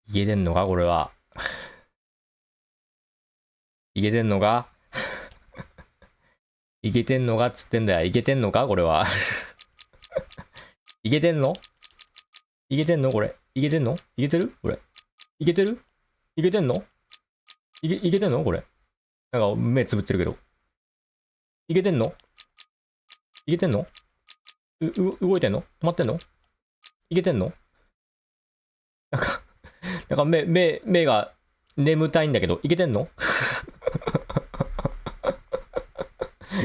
いけてんのかこれは。いけてんのかいけてんのかっつってんだよ。いけてんのかこれは。いけてんのいけてんのこれ。いけてんのいけてるこれ。いけてるいけてんのいけてんのこれ。なんか目つぶってるけど。いけてんのいけてんの動いてんの止まってんのいけてんのなんか目が眠たいんだけど、いけてんの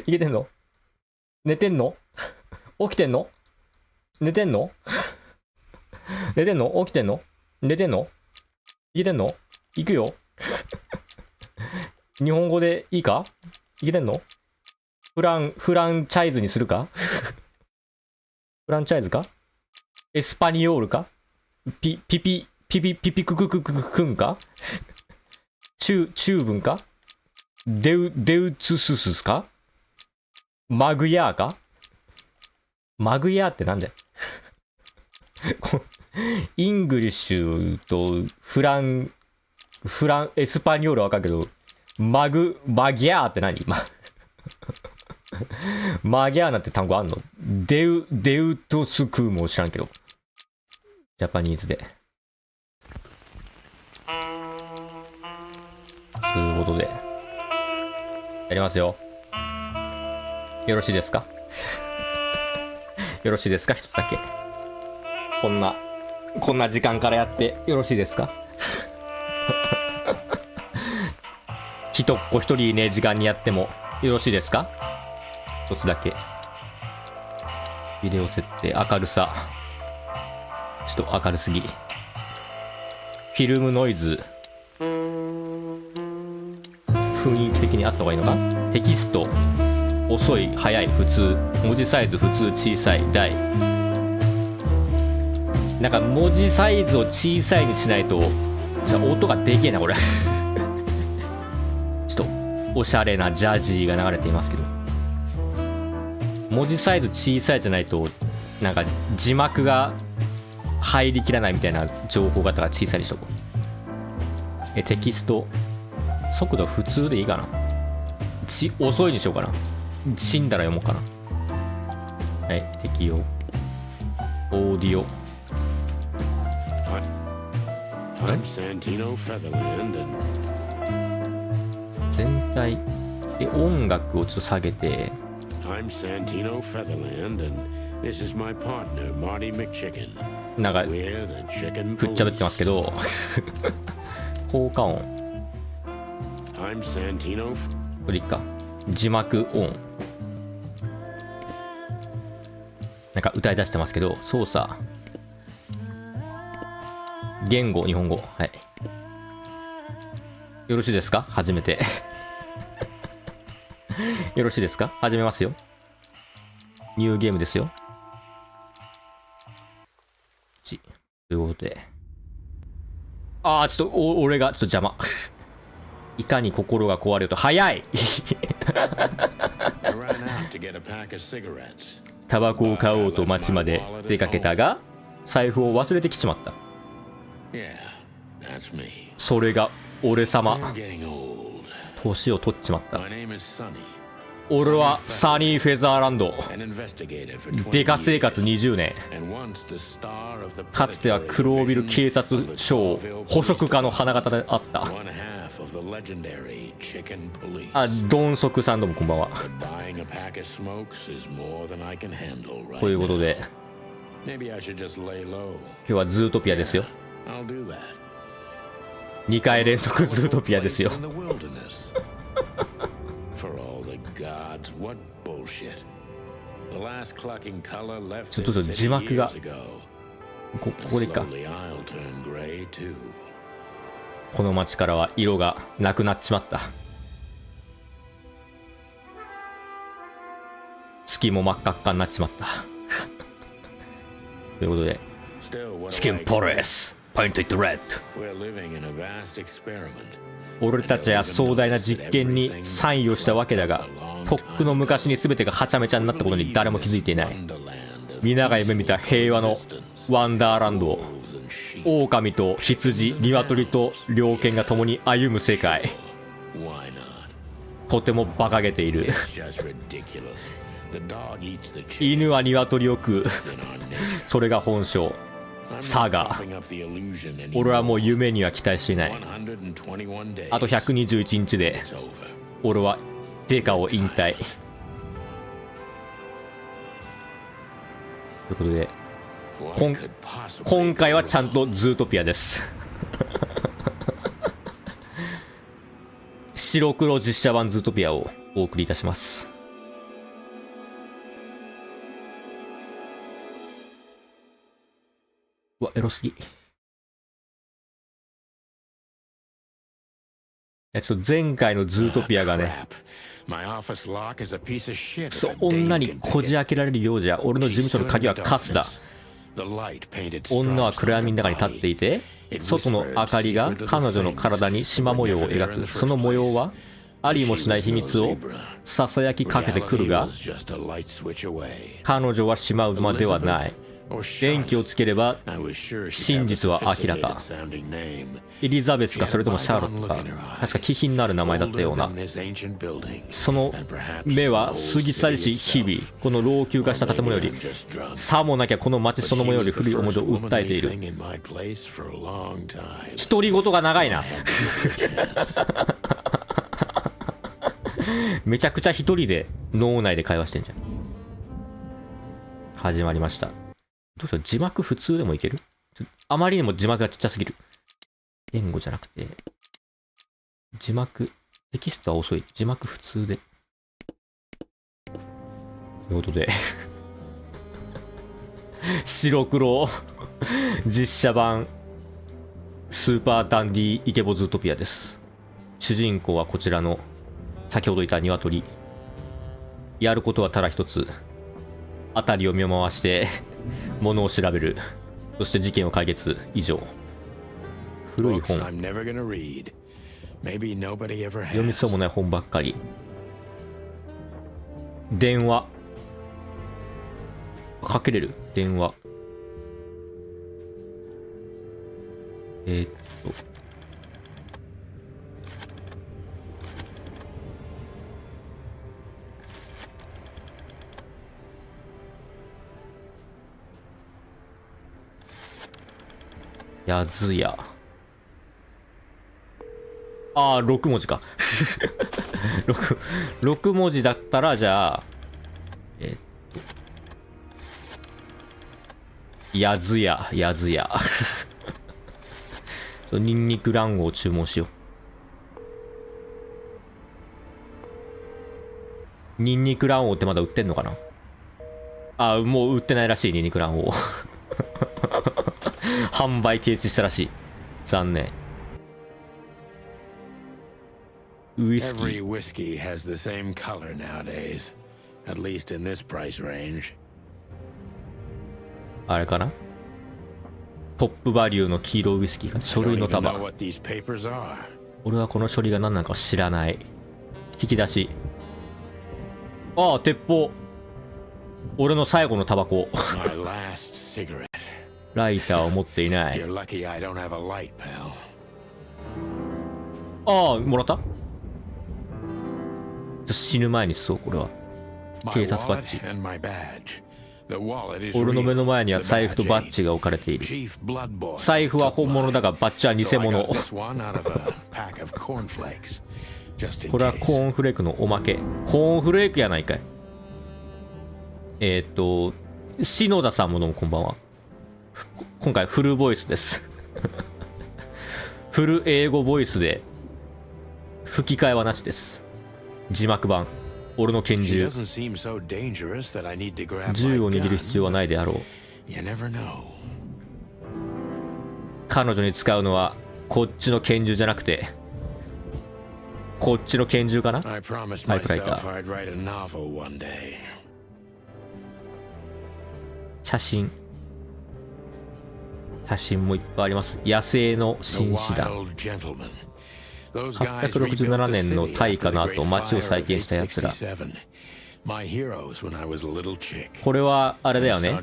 いけてんの寝てんの起きてんの寝てんの寝てんの起きてんの寝てんのいけてんの行くよ日本語でいいかいけてんのフランチャイズにするかフランチャイズかエスパニオールかピピクククククンかチューブンかデウツススかマグヤーかマグヤーってなんだよイングリッシュとフランエスパニョールはわかるけどマギャーって何マギャーなんて単語あんのデウトスクーも知らんけどジャパニーズでということでやりますよ。よろしいですかよろしいですか一つだけこんな時間からやってよろしいですか一人いねえ時間にやってもよろしいですか一つだけビデオ設定明るさちょっと明るすぎフィルムノイズ雰囲気的にあった方がいいのかテキスト遅い速い普通文字サイズ普通小さい大なんか文字サイズを小さいにしないと音がでけえなこれちょっとおしゃれなジャージーが流れていますけど文字サイズ小さいじゃないとなんか字幕が入りきらないみたいな情報型が小さいにしとこうテキスト速度普通でいいかな遅いにしようかな死んだら読もうかなはい適用オーディオ全体で音楽をちょっと下げてなんかふっちゃべってますけど効果音これいっか字幕オンなんか歌い出してますけど操作言語日本語はいよろしいですか始めてよろしいですか始めますよニューゲームですよということでちょっと俺がちょっと邪魔いかに心が壊れると早いタバコを買おうと街まで出かけたが財布を忘れてきちまったそれが俺様年を取っちまった俺はサニーフェザーランドデカ生活20年かつては黒帯警察署捕食課の花形であったドンソクさんどうもこんばんはということで今日はズートピアですよ2回連続ズートピアですよちょっと字幕がここでいいかこの街からは色がなくなっちまった月も真っ赤っかになっちまったということでチキンポレスポイントイットレッド俺たちは壮大な実験に参与したわけだがとっくの昔に全てがはちゃめちゃになったことに誰も気づいていない皆が夢見た平和のワンダーランドを狼と羊、鶏と猟犬が共に歩む世界。とても馬鹿げている。犬は鶏を食う。それが本性。サガ。俺はもう夢には期待していない。あと121日で俺はデカを引退。ということで今回はちゃんとズートピアです。白黒実写版ズートピアをお送りいたします。うわ、エロすぎ。ちょっと前回のズートピアがね、そう、女にこじ開けられるようじゃ、俺の事務所の鍵はカスだ。女は暗闇の中に立っていて、外の明かりが彼女の体に縞模様を描く。その模様はありもしない秘密をささやきかけてくるが、彼女はしまうまではない。電気をつければ真実は明らか。エリザベスかそれともシャーロットか、確か気品のある名前だったような。その目は過ぎ去りし日々、この老朽化した建物より、さもなきゃこの街そのものより古い思い出を訴えている。独り言が長いな。めちゃくちゃ一人で脳内で会話してんじゃん。始まりました。どうしよう、字幕普通でもいける？あまりにも字幕がちっちゃすぎる。言語じゃなくて、字幕、テキストは遅い。字幕普通で。ということで、白黒実写版スーパーダンディイケボズートピアです。主人公はこちらの先ほど言った鶏。やることはただ一つ。辺りを見回して物を調べる。そして事件を解決。以上。古い本。読みそうもない本ばっかり。電話。かけれる？電話。やずや。ああ、6文字か。6文字だったら、じゃあ、やずや、やずや。ニンニク卵黄を注文しよう。ニンニク卵黄ってまだ売ってんのかな？あ、もう売ってないらしい、ニンニク卵黄。販売停止したらしい。残念。ウイスキー。あれかな？トップバリューの黄色ウイスキーかな？書類の束。俺はこの書類が何なのか知らない。引き出し。ああ、鉄砲。俺の最後のタバコ。ライターを持っていない。ああ、もらった？死ぬ前に吸おう、これは。警察バッジ。俺の目の前には財布とバッジが置かれている。財布は本物だがバッジは偽物。これはコーンフレークのおまけ。コーンフレークやないかい。篠田さんもどうもこんばんは。今回フルボイスです。フル英語ボイスで吹き替えはなしです。字幕版。俺の拳銃。銃を握る必要はないであろう。彼女に使うのはこっちの拳銃じゃなくてこっちの拳銃かな？タイプライター。写真もいっぱいあります。野生の紳士団。867年の大火の後、町を再建したやつら。これはあれだよね。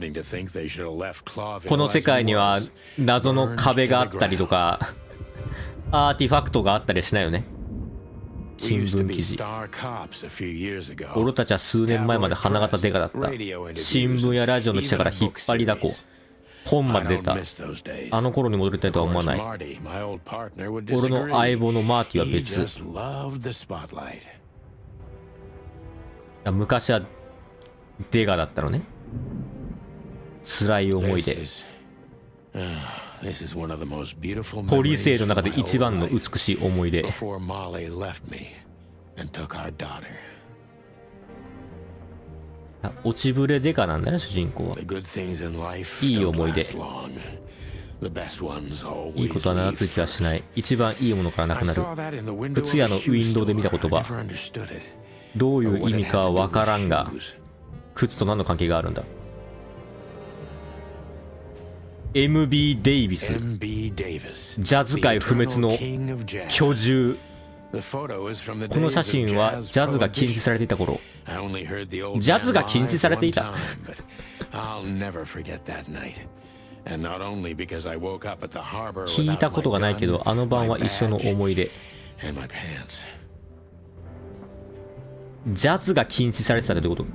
この世界には謎の壁があったりとかアーティファクトがあったりしないよね。新聞記事。俺たちは数年前まで花形デカだった。新聞やラジオの記者から引っ張りだこ。本まで出た。あの頃に戻りたいとは思わない。俺の相棒のマーティは別。昔はデガだったのね。辛い思いで。ポリセイの中で一番の美しい思い出。落ちぶれデカなんだね、主人公は。いい思い出。いいことは長続きはしない。一番いいものからなくなる。靴屋のウィンドウで見た言葉。どういう意味かはわからんが、靴と何の関係があるんだ。MB デイビス。ジャズ界不滅の巨獣。この写真はジャズが禁止されていた頃。ジャズが禁止されていた聞いたことがないけど、あの晩は一緒の思い出。ジャズが禁止されてたってどういうこと？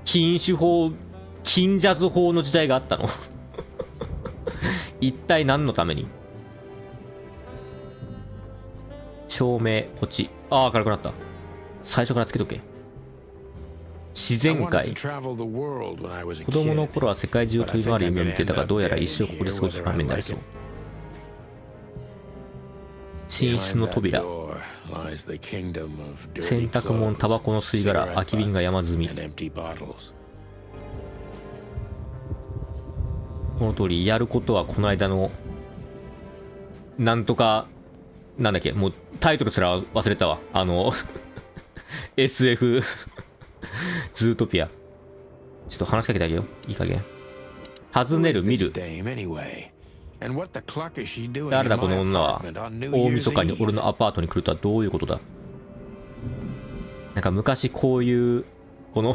禁酒法、禁ジャズ法の時代があったの一体何のために？照明、こっち。ああ、軽くなった。最初からつけとけ。自然界。子供の頃は世界中を飛び回る夢を見ていたが、どうやら一生ここで過ごす場面になりそう。寝室の扉。洗濯物、タバコの吸い殻、空き瓶が山積み。この通り、やることはこの間のなんとか、なんだっけ、もうタイトルすら忘れたわ。SF ズートピア。ちょっと話しかけてあげよう。いい加減。尋ねる、見る。誰だこの女は。大晦日に俺のアパートに来るとはどういうことだ。なんか昔こういう、この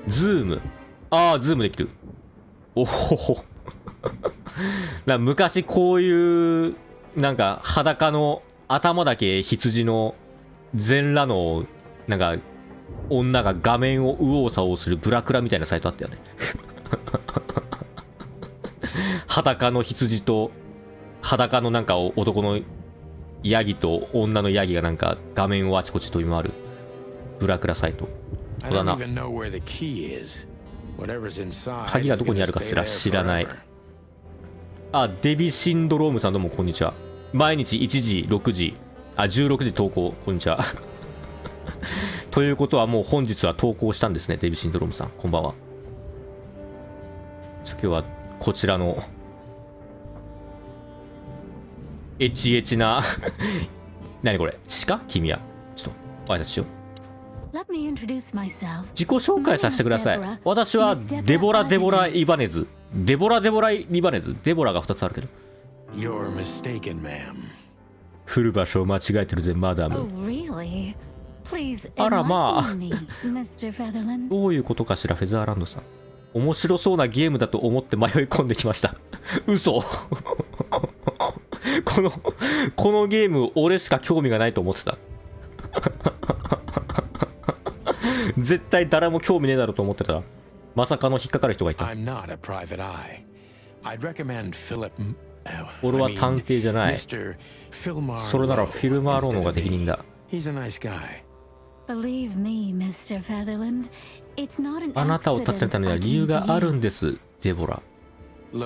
ズーム。ああ、ズームできる。おほほ。昔こういう、なんか裸の頭だけ羊の全裸のなんか女が画面を右往左往するブラクラみたいなサイトあったよね裸の羊と裸のなんか男のヤギと女のヤギがなんか画面をあちこち飛び回るブラクラサイト。そうだな。鍵がどこにあるかすら知らない。あ、デビシンドロームさんどうもこんにちは。毎日1時、6時、16時投稿、こんにちは。ということはもう本日は投稿したんですね、デビシンドロームさん。こんばんは。今日はこちらの、エチエチな、何これ、鹿？君は。ちょっと、挨拶しよう。自己紹介させてください。私はデボラ・イバネズ。デボラ・イバネズ。デボラが2つあるけど。来る場所を間違えてるぜ、マダム。あらまあ。どういうことかしら、フェザーランドさん。面白そうなゲームだと思って迷い込んできました。嘘このゲーム、俺しか興味がないと思ってた。絶対誰も興味ねえだろうと思ってたら、まさかの引っかかる人がいた。俺は探偵じゃない。それならフィルマーローの方が適任だ。あなたを訪ねたのには理由があるんです、デボラ。お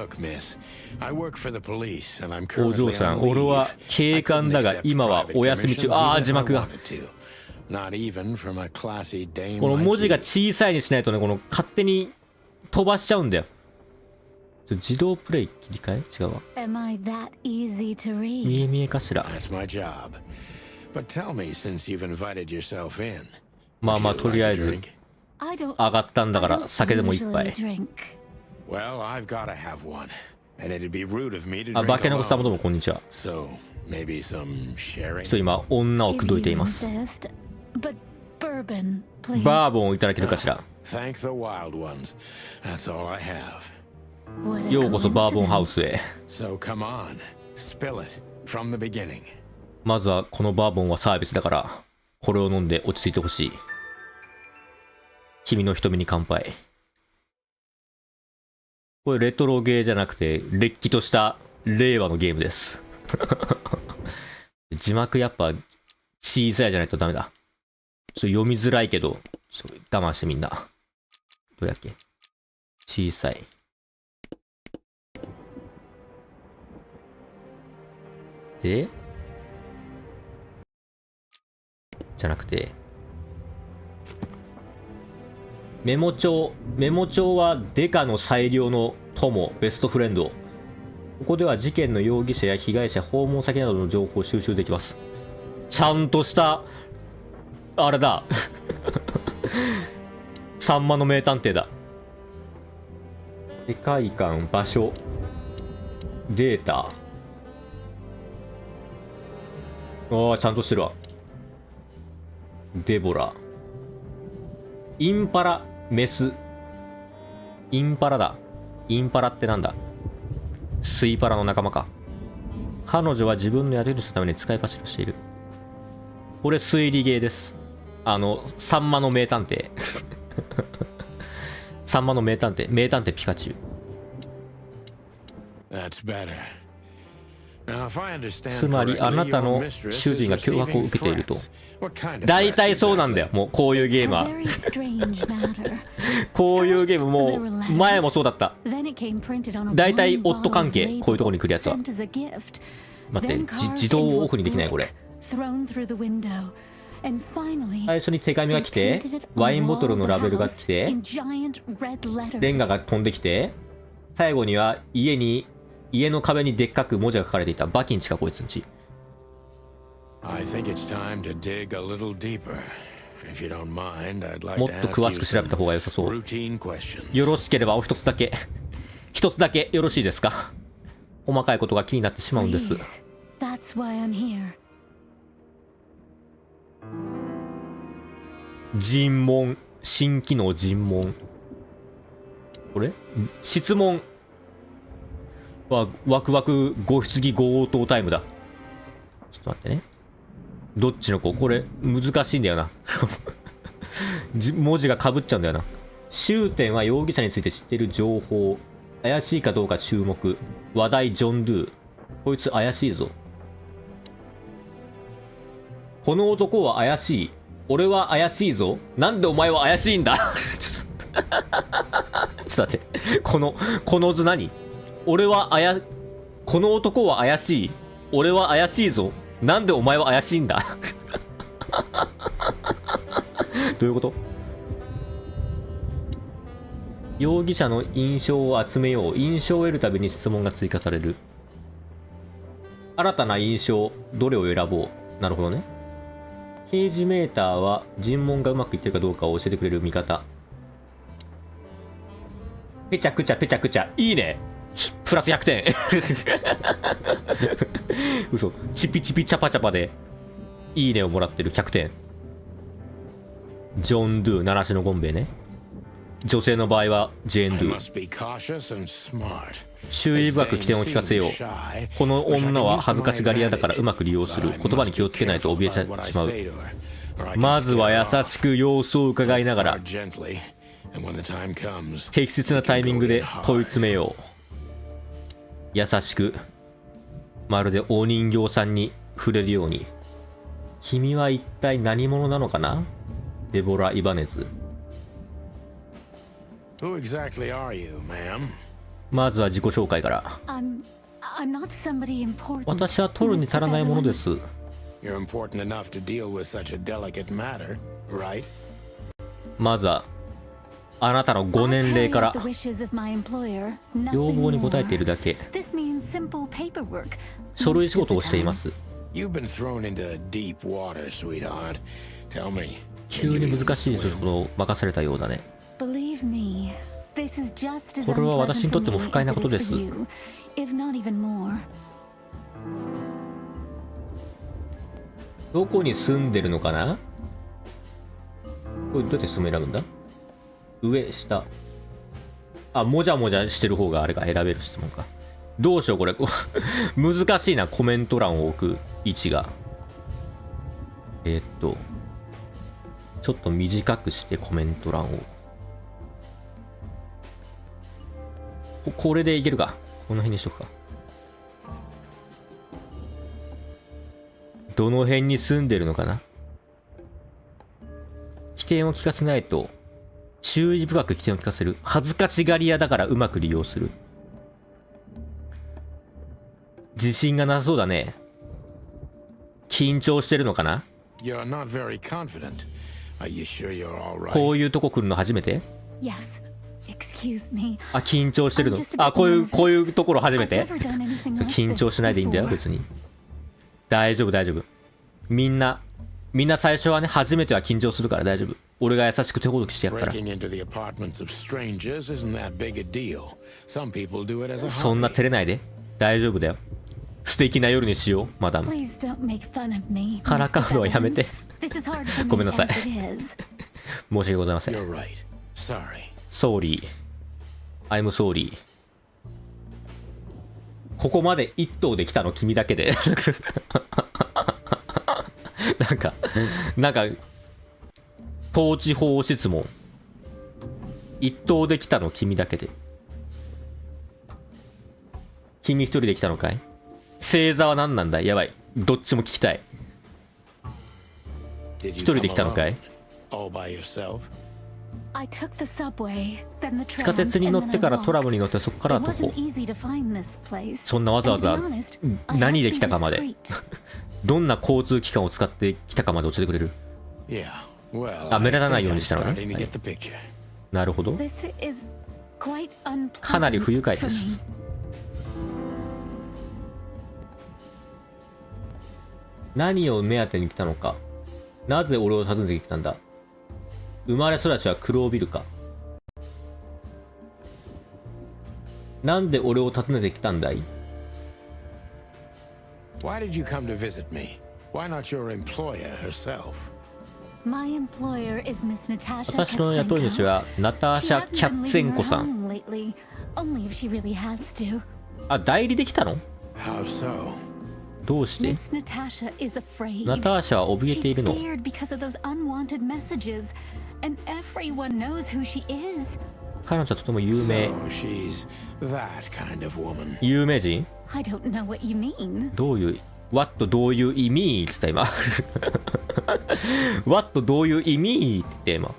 嬢さん、俺は警官だが今はお休み中。ああ、字幕が。この文字が小さいにしないとね、この勝手に飛ばしちゃうんだよ。自動プレイ切り替え違うわ。見え見えかしら。まあまあ、とりあえず上がったんだから酒でも一杯。あ、化けの子さんもどうもこんにちは。ちょっと今女を口説いています。バーボンをいただけるかしら。ようこそバーボンハウスへ。まずはこのバーボンはサービスだから、これを飲んで落ち着いてほしい。君の瞳に乾杯。これレトロゲーじゃなくて、れっきとした令和のゲームです。字幕やっぱ小さいじゃないとダメだ。読みづらいけど、ちょっと我慢してみんな。どうやっけ？小さい。で、じゃなくて、メモ帳。メモ帳はデカの最良の友、ベストフレンド。ここでは事件の容疑者や被害者、訪問先などの情報を収集できます。ちゃんとした、あれだ。さんまの名探偵だ。世界観、場所、データ。ああ、ちゃんとしてるわ。デボラ。インパラ、メス。インパラだ。インパラってなんだ？スイパラの仲間か。彼女は自分の宿主のために使い走りをしている。これ推理ゲーです。さんまの名探偵。さんまの名探偵。名探偵ピカチュウ。つまりあなたの主人が脅迫を受けていると。大体そうなんだよ。もうこういうゲームは。こういうゲームもう前もそうだった。大体夫関係、こういうところに来るやつは。待って、自動オフにできないこれ。最初に手紙が来て、ワインボトルのラベルが来て、レンガが飛んできて、最後には家の壁にでっかく文字が書かれていた。バキンチかこいつんち。もっと詳しく調べた方が良さそう。よろしければお一つだけよろしいですか？細かいことが気になってしまうんです。尋問、新機能尋問。これ？質問。ワクワクご質疑応答タイムだ。ちょっと待ってね。どっちの子？これ難しいんだよな。文字が被っちゃうんだよな。終点は容疑者について知っている情報。怪しいかどうか注目。話題ジョン・ドゥ。こいつ怪しいぞ。この男は怪しい。俺は怪しいぞ。なんでお前は怪しいんだ？ちょっと待って。この図何？この男は怪しい。俺は怪しいぞ。なんでお前は怪しいんだ？どういうこと？容疑者の印象を集めよう。印象を得るたびに質問が追加される。新たな印象、どれを選ぼう。なるほどね。刑事メーターは尋問がうまくいってるかどうかを教えてくれる味方。ペチャクチャペチャクチャ。いいね。プラス100点。嘘。チピチピチャパチャパでいいねをもらってる。100点。ジョン・ドゥ、七種のゴンベイね。女性の場合はジェーン・ドゥ。注意深く起点を聞かせよう。この女は恥ずかしがり屋だからうまく利用する。言葉に気をつけないと怯えてしまう。まずは優しく様子を伺いながら適切なタイミングで問い詰めよう。優しく、まるでお人形さんに触れるように。君は一体何者なのかな？デボラ・イバネズ。まずは自己紹介から。私は取るに足らないものです。まずはあなたのご年齢から。要望に応えているだけ。書類仕事をしています。急に難しい仕事を任されたようだね。これは私にとっても不快なことです。どこに住んでるのかな？これどうやって質問選ぶんだ？上、下。あ、もじゃもじゃしてる方があれか、選べる質問か。どうしよう、これ。難しいな、コメント欄を置く位置が。ちょっと短くしてコメント欄を。これでいけるか。この辺にしとくか。どの辺に住んでるのかな。起点を聞かせないと、注意深く起点を聞かせる。恥ずかしがり屋だからうまく利用する。自信がなさそうだね。緊張してるのかな。こういうとこ来るの初めて？あ、緊張してるの。あ、こういうところ初めて？緊張しないでいいんだよ、別に。大丈夫、大丈夫。みんな最初はね、初めては緊張するから大丈夫。俺が優しく手ほどきしてやるから。そんな照れないで。大丈夫だよ。素敵な夜にしよう、マダム。からかうのはやめて。ごめんなさい。申し訳ございません。Sorry. I'm sorry. ここまで一頭で来たの君だけで。なんか、統治法質問。一頭で来たの君だけで。君一人で来たのかい？星座は何なんだ？やばい。どっちも聞きたい。一人で来たのかい？地下鉄に乗ってからトラムに乗ってそこから徒歩。そんなわざわざ何で来たかまでどんな交通機関を使って来たかまで教えてくれる？あ、目立たないようにしたのね、はい、なるほど。かなり不愉快です。何を目当てに来たのか。なぜ俺を訪ねてきたんだ。生まれ育ちは黒ビルか。なんで俺を訪ねてきたんだい？ Why did you come to visit me? Why not your employer herself? My employer is Miss Natasha. 私の雇い主はナターシャ・キャッツェンコさん。あ、代理できたの？ How so? どうして？ナターシャは怯えているの。彼女はとても有名。有名人？どういう、What どういう意味って言った今。What どういう意味って今。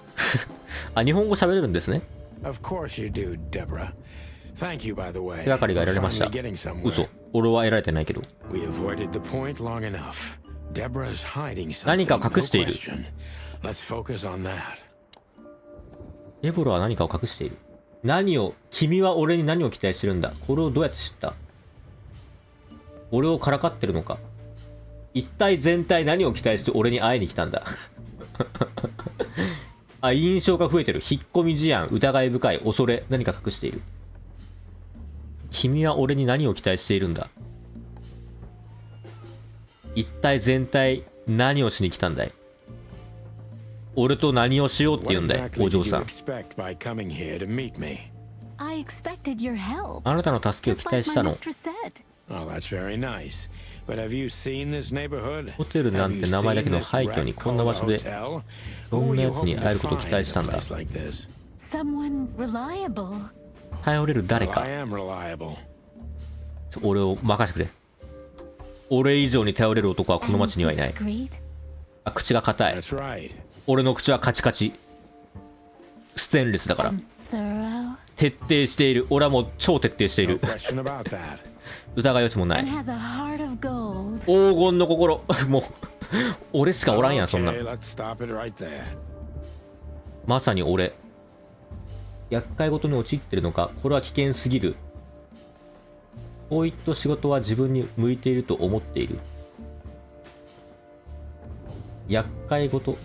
あ、日本語喋れるんですね。手がかりが得られました。嘘。俺は得られてないけど。何かを隠している。デボラは何かを隠している。君は俺に何を期待してるんだ。これをどうやって知った？俺をからかってるのか。一体全体何を期待して俺に会いに来たんだ。あ、印象が増えてる。引っ込み思案、疑い深い、恐れ、何か隠している。君は俺に何を期待しているんだ。一体全体何をしに来たんだい。俺と何をしようって言うんだい、お嬢さん。あなたの助けを期待したの。ホテルなんて名前だけの廃墟にこんな場所でどんなやつに会えることを期待したんだ。頼れる誰か。俺を任せてくれ。俺以上に頼れる男はこの町にはいない。あ、口が硬い。俺の口はカチカチ。ステンレスだから。徹底している。俺はもう超徹底している。疑い余地もない。黄金の心。もう俺しかおらんやん、そんな。まさに俺。厄介事に陥ってるのか。これは危険すぎる。こういった仕事は自分に向いていると思っている。厄介事。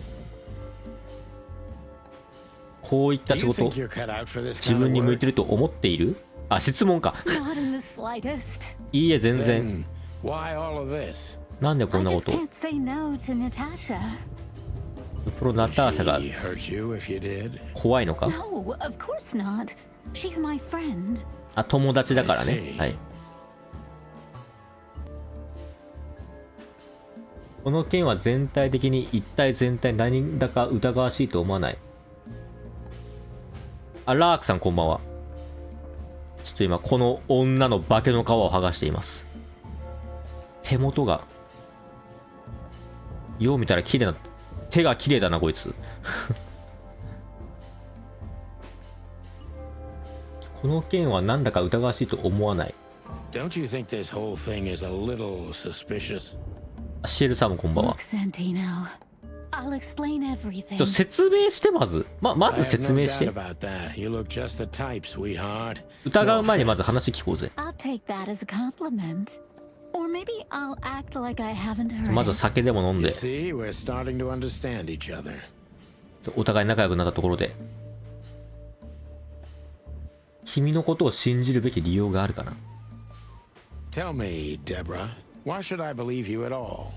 こういった仕事自分に向いていると思っている。あ、質問か。いいえ、全然。なんでこんなこと。プロナターシャが She hurt you if you did? 怖いのか？ No, of course not. She's my friend. あ、友達だからね。 I see. はい。この件は全体的に一体全体何だか疑わしいと思わない。あ、ラークさんこんばんは。ちょっと今この女の化けの皮を剥がしています。手元がよう見たら綺麗な、手が綺麗だなこいつ。この件はなんだか疑わしいと思わない。 Don't you think this whole thing is a little suspicious? シエルさんもこんばんは。 Look, Santino. I'll explain everything. 説明してまず。まず I have 説 no 明して doubt。about that. You look just the type, sweetheart. 疑う前にまず話聞こうぜ。 I'll take that as a compliment. Or maybe I'll act like I haven't heard. まず酒でも飲ん You で、 see, we're starting to understand each other. お互い仲良くなったところで、君のことを信じるべき理由があるかな。 Tell me, Deborah, why should I believe you at all?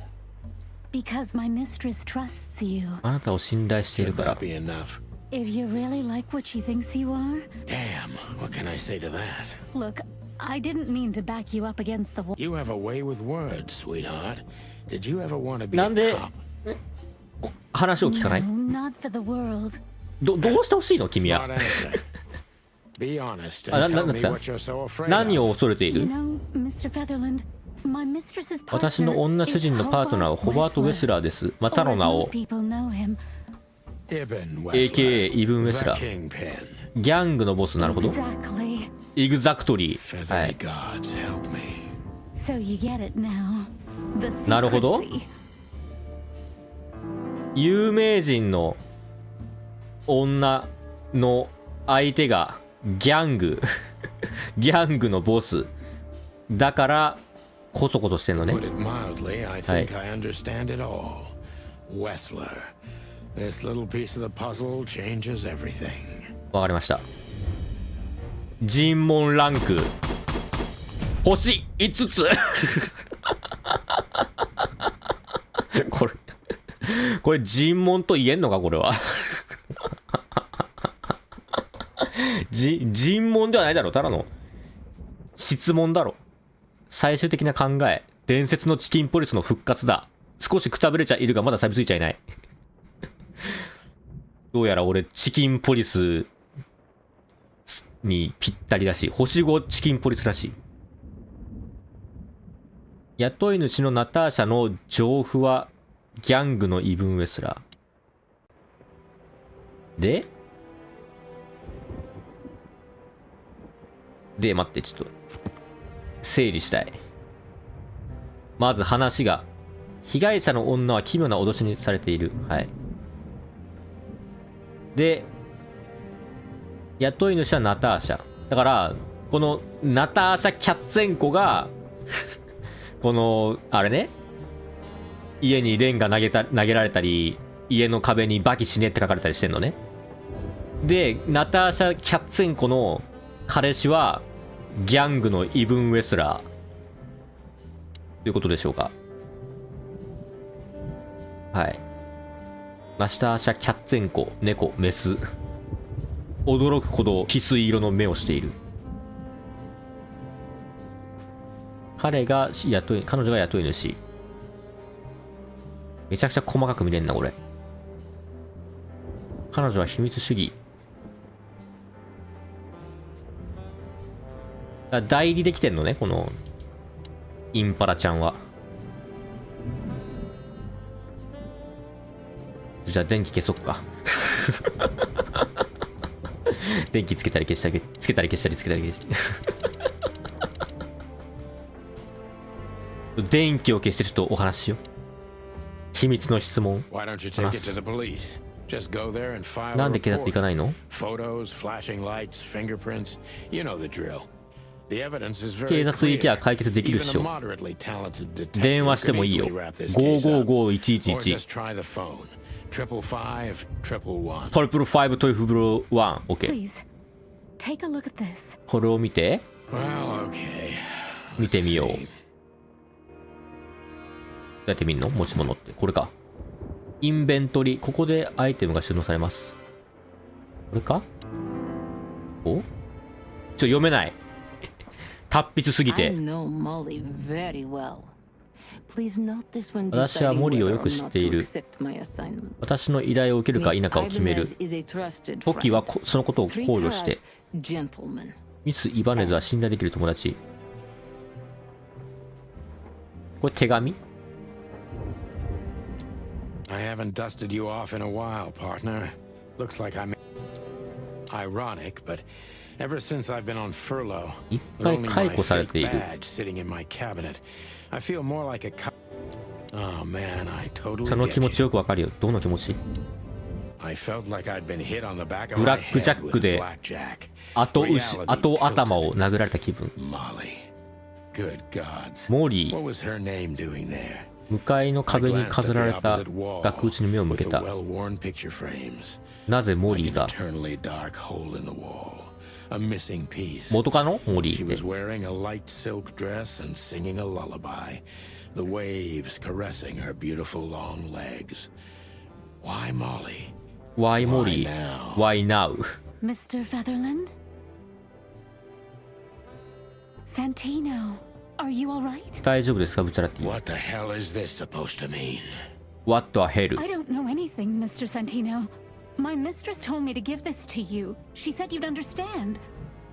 Because my mistress trusts you. あなたを信頼している Should から that。be enough? If you really like what she thinks you are, Damn, what can I say to that? look, I didn't mean to back you up against the wall. You have a way with words, sweetheart. Did you ever want to be な a んで cop? 話を聞かない？ No, not for the world. どうしてほしいの君 Smart は。 answer. Be honest あ、 and な tell なん me ですか？ what you're so afraid 何 of. を恐れてい You る？ know, Mr. Featherland, my mistress's 私の partner 女主人のパートナーはホバート・ウェスラーです。また Or の as 名を most people know him. Ibn Wessler. AKA イブン・ウェス The ラー。 kingpin. ギャングのボス。なるほど。 Exactly. エグザクトリー。は Feathery い。 gods, help me. So you get it now. The なるほど。 secrecy. 有名人の女の相手がギャング。ギャングのボス。だからコソコソしてんのね。 Put it mildly, I think I understand it all. Wessler. This little piece of the puzzle changes everything. わかりました。尋問ランク星5つ。これ尋問と言えんのかこれは。尋問ではないだろう。ただの質問だろ。最終的な考え。伝説のチキンポリスの復活だ。少しくたぶれちゃいるがまだ錆びついちゃいない。どうやら俺チキンポリスにぴったりらしい。星5チキンポリスらしい。雇い主のナターシャの情婦はギャングのイブン・ウェスラー。で、待って、ちょっと整理したい。まず話が、被害者の女は奇妙な脅しにされている。はい。で、雇い主はナターシャ。だから、このナターシャ・キャッツェンコが、この、あれね、家にレンガ投げられたり、家の壁にバキ死ねって書かれたりしてんのね。で、ナターシャ・キャッツェンコの彼氏は、ギャングのイブン・ウェスラー。ということでしょうか。はい。ナターシャ・キャッツェンコ、猫、メス。驚くほど翡翠色の目をしている。彼女が雇い主。めちゃくちゃ細かく見れんな、これ。彼女は秘密主義。代理できてんのね、このインパラちゃんは。じゃあ電気消そっか。電気つけたり消したりつけたり消したりつけたり消したり。電気を消してちょっとお話ししよう。秘密の質問。 Why don't you take it to the police? Just go there and file a なんで警察行か report. ないの？ Photos, flashing lights, fingerprints. You know the drill. The evidence is very 警察行きゃ clear. 解決できるっし Even ょ。 a moderately talented detective 電話してもいいよ。 could easily wrap this case up. Or 555-111。 just try the phone. 555-111. トリプル5トイフブロ1。OK。 Please, take a look at this. これを見て。 Well, okay. 見てみよう。 Let's どうやって見んの？持ち物って。これか。インベントリ、ここでアイテムが収納されます。これか？お？読めない。達筆すぎて。私はモリーをよく知っている。私の依頼を受けるか否かを決める時はそのことを考慮して。ミス・イバネズは信頼できる友達。これ手紙？ I haven't dusted you off in a while, partner. Looks like I'm ironic, but ever since I've been on furlough, いっぱい with only 解 my 雇され fake ている。 badge sitting in my cabinet, I feel more like a Oh man, I totally その気 get 持ち you. よくわかるよ。どの気持ち？ I felt like I'd been hit on the back of ブ my ラックジャ head ック with で blackjack. 後頭を殴られた気分。 Molly. Good gods. モリ What ー、 was her name doing there? 向かいの I 壁に glanced 飾 at ら the れた opposite wall 額縁に目を向 with け the た。 well-worn picture frames. なぜモリ Like ー an が eternally dark hole in the wall. A missing piece. 元カノ？モリ She ーって was。wearing a light silk dress and singing a lullaby. The waves caressing her beautiful long legs. Why Molly? Why モリ now? ー Why now? Mr. Featherland? Santino, are you alright? 大丈夫ですか、ブチャラティ。 What the hell is this supposed to mean? What the hell? I don't know anything, Mr. Santino. My mistress told me to give this to you. She said you'd understand.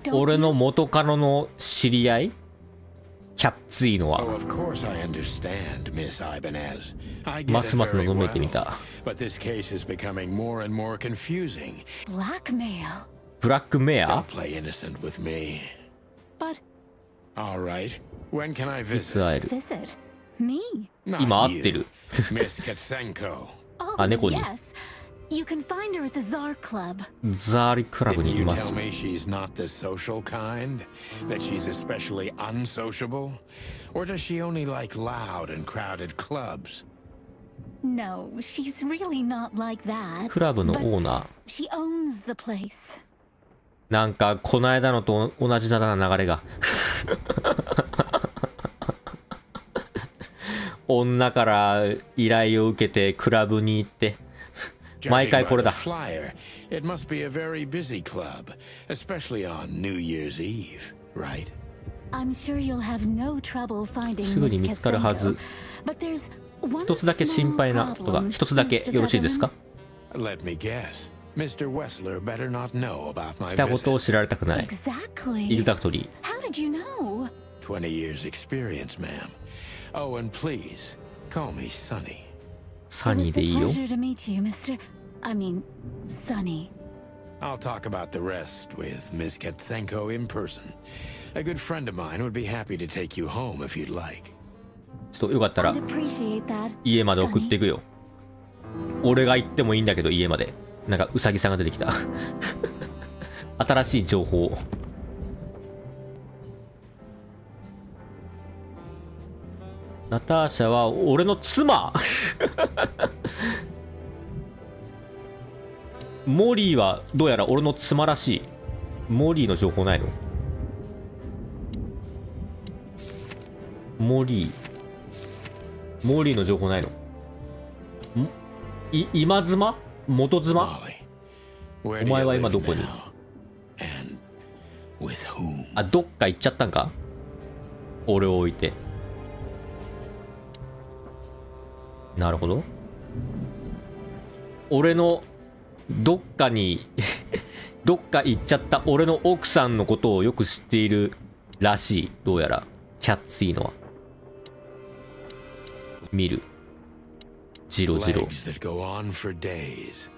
Don't 俺の you? 元カノの知り合い？キャッツイの Oh, は。 of course I understand, Miss Ibanez. I get ま it すます very 覗めてみ well. た。 But this case is becoming more and more confusing. Blackmail. ブラックメ Don't ア？ play innocent with me. But All right. When can I い visit? つ会える？ visit me? Not 今会って you. る。 Miss Katsenko. Oh, あ、猫に。 yes. You can find her at the Czar Club. ザーリクラブ Didn't にい you ま tell す。 me she's not the social kind? That she's especially unsociable? Or does she only like loud and crowded clubs? No, she's really not like that. クラブの But オーナー。 she owns the place. なんかこの間のと同じだな、流れが。女から依頼を受けてクラブに行って。毎 Judging 回 by これ the だ。 flyer, it must be a very busy club, especially on New Year's Eve, right? I'm sure you'll have no trouble finding すぐに Miss 見つかるはず。 Katsenko. But there's one 一つだけ心配なことが、 small 一つだけ problem, よろしいですか？ Let me guess. Mr. Wessler better not know about my 来たことを visit. 知られたくない。 Exactly. エグザクトリー。 How did you know? 20 years experience, ma'am. Oh, and please, call me Sonny. サ It ニー was で a いいよ。 pleasure to meet you, Sonny. I'll talk about the rest with Miss Katsenko in person. A good friend of mine would be happy to take you home if you'd like. ちょっとよかったら I'd appreciate that. 家まで送っていくよ。俺が行ってもいいんだけど家まで。なんかウサギさんが出てきた。新しい情報。ナターシャは俺の妻。モリーはどうやら俺の妻らしい。モリーの情報ないの？モリーの情報ないの？今妻？元妻？ Molly, where お do 前 you は今 live どこに？ now? And with whom? あ、どっか行っちゃったんか？俺を置いて。なるほど。俺のどっかにどっか行っちゃった俺の奥さんのことをよく知っているらしい。どうやらキャッツいいのは。見る。ジロジロ。 Legs that go on for days.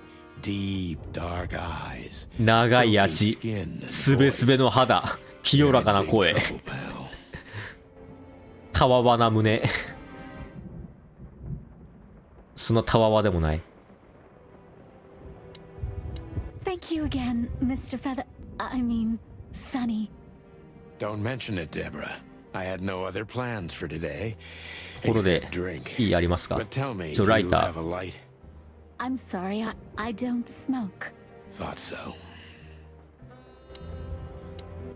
Deep dark eyes. 長い Silky 足。 skin and すべすべ voice. の肌。清らかな You're in big 声。 trouble, pal. たわわな胸。そんなたわわでもない。 Thank you again, Mr. Sonny. Don't mention it, Deborah. I had no other plans for today. ところで Except drink. いいありますか？ But tell me, ちょ do ライ you タ have ー。 a light? I'm sorry, I don't smoke. Thought so.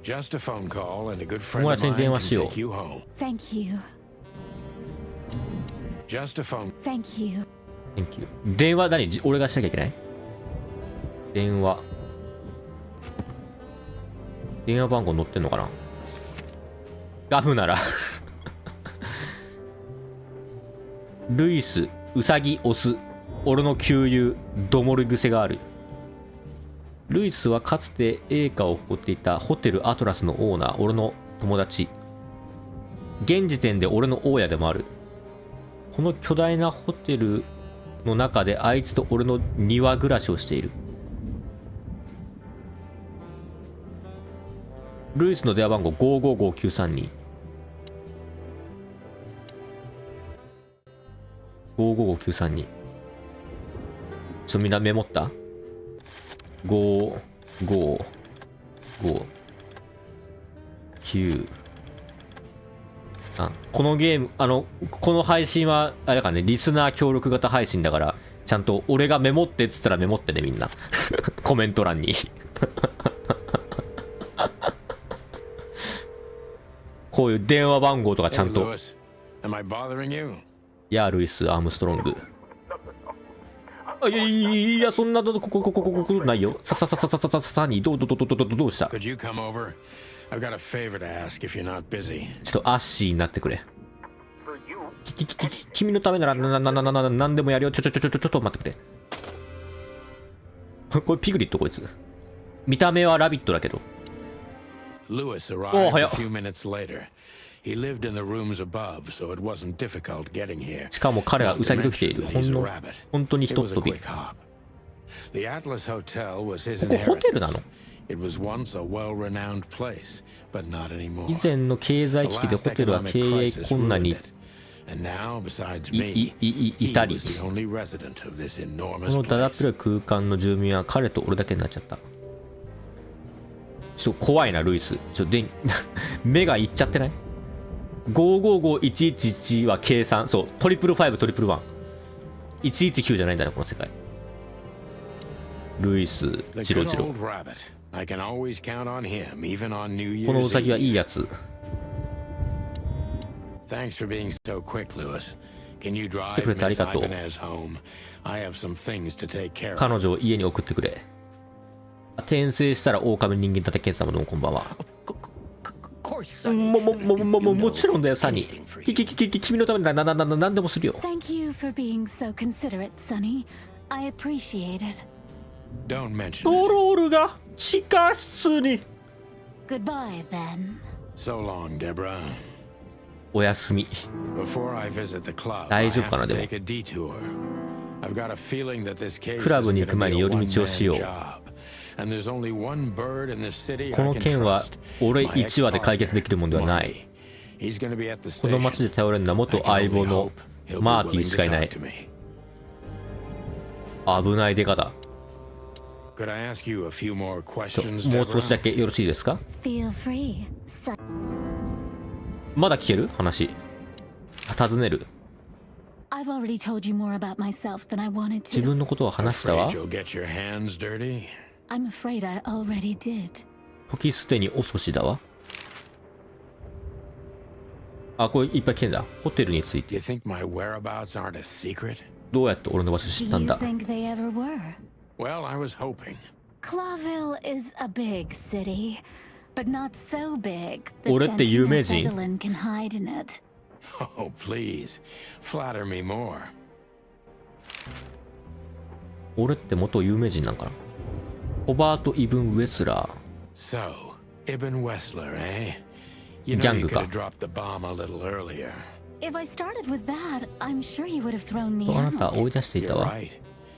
Just a phone call and a good friend 友 of 達に mine 電 can 話しよう。 take you home. Thank you. Just a phone. Thank you. Thank you。電話俺がしなきゃいけない？電話番号載ってんのかな？ガフならルイス、ウサギ、オス、俺の旧友、どもり癖がある。ルイスはかつて栄華を誇っていたホテルアトラスのオーナー、俺の友達。現時点で俺の大家でもある。この巨大なホテルの中であいつと俺の庭暮らしをしている。ルイスの電話番号555932。555932。みんなメモった？ 5559。このゲーム、この配信は、あれだからね、リスナー協力型配信だから、ちゃんと俺がメモってっつったらメモってね、みんな。コメント欄に。こういう電話番号とかちゃんと。いや、ルイス・アームストロング。いや、そんなことないよ。さに、どうした？ちょっとアッシーになってくれ。君のためならなんでもやるよ。ちょっと待ってくれ。これピグリットこいつ。見た目はラビットだけど。おお、早っ。しかも彼はウサギと来ている。本当にひとっ飛び。ここホテルなの？以前の経済危機でホテルは経営困難にいたり、このだだっ広い空間の住民は彼と俺だけになっちゃった。ちょっと怖いな、ルイス。目がいっちゃってない？ 555111 は計算。そう、トリプル5、トリプル1。119じゃないんだね、この世界。ルイス、ジロジロ。このウサギはいいやつ。来てくれてありがとう。彼女を家に送ってくれ。転生したら狼人間盾ケン様どうもこんばんは。もちろんだよ、サニー。君のためなら何でもするよ。Thank you for being so considerate, Sonny. I appreciate it. トロールが地下室に。Goodbye, then. So long, Deborah. おやすみ。大丈夫かな、でも。クラブに行く前に寄り道をしよう。この件は俺1話で解決できるものではない。この街で頼れるのは元相棒のマーティしかいない。危ないデカだ。もう少しだけよろしいですか？まだ聞ける？話尋ねる。自分のことを話したわ。I'm afraid I already did. 時すでに遅しだわ。あ、これいっぱい来てんだ。ホテルについて。どうやって俺の場所知ったんだ？ Well, I was hoping. Clawville is a big city, but not so big that 俺って有名人？ Santino can hide in it. Oh, please, flatter me more. 俺って元有名人なんかな？ロバート・イブン・ウェスラー。So, Ibn Wessler, eh? ギャングか。If I started with that, I'm sure he would have thrown me あなた out. 追い出していた You're わ。 right.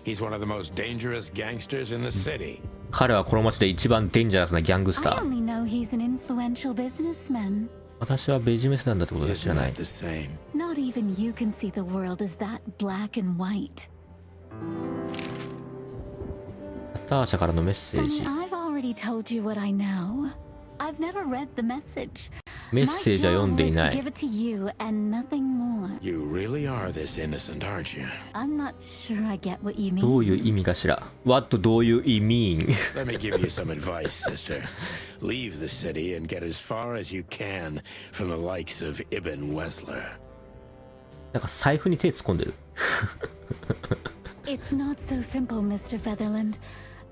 He's one of the most dangerous gangsters in the city. 彼はこの街で一番デンジャラスなギャングスタ I ー。 only know he's an influential businessman. 私はベジメスなんだってことは知ら Isn't ない that。the same? Not even you can see the world as that black and white. ナターシャからのメッセー Sonny, ジ。 I've already told you what I know. I've never read the message. メッセージは読んでいな My job い。 was to give it to you and nothing more. You really are this innocent, aren't you? I'm not sure I get what you どう mean. いう意味かしら。What どういう意味 Let me give you some advice, sister. Leave the city and get as far as you can from the likes of Ibn Wessler. なんか財布に手突っ込んでる。It's not so simple, Mr. Featherland.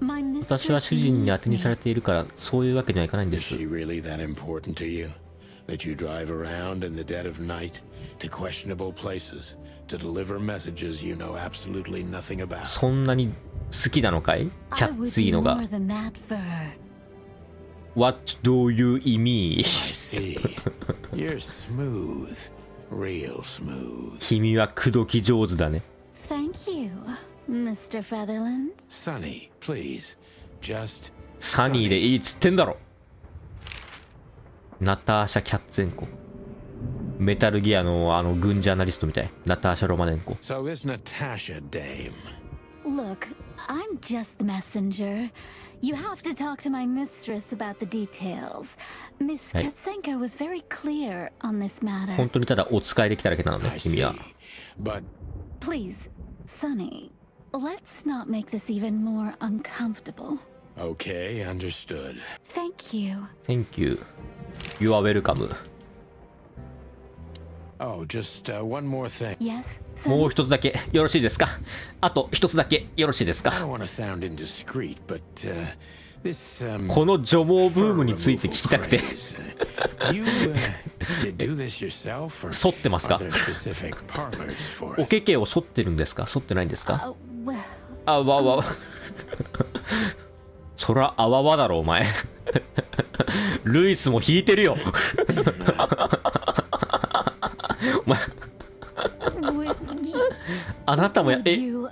My 私は mistress 主人に当 needs てにさ me. れているからそういうわけにはいかないんで Is す。 she really that important to you? That you drive around in the dead of night to questionable places to deliver messages you know absolutely nothing about? そんなに好きなのかいキャ I ッ would ツいい do のが。 more than that for her. What do you mean? I see. You're smooth. Real smooth. 君は口説き上手だね。 Thank you, Mr. Featherland. Sonny, please. Just サニーでいいっつってんだろ。ナターシャ・キャッツェンコ。メタルギアの軍ジャーナリストみたい。ナターシャ・ロマネンコ。 so this Natasha dame. Look, I'm just the messenger. You have to talk to my mistress about the details. Miss Hey. Katsenko was very clear on this matter. 本当にただお使いできただけなのね I 君 see. は。 But Please, Sonny, let's not make this even more uncomfortable. okay, understood. Thank you. Thank you. You are welcome. Oh, just one more thing. Yes, もう Sonny? 一つだけよろしいですか。あと一つだけよろしいですか。 I don't want to sound indiscreet, but this この除毛ブームについて聞きたくて。 you do this yourself or 剃ってますか are there specific parlors for お it? けけを剃ってるんですか剃ってないんですか Well, あわわわ。そらあわわだろお前。ルイスも引いてるよ。お前 would あなたもや you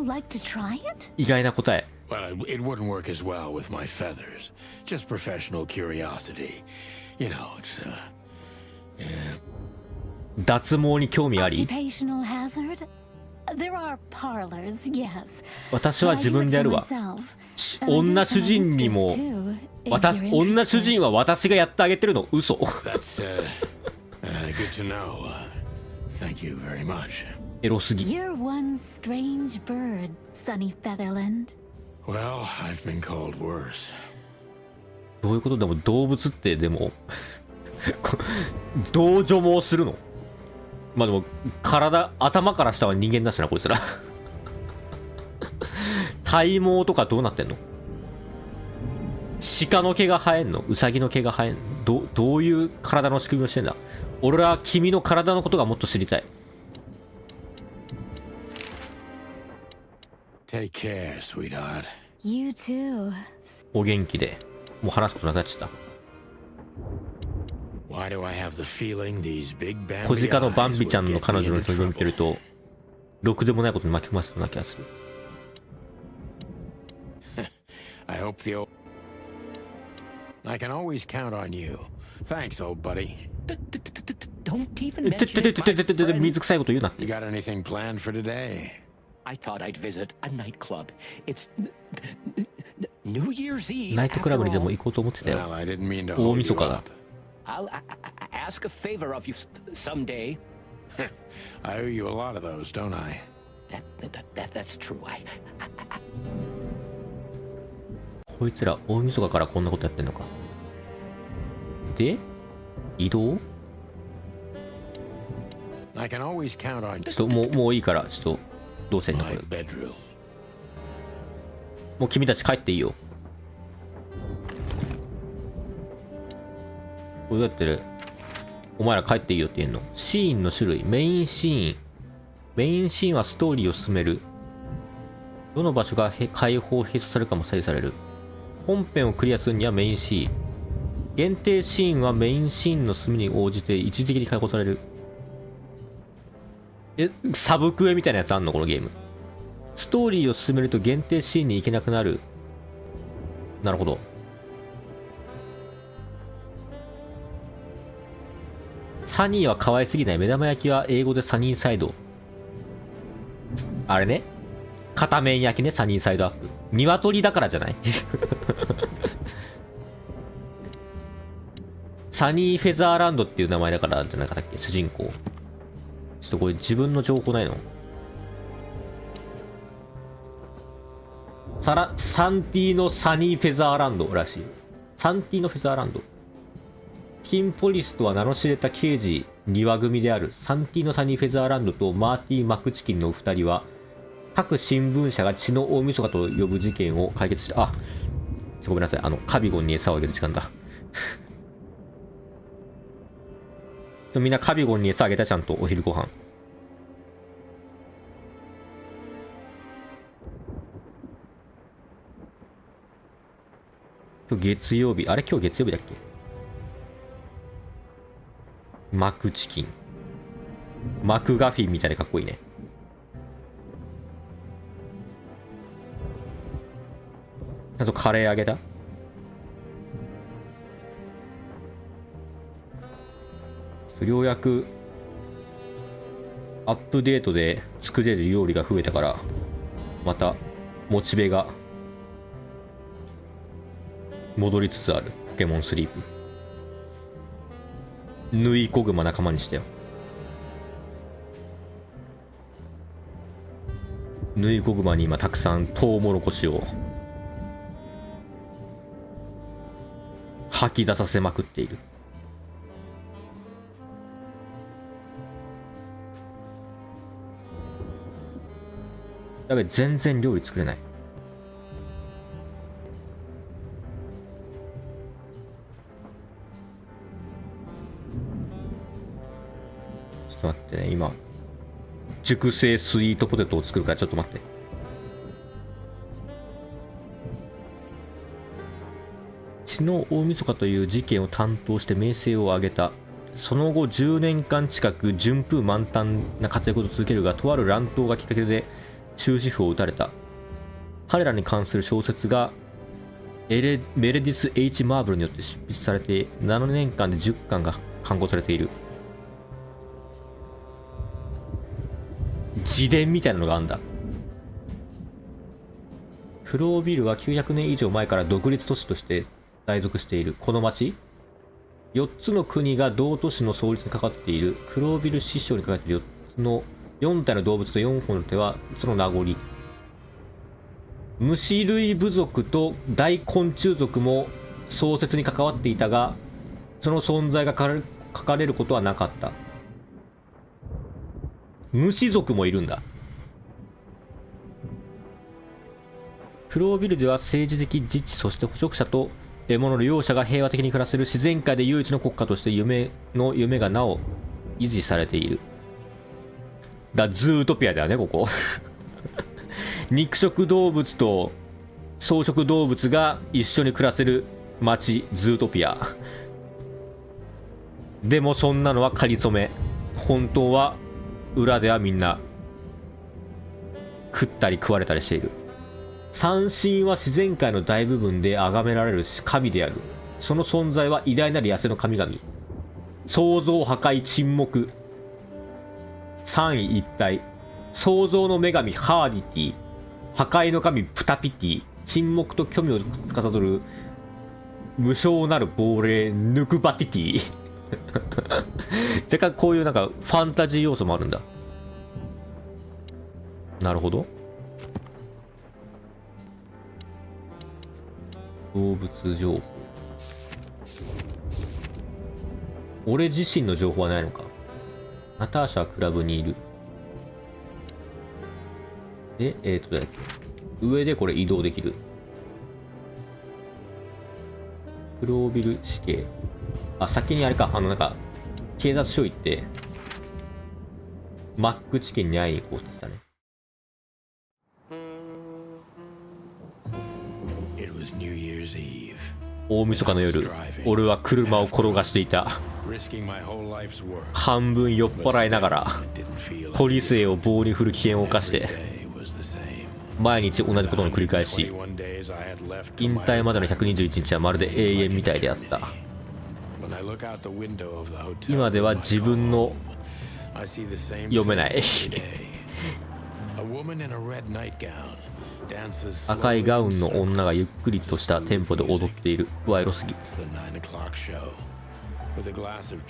like to try it? 意外な答え。 Well, it wouldn't work as well with my feathers. Just professional curiosity. You know, it's yeah. 脱毛に興味あり Occupational hazard? There are parlors, yes. 私は自分でやるわ。 し女主人にも女主人は私がやってあげてるの嘘。 That's good to know. Thank you very much. エロすぎ。 You're one strange bird, Sonny Featherland. Well, I've been called worse. どういうことでも動物ってでもどう除毛するの。まあでも頭から下は人間だしなこいつら。体毛とかどうなってんの。鹿の毛が生えんのウサギの毛が生えんのどういう体の仕組みをしてんだ。俺は君の体のことがもっと知りたい。 Take care, sweetheart. You too. お元気で。もう話すことなくなっちゃっ Why do I have the feeling these big た。 Bambi 小鹿のバン eyes ビちゃ would んの get 彼 me 女の into 人を見てる trouble? とろくでもないことに巻き込ませそうな気がする。 I hope the old... I can always count on you. Thanks, old buddy. Don't even て mention て it, て my てててて friend. 水臭いこと言うなっ You て。 got anything planned for today? I thought I'd visit a nightclub. It's New Year's Eve. ナイトクラブにで after も all. 行こうと思ってたよ。 Well, I didn't mean to 大 hold 晦 you 日だ up. I'll ask a favor of you someday. I owe you a lot of those, don't I? That's true. こいつら大晦日からこんなことやってんのか。で移動 I can always count on ちょっともういいからちょっとどうせんのこ my れ。 bedroom. もう君たち帰っていいよ。これだってる。お前ら帰っていいよって言うの。シーンの種類。メインシーン。メインシーンはストーリーを進める。どの場所が開放閉鎖されるかも左右される。本編をクリアするにはメインシーン。限定シーンはメインシーンの進みに応じて一時的に開放される。サブクエみたいなやつあんのこのゲーム。ストーリーを進めると限定シーンに行けなくなる。なるほど。サニーは可愛すぎない。目玉焼きは英語でサニーサイド。あれね。片面焼きね、サニーサイドアップ。鶏だからじゃないサニーフェザーランドっていう名前だからじゃなかったっけ主人公。ちょっとこれ自分の情報ないの。サンティーノサニーフェザーランドらしい。サンティーノフェザーランド。キンポリスとは名の知れた刑事2羽組であるサンティーノサニーフェザーランドとマーティー・マクチキンのお二人は各新聞社が血の大晦日と呼ぶ事件を解決した。あ、ごめんなさい。カビゴンに餌をあげる時間だ。みんなカビゴンに餌あげた、ちゃんとお昼ご飯。今日月曜日。あれ今日月曜日だっけ？マクチキン。マクガフィンみたいでかっこいいね。ちゃんとカレーあげた？ようやくアップデートで作れる料理が増えたから、またモチベが戻りつつある。ポケモンスリープ。ヌイコグマ仲間にしたよ。ヌイコグマに今たくさんトウモロコシを吐き出させまくっている。やべ、全然料理作れない。ちょっと待ってね、今熟成スイートポテトを作るからちょっと待って。血の大晦日という事件を担当して名声を上げた。その後10年間近く順風満帆な活躍を続けるが、とある乱闘がきっかけで終止符を打たれた。彼らに関する小説がメレディス・ H ・マーブルによって執筆されて、7年間で10巻が刊行されている。自伝みたいなのがあるんだ。フロービルは900年以上前から独立都市として在属している。この町、4つの国が同都市の創立にかかっている。クロービル師匠にかかっている4体の動物と4本の手はその名残。虫類部族と大昆虫族も創設に関わっていたが、その存在が書かれることはなかった。虫族もいるんだ。クロービルでは政治的自治、そして捕食者と獲物の両者が平和的に暮らせる自然界で唯一の国家として夢がなお維持されている。ズートピアだよね、ここ。肉食動物と草食動物が一緒に暮らせる街、ズートピア。でもそんなのは仮初め。本当は裏ではみんな食ったり食われたりしている。三神は自然界の大部分で崇められる神である。その存在は偉大なる野生の神々。創造、破壊、沈黙、三位一体。創造の女神ハーディティ、破壊の神プタピティ、沈黙と虚無を司る無償なる亡霊ヌクバティティ。若干こういうなんかファンタジー要素もあるんだ。なるほど。動物情報。俺自身の情報はないのか。ナターシャはクラブにいる。で、どうやっけ。上でこれ移動できる。クロービル死刑。あ、先にあれか。なんか、警察署行って、マックチキンに会いに行こうって言ってたね。大晦日の夜、俺は車を転がしていた。半分酔っ払いながらポリス兵を棒に振る危険を冒して毎日同じことの繰り返し、引退までの121日はまるで永遠みたいであった。今では自分の読めない赤いガウンの女がゆっくりとしたテンポで踊っている。わ、エロすぎ。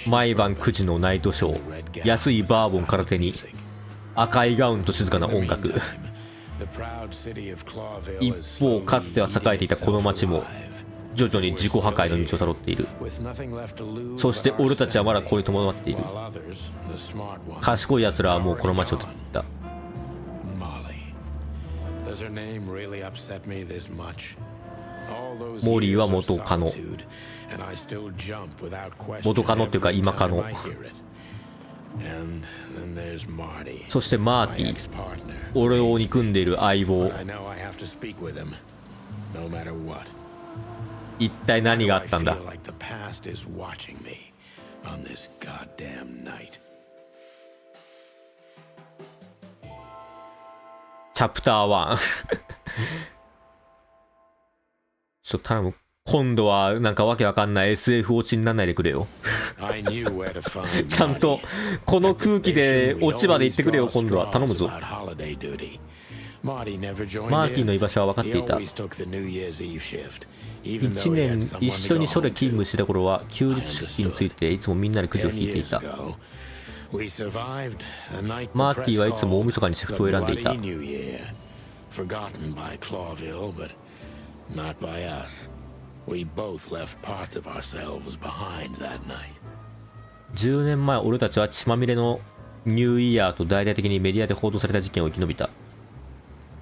毎晩9時のナイトショー。安いバーボン片手に赤いガウンと静かな音楽。一方、かつては栄えていたこの街も徐々に自己破壊の道をたどっている。そして俺たちはまだここに伴っている。賢い奴らはもうこの街を出ていった。Does her name really upset me this much? All those モーリー years は of 元カノ。 solitude, and I still jump without question 元カノっていうか every 今カノ。 time I hear it. And then there's Marty, そしてマー my ティ、 ex-partner. 俺を憎んでいる相棒。 I know I have to speak with him, no matter what. 一体何があったん I だ。 feel like the past is watching me on this goddamn night. チャプター1 ちょっと頼む。今度はなんかわけわかんない SF 落ちにならないでくれよ。I knew where to find ちゃんと Marty. この空気で落ちまで行ってくれよ。今度は頼むぞ。 マーティの居場所は分かっていた。1年一緒に署で勤務してた頃は休日出勤についていつもみんなでくじを引いていた。マーティはいつも大晦日にシフトを選んでいた。10年前俺たちは血まみれのニューイヤーと大々的にメディアで報道された事件を生き延びた。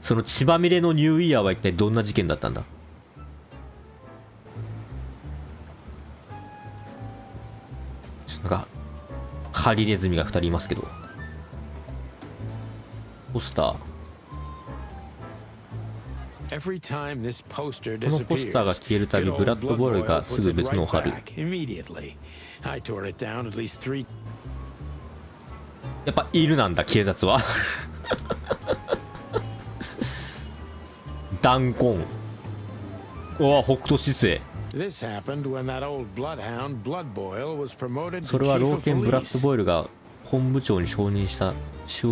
その血まみれのニューイヤーは一体どんな事件だったんだ。ちょっとなんかハリネズミが2人いますけど。ポスター。このポスターが消えるたびブラッドボールがすぐ別のを貼る。やっぱ犬なんだ警察は。弾痕。うわ北斗七星。それは老犬ブラッドボイルが本部長に昇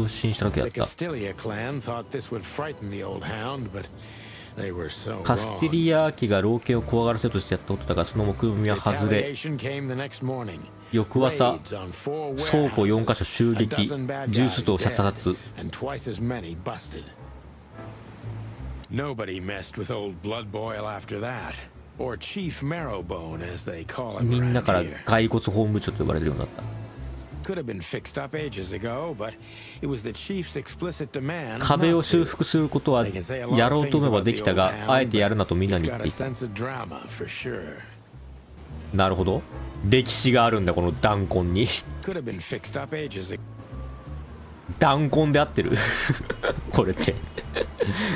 進した時だった。カスティリア家が老犬を怖がらせようとしてやったことだが、その目論見は外れ、翌朝倉庫4カ所襲撃、ジュースと射殺。みんなから骸骨本部長と呼ばれるようになった。壁を修復することはやろうと思えばできたが、あえてやるなとみんなに言っていた。なるほど、歴史があるんだこの弾痕に。弾痕で合ってるこれって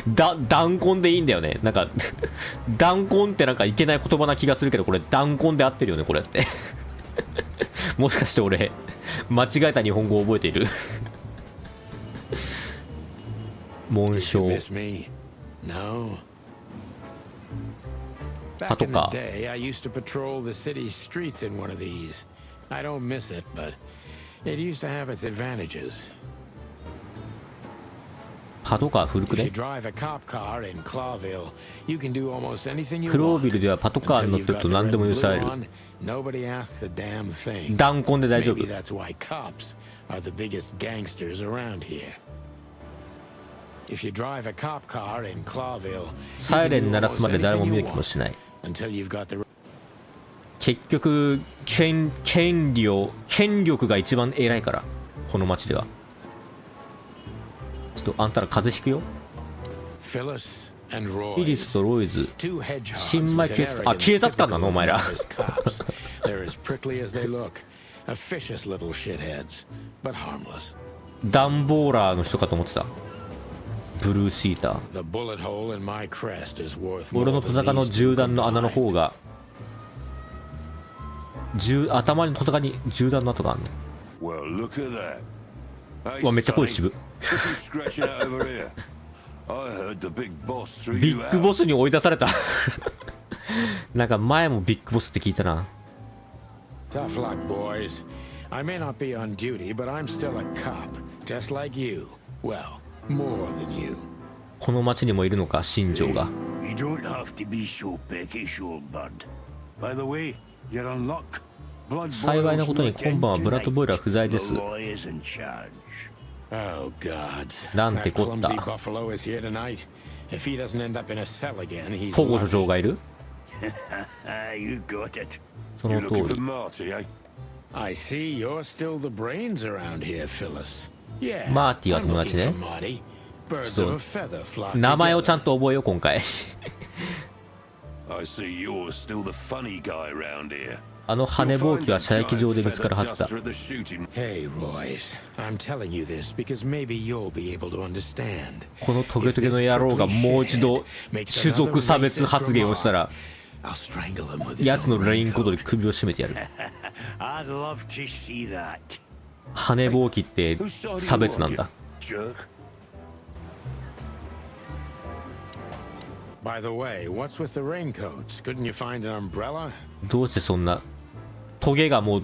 弾痕でいいんだよね。なんか弾痕ってなんかいけない言葉な気がするけど、これ弾痕で合ってるよねこれってもしかして俺間違えた日本語を覚えている紋章。パトカー。パトカー古くね。クロービルではパトカーに乗ってると何でも許される。弾痕で大丈夫。サイレン鳴らすまで誰も見る気もしない。結局権力が一番偉いからこの街では。ちょっとあんたら風邪ひくよ。フィリスとロイズ、新米警察、あ、警察官なのお前らダンボーラーの人かと思ってた。ブルーシーター。俺の小坂の銃弾の穴の方が頭の小坂に銃弾の跡があるの。うわめっちゃ声渋。ビッグボスに追い出されたなんか前もビッグボスって聞いたな。この町にもいるのか新庄が。幸いなことに今晩はブラッドボイルは不在です。なんてこった。保護所長がいるその通り。マーティは友達ね。Birds of a feather flock 名前をちゃん together. と覚えよう今回。 I see you're still the funny guy around here. あの羽ぼうきは射撃場で見つかるはずだ。 Duster at the shooting. Hey, Royce, I'm telling you this because maybe you'll be able to understand. このトゲトゲの野郎がもう一度種族差別発言をしたら、 I'll strangle him with his 奴の own レインコード raincoat. で首を絞めてやる。 I'd love to see that. 羽ぼうきって差別なんだ。 Jerk. By the way, what's with the raincoats? Couldn't you find an umbrella? どうしてそんなトゲがもう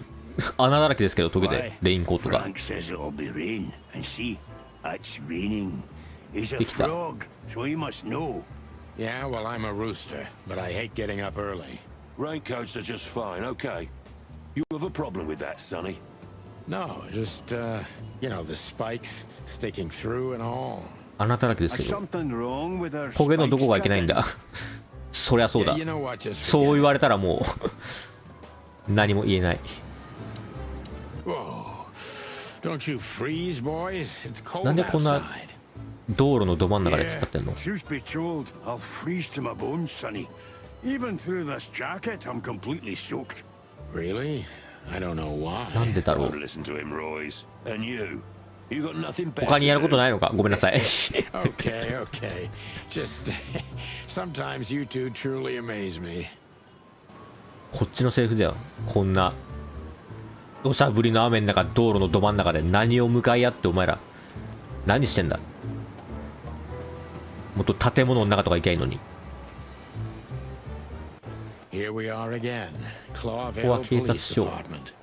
穴だらけですけど、トゲでレインコートが。 Frank says it'll be rain, and see, it's raining. He's a できた。 frog, so he must know. Yeah, well, I'm a rooster, but I hate getting up early. Raincoats are just fine, okay. You have a problem with that, Sonny? No, just, you know, the spikes sticking through and all. 穴だらけですけ Is ど、 something wrong with our トゲのどこがい spikes, けないん chicken? だ。そりゃそうだ Yeah,。you know what? Just そう forget 言われたらもう何も言えない。 it. Whoa. Don't you freeze, boys? It's cold なんでこんな outside. 道路のど真ん中で突っ立ってんの？ Truth be told, I'll freeze to my bones, Sonny. Even through this jacket, I'm completely soaked. Really? I don't know why. なんでだろ Don't う。 listen to him, Royce. And you? You got nothing better 他にやる to こと do? ないのか？ごめんなさい。 Okay, okay. Just sometimes you two truly amaze me. こっちのセリフだよ。こんな土砂降りの雨の中、道路のど真ん中で何を向かい合ってお前ら何してんだ。もっと建物の中とか行きゃいいのに。 Here we are again. ここ Clawville は警察 Police 署。 Department.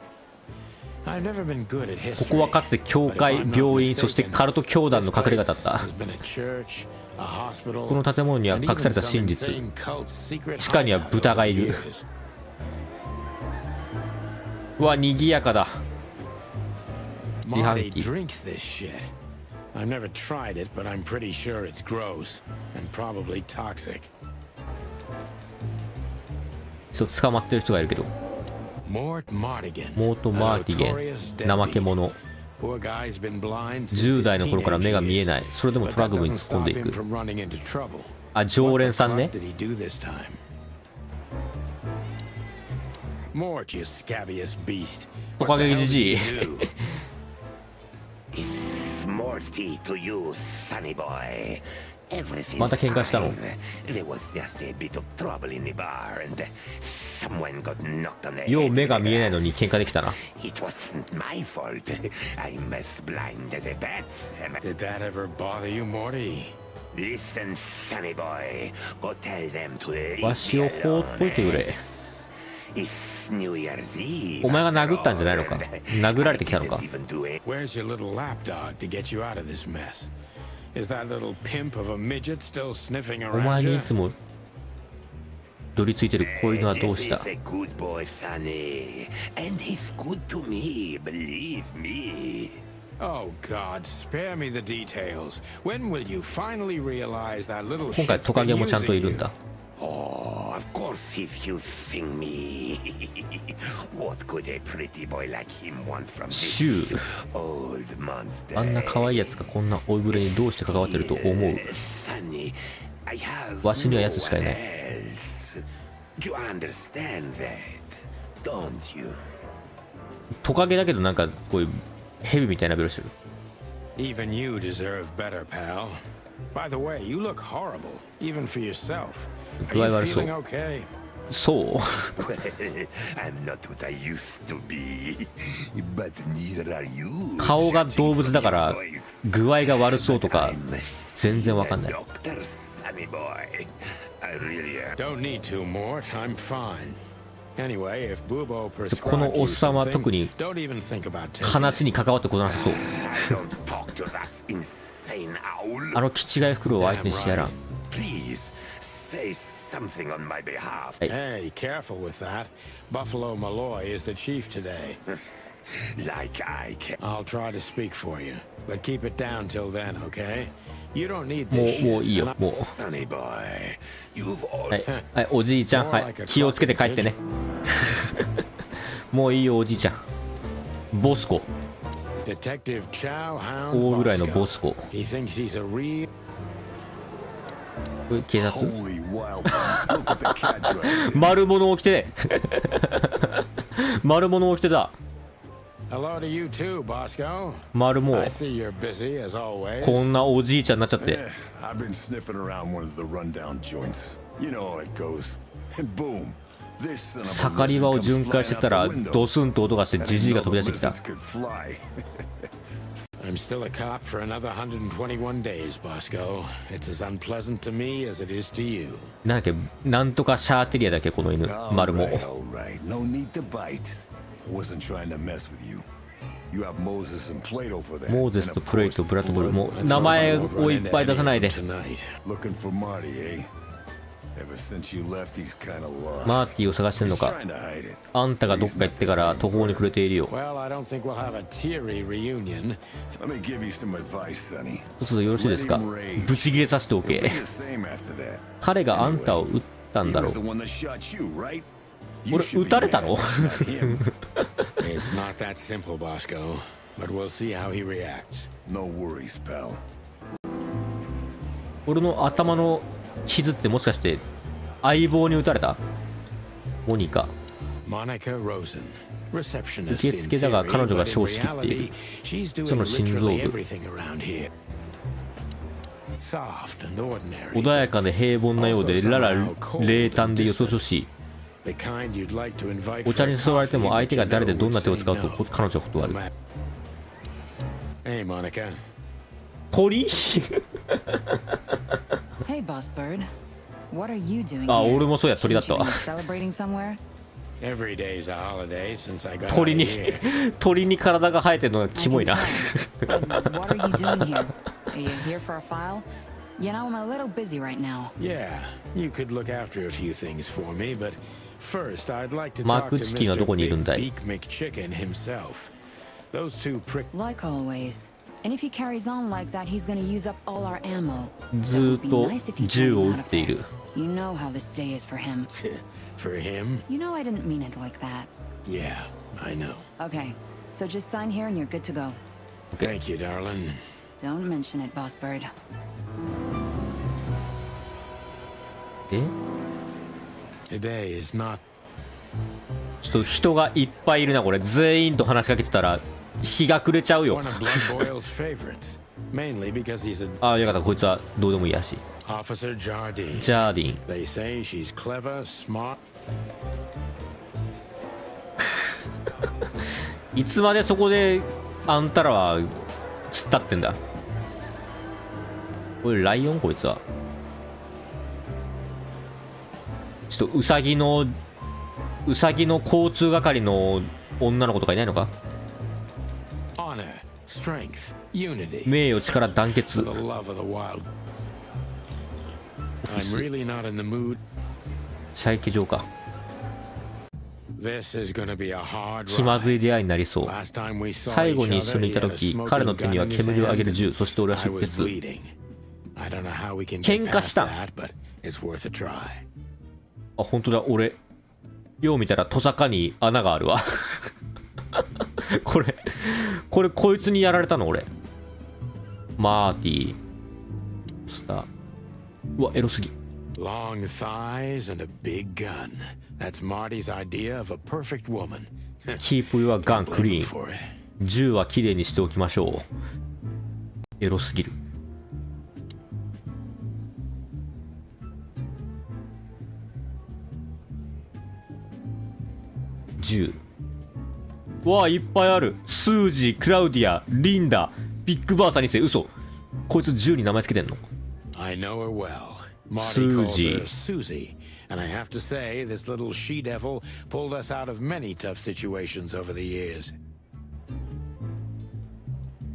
I've never been good at history. ここはかつて教会、病院、そしてカルト教団の隠れ家だった。 Has been a church, a hospital, この建物には and 隠 even された some 真実。 insane cult's secret 地下には hideout 豚がいる。 over the years. うわ、賑やかだ。自販 Marty 機。 drinks this shit. I've never tried it, but I'm pretty sure it's gross and probably toxic. そう、捕まってる人がいるけど。 Mort Mardigan. モート・マーティゲ a ン、 notorious 怠け deadbeat. 者。 Poor guy's been blind since 10 his 代の頃から目が見え teenage ない。それでも years. トラ But ブル that に doesn't 突っ込ん stop でい him く。 from running into trouble. あ、常連さん What ね the。fuck did he do this time? Mort, you scabious beast. トカゲじじい。 Morty to you, sonny boy. Everything また喧嘩したの？ There was just a bit of trouble in the bar and someone got knocked on the よう head 目が with 見え a ないのに喧嘩できたな。 It wasn't my fault. I'm as blind as a bat. Did that ever bother you, Morty? Listen, sonny boy. Go tell them to leave わしを me 放っといてく alone. れ。 It's New Year's Eve. お前が after 殴ったんじゃないのか？ all, and 殴られてきたのか？ I didn't even do it. Where's your little lapdog to get you out of this mess? Is that little pimp of a midget still sniffing お前 around に you? いつも取り付いてる子犬はどうした？ Jeff is a good boy, Sonny. And he's good to me, believe me. Oh God, spare me the details. When will you finally realize that little 今回 shit's トカゲ been もちゃんと using いるん you? だ。 Oh, of course, if you sing me. What could a pretty boy like him want from this シュー。 old monster? あんな可愛いやつがこんな老いぶれにどうして関わってると思う？ Sonny, I have わしにはやつしかい no ない。 one else. Do you understand that? Don't you? トカゲだけどなんかこういうヘビみたいなベロしてる。 Even you deserve better, pal. By the way, you look horrible, even for yourself. Are 具合 you 悪そう。 Oh. feeling okay? そう。 I'm not what I used to be. But neither are you. 顔が動物だから Judging from your voice. 具合が悪そうとか I'm 全然わかんない。 Dr. Sonny boy. I really am. Don't need to, Mort. I'm fine. Anyway, if Bubo この prescribed お you っさんは特 something, に don't even think about taking 話に関わってことなさそう。 Don't talk to that insane owl. あの気違い袋を相手にしてやらん。 Please say something on my behalf. Hey, careful with that. Buffalo Malloy is the chief today. Like I can. I'll try to speak for you, but keep it down till then, okay? You don't need も this う、もう shit, いいよ and I-。もう。 Sonny boy, you've all はい。はい、おじいちゃん。はい。気をつけて帰ってね。もういいよ、おじいちゃん。ボスコ。Detective Chow Hound 大ぐらいの Bosco. ボスコ。 He thinks he's a real これ警察 Holy wild beast, look what the cat dragged. 丸物を着て丸物を着てた。 hello to you too, Bosco. 丸も I see you're busy as always. こんなおじいちゃんになっちゃって。 Eh, I've been sniffing around one of the rundown joints. You know how it goes. And boom. This son of a 盛り場を lizard 巡 comes 回して flying た out ら the window. ドスンと音がして I ジ didn't ジイが know 飛び the 出してきた。 lizards could fly. I'm still a cop for another 121 days, Bosco. It's as unpleasant to me as it is to you. なんだっけ、なんとかシャーテリアだっけ、この犬。 All 丸も。 right, all right. No need to bite. I wasn't trying to mess with you. You have Moses and Plato for that. モーゼス And と of プレイと course, ブラッドボール。 blood. もう名前をいっぱい出さないで。 Tonight. Looking for Marty, eh? Ever since you left, he's kind of lost. マーティを探してんの He's か。 trying to hide it. あんたがどっか行ってから途方に暮れているよ。 Well, I don't think we'll have a teary reunion. Let me give you some advice, Sonny. そうするとよろしいですか。ブチギレさせてお Be け。 the same after that. 彼があんたを撃ったん He だろ was う the。one that shot you, right? You 俺 should 撃 be たれた mad, の not him. It's not that simple, Bosco. But we'll see how he reacts. No worries, pal. 俺の頭の傷ってもしかして相棒に撃たれた？モニカ。 Monica Rosen, receptionist 受 in 付だが theory, 彼女が but in 称仕切っている。 reality, she's そ doing の心臓 literally 部。 everything around here. Soft and ordinary. 穏やかで平凡なようでララ冷淡でよそよそしい。 The kind you'd like to invite お茶に for 誘われて coffee, も相手が but you 誰で know どんな would 手を say 使うと no. 彼女は断る。 Hey, Monica. 鳥 Hey, Boss Bird. What are you doing あ、 here? 俺もそうや、鳥だったわ。 Shouldn't you be celebrating somewhere? Every day's a holiday since I got 鳥 out に of here. 鳥に体が生えてるのが I キモい can な。 tell. What are you doing here? Are you here for a file? You know, I'm a little busy right now. Yeah, you could look after a few things for me, but first I'd like to マ talk ク to チキンはどこにいるんだ Mr. い？ Big Beak McChicken himself. Those two prick. Like always. And if he carries on like that, he's gonna use up all our ammo. ずーっと銃を撃っている。 You know how this day is for him. For him? You know I didn't mean it like that. Yeah, I know. Okay, so just sign here and you're good to go. Thank you, darling. Don't mention it, Boss Bird. え？ Today is not. ちょっと人がいっぱいいるなこれ。全員と話しかけてたら日が暮れちゃうよ。 One of Blood Boyle's favorites, mainly because he's a ああ、よかった。こいつはどうでもいいやし。 Officer Jardine. ジャーディン。 They say she's clever, smart. いつまでそこであんたらは突っ立ってんだ。これライオンこいつは。ちょっとウサギの交通係の女の子とかいないのか？ Honor, strength, unity. 名誉、力、団結。 For the love of the wild. I'm really not in the mood. 射撃場か。 This is gonna be a hard 気まず ride. い出会いになりそう。 Last time we saw 最後 each に一緒 other, にい he た had a 時、 smoking 彼の手には gun in his 煙を上げる hand. 銃、そして俺は I 出 was 血。 bleeding. I don't know how we can 喧 get 嘩し past た。 that, but it's worth a try. あ、本当だ。俺よう見たらトサカに穴があるわ。これこいつにやられたの俺。マーティスター。うわエロすぎ。 Long thighs and a big gun. That's Marty's idea of a perfect woman. Keep your gun Blame him clean. for it. 銃はきれいにしておきましょう。エロすぎる。銃。わあいっぱいある。スージー、クラウディア、リンダ、ビッグバーサー2世。嘘。こいつ銃に名前つけてんの？ I know her well. Marty calls Susie. her Susie. And I have to say, this little she-devil pulled us out of many tough situations over the years.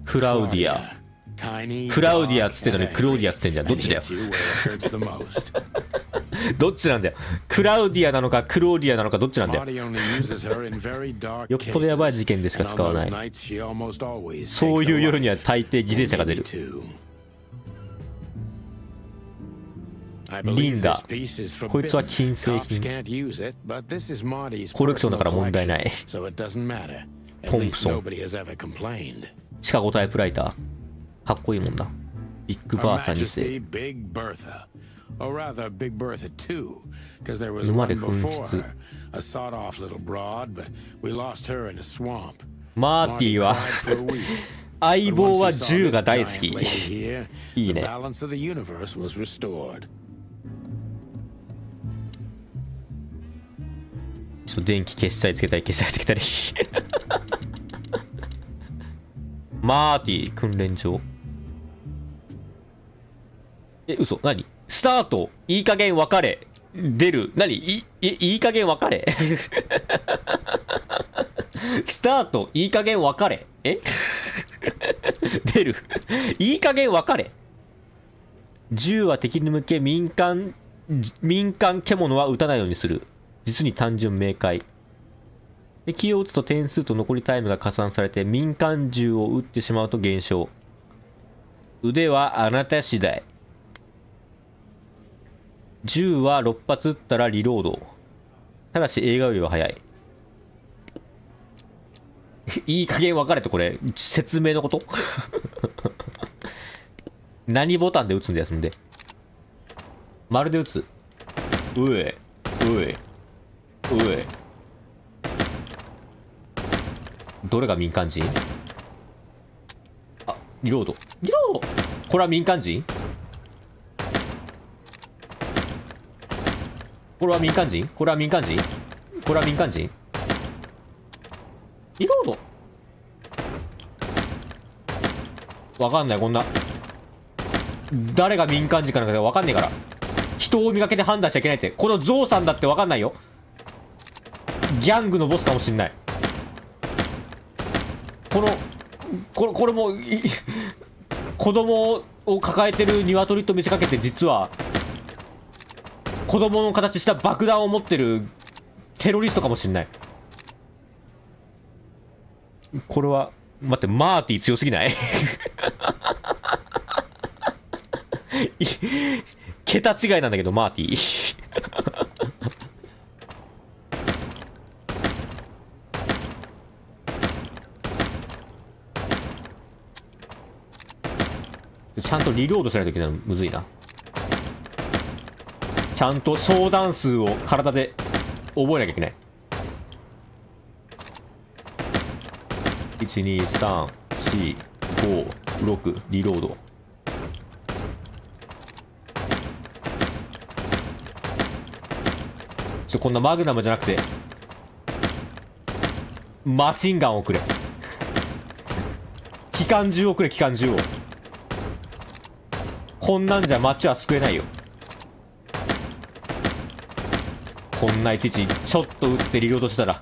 クラウディア。 Tiny, クラウディアっ dark, つってんのに and クローディアっつってんじゃん。どっちだよ。 hits you where it hurts the most. どっちなんだよ。クラウディアなのかクローディアなのかどっちなんだよ。 Marty only uses her in very dark よっぽどやばい事 cases. 件でしか And 使わ on な those い。 nights, she almost always そう takes いう a 夜には life. 大抵犠牲者が出 Me る。 too. I リ believe ンダ this piece is こいつは forbidden. 金製 Cops 品。 can't use it, but this is Marty's コレクションだから問題ない。 personal collection, so it doesn't matter. At トンプ least ソン nobody has ever complained. シカゴタイプライターかっこいいもんな。ビッグ Her バーサ2 Majesty 世 Big Bertha. Or rather, Big Bertha 2, because there was 沼 one で紛 before 失 her, a sawed-off little broad, but we lost her in a swamp. マーティ Marty は cried for a week. 相 But 棒 once は he saw 銃が this 大好 giant き lady here, いい the ね。 balance of the universe was restored. ちょっと電気消したりつけたり消したりつけたりマーティ訓練場。嘘。何？スタートいい加減別れ出る。何？いい加減別れスタートいい加減別れ出るいい加減別れ。銃は敵に向け民間獣は撃たないようにする。実に単純明快。敵を撃つと点数と残りタイムが加算されて民間銃を撃ってしまうと減少。腕はあなた次第。銃は6発撃ったらリロード。ただし映画よりは早い。いい加減分かれてこれ説明のこと何ボタンで撃つんだよそんで。丸で撃つ。うえうえうえ。どれが民間人？あ、リロード。リロード。これは民間人？これは民間人？これは民間人？これは民間人？リロード。わかんない。こんな誰が民間人かなんかわかんねえから。人を見かけて判断しちゃいけないって。このゾウさんだってわかんないよ。ギャングのボスかもしんない。これも子供を抱えてる鶏と見せかけて実は子供の形した爆弾を持ってるテロリストかもしんない。これは待って、マーティ強すぎない桁違いなんだけどマーティちゃんとリロードしないといけないのむずいな。ちゃんと相談数を体で覚えなきゃいけない。12345リロード。こんなマグナムじゃなくてマシンガンをくれ。機関銃をくれ。機関銃を。こんなんじゃ街は救えないよ。こんないちいちちょっと撃ってリロードしたら。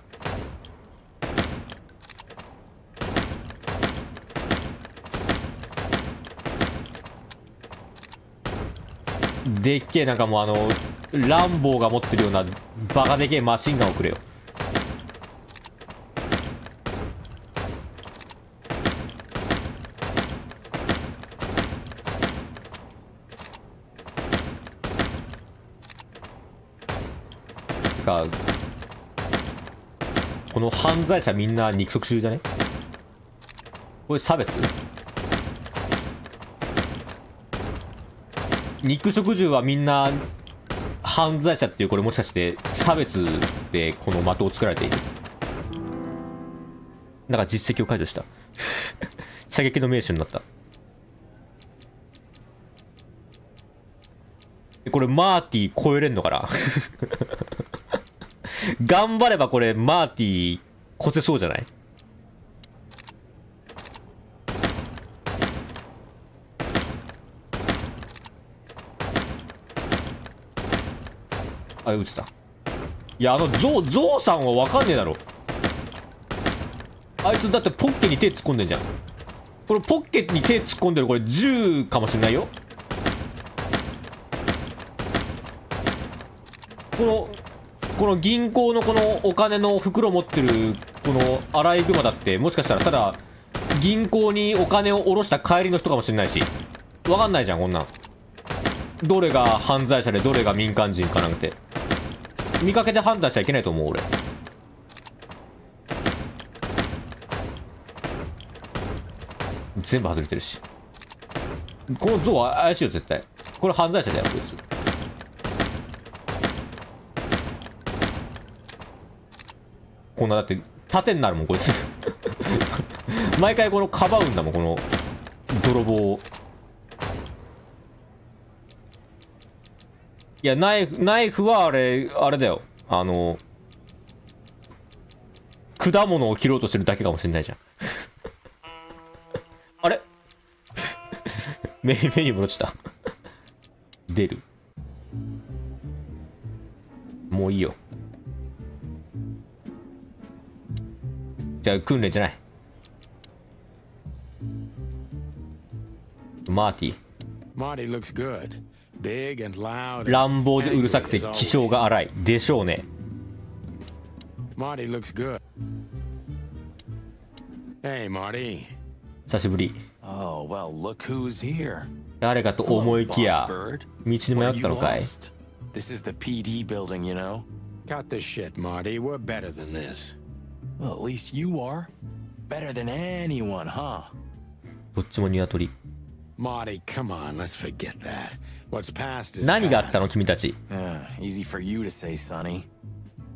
でっけえなんかもうランボーが持ってるようなバカでけえマシンガンをくれよ。かこの犯罪者みんな肉食中じゃね？これ差別？肉食獣はみんな犯罪者っていう、これもしかして差別でこの的を作られている？なんか実績を解除した射撃の名手になった。これマーティ超えれんのかな頑張ればこれマーティ越せそうじゃない？あ、撃ちた。いや、ゾウさんは分かんねえだろ。あいつだってポッケに手突っ込んでんじゃん。これポッケに手突っ込んでる、これ銃かもしんないよ。この銀行のこのお金の袋持ってるこのアライグマだってもしかしたらただ銀行にお金を下ろした帰りの人かもしれないし、分かんないじゃんこんなん。どれが犯罪者でどれが民間人かなんて見かけで判断しちゃいけないと思う俺。全部外れてるし。この像は怪しいよ絶対。これ犯罪者だよこいつ。こんなだって盾になるもんこいつ。毎回このかばうんだもんこの泥棒を。いやナイフはあれだよ、果物を切ろうとしてるだけかもしれないじゃん。あれメニュー戻っちゃった。出る。もういいよ。じゃあ訓練じゃない。マーティ。Marty looks good. Big and loud. 乱暴でうるさくて気性が荒いでしょうね。Marty looks good. Hey, Marty. 久しぶり。 Oh, well, look who's here. 誰かと思いきや Boss Bird. 道に迷ったのかい。 This is the PD building, you know. Cut the shit, Marty. We're better than this. Well, at least you are. Better than anyone, huh? どっちも鶏。 Marty, come on, let's forget that. What's past is 何があったの past. 君たち。 Easy for you to say, Sonny.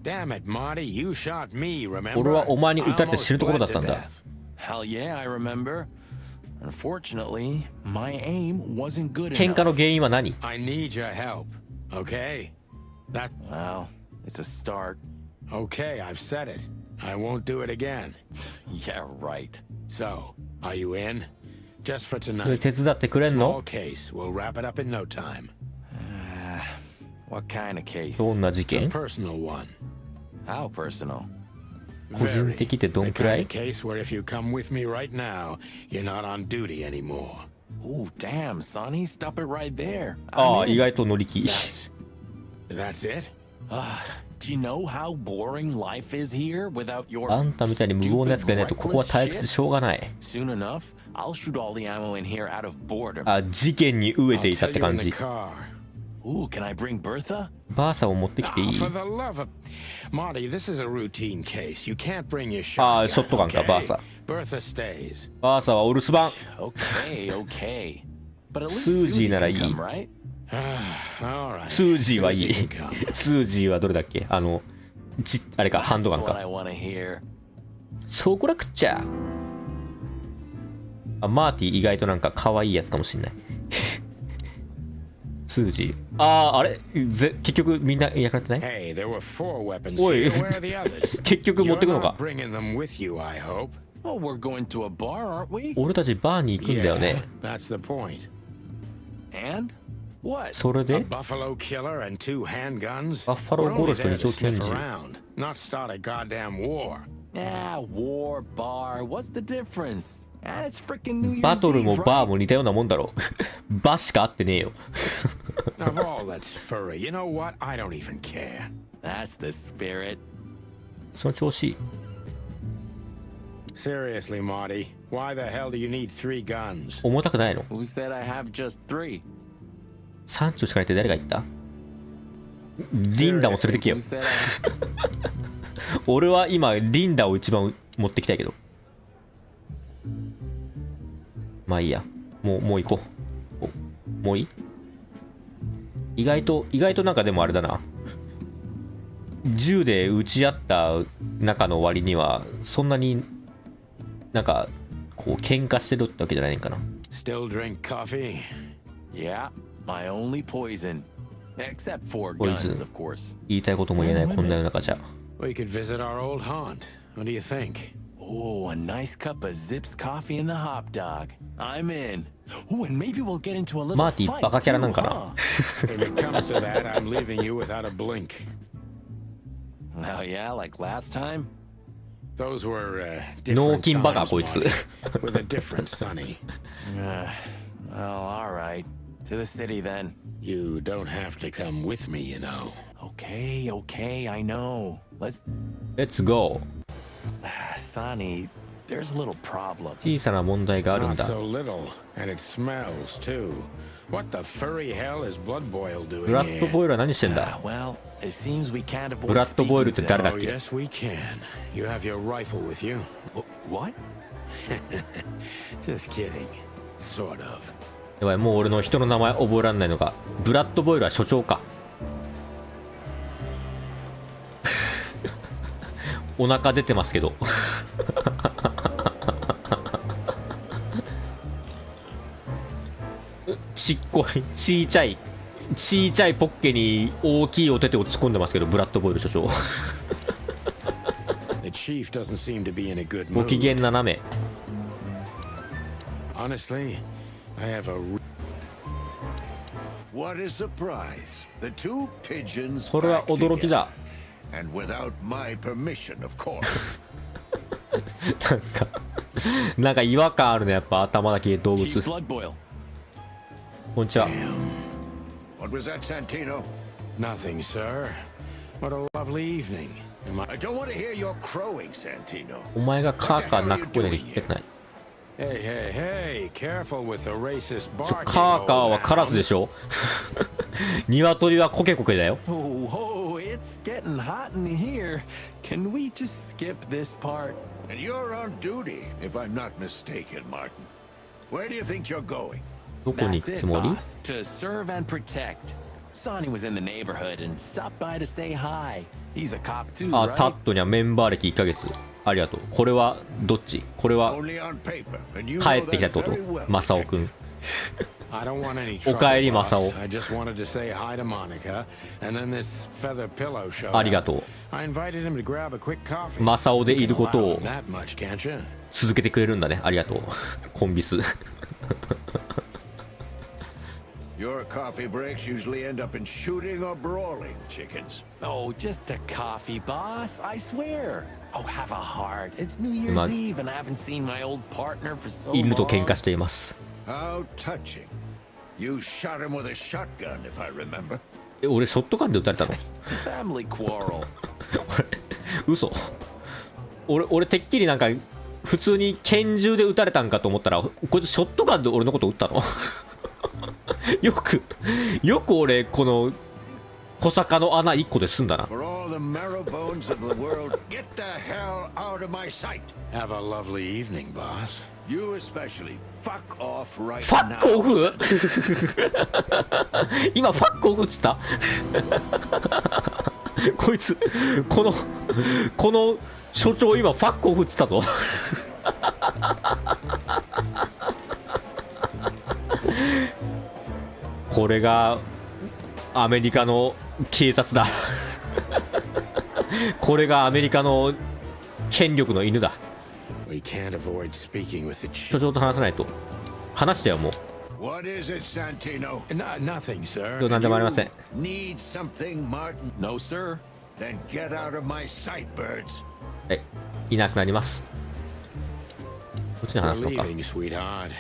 Damn it, Marty, you shot me, remember? 俺はお前に撃たれて死ぬところだったん I almost bled だ。 Hell yeah, I remember. Unfortunately, my aim wasn't good 喧嘩の enough. 原因は何？ to death. I need your help, okay? That Well, it's a start. okay, I've said it. I won't do it again. Yeah, right. So, are you in? Just for 手 tonight. 伝ってくれん Small の？ case. We'll wrap it up in no time. What kind of case? どんな事 A 件？ personal one. How personal? 個人的ってどん The くら kind い？ of case where if you come with me right now, you're not on duty anymore. Ooh, damn, Sonny, stop it right there. あ I'm あ、 in. 意外と乗り気。 That's it? Do you know how boring life is here without your あんたみたいに無謀なやつがいないとここは stupid, 退屈で reckless しょうがない。 shit? Soon enough, I'll shoot all the ammo in here out of boredom. あ、事件に飢え I'll ていた tell って you 感 in the じ。 car. Ooh, can I bring Bertha? バーサを持ってきてい Oh, い？ for the love of Marty, this is a routine case. You can't bring your ああ、 shotgun. ショットガンか、 okay? バーサ。 Bertha stays. バーサはお留守番。 Okay, okay. But at least スージー Susie ならい can い。 come, right? All right. スージーはいい Susie can come.。スージーはどれだっけ？あれか、ハンドガン That's what I か。 want to hear. そこら食っちゃ。あ、マーティ意外となんか可愛いやつかもしんない。スージー。ああ、あれ結局みんないなくなってない？ Hey, there were 4 weapons おい here. Where are the others? 結局持ってくの You're か not bringing them with you, I hope. Oh, we're going to a bar, aren't we? 俺たちバーに行くんだよ Yeah, ね。 that's the point. And? What? それ A で buffalo killer and 2 handguns? バッファロー We're 殺 only しと there 二丁 to 拳 sniff 銃。 around, not start a goddamn war. Ah, war, bar. What's the difference? And it's freaking New Year's バトルも Eve, バー right? も似たようなもんだろ。バしか合ってねえよ。 Of all that's furry, you know what? I don't even care. That's the spirit. その調子。 Seriously, Marty, why the hell do you need 3 guns? 重たくないの？ Who said I have just 3? 3丁しかないって誰が言った？リンダも連れてきよ Who。said I... 俺は今リンダを一番持ってきたいけど。まあいいや。もう行こう。もういい？意外となんかでもあれだな。銃で撃ち合った中の割にはそんなになんかこう喧嘩してるってわけじゃないんかな。 Still drink coffee? Yeah, my only poison. Except for Poison. guns, of course. 言いたいことも言えないこんな世の中じゃ。 We could visit our old haunt. What do you think? Oh, a nice cup of Zips coffee and the hop dog. I'm in. Oh, and maybe we'll get into a little マーティ fight バカキャラ too, なんか huh? な。 If it comes to that, I'm leaving you without a blink. Oh yeah, like last time? Those were 脳 different 筋バカ times, こいつ。 Marty, with a different Sonny. Well, all right. To the city then. You don't have to come with me, you know. Okay, okay, I know. Let's... Let's go。 Sonny, there's a little problem. 小さな問題があるん Not だ。 so little, and it smells too. What the furry hell is Blood Boil doing ブラッド here? ボイルは何してんだ？ Well, it seems we can't avoid ブラッドボイルって誰だっ Oh け？ yes, we can. You have your rifle with you. What? Just kidding. Sort of. やばい、もう俺の人の名前覚えられないのか。ブラッド・ボイルは所長か。お腹出てますけど。ちっこい、ちいちゃいポッケに大きいお手手を突っ込んでますけど、ブラッド・ボイル所長。 The chief doesn't seem to be in a good ご機 mood. 嫌斜め。 Honestly, I have a What a surprise. The two pigeons それは back 驚き together. だ。 And without my permission, of course. なんか違和感あるね、やっぱ頭だけ動物。 Chief Blood Boil. こんにちは。 What was that, Santino? nothing, sir. What a lovely evening. Am I I? don't want to hear your crowing, Santino. お前がカーカー鳴く声で聞きたくない。 Hey, hey, hey! Careful with the racist そ barking. カーカーはカラスで old しょ。鶏はコケコケだよ。 Oh, oh, it's getting hot in here. Can we just skip this part? And you're on duty, if I'm not mistaken, Martin. Where do you think you're going? どこに行 That's く it, つもり？ boss. To serve and protect. Sonny was in the neighborhood and stopped by to say hi. He's a cop too, あ、 right? タットにはメンバー歴1ヶ月。ありがとう。これはどっち？これは Only on paper, and you 帰 know ってきたっ that てこと？ very well. マサオくん。 I don't want any お trouble, かえり boss. マサオ。 I just wanted to say hi to Monica, and then this feather pillow showed ありが up. とう。 I invited him to grab a quick coffee. マサオでいることを You can allow him that much, can't you? 続けてくれるんだね。ありがとう。コンビス。 Your coffee breaks usually end up in shooting or brawling, chickens. Oh, just a coffee, boss. I swear. Oh, have a heart. It's New Year's ま Eve, and I haven't seen my old partner for so 犬と喧 long. 嘩しています。 How touching. You shot him with a shotgun, if I remember. え、俺ショットガンで撃たれたの？ Family quarrel. 嘘。俺てっきりなんか普通に拳銃で撃たれたんかと思ったら、こいつショットガンで俺のこと撃ったの。よく俺この小坂の穴1個で済んだな。 For all the marrow bones of the world, get the hell out of my sight. Have a lovely evening, boss. You especially. Fuck off right ファックオ now. フ今ファックオフっつったこいつこの所長今ファックオフっつったぞ。これがアメリカの警察だ。これがアメリカの権力の犬だ。 We can't avoid speaking with the 所 chief. 長と話さないと。話したよもう。 What is it, Santino? Nothing, sir. どうなんでもありません。 Need something, Martin? No, sir. Then get out of my sight, birds. はい、いなくなります。こっちに We're 話すのか。 leaving, sweetheart.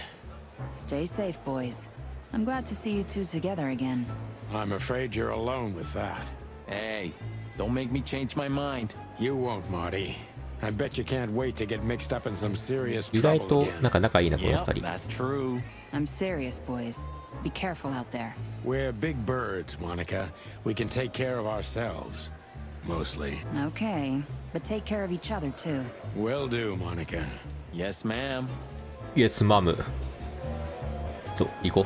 Stay safe, boys. I'm glad to see you two together again. I'm afraid you're alone with that. Hey, don't make me change my mind. You won't, Marty. I bet you can't wait to get mixed up in some serious 意外 trouble と again. なんか仲いいなこの Yep, 二人。 that's true. I'm serious, boys. Be careful out there. We're big birds, Monica. We can take care of ourselves. Mostly. Okay, but take care of each other too. Will do, Monica. Yes, ma'am. イエスマム。そう行こ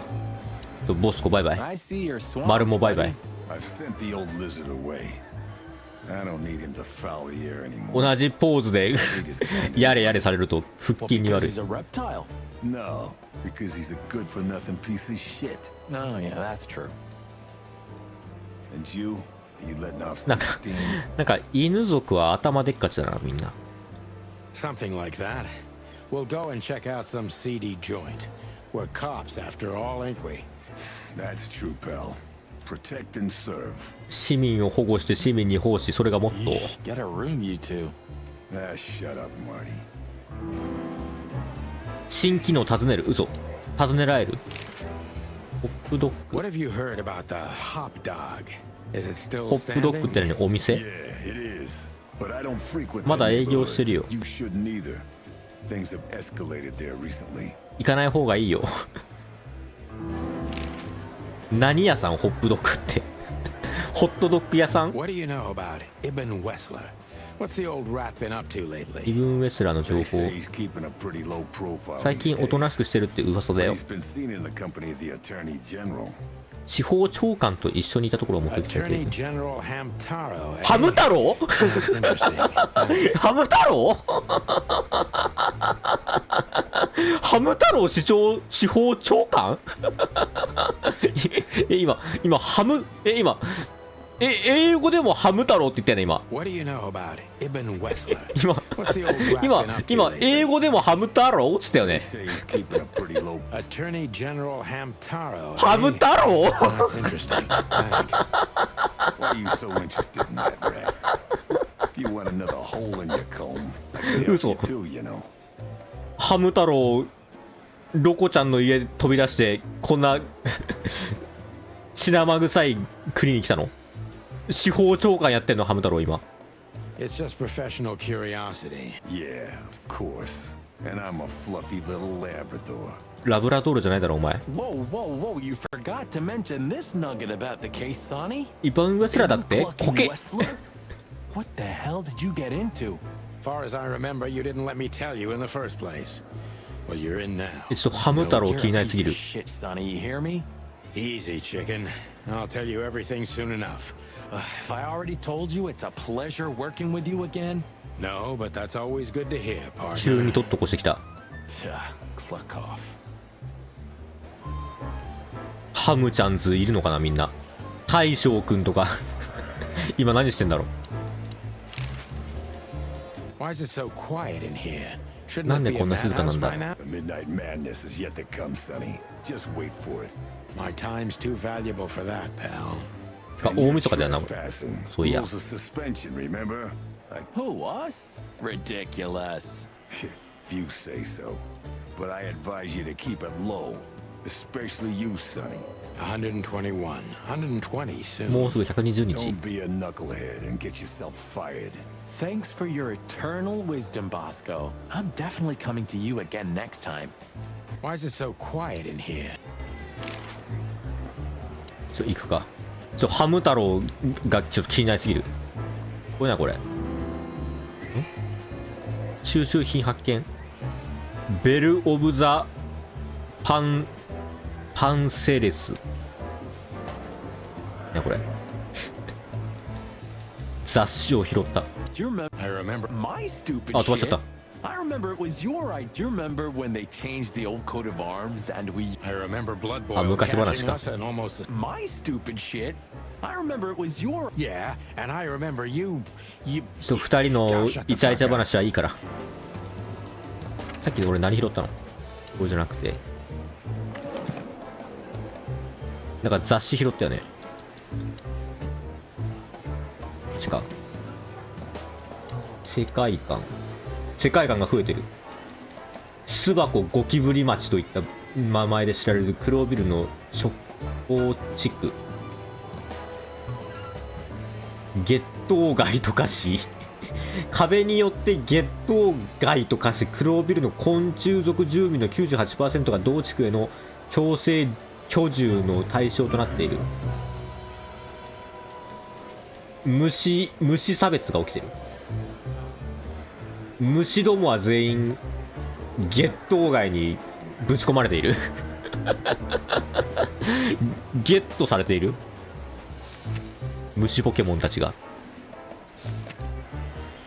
う。ボスコバイバイ。 I see you're swamped. マルモバイバイ。 I've sent the old lizard away. I don't need him to foul the air anymore. 同じポーズでやれやれされると腹 Well, 筋に because 悪い he's。a reptile. No, because he's a good-for-nothing piece of shit. Oh, yeah, that's true. And you letting off な some んか steam. なんか犬族は頭でっかちだなみんな。 Something like that. We'll go and check out some seedy joint. We're cops after all, ain't we? That's true, pal. Protect and serve. 市民を保護して市民に奉仕、それがモットー。 Get a room, you two. Ah, shut up, Marty. 新機能尋ねる。嘘。尋ねられる。ホップドッグ。 What have you heard about the hop dog? Is it still ホップドッグって standing? 何？お店？ Yeah, it is. But I don't frequent まだ that 営業してるよ。 neighborhood. You shouldn't either. Things have escalated there recently. 行かない方がいいよ。何屋さんホップドッグって。ホットドッグ屋さん？ What do you know about Ibn Wessler? What's the old rat been up to 身 lately? 分ウェスラーの情 They 報 say he's keeping a pretty low profile 最近 these おとなし days. くしてるって噂だ But よ he's been seen in the company of the Attorney General. 司法長官と一緒にいたところを目撃されてい Attorney る General Hamtaro. eh? ハム太郎 That's interesting. ハム太郎ハム太郎司法長官今ハム英語でもハム太郎って言ったよね今 What do you know about Ibn Wessler? 今 What's the old rat been up to 今 lately? 英語でもハム太郎って言ったよ They ね say he's keeping a pretty low. Attorney General Hamtaro. ハム eh? 太郎 That's interesting. Thanks. Why are you so interested in that rat? If you want another hole in your comb, I can help you嘘 too, you know. ハム太郎ロコちゃんの家飛び出してこんな血生臭い国に来たの司法長官やってんのハム太郎今 It's just professional curiosity. Yeah, of course. And I'm a fluffy little Labrador. ラブラドールじゃないだろお前 Whoa, whoa, whoa, you forgot to mention this nugget about the case, Sonny. イバンウェスラーだっ You て plucky コケ Wessler? What the hell did you get into? Far as I remember, you didn't let me tell you in the first place. Well, you're in now. ちょっとハム太郎 You're 気に a なりす piece ぎ of る shit, Sonny, you hear me? Easy, chicken. I'll tell you everything soon enough. If I already told you it's a pleasure working with you again? No, but that's always good to hear, 急 partner. にとっとこしてきた Cluck off. ハムちゃんズいるのかなみんな大将くんとか今何してんだろ Why is it so quiet in here? う Shouldn't なん it で be こ a んな静かな madhouse んだ by now? The midnight madness is yet to come, Sonny. Just wait for it. My time's too valuable for that, pal. あ And 大 you're 晦日だよな trespassing. そういや Rules of suspension, remember? Like, Who, us? Ridiculous. if you say so. But I advise you to keep it low. Especially you, Sonny. 121. 120 soon. もうすぐ120日 Don't be a knucklehead and get yourself fired. Thanks for your eternal wisdom, Bosco. I'm definitely coming to you again next time. Why is it so quiet in here? 行くかハム太郎がちょっと気になりすぎるこれなこれ収集品発見ベル・オブ・ザ・パンセレスこれ雑誌を拾った Do you remember I remember. my stupid あ飛ばしちゃ shit? った I remember it was your idea. Do you remember when they changed the old coat of arms and we... I remember Blood Boy 昔話 catching か us and almost... My stupid shit? I remember it was your... Yeah, and I remember you... ちょっと2人のイチャイチャ話はいいからさっき俺何拾ったのこれじゃなくてなんか雑誌拾ったよね違う世界観が増えてる巣箱ゴキブリ町といった名前で知られる黒ビルの食工地区月頭街と化し壁によって月頭街と化し黒ビルの昆虫属住民の 98% が同地区への強制居住の対象となっている虫差別が起きてる虫どもは全員月頭街にぶち込まれているゲットされている虫ポケモンたちが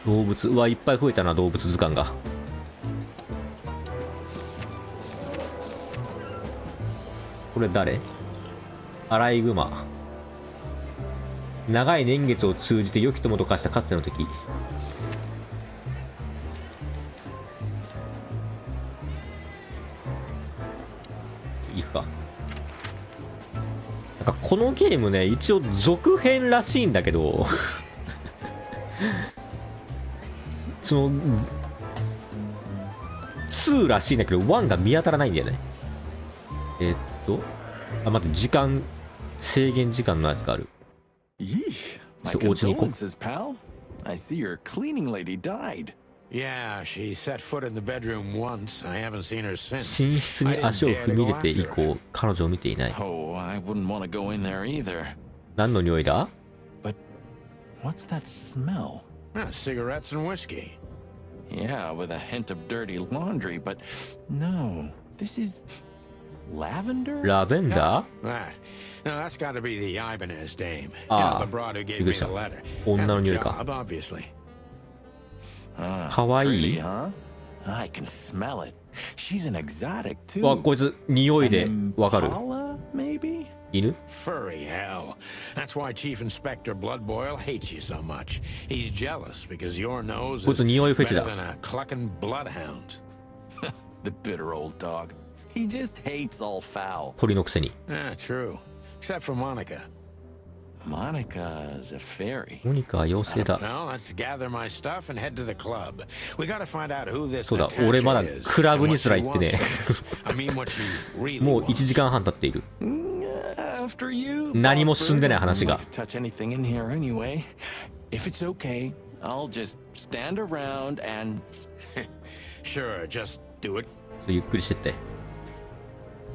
動物うわいっぱい増えたな動物図鑑がこれ誰アライグマ長い年月を通じて良き友と化したかつての敵いくかなんかこのゲームね一応続編らしいんだけどその2らしいんだけど1が見当たらないんだよね待って時間制限時間のやつがある My So, what you need? condolences, pal. I see your cleaning lady died. Yeah, she set foot in the bedroom once. I haven't seen her since. 寝室に足を踏み入れて以降彼女を見ていない Oh, I wouldn't want to go in there either. 何の匂いだ What's that smell? Cigarettes and whiskey. Yeah, with a hint of dirty laundry, but no, this is lavender? ラベンダー That. Now that's got to be the Ibanez dame. Ah, the broad who gave びっく me りし the た。 letter. 女 And の the 匂いか。 job, obviously. かわい Pretty, い。 huh? I can smell it. She's an exotic わ、 too. こいつ匂いでわかる。 Impala, maybe? 犬 Furry hell. That's why Chief Inspector Bloodboil hates you so much. He's jealous because your nose こい is つ匂いフェチ better だ。 than a clucking bloodhound. The bitter old dog. He just hates all foul. 鳥のくせに。 Yeah, true. Except for Monica. Monica's a fairy. モニカは妖精だ。 Well, let's gather my stuff and head to the club. We gotta find out who this そうだ、 Natasha 俺まだ is クラブ and に what す she ら行ってね wants. I mean what she really もう wants. 1時間半経っている。 After you. 何も進んでない話が。 I don't like to touch anything in here anyway. If it's okay, I'll just stand around and. Sure, just do it. ゆっくりしてって。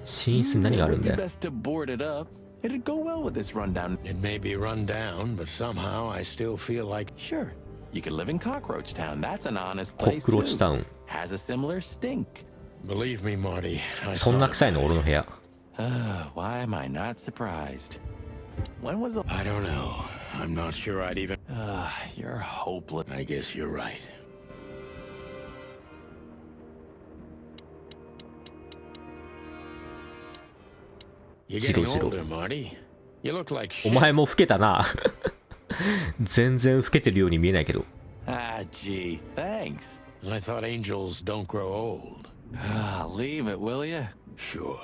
寝室に何があるんだ It would よ be。best to board it up. It'd go well with this rundown. It may be run down, but somehow I still feel like Sure, you could live in Cockroach Town. That's an honest コ place ックローチ too. タウン。 Has a similar stink. Believe me, Marty. I そん thought な臭いの about 俺 it. の部屋。 Why am I not surprised? When was the? I don't know. I'm not sure I'd even. You're hopeless. I guess you're right. You're getting Zero. older, Marty. You look like お shit. 前も老けたな。全然老けてるように見えないけど。 Gee, thanks. I thought angels don't grow old. Leave it, will you? Sure.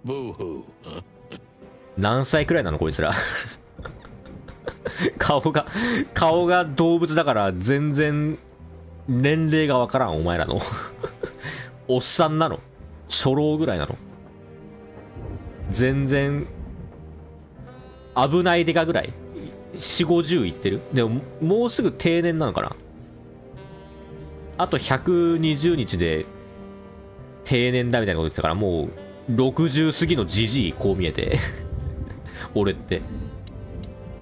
Boo-hoo. Huh? 何歳くらいなのこいつら。顔が動物だから全然年齢がわからんお前らの。おっさんなの初老ぐらいなの全然危ないデカぐらい4、50いってるでももうすぐ定年なのかなあと120日で定年だみたいなこと言ってたからもう60過ぎのジジイこう見えて俺って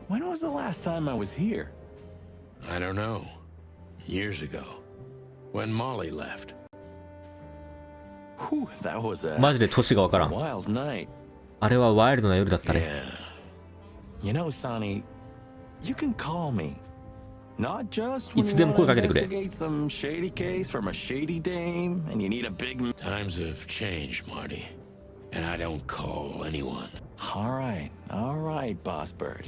When was the last time I was here? I don't know. Years ago. When Molly left. Whew, that was a マジで年がわからん wild night. あれはワイルドな夜だったね Yeah. You know, Sonny, you can call me. Not just い when つ you でも want 声 to かけてくれ investigate some shady case from a shady dame and you need a big... Times have changed, Marty. And I don't call anyone. All right, Boss Bird.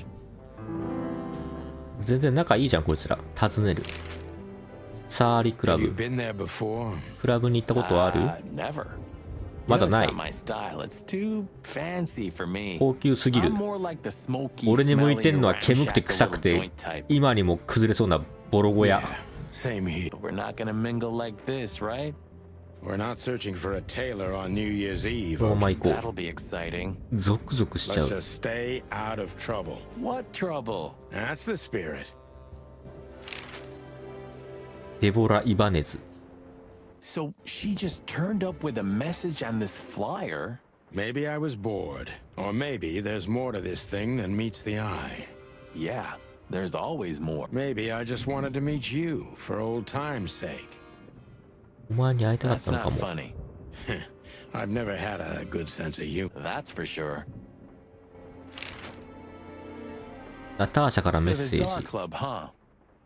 全然仲いいじゃんこいつら尋ねるサーリクラ Have you ブ been there before? クラブに行ったことある Never. まだ You know, な い it's not my style. It's too fancy for me. 高級すぎる I'm more like the smoky, 俺に向いてんのは smelly, 煙くて臭く ramshackle て little joint type. 今にも崩れそうなボロ小屋 Same here. But we're not gonna mingle like this, right? We're not searching for a tailor on New Year's Eve. お前行こ That'll be exciting. うゾクゾクしちゃ Let's う just stay out of trouble. What trouble? That's the spirit. デボラ・イバネズ So she just turned up with a message on this flyer? Maybe I was bored. Or maybe there's more to this thing than meets the eye. Yeah, there's always more. Maybe I just wanted to meet you for old time's sake. お前に会いたかっ That's たのか not も I've funny. never had a good sense of humor. That's for sure. ナターシャから So メッ the セー Czar ジ Club, huh?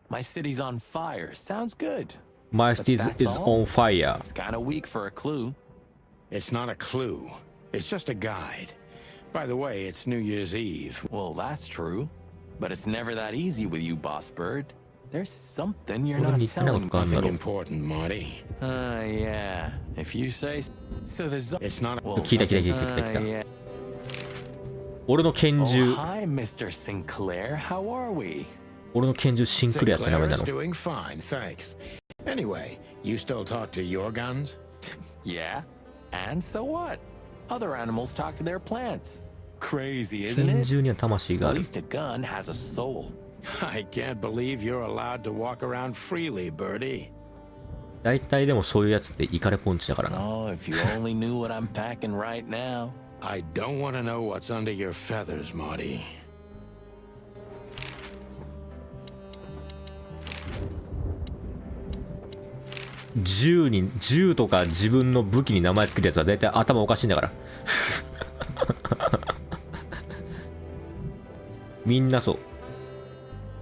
My city's on fire. Sounds good. My city is on fire It's kind of weak for a clue. It's not a clue. It's just a guide. By the way, it's New Year's Eve. Well, that's true. But it's never that easy with you, Boss Bird. There's something you're 俺 not に言ってないこ telling とかあん me. だ Nothing ろ important, Marty. Yeah. If you say so. The Czar... It's not a... Well, 聞いた聞いた聞いた聞いた聞いた yeah. 俺の拳 Oh, 銃 hi, Mr. Sinclair. How are we? 俺の拳銃シンクレアって名前 Sinclair な is の doing fine, thanks. Anyway, you still talk to your guns? Yeah. And so what? Other animals talk to their plants. Crazy, isn't 拳 it? 銃には魂があ At る least a gun has a soul. I can't believe you're allowed to walk around freely, Birdie. 大体でもそういうやつってイカレポンチだからな Oh, if you only knew what I'm packing right now. I don't want to know what's under your feathers, Marty. 銃とか自分の武器に名前つけるやつは大体頭おかしいんだからみんなそう。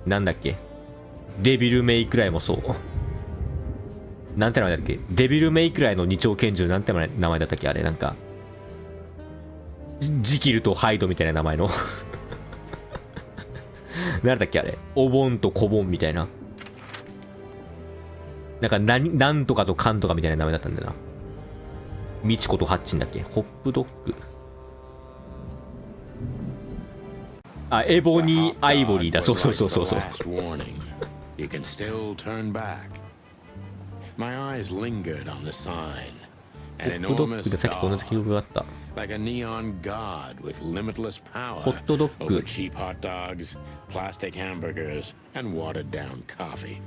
なんだっけ、デビルメイクライもそう。なんて名前だっけ、デビルメイクライの二丁拳銃なんて名前だったっけ、あれなんかジキルとハイドみたいな名前のなんだっけあれ、お盆と小盆みたいな、なんかなんとかとカンとかみたいな名前だったんだよな。ミチコとハッチンだっけ、ホップドッグ、あ、エボニー・アイボリーだ。そうそうそうそうそう。You can still turn back. My eyes lingered on the sign. ホットドッグでさっきと同じ記憶があった。Like a neon god with limitless power ホットドッグ。 over cheap hot dogs, plastic hamburgers, and watered down coffee.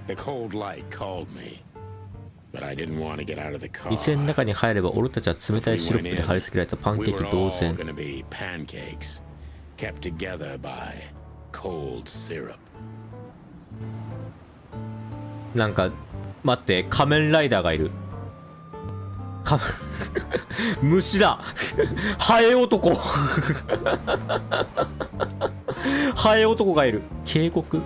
The cold light called me, but I didn't want to get out of the car. 店の中に入れば俺たちは冷たいシロップで貼り付けられたパンケーキ同 We were all 然。 gonna be pancakes, kept together by cold syrup. なんか待って、仮面ライダーがいる。虫だ。ハエ男。ハエ男がいる。警告。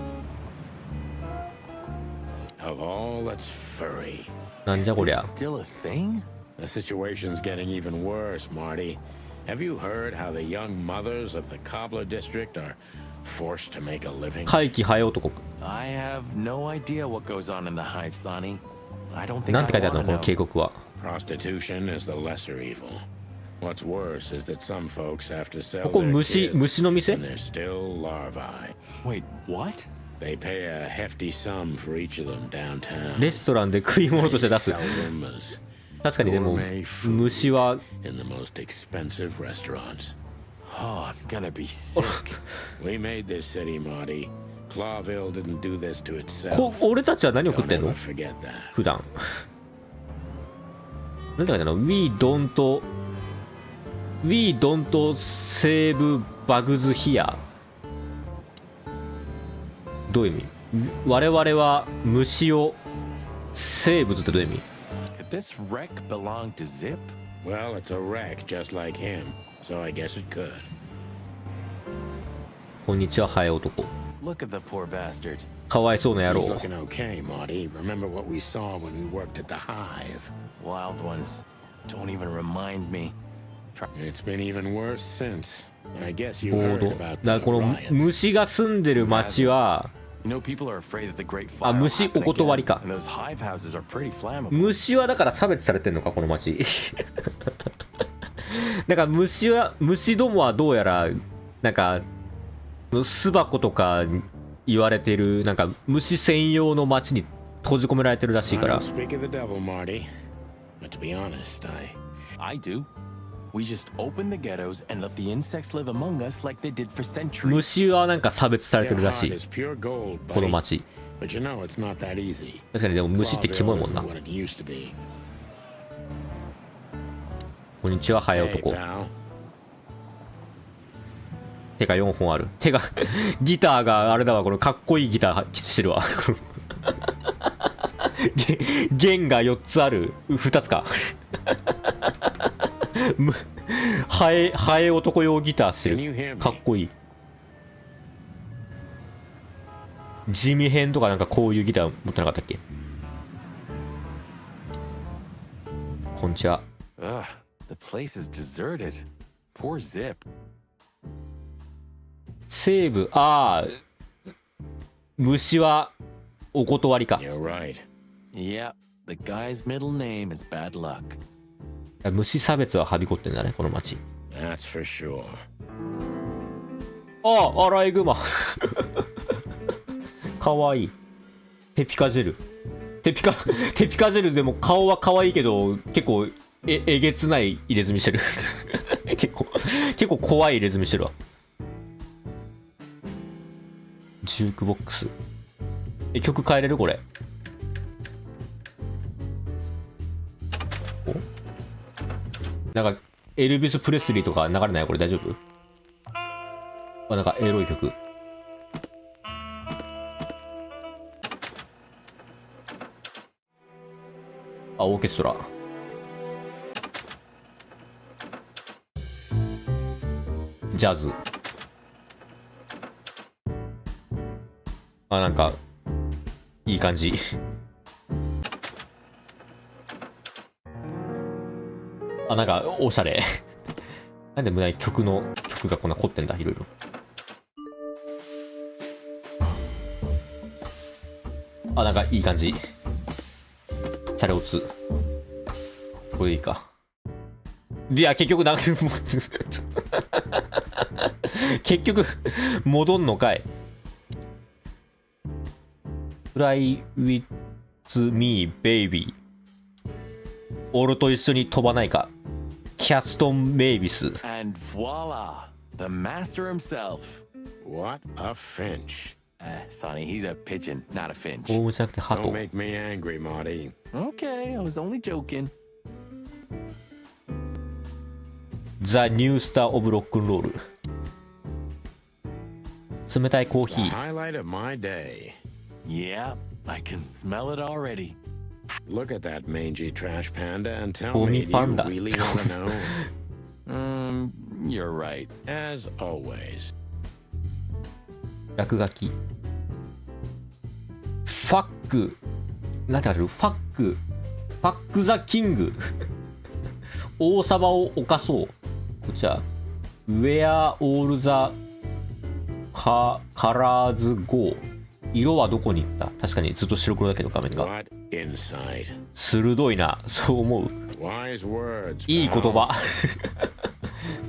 Of all that's furry. なんじゃこりゃ。 Still a thing? The situation's getting even worse, Marty. Have you heard how the young mothers of the Cobbler district are forced to make a living? 怪奇ハエ男。 I have no idea what goes on in the hive, Sonny. I don't think なん I て書いてあるの wanna この know. 警告は。 Prostitution is the lesser evil. What's worse is that some folks have to sell ここ their 虫 kids の店 when they're still larvae. Wait, what? They pay a hefty sum for each of them downtown. レストランで食い物として出 They す。 sell them as 確かにでも gourmet food 虫は in the most expensive restaurants. Oh, I'm gonna be sick. We made this city, Marty. Clawville didn't do this to itself. 俺たちは何を食っ Don't てん ever の forget that. 普段。なんて書いてあるの ?We don't save bugs here。どういう意味？我々は虫を生物ってどういう意味？ Could this wreck belong to Zip? Well, it's a wreck just like him, so I guess it could. こんにちは、ハエ男。 Look at the poor bastard. かわいそうな野 He's 郎。 looking okay, Marty. Remember what we saw when we worked at the hive. Wild ones. Don't even remind me. It's been even worse since. I guess you ボー heard ド。 about だから the この riots. 虫が住んでる町は、 You know, people are afraid that the Great あ、 Fire will 虫 happen お断り again, か。 and those hive houses are pretty flammable. 虫はだから差別されてんのか、この町。だから虫どもはどうやら、なんか、巣箱とか言われてる、なんか虫専用の町に閉じ込められてるらしい I から don't。speak of the devil, Marty. But to be honest, I do. We just open the ghettos and let the insects live among us like they did for centuries. 虫はなんか差別されて their るらし heart い。 is pure gold, この buddy. 町。 But you know it's not that easy. 確かにでも虫ってキモいもん Clawville な。 isn't what it used to be. こんにちは、ハエ Hey, 男。 pal. 手が4本ある。手が、ギターがあれだわ、これかっこいいギターしてるわ。弦が4つある。2つか。ハエ男用ギターして Can you る。 hear me? かっこいい。地味編とかなんかこういうギター持ってなかったっけ？こんにちは。Ugh, the place is deserted. Poor Zip. セーブ、ああ、虫はお断りか。 You're right. Yeah, the guy's middle name is bad luck. 虫差別ははびこってんだね、この町。 That's for sure. ああ、アライグマ。かわいい。テピカジェル。テピカジェルでも顔は可愛いけど、結構えげつない入れ墨してる。結構怖い入れ墨してるわ。ジュークボックス。曲変えれるこれ。お？なんかエルビス・プレスリーとか流れないこれ大丈夫？あ、なんかエロい曲。あ、オーケストラ。ジャズ。あ、なんかいい感じ。あ、なんかおしゃれ。なんで無駄に曲がこんな凝ってんだ、いろいろ。あ、なんかいい感じ。チャレオツ。これいいか。いや、結局なんか結局戻んのかい。Fly with me, baby。俺と一緒に飛ばないか。キャストン・メイビス。And voila, the master himself. What a finch. Sonny, he's a pigeon, not a finch. オウムじゃなくてハト。 Don't make me angry, Marty. Okay, I was only joking. The new star of rock and roll。冷たいコーヒ The ー。 highlight of my day. Yeah, I can smell it already. Look at that mangy trash panda and tell Gomi me, do you panda. really want to know? You're right. As always. 落書き。ファック。なんてある？ファックザキング。王様を犯そう。こちら。Where all the colors go。色はどこに行った？確かにずっと白黒だけど画面が。What insight. 鋭いな。そう思う。Wise words. いい言 pal. 葉。フ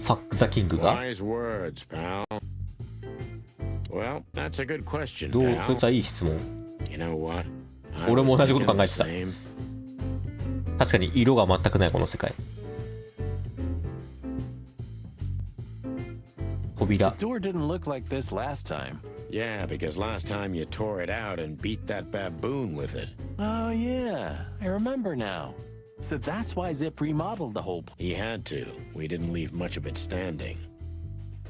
ァックザキングが。 Wise words, pal. Well, that's a good question, どう？ pal. そいつはいい質問。 You know what? I 俺も was 同じこと thinking 考え the てた。 same. 確かに色が全くないこの世界。扉。 The door didn't look like this last time. Yeah, because last time you tore it out and beat that baboon with it. Oh, yeah. I remember now. So that's why Zip remodeled the whole place. He had to. We didn't leave much of it standing.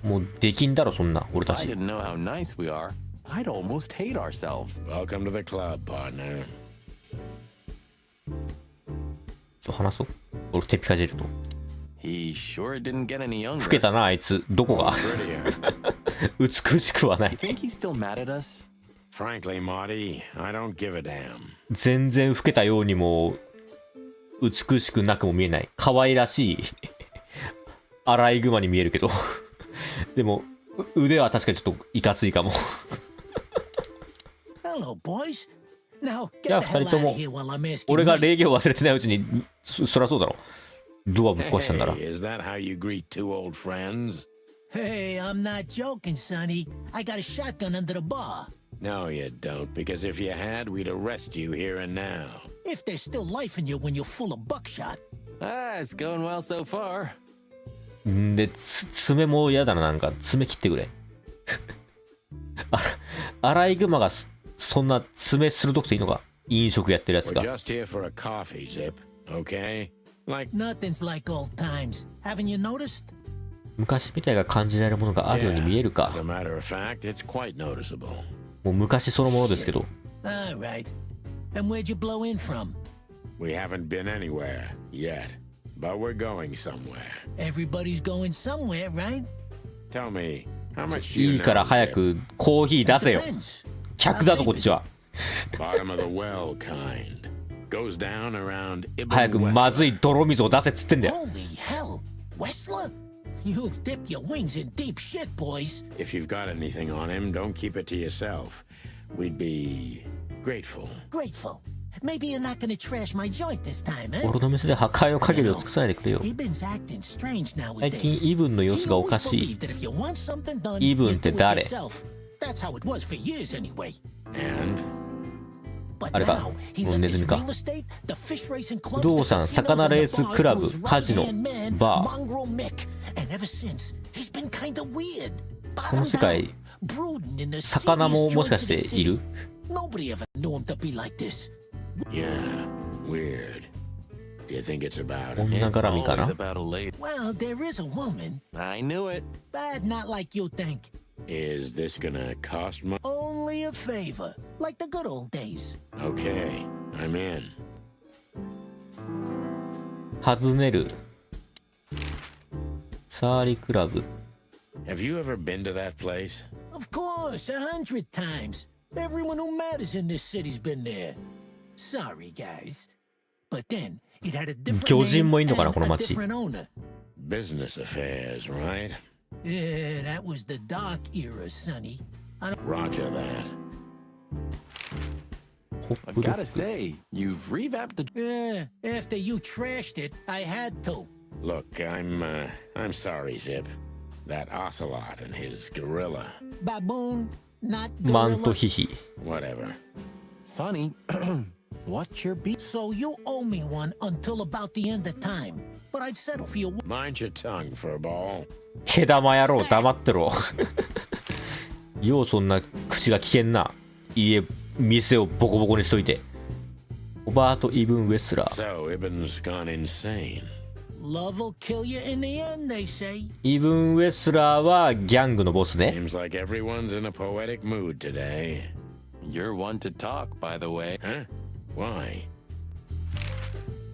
もうできんだろそんな俺 If た I ち。 didn't know how nice we are, I'd almost hate ourselves. Welcome to the club, partner. そう話そう。俺テピカジェルと。 He sure didn't get any younger. 老けたなあいつ。どこが？ Prettier. 美しくはない You。think he's still mad at us? Frankly, Marty, I don't give a damn. 全然老けたようにも美しくなくも見えない。可愛らしいアライグマに見えるけどでも腕は確かにちょっといかついかも。 Hello, boys. Now じゃ get あ the 二 hell 人と out も of here while I'm asking 俺が nice 礼儀を忘れてないうちにそりゃそうだろ。ドアぶっ壊したんだら。 Hey, is that how you greet two old friends? Hey, I'm not joking, Sonny. I got a shotgun under the bar. No, you don't, because if you had, we'd arrest you here and now. If there's still life in you when you're full of buckshot. Ah, it's going well so far. んで爪も嫌だな。なんか爪切ってくれ。アライグマがそんな爪鋭くていいのか。飲食やってるやつ We're が。 just here for a coffee, Zip, okay? Like, Nothing's like old times. Haven't you noticed? 昔みたいが感じられるものがあるように見えるか as。a matter of fact, it's quite noticeable. もう昔そのものですけど。 All right. And where'd you blow in from? We haven't been anywhere yet, but we're going somewhere. Everybody's going somewhere, right? Tell me, how much do you いいから know, 早くコーヒー出せよ。 Depends. 客だぞこっちは。 Zip? Bottom of the well kind. Goes down around 早く Ibn まずい泥水を出せっつってんだよ。 Holy hell. Westler? You've dipped your wings in deep shit, boys. If you've got anything on him, don't keep it to yourself. We'd be grateful. Grateful. Maybe you're not gonna trash my joint this time, eh? 俺の店で破壊の限りを尽くさないでくれよ。 Eben's acting strange 最近 nowadays. イブンの様 He 子がお always かしい。 believed that if you want something done, イブン you って do it 誰？ yourself. That's how it was for years anyway. And But あれか now he もう left ネ his ズミか。 real estate, the fish racing 不 clubs, 動 the 産、 casinos, 魚 and レ the ース bars クラ to ブ、 his カジノ、 right-hand man, バー。 Mongrel Mick. And ever since, he's been kind of weird. この世界、 Brooding in the 魚も seediest もしか joints し of the ている？ city. Nobody ever knew him to be like this. yeah, weird. Do you think it's about him? 女 It's 絡みか always な？ about a lady. Well, there is a woman, I knew it. but not like you think. Is this gonna cost much? Only a favor, like the good old days. Okay, I'm in. 尋ねる。サーリクラブ。 Have you ever been to that place? Of course, 100 times. Everyone who matters in this city's been there. Sorry, guys. But then, it had a different 巨人 name もいんのかな and この a 町。 different owner. Business affairs, right? Yeah, that was the dark era, Sonny. Roger that. ホッ I've プドッ gotta グ。 say, you've revamped the. Yeah, after you trashed it, I had to. Look, I'm sorry, Zip. That ocelot and his gorilla. Baboon, not マント gorilla. ヒヒ。 Whatever. Sonny, what's your beef? So you owe me one until about the end of time. But I'd settle for your Mind your tongue for a ball. 毛玉野郎黙ってろ。ようそんな口が危険な店をボコボコにしといて。ロバート・イブン・ウェスラー。 So, Ibn's gone insane. love will kill you in the end, they say. イブン・ウェスラーはギャングのボスね。 Seems like everyone's in a poetic mood today. You're one to talk, by the way. Huh? Why?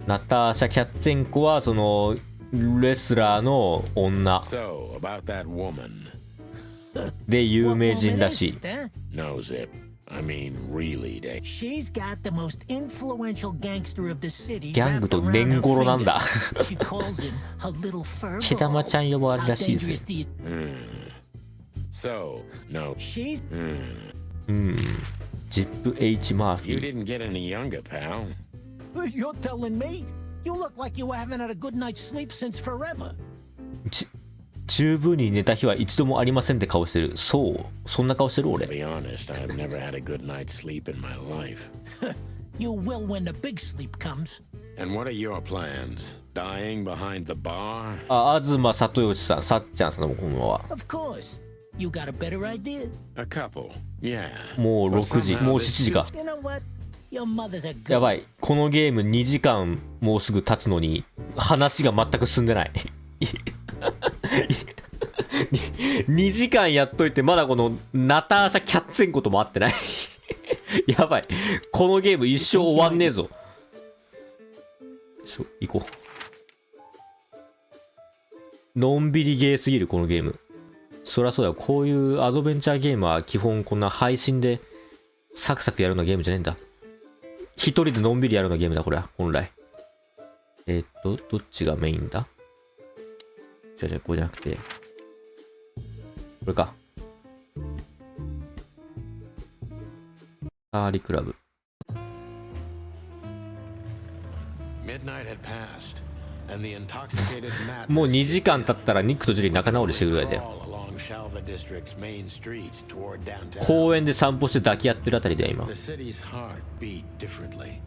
ナターシャ・キャッツェンコはそのレスラーの女 So, about that woman. で有 What 名人 woman ら is しい。 it, huh? No, Zip. I mean, really, Dave. She's got the most influential gangster of the city. ギャングと wrapped around 年 her 頃なんだ。 finger. She calls him her little fur 毛玉ちゃん呼ばわり How らしいです dangerous よ。 do you... So, no. She's... ジップ・ H ・マーフ You ィー。 didn't get any younger, pal. You're telling me? You look like you haven't had a good night's sleep since forever. 十分に寝た日は一度もありませんって顔してる。そう、そんな顔してる To 俺。 be honest, I've never had a good night's sleep in my life. You will when the big sleep comes. And what are your plans? Dying behind the bar? あ、東里義さん、さっちゃんさんのこんばんは。 Of course. You got a better idea? A couple. Yeah. もう But 6時、 somehow もう this 7時か。 You know what? Your mother's a good... やばい。このゲーム2時間もうすぐ経つのに話が全く進んでない。2時間やっといてまだこのナターシャ・キャッツェンコとも会ってない。やばい。このゲーム一生終わんねえぞ。行こう。のんびりゲーすぎるこのゲーム。そりゃそうだよ。こういうアドベンチャーゲームは基本こんな配信でサクサクやるようなゲームじゃねえんだ。一人でのんびりやるようなゲームだこれは本来。どっちがメインだ？じゃこれじゃなくてこれか。サーリクラブ。 Midnight had passed, and the intoxicated madness もう2時間経ったらニックとジュリー仲直りしてるぐらいだよ。 crawl along Shalva District's main street toward downtown. 公園で散歩して抱き合ってるあたりだよ今。 The city's heart beat differently.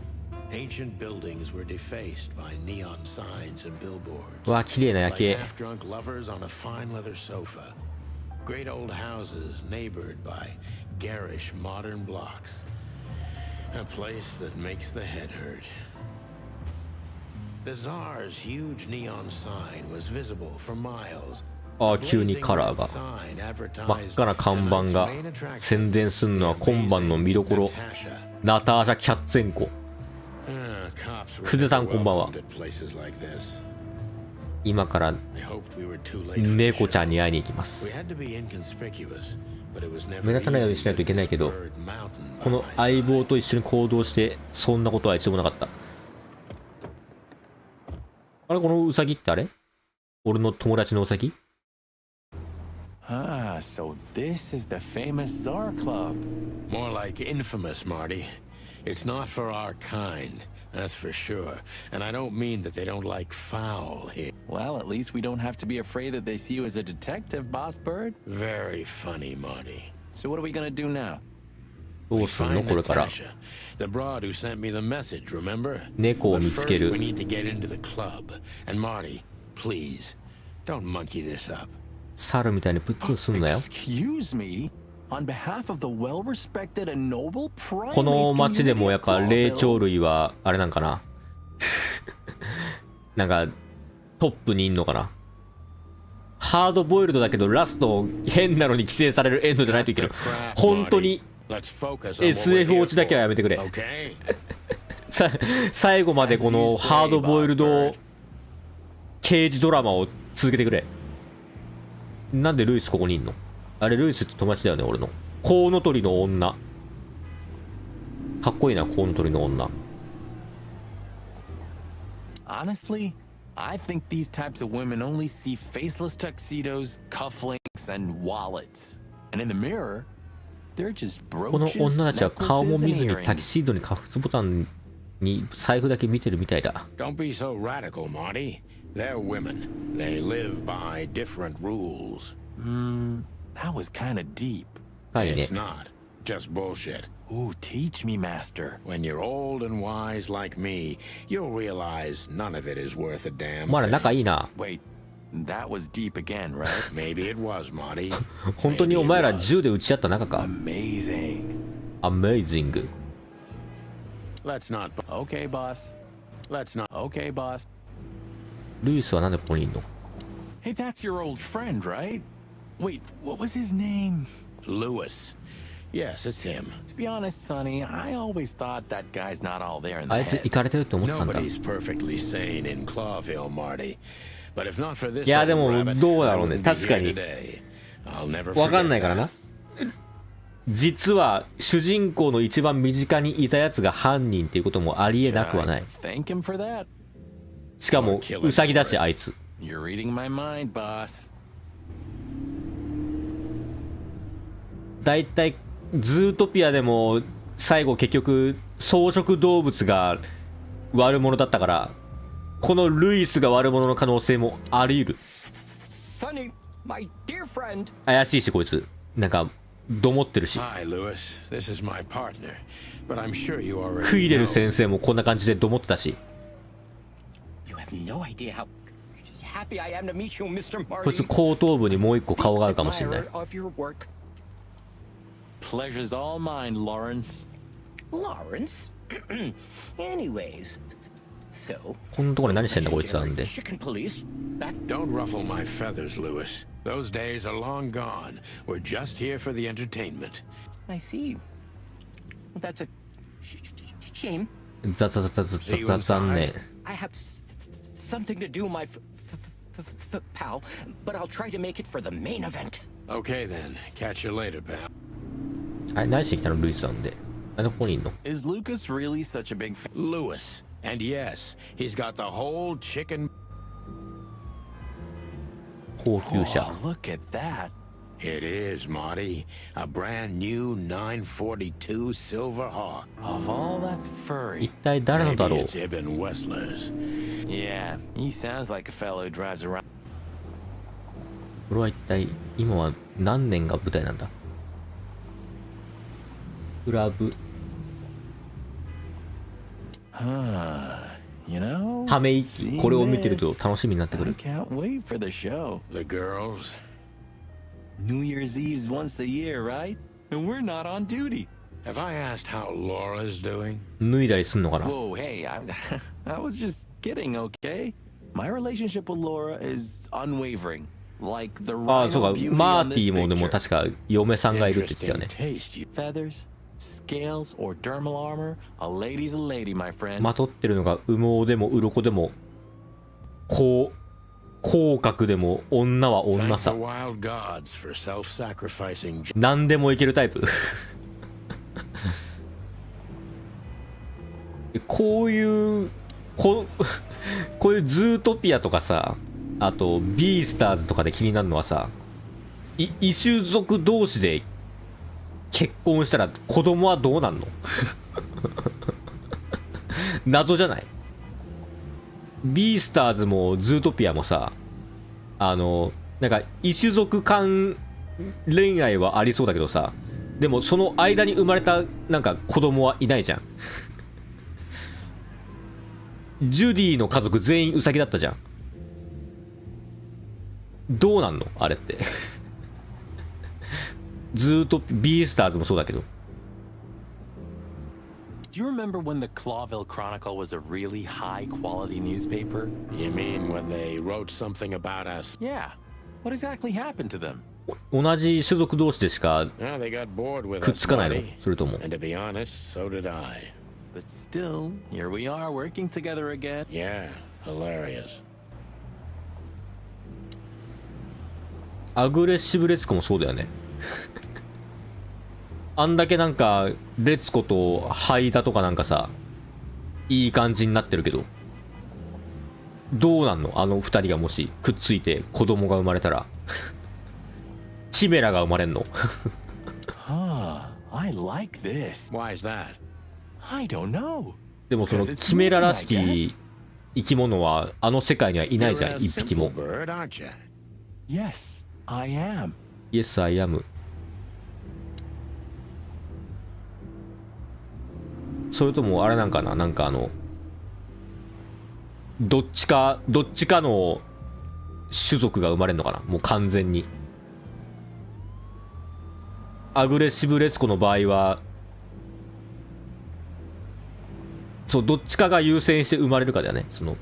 Ancient buildings were defaced by neon signs and billboards. わあ綺麗な夜 Like 景。 half-drunk lovers on a fine leather sofa. Great old houses neighbored by garish modern blocks. A place that makes the head hurt. The Tsar's huge neon sign was visible for miles. ああ急にカラーが。真っ赤な看板が宣伝すんのは今晩の見どころ。ナターシャ・キャッツェンコ。クゼさんこんばんは。今から猫ちゃんに会いに行きます。目立たないようにしないといけないけど、この相棒と一緒に行動してそんなことは一度もなかった。あれこのウサギってあれ？俺の友達のウサギ？ Ah, so this is the famous Tsar Club. More like infamous, Marty. It's not for our kind, that's for sure. And I don't mean that they don't like foul here. Well, at least we don't have to be afraid that they see you as a detective, Boss Bird. Very funny, Marty. So what are we gonna do now? どうするのこれから。 The broad who sent me the message, remember? 猫を見つけ But first る。 we need to get into the club. And Marty, please, don't monkey this up. 猿みたいにプッツンすんなよ。 Excuse me? On behalf of the well-respected and noble primate この町でもやっぱ community of 霊 Clawville. 長類はあれなんかな。なんかトップにいんのかな。ハードボイルドだけどラスト変なのに規制されるエンドじゃないといけない。本当に SF 落ちだけはやめてくれ。最後までこのハードボイルド刑事ドラマを続けてくれ。なんでルイスここにいんの？あれルイスって友達だよね、俺の。コウノトリの女。かっこいいな、コウノトリの女。Honestly, I think these types of women only see faceless tuxedos, cufflinks, and wallets. And in the mirror, they're just この brooches, 女たちは顔も necklaces, 見ず and にタキ earrings. シードにカフスボタンに財布だけ見てるみたいだ。 Don't be so radical, Marty. They're women. They live by different rules. That was kind of deep. はいね It's。not. Just bullshit. Ooh, teach me, master. When you're old and wise like me, you'll realize none of it is worth a damn お前ら thing. 仲いいな。 Wait, that was deep again, right? Maybe it was, Marty. 本当にお前ら銃で撃ち合った仲か。 Amazing. アメイジング。 Let's not. Okay, boss. Let's not. Okay, boss. ルイスはなんでここにいんの？ Hey, that's your old friend, right? Wait, what was his name? Lewis. Yes, it's him. To be honest, Sonny, I always thought that guy's not all there in the あいつ head. イカれてるって思ってたんだ。 Nobody's perfectly sane in Clawville, Marty. But if not for this いやで old も rabbit, どうだろう I ね。 wouldn't be 確か here に today. I'll never わかん forget ないから that. な。実は主人公の一番身近にいたやつが犯人っていうこともありえなくはない。 Thank him for that. しかもウサギだしあいつ。 You're reading my mind, boss. だいたいズートピアでも最後結局草食動物が悪者だったから、このルイスが悪者の可能性もあり得る。 Sonny, my dear friend. 怪しいしこいつ。なんかどもってるし。 Hi, Lewis. This is my partner. But I'm sure you クイ already レル know. 先生もこんな感じでどもってたし。 You have no idea how happy I am to meet you, Mr. こいつ Marty. 後頭部にもう一個顔があるかもしれない。 Admirer of your work. Pleasure's all mine, Lawrence. Lawrence? Anyways, so こんなところで何してんだこいつなんで。 chicken police back. Don't ruffle my feathers, Lewis. Those days are long gone. We're just here for the entertainment. I see. That's a shame. 残念。 I have something to do, my pal, but I'll try to make it for the main event. Okay then. Catch you later, pal. あれ何しに来たのルイスなんで。なんでここにいんの？ Is Lucas really such a big fan? Lewis. And yes, he's got the whole chicken. 高級車。 Oh, look at that. It is, Marty. A brand new 942 Silver Hawk. Of all that's 一 furry. 体誰のだ Maybe ろう？ it's Ibn Wessler's. Yeah, he sounds like a fellow who drives around. これは一体今は何年が舞台なんだ？クラブ。 You know? ため息。これを見てると楽しみになってく I る。 can't wait for the show. The girls. New Year's Eve's once a year, right? And we're not on duty. Have I asked how Laura's doing? 脱いだりすんのかな？ Whoa, hey, I was just kidding, okay? My relationship with Laura is unwavering. Like the ああ、そう rhino か。 beauty マ on ーティ this もでも picture. 確か嫁さんがいるって言ってたよ Interesting ね。 taste. You. Feathers, scales, or dermal armor, a lady's a lady, my friend. まとってるのが羽毛でも鱗でも口角でも女は女 Thank さ the。wild gods for self-sacrificing. 何でもいけるタイプ。こういうこういうズートピアとかさ、あとビースターズとかで気になるのはさ、異種族同士で結婚したら子供はどうなんの？謎じゃない？ビースターズもズートピアもさ、なんか異種族間恋愛はありそうだけどさ、でもその間に生まれたなんか子供はいないじゃん。ジュディの家族全員ウサギだったじゃん。どうなんのあれって。ずーっとビースターズもそうだけど。 Do you remember when the Clawville Chronicle was a really high-quality newspaper? You mean when they wrote something about us? Yeah. What exactly happened to them? 同じ種族同士でしか Well, they got bored with くっ us, つかないの Marty. それとも。 And to be honest, so did I. But still, here we are working together again. Yeah, hilarious. アグレッシブレツコもそうだよね。あんだけなんかレツコとハイダとかなんかさ、いい感じになってるけど、どうなんの？あの二人がもしくっついて子供が生まれたらキメラが生まれんの？I like this. Why is that? I don't know. でもそのキメラらしき生き物はあの世界にはいないじゃん、一匹も。 Bird, aren't you? Yes, I am. Yes, I am. それともあれなんかな、なんかどっちかの種族が生まれるのかな、もう完全に。アグレッシブレツコの場合は、そう、どっちかが優先して生まれるかだよね。その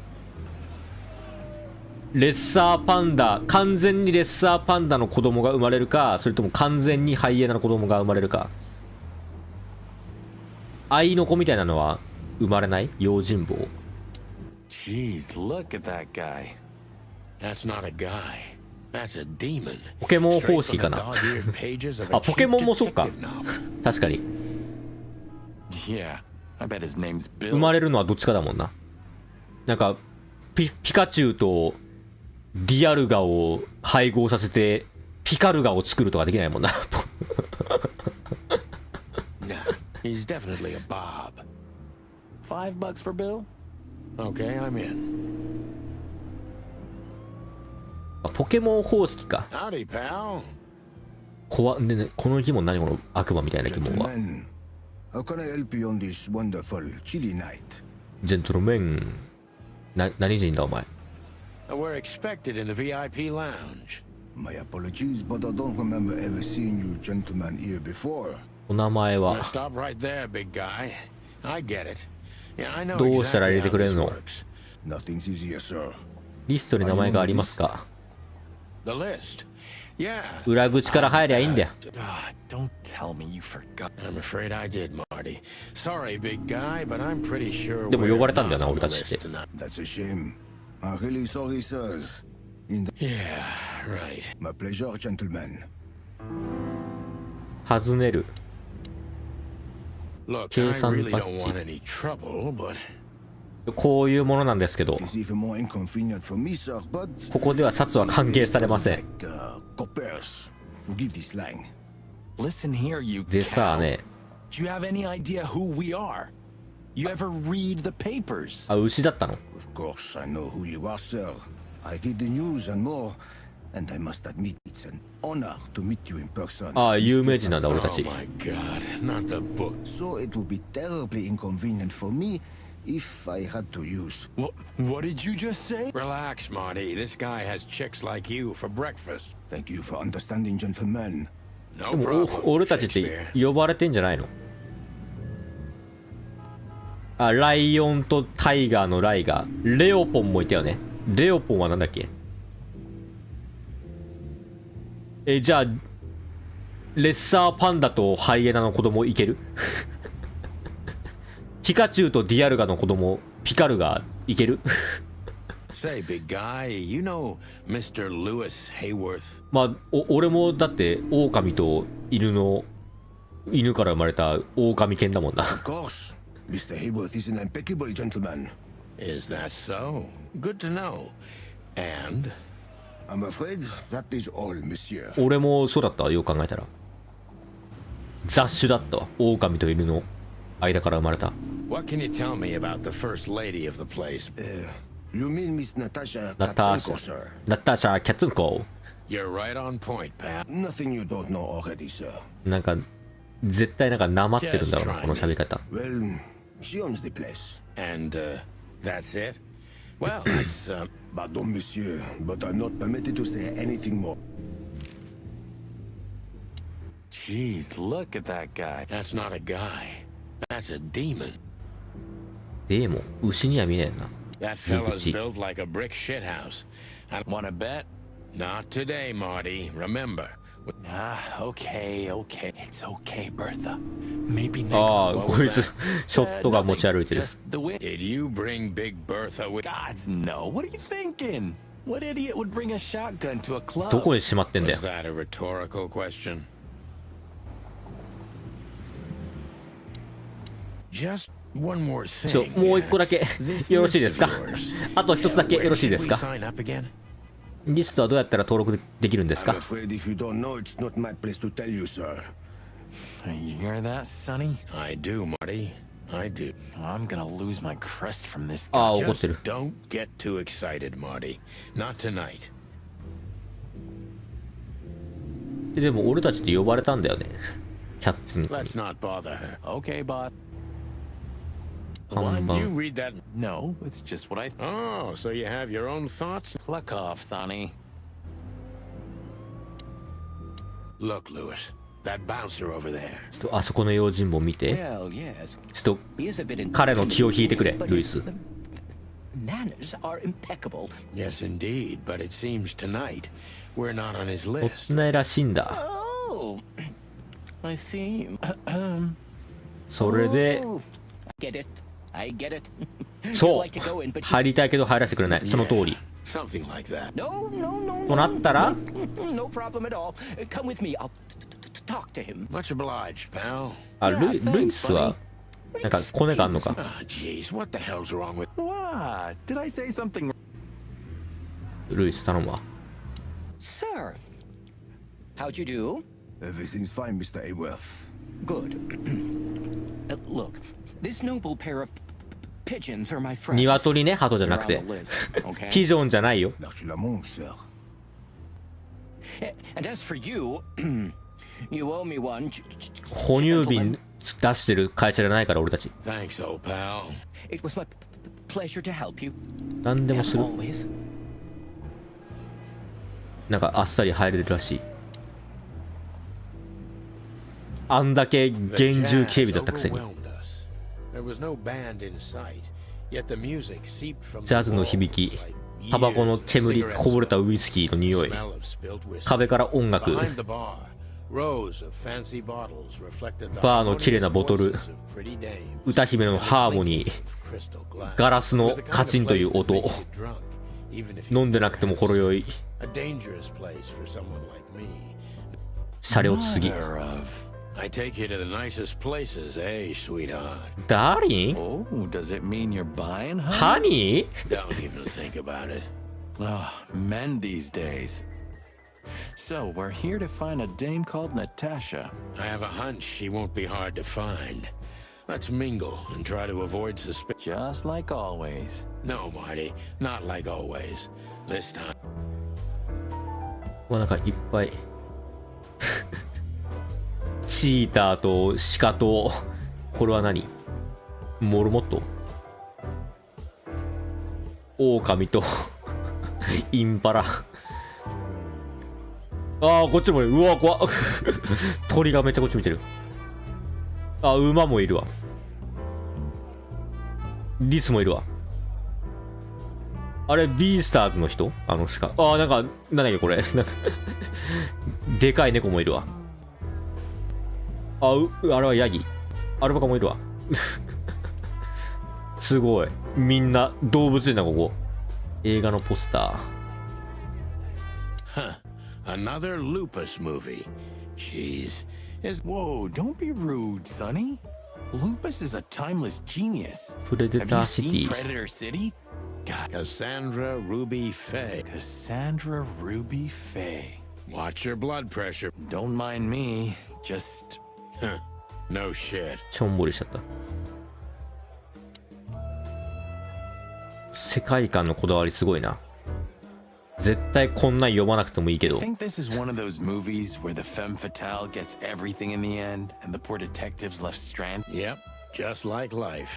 レッサーパンダ、完全にレッサーパンダの子供が生まれるか、それとも完全にハイエナの子供が生まれるか。アイの子みたいなのは生まれない？用心棒。 Jeez, look at that guy. That's not a guy. That's a demon. ポケモン方式かな。あ、ポケモンもそうか。確かに。Yeah, I bet his name's Bill. 生まれるのはどっちかだもんな。なんかピカチュウとディアルガを配合させてピカルガを作るとかできないもんな。He's definitely a Bob. $5 for Bill? Okay, I'm in. ポケモン方式か。 Howdy, pal. 怖ね、この生き物何この悪魔みたいな生き物は。 Gentlemen, how can I help you on this wonderful chilly night? ジェントルメン。何人だお前。 We're expected in the VIP lounge. My apologies, but I don't remember ever seeing you gentlemen here before. お名前 Now は stop right there, big guy. I get it. Yeah, I know どうしたら入れ exactly て how くれ this るの？ works. Nothing's easier, sir. リストに名前がありますか？ The list. Yeah. 裏口から入りゃいいんだよ。 Don't tell me you forgot. I'm afraid I did, Marty. Sorry, big guy, but I'm pretty sure でも we're 呼ばれたんだよ not な、 on 俺 the たちって list tonight. That's a shame. I'm really sorry, sirs. Yeah, right. My pleasure, gentlemen. 尋ねる。 Look, I 計算 really バ don't ッ want ジ。 any trouble, but こういうものなんですけど、 It's even more inconvenient for me, sir, but ここでは札は歓迎されません。 like coppers. Forgive this slang. Listen here, you でさあ cow. ね、 Do you have any idea who we are? You ever read the papers? あ、牛だったの？ Of course, I know who you are, sir. I read the news and more, and I must admit it's an honor to meet you in person. ああ、有名人なんだ俺た oh ち。 my god, not the book. So it would be terribly inconvenient for me if I had to use. What did you just say? Relax, Marty. This guy has chicks like you for breakfast. Thank you for understanding, gentlemen. No でも problem. 俺たちって Shakespeare. 呼ばれてんじゃないの？あ、ライオンとタイガーのライガー。レオポンもいたよね。レオポンはなんだっけ？じゃあレッサーパンダとハイエナの子供いける？ピカチュウとディアルガの子供ピカルガいける？ Say, big guy, you know Mr. Lewis Hayworth? まあ俺もだって狼と犬から生まれた狼犬だもんな。 Of course. Mr. Hayworth is an impeccable gentleman. Is that so? Good to know. And? I'm afraid that is all, monsieur. 俺もそうだったわ、よく考えたら。雑種だったわ、狼と犬の間から生まれた。 What can you tell me about the first lady of the place? You mean Miss Natasha Natasha. Katzenko, sir? ナターシャ・キャッツンコ。 You're right on point, pal. Nothing you don't know already, sir. なんか絶対なんかなまってるんだろうな、この喋り方。 Well, she owns the place. And, that's it? Well, that's, Pardon, monsieur, but I'm not permitted to say anything more. Jeez, look at that guy. that's not a guy. That's a demon. でも牛には見えんな。 That fella's Gucci. built like a brick shithouse. I wanna bet? Not today, Marty. Remember. Okay. It's okay, Bertha. Maybe next. ああ、 What こ was いつ that? ショットが持ち歩いてる。 Just the wind. Did you bring Big Bertha with? Gods, no. What are you thinking? What idiot would bring a shotgun to a club? どこにしまってんだよ。 Was that a rhetorical question? Just one more thing. もう一個だけよろしいですか？あと一つだけよろしいですか？ Sign up again? リストはどうやったら登録できるんですか？ I'm afraid if you don't know, it's not my place to tell you, sir. You hear that, Sonny? I do, Marty. I do. I'm gonna lose my crest from this ああ、 guy. 怒ってる。 Don't get too excited, Marty. Not tonight. でも俺たちって呼ばれたんだよね。キャッツに。 Let's not bother her. Okay, boss. 看 You 板。 read that? No, it's just what I Oh, so you have your own thoughts? pluck off, Sonny. Look, Lewis, that bouncer over there. ちょっとあそこの用心棒見て。 Well, yes. ちょっと He is a bit 彼の気を引いてくれ、 but ルイ his ス。 manners are impeccable. Yes, indeed, but it seems tonight we're not on his もっ list. とないらしいんだ。 Oh, I see. それで、 Oh, I get it. I get it. そ You'd like to go in, う。 but 入りたいけど入らせてくれない。その通り。 Something like that. no, no, no, となったら、 no problem at all. Come with me. I'll talk to him. Much obliged, pal. あ、ルイスは、なんかコネがあんのか。 Ah, jeez, what the hell's wrong with... What? Did I say something? ルイス頼むわ。 Sir, how'd you do? Everything's fine, Mr. Aworth. Good. Look, this noble pair of pigeons are my friends. 鶏ね、鳩じゃ They're なく on て the。list, okay? ピジョンじゃないよ。 L'archlamont, sir. And as for you, you owe me one. 哺乳瓶出してる会社じゃないから俺たち。 Thanks, old pal. It was my pleasure to help you. 何でも As する。 always. なんかあっさり入れるらしい。あんだけ The 厳重 jazz 警備だったくせに。 overwhelmed us. There was no band in sight, yet the music seeped from ジャズの響き、タバコの煙、こぼれたウイスキーの匂い、 smell of spilled whiskey. 壁から音楽、 Behind the bar, rows of fancy bottles reflected the バーの綺麗なボトル、 harmonious voices of pretty dames. 歌姫のハーモニー、 Crystal glass. ガラス It の was the kind of カチンという place that 音、 makes you drunk, even if you 飲んでなくてもほろ酔い、 a dangerous place for someone like me. 車両次ぎ。 Mother of- I take you to the nicest places, eh, sweetheart? ダーリン Oh, does it mean you're buying, huh? ハニー Don't even think about it. Oh, men these days. So, we're here to find a dame called Natasha. I have a hunch she won't be hard to find. Let's mingle and try to avoid suspicion. Just like always. No, Marty, not like always. This time. なんかいっぱいチーターと鹿とこれは何モルモット狼とインパラああこっちもいるうわ怖っ鳥がめっちゃこっち見てるあ馬もいるわリスもいるわあれビースターズの人あの鹿ああなんかなんだっけこれなんかでかい猫もいるわあれはヤギアルパカもいるわすごいみんな動物園だここ映画のポスター Another lupus movie. Jeez. Whoa, don't be rude, Sonny. Lupus is a timeless genius. プレデ Have タ you ーシテ seen ィ Predator City? God, Cassandra Ruby Faye. Cassandra Ruby Faye. Watch your blood pressure. Don't mind me. Just No shit. ちょんぼりしちゃった世界観のこだわりすごいな絶対こんなん読まなくてもいいけ I ど think this is one of those movies where the femme fatale gets everything in the end and the poor detective's left stranded. Yep, just like life.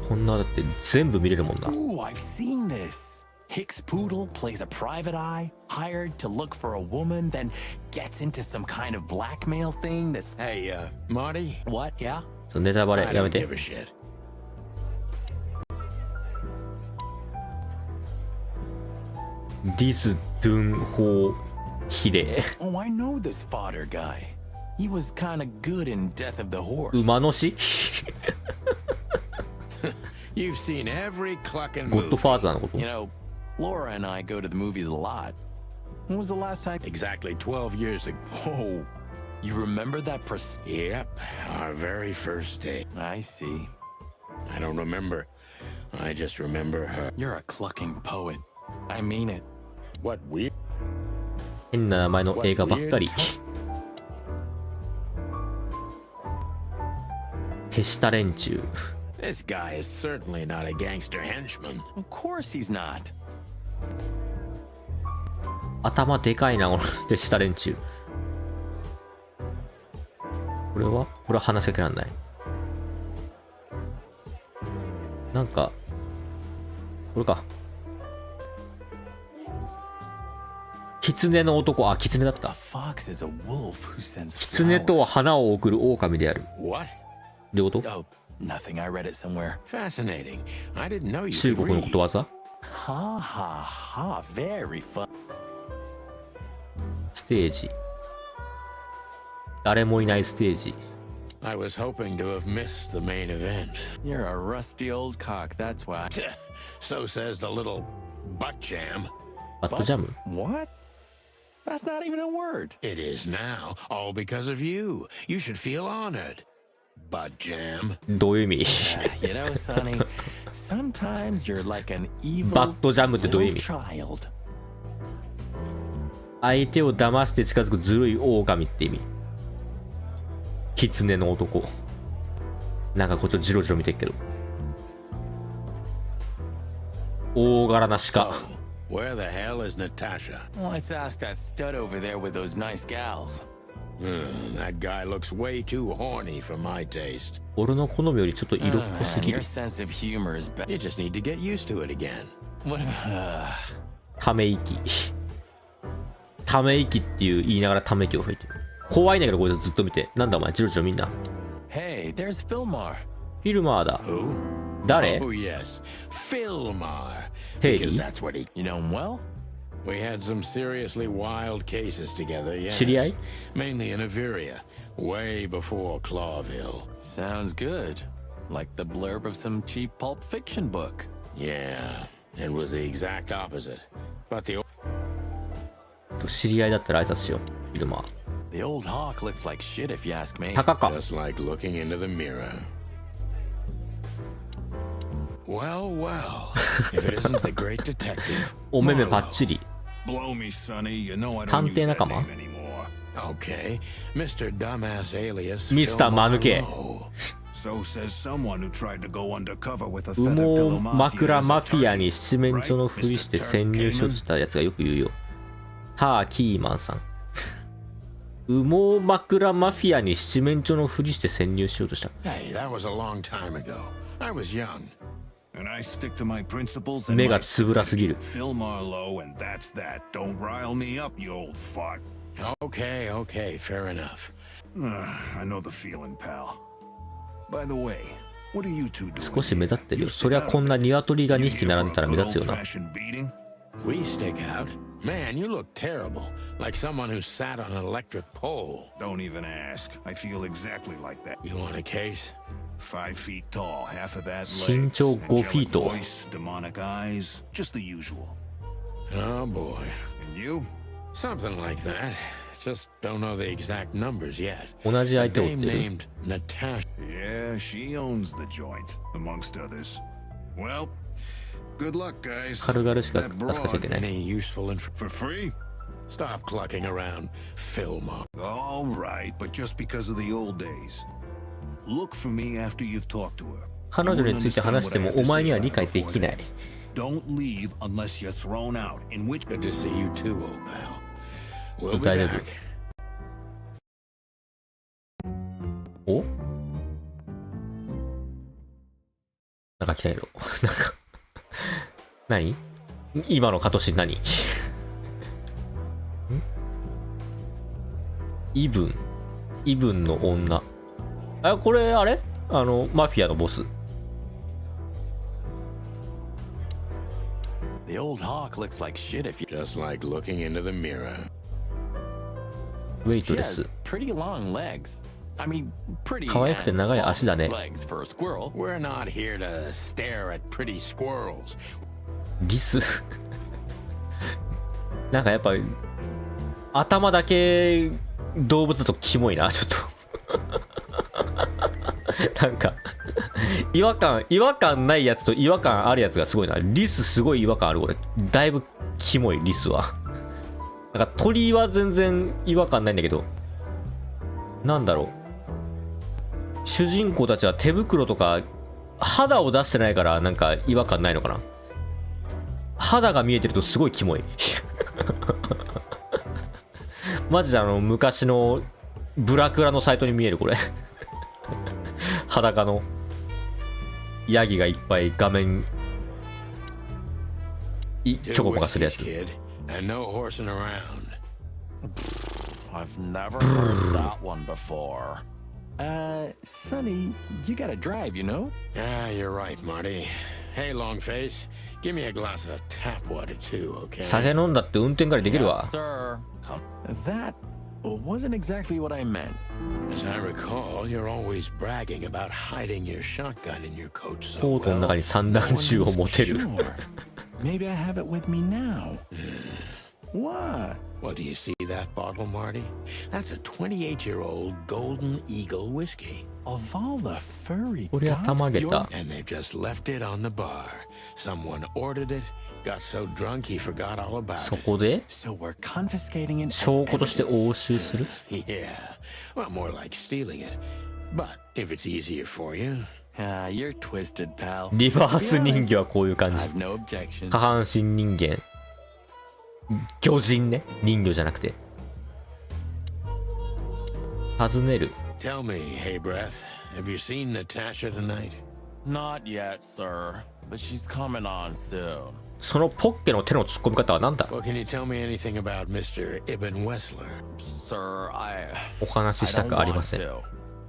こんなだって全部見れるもんな Ooh, I've seen this. Hicks Poodle plays a private eye, hired to look for a woman, then gets into some kind of blackmail thing that's... Hey, Marty? What, yeah? ネタバレ I やめ don't て give a shit. ディス・ドゥン・ホー・ヒレ Oh, I know this fodder guy. He was kind of good in Death of the Horse. 馬の死 You've seen every clucking ゴッド movie. ファーザーのこと You know, Laura and I go to the movies a lot. When was the last time? Exactly 12 years ago. Oh, you remember that Yep, our very first date. I see. I don't remember. I just remember her. You're a clucking poet. I mean it. What weird? 変な名前の映画ばっかり。手下連中。This guy is certainly not a gangster henchman. Of course he's not. 頭でかいな、この手下連中。これは話しかけらんない。なんか、これか。狐の男、あ、狐だった。 Fox is a wolf who sends 狐とは花を送る狼である。 What? どういうこと？ Oh, nothing. I read it somewhere. Fascinating. I didn't know you 中 could 国の read. ことわざ？ Ha ha ha. Very fun. ステージ。誰もいないステージ。 I was hoping to have missed the main event. You're a rusty old cock, that's why. So says the little butt jam. バットジャム？ What? That's not even a word. It is now, all because of you. You should feel honored. Butt jam. どういう意味？ You know, Sonny, sometimes you're like an evil バットジャムってどういう意 little 味？ child. 相手を騙して近づくずるい狼って意味。狐の男。なんかこっちをジロジロ見てるけど。大柄な鹿。 Where the hell is Natasha? Let's ask that stud over there with those nice gals. That guy looks way too horny for my taste. 俺の好みよりちょっと色っぽすぎ Your る。 sense of humor is better. You just need to get used to it again. What if, ため息。ため息っていう言いながらため息を吹いてる。怖いんだけどこれずっと見て。なんだお前、ジロジロ見んな。 Hey, there's Fillmar. フィルマーだ。 Who? 誰？ Oh, yes. Fillmar. Teddy? Because that's what he... You know him well? We had some seriously wild cases together, yes. 知り合い？ Mainly in Averia, way before Clawville. Sounds good. Like the blurb of some cheap pulp fiction book. Yeah, it was the exact opposite. But the 知り合いだったら挨拶しよう。フィルマー。 The old hawk looks like shit if you ask me. タカか。 just like looking into the mirror. Well, well, if it isn't the great detective. お目目パッチリ。 Blow me, Sonny. You know I 探 don't 偵 use 仲 that 間？ name anymore. Okay, Mr. Dumbass alias. ミスター間抜け。 So says someone who tried to go undercover with a 羽 feather 毛 pillow 枕 mafia マ as フ a ィアに target. 七面鳥のふりして潜入しようとしたやつがよく言うよ。ターキーマンさん。羽毛枕マフィアに七面鳥のふりして潜入しようとした。 Hey, that was a long time ago. I was young. And I stick to my principles and 目 my がつぶらすぎる。 Phil Marlowe, and that's that. Don't rile me up, you old fart. Okay, okay, fair enough. I know the feeling, pal. By the way, what are you two doing? 少し目立ってるよ。そりゃこんな鶏が2匹並んでたら目立つよな。 Old-fashioned beating? We stick out. Man, you look terrible. Like someone who sat on an electric pole. Don't even ask. I feel exactly like that. You want a case? 5 feet tall, half of that 身長 legs, 5 フィー angelic ト。 voice, demonic eyes, just the usual. Oh boy. And you? Something like that. Just don't know the exact numbers yet. 同じ相手を追 Name ってる。 named Natasha. Yeah, she owns the joint, amongst others. Well, good luck, guys. 軽々しか That 扱っちゃいけ broad, ない。 Any useful info? for free? Stop clucking around, Fillmore. All right, but just because of the old days. Look for me after you've talked to her. 彼女について話してもお前には理解できない。 Don't leave unless you're thrown out, in which... Good to see you too, old pal. We'll be 大丈夫。 back. お？なんか来たやろ。なんか何？今のカトシ何？イブンの女。あ、これあれ？マフィアのボス。 The old hawk looks like shit if you... Just like looking into the mirror. ウェイト She レス has。pretty long legs. I mean, pretty 可愛くて長い足だね。 legs for a squirrel. We're not here to stare at pretty squirrels. リスなんかやっぱ頭だけ動物だとキモいな、ちょっとなんか違和感ないやつと違和感あるやつがすごいな。リスすごい違和感ある。俺だいぶキモい、リスは。なんか鳥は全然違和感ないんだけど、なんだろう、主人公たちは手袋とか肌を出してないからなんか違和感ないのかな。肌が見えてるとすごいキモいマジで昔のブラクラのサイトに見えるこれ裸のヤギがいっぱい画面ちょこまかするやつ。 And no horsing around. I've never heard that one before. Sonny, you gotta drive, you know? Yeah, you're right, Marty. Hey, Longface, give me a glass of tap water too, okay? 酒飲んだって運転からできるわ。 Yes, sir. That wasn't exactly what I meant. As I recall, you're always bragging about hiding your shotgun in your coat コ so ートの中 well. に散弾銃を持てる。 Sure. Maybe I have it with me now. What? Well, do you see that bottle, Marty? That's a 28-year-old Golden Eagle whiskey. Of all the furry こりゃたまげた。 And they've just left it on the bar. Someone ordered it, got so drunk he forgot all about そ it. こで So we're confiscating it. 証拠として押収する。 Yeah, well, more like stealing it. But if it's easier for you. Ah, you're twisted, pal. リバース人魚はこういう感じ。 I've no objections. 下半身人間。魚人ね。人魚じゃなくて。尋ねる。 Tell me, hey breath, have you seen Natasha tonight? Not yet, sir. But she's coming on soon. そのポッケの手の突っ込み方は何だ。 Well, can you tell me anything about Mr. Ibn Wessler? Sir, I お話しした don't くあり want ません。 to.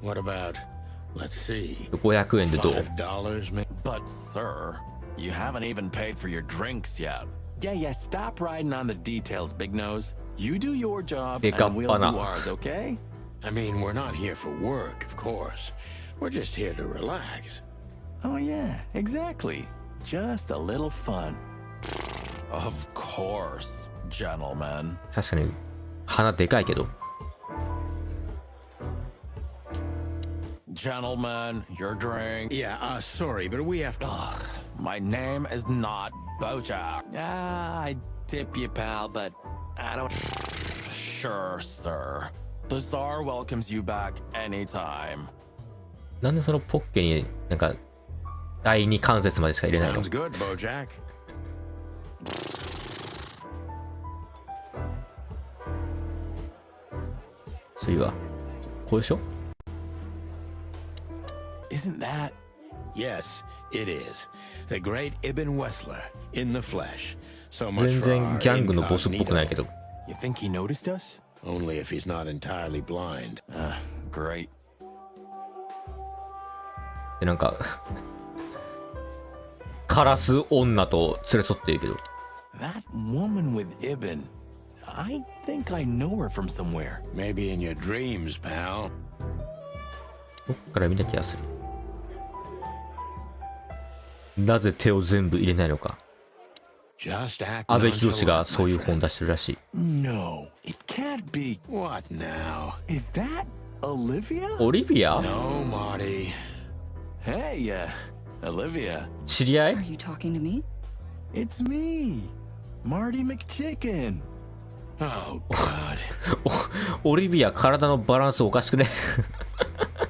What about, let's see, 500円でどう。 $5 maybe? But, sir, you haven't even paid for your drinks yet. Yeah, stop riding on the details, Big Nose. You do your job, Pick up and we'll do banana. ours, okay? I mean, we're not here for work, of course. We're just here to relax. Oh, yeah, exactly. Just a little fun. Of course, gentlemen. 確かに鼻でかいけど。 Gentlemen, your drink. Yeah, sorry, but we have to... My name is not Bojack. I tip you, pal, but I don't... Sure, sir. The Tsar welcomes you back anytime. なんでそのポッケになんか第二関節までしか入れないの。 Sounds good, Bojack. 次はこれでしょ。 Isn't that... Yes, it is. The great Ibn Wessler, in the flesh. So much 全 for 然 our ギャングのボスっぽくないけ incognito. ど。 You think he noticed us? Only if he's not entirely blind. Great. でなんかカラス女と連れ添っているけど。 That woman with Ibn. I think I know her from somewhere. Maybe in your dreams, pal. どっから見た気がする。なぜ手を全部入れないのか。 Just act 阿部寛が nonchalant, そういう my 本 friend. 出してるらしい。 No, it can't be. What now? Is that Olivia? オリビア No, Marty. Hey, Olivia. 知り合い Are you talking to me? It's me, Marty McChicken. Oh, God. オリビア体のバランスおかしくね。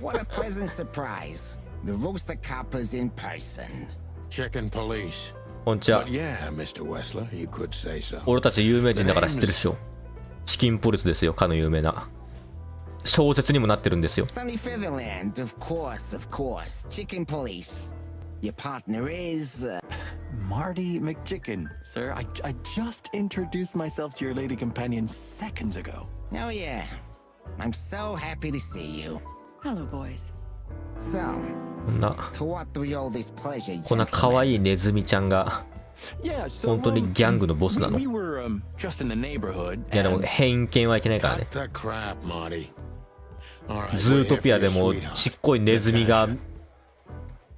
What a pleasant surprise. The roaster coppers in person. Chicken police. こんにちは But。yeah, Mr. Wessler, you could say so. 俺たち有名人だから知ってるでしょ。チキンポリスですよ、かの有名な。小説にもなってるんですよ。 Sunny Featherland, of course, of course. Chicken police. Your partner is... Marty McChicken. Sir, I just introduced myself to your lady companion seconds ago. Oh, yeah. I'm so happy to see you. Hello, boys. So, こんな to what do we owe this pleasure, こんな可 gentlemen? 愛いネズミちゃんが Yeah, so 本当にギャングのボスなの。 we were just in the neighborhood. いやでも and- 偏見はいけないからね。 Cut the crap, Marty. ズートピアでもちっこいネズミが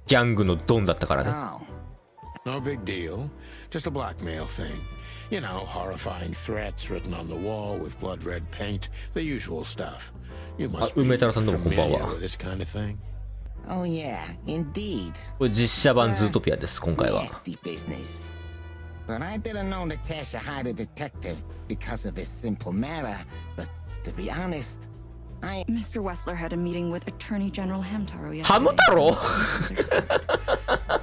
ギャングのドンだったからね。 No big deal. Just a blackmail thing. You know, horrifying threats written on the wall with blood red paint. The usual stuff. You must be familiar with this kind of thing. Oh yeah, indeed. これ実写版ズートピアです、今回は。 Nasty business. But I didn't know Natasha hired a detective because of this simple matter. But to be honest, Mr. Wessler had a meeting with Attorney General Hamtaro yesterday. ハム太郎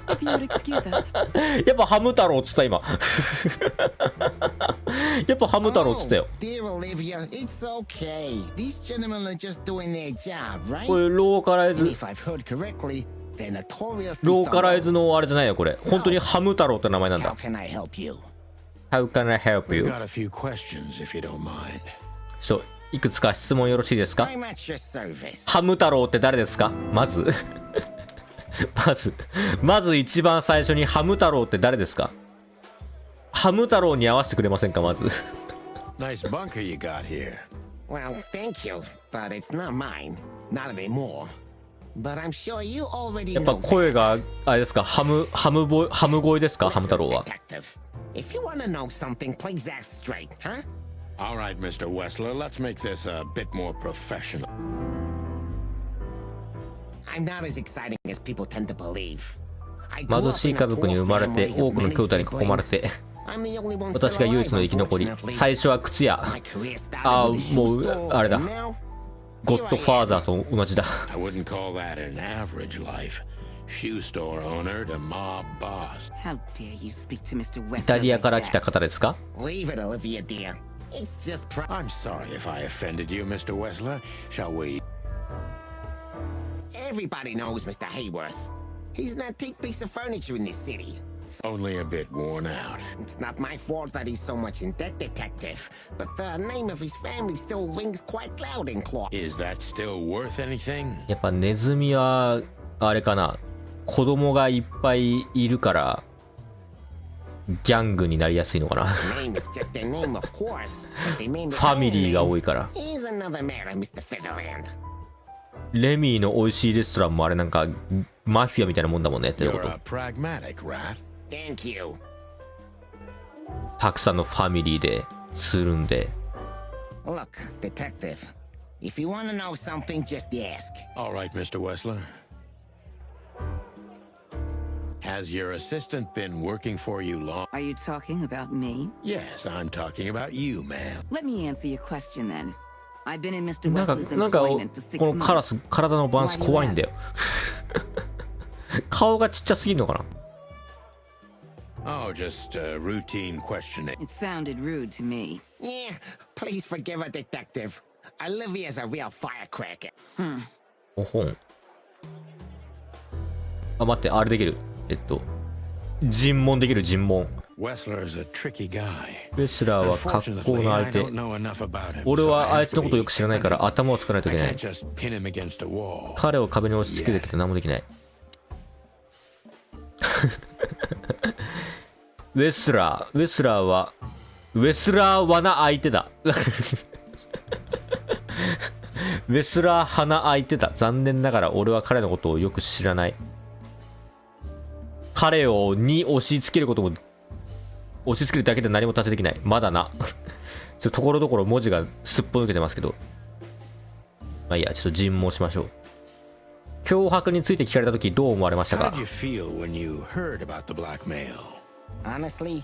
If you would excuse us. やっぱハム太郎っつった今。やっぱハム太郎っつったよ。 dear Olivia, it's okay. These gentlemen are just doing their job, right? これローカライ And ズ if I've heard correctly, they're notoriously ローカライ thorough. ズのあれじゃないよこれ。本当にハム太郎って名前なん How だ。 can I help you? How can I help We've you? got a few questions, if you don't mind. そういくつか質問よろしいですか。 I'm at your service. ハム太郎って誰ですか。まずまず一番最初にハム太郎って誰ですか。ハム太郎に合わせてくれませんかまず。 Nice bunker you got here. Well, thank you, but it's not mine. Not anymore. But I'm sure you already やっぱ know 声があれですか。ハム声ですか。ハム太郎は。 detective. If you want to know something, please ask straight, huh? All right, Mr. Wessler, let's make this a bit more professional. I'm not as exciting as people tend to believe. I grew 貧 up しい in a 家族に poor 生まれて family 多 of くの many 兄弟に囲まれ siblings. て I'm the only one 私 still が唯一 alive, の生き残り unfortunately. 最初は靴屋 My career started あ with a shoe もう store, あれだ and now ゴッドファーザーと同じだ I wouldn't call that an average life. Shoe store owner to mob boss. How dare you speak to Mr. イ Wessler タリア like から来 that? た方ですか。 leave it, Olivia, dear. It's just I'm sorry if I offended you, Mr. Wessler. Shall we? everybody knows Mr. Hayworth. He's an antique piece of furniture in this city. Only a bit worn out. It's not my fault that he's so much in debt, detective. But the name of his family still rings quite loud in Claw. Is that still worth anything? やっぱネズミはあれかな、子供がいっぱいいるからギャングになりやすいのかな。 Name is just their name, of course. But they mean ファミリーが多いから。 Here's another matter, Mr. Featherland. レミーの美味しいレストランもあれなんかマフィアみたいなもんだもんねってこ You're と。 a pragmatic rat. Thank you. たくさんのファミリーでつるんで。 Look, detective. If you want to know something, just ask. All right, Mr. Wessler. Has your assistant been working for you long? Are you talking about me? Yes, I'm talking about you, ma'am. Let me answer your question then. I've been in Mr. なんか Wessler's なんか employment for こ 6のカラ months. ス体のバランス怖いんだよ。顔がちっちゃすぎるのかな。 Oh, just routine questioning. It sounded rude to me. Yeah, please forgive her, detective. Olivia's a real firecracker. おほん。あ、待って、あれできる。尋問できる尋問。 Wessler's a tricky guy. レスラーは格好 Unfortunately, の I 相手 don't。know enough about him. 俺 so は I あい have つの to ことよ be く知らないから funny. 頭をつかないとい I けない can't。just pin him against a wall. 彼を壁に押し付けてきて何もできない。ウェスラーはウェスラーはな相手だ。ウェスラー花相手だ。残念ながら俺は彼のことをよく知らない。彼をに押し付けることも押し付けるだけで何も達成できない。まだな。ところどころ文字がすっぽ抜けてますけど。まあいいや、ちょっと尋問しましょう。脅迫について聞かれたときどう思われました How か。 did you feel when you heard about the blackmail? Honestly,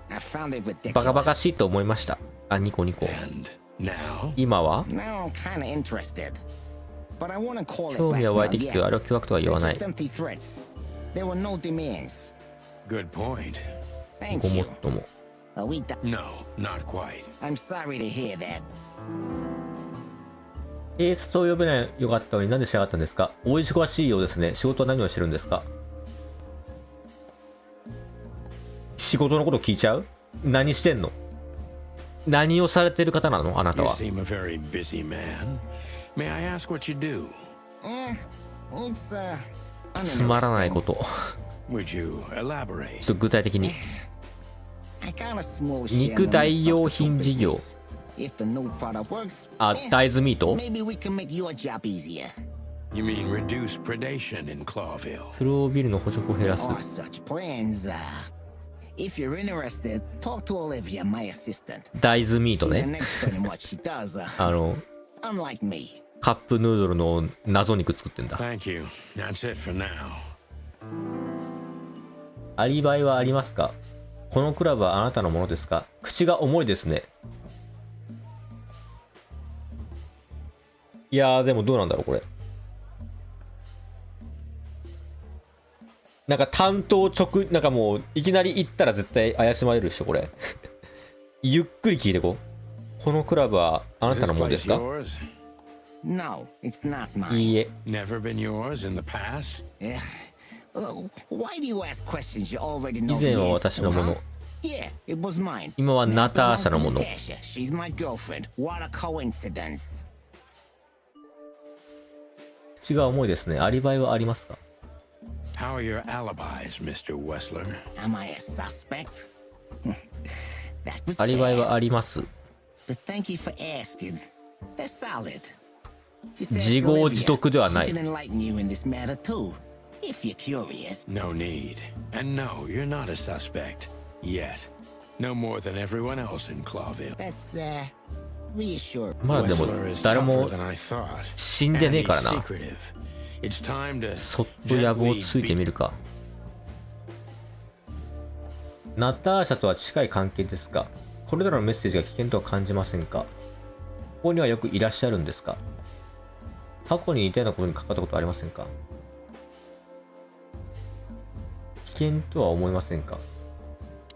I found it ridiculous. バカバカしいと思いました。あ、ニコニコ。 And now? 今は Now I'm kind of interested. But I wouldn't call it 興味は湧いてき blackmail て、あ yet. れは脅迫とは言 They're わな just い。 empty threats. There were no demands. Good point. ご Thank も you. っとも。 Are we done? No, not quite. I'm sorry to hear that. 警察を呼べないよかったのになんでしなかったんですか。お忙しいようですね。仕事は何をしてるんですか。仕事のこと聞いちゃう。何してんの。何をされてる方なのあなた You は。 seem a very busy man. May I ask what you do? It's つまらないこと。 Would you elaborate? ちょっと具体的に。 I got a small 肉代用品事業。If the new product works, あ、大豆ミート maybe we can make your job easier. You mean reduce predation in Clawville? 黒ビルの捕食を減らす。 Or such plans. If you're interested, talk to Olivia, my assistant. 大豆ミート She's an ね。 expert in what she does. 、 unlike me. カップヌードルの謎肉作ってんだ。 Thank you. That's it for now. アリバイはありますか？このクラブはあなたのものですか？口が重いですね。いやー、でもどうなんだろう、これ。なんか担当なんかもう、いきなり行ったら絶対怪しまれるでしょ、これ。ゆっくり聞いてこう。このクラブはあなたのものですか？ No, it's not mine. いいえ。 Never been yours in the past? Why do you ask questions you already know? 以前は私のもの。 Yeah, it was mine. 今はナターシャのもの。 She's my girlfriend. What a coincidence. 口が重いですね。アリバイはありますか？ How are your alibis, Mr. Wessler? Am I a suspect? That was アリバイはあ fast. ります。 But thank you for asking. They're solid. Just ask 自業 Olivia. 自得ではな She い。 can enlighten you in this matter too, if you're curious. No need. And no, you're not a suspect. Yet. No more than everyone else in Clawville. That's reassuring. まあでも Wessler is 誰 tougher も than I thought. 死んでねえから And な。 he's secretive. It's time to そっと野望ついてみるか。ナターシャとは近い関係ですか？これらのメッセージが危険とは感じませんか？ここにはよくいらっしゃるんですか？過去に似たようなことに関わったことはありませんか？危険とは思いませんか？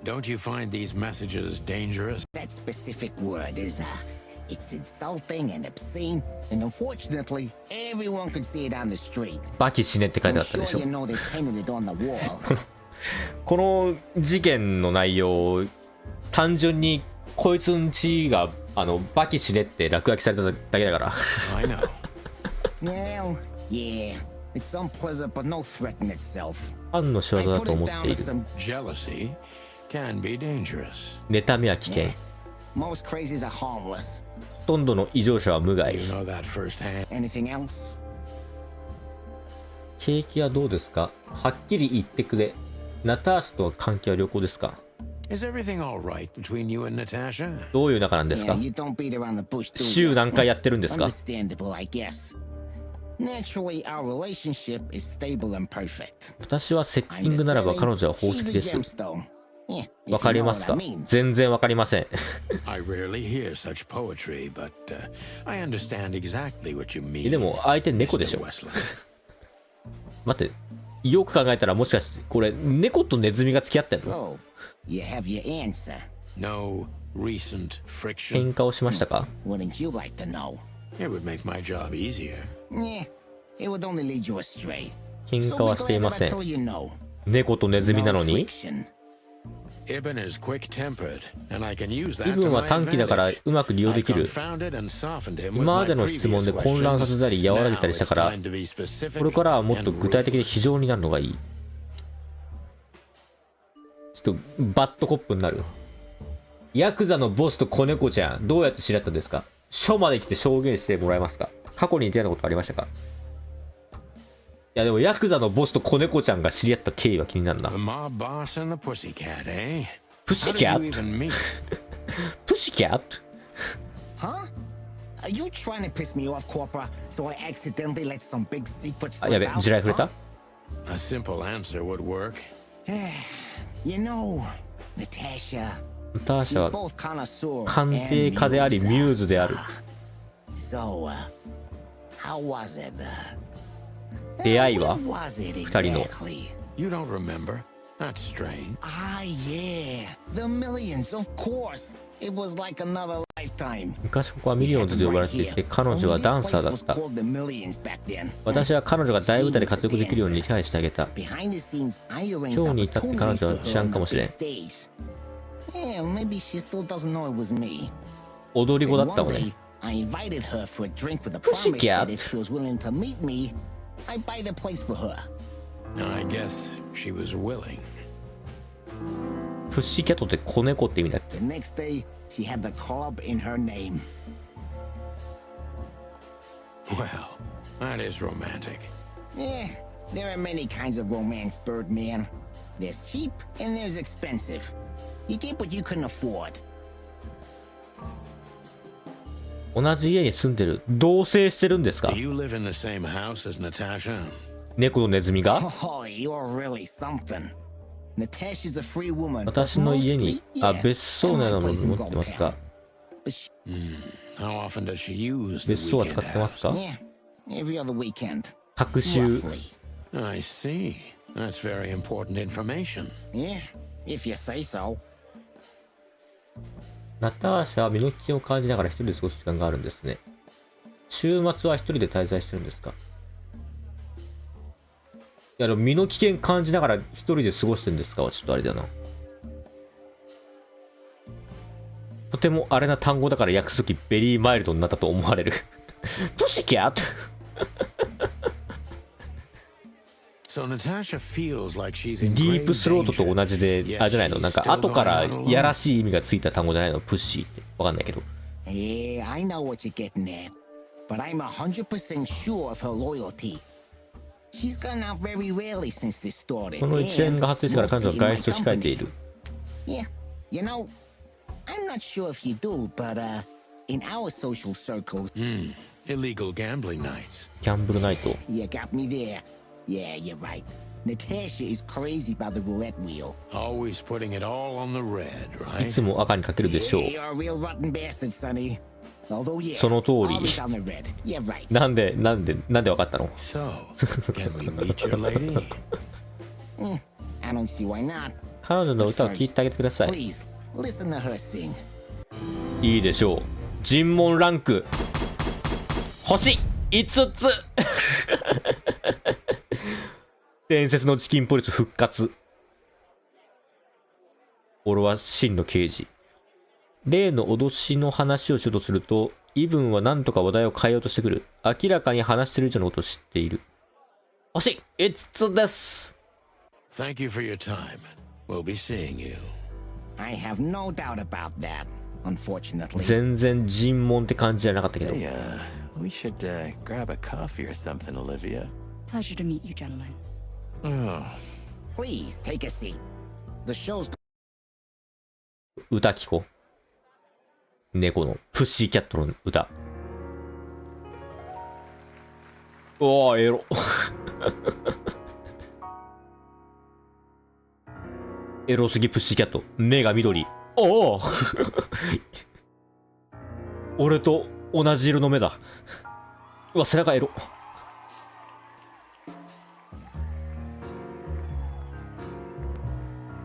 Don't you find these messages dangerous? That specific word is it's insulting and obscene, and unfortunately, everyone could see it on the street. バキ死ねって書いてあ I'm ったでし sure ょ you。know they painted it on the wall. この事件の内容、単純にこいつんちがバキ死ねって落書きされただけだから。I know. Well, yeah, it's unpleasant, but no threat in itself. ファンの仕業 I だ put と it 思って down い to る。 some. Jealousy can be dangerous. 妬みは危険。 Most crazies are harmless. ほとんどの異常者は無害。 You know that firsthand. Anything else? 景気はどうですか？はっきり言ってくれ。ナターシと関係は良好ですか？ Is everything all right between you and Natasha? どういう仲なんです Yeah, か？ you don't beat around the bush, do 週 you? 何回やってるんですか？ Understandable, I guess. Naturally, our relationship is stable and perfect. 私はセッティングならば彼女は宝石です。 Yeah, わかりますか？全然わかりません。 I rarely hear such poetry, but I understand exactly what you mean. でも相手猫でしょ。 Mr. Wessler. 待って、よく考えたらもしかしてこれ猫とネズミが付き合ってんの？ So, you have your answer. No recent friction. 喧嘩をしましたか？ Wouldn't you like to know? It would make my job easier. Yeah, it would only lead you astray. 喧 So 嘩 be はしてい glad ま that せ I ん。 tell you no. 猫とネズミなの No に？ friction. Ibn is quick-tempered, and I can use イ that ブ to ンは my 短気だから advantage. うまく利用で I きる。 confounded and softened him with 今ま my での質問で previous 混乱させたり questions. 和らげたりしたから Now it's time to be specific これからはもっと and 具体的で非常になるのがいい。ちょっとバッドコップになる。ヤクザのボスと子猫ちゃんどうやって知り合ったんですか？署まで来て証言してもらえますか？過去に似たようなことありましたか？いやでもヤクザのボスと子猫ちゃんが知り合った経緯は気になるな。 The mob boss and the pussycat, eh? プシ How キャ did you ット even meet? プシキャット Huh? Are you trying to piss me off, Corpora, so I accidentally let some big secret あ slip やべ out? 地雷触れた A simple answer would work. You know, Natasha, ナターシャ she's は both connoisseur 鑑 and 定家でありミューズである。 So, how was it? 出会いは What was it 二人の exactly? You don't remember? That's strange. Ah, yeah, the millions, of course. It was like another lifetime. 昔ここはミリオンズと呼ばれていて彼女はダンサーだった。 Called the Millions back then. 私は彼女が大舞台で活躍できるように手配してあげた。 Behind the scenes, I arranged 今日に至って彼女は知らんかもしれん。 stage. Yeah, maybe she still doesn't know it was me. 踊り子だ Then った one もん day, ね。 I invited her for a drink with a Pussycat. promise that if she was willing to meet me, I'd buy the place for her. I guess she was willing. プッシーキャットって子猫って意味だっけ？ The next day, she had the club in her name. Well, that is romantic. Yeah, there are many kinds of romance, Birdman. There's cheap and there's expensive. You get what you can afford. 同じ家に住んでる。同棲してるんですか？ Do you live in the same house as Natasha? 猫とネズミが？ Oh, you're really something. Natasha's a free woman. 私の家に、別荘のようなもの持ってますか？ How often does she use the 別荘は使 weekend ってますか？ Yeah, every other weekend. 隔週。 Roughly. I see. That's very important information. Yeah, if you say so. ナターシャは身の危険を感じながら一人で過ごす時間があるんですね。週末は一人で滞在してるんですか？いや、でも身の危険感じながら一人で過ごしてるんですかはちょっとあれだな。とてもあれな単語だから訳すときベリーマイルドになったと思われる。プシキャットSo Natasha feels like she's デ in ィープ grave スロートと danger. 同じで、あれじゃないの？なんか後からやらしい意味がついた単語じゃないの？プッシーって。わかんないけど。Yeah, I know what you're getting at. But I'm 100% sure of her loyalty. She's gone out very rarely since this started. この一連が発生してから彼女は外出を控えている。Yeah, you know, I'm not sure if you do, but in our social circles, Illegal gambling nights. ギャンブルナイト。 you got me there. Yeah, you're right. Natasha is crazy about the roulette wheel. Always putting it all on the red, い right? つも赤にかけるでしょう。 You're a real rotten bastard, Sonny. Although, yeah, その通り。 always on the red. Yeah, right. なんでわかったの？ So, can we meet your lady? I don't see why not. 彼女の歌を聴いてあげてください。 Please, listen to her sing. いいでしょう。尋問ランク星5つ伝説のチキンポリス復活。俺は真の刑事。例の脅しの話をしようとすると、イブンは何とか話題を変えようとしてくる。明らかに話してる以上のことを知っている。星5つです。 Thank you for your time. We'll be seeing you. I have no doubt about that, unfortunately. 全然尋問って感じじゃなかったけど。 Hey, we should grab a coffee or something, Olivia. Pleasure to meet you, gentlemen. Please take a seat. The show's 歌聞こう。猫のプッシーキャットの歌。おー、エロ。エロすぎプッシーキャット。目が緑。おお俺と同じ色の目だ。うわ、背中エロ。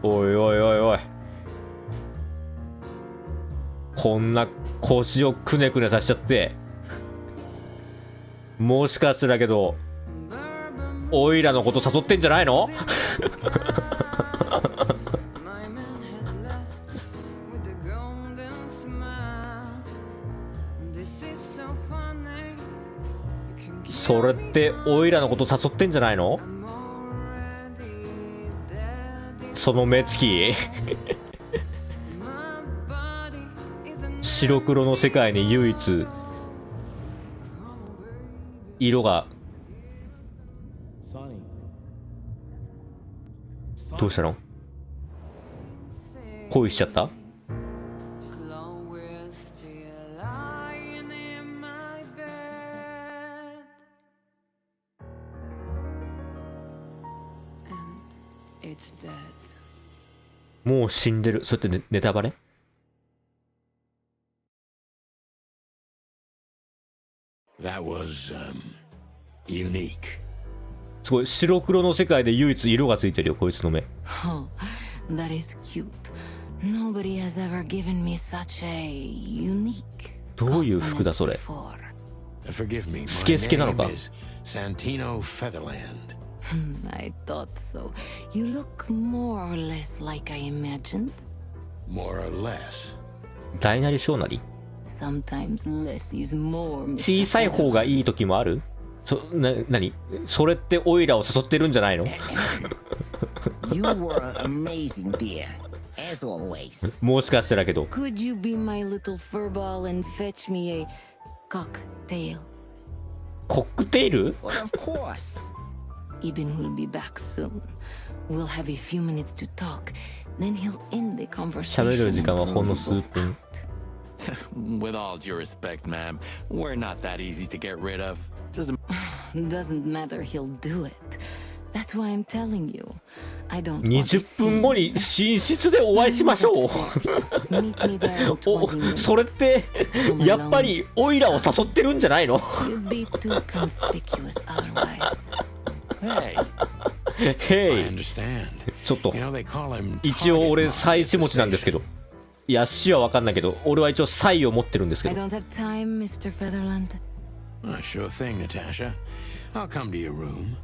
おいおいおいおい。こんな腰をくねくねさせちゃって。もしかしてだけど、おいらのこと誘ってんじゃないの？それっておいらのこと誘ってんじゃないの？その目つき白黒の世界に唯一色がどうしたの？恋しちゃった？もう死んでる。それってネタバレ？ That was, unique. すごい白黒の世界で唯一色がついてるよ、こいつの目。Oh, that is cute. Nobody has ever given me such a unique どういう服だそれ？ Forgive me. スケスケなのか？ Santino Featherland. I thought so. You look more or less like I imagined. More or less. 大なり小なり？ Sometimes less is more. 小さい方がいい時もある？何？それってオイラを誘ってるんじゃないの？ You were amazing, dear. as always. もしかしたらけど。 Could you be my little furball and fetch me a cocktail? コックテイル？ But of course. Eben will be back soon. We'll have a few minutes to talk. Then he'll end the conversation. 喋れる時間はほんの数分。With all due respect, ma'am, we're not that easy to get rid of. Doesn't matter, he'll do it. That's why I'm telling you. I don't 20分後に寝室でお会いしましょう。お、それってやっぱりオイラを誘ってるんじゃないの？ You'd be too conspicuous otherwise. Hey. ちょっと一応俺妻子持ちなんですけど。いや、死は分かんないけど、俺は一応才を持ってるんですけど。 I don't have time, Mr. Featherland. Sure thing, Natasha. I'll come to your room.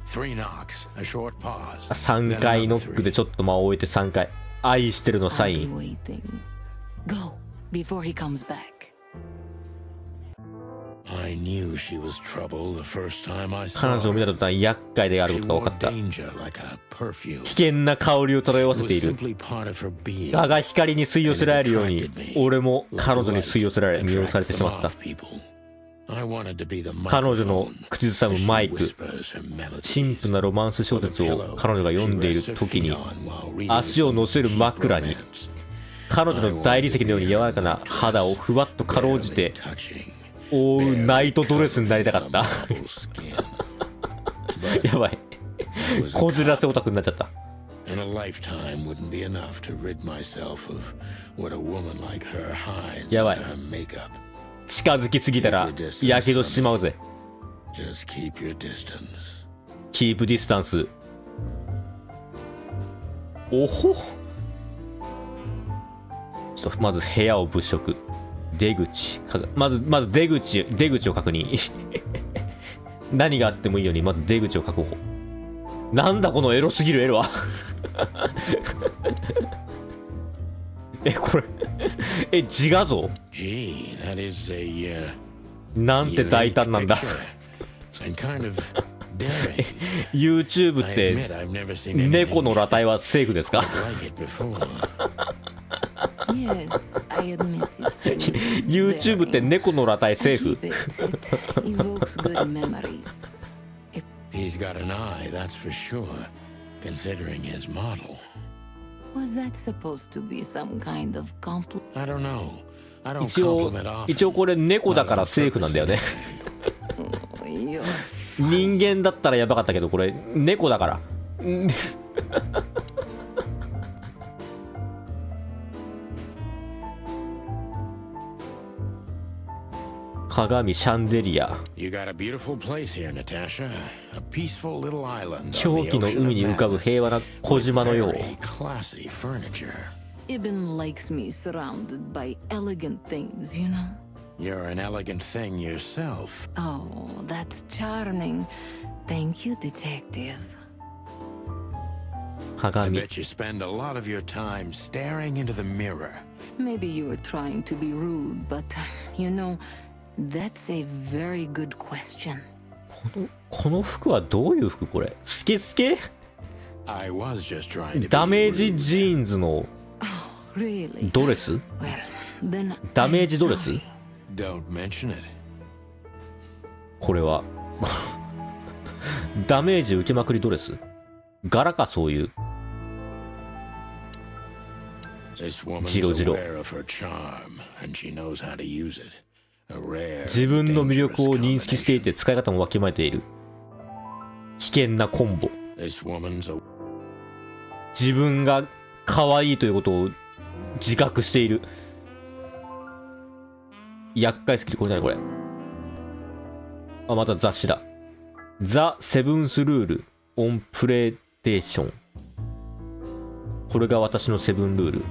3 knocks, a short pause. 3回ノックでちょっと間を置いて3回。愛してるのサイン。 Go before he comes back. I knew she was trouble the first time I 彼 saw 女を見た her. 途端厄介であることが分かった。 Danger like a perfume. 危険な香りを漂わせている。 Simply part of her being. 我が光に吸い寄せられるように、俺も彼女に吸い寄せられ、魅了されてしまった。彼女の口ずさむマイク、陳腐なロマンス小説を彼女が読んでいる時に、足を乗せる枕に、彼女の大理石のように柔らかな肌をふわっとかろうじて覆うナイトドレスになりたかった。やばい。こじらせオタクになっちゃった。And a lifetime wouldn't be enough to rid myself of what a woman like her hides under her makeup. 近づきすぎたらやけどしまうぜ。 Just keep your distance. キープディスタンス。おほ。ちょっとまず部屋を物色。出口。まず出口を確認。何があってもいいようにまず出口を確保。なんだこのエロすぎるエロは。これ自画像？なんて大胆なんだ。YouTube って猫の裸体はセーフですか？ Yes, I admit it. YouTube って猫の裸体セーフ？ Evokes good memories. He's got an eye, that's for sure, considering his model. Was that supposed to be some kind of compliment? I don't know. I don't 一応これ猫だからセーフなんだよね。人間だったらやばかったけどこれ猫だから。鏡シャンデリア。狂気の海に浮かぶ平和な小島のよう。Eben likes me surrounded by elegant things, you know. You're an elegant thing yourself. Oh, that's charming. Thank you, detective. 鏡。 I bet you spend a lot of your time staring into the mirror. Maybe you were trying to be rude, but you know, that's a very good question. この服はどういう服これ？スケスケ？ I was just trying to be ダメージジーンズのドレス？ ダメージドレス？ Don't mention it. これはダメージ受けまくりドレス？柄かそういう。ジロジロ。自分の魅力を認識していて使い方もわきまえている。危険なコンボ。自分が可愛いということを自覚している。厄介スキルこれ何これ。あ、また雑誌だ。ザ・セブンスルール・オン・プレイテーション。これが私のセブンルール。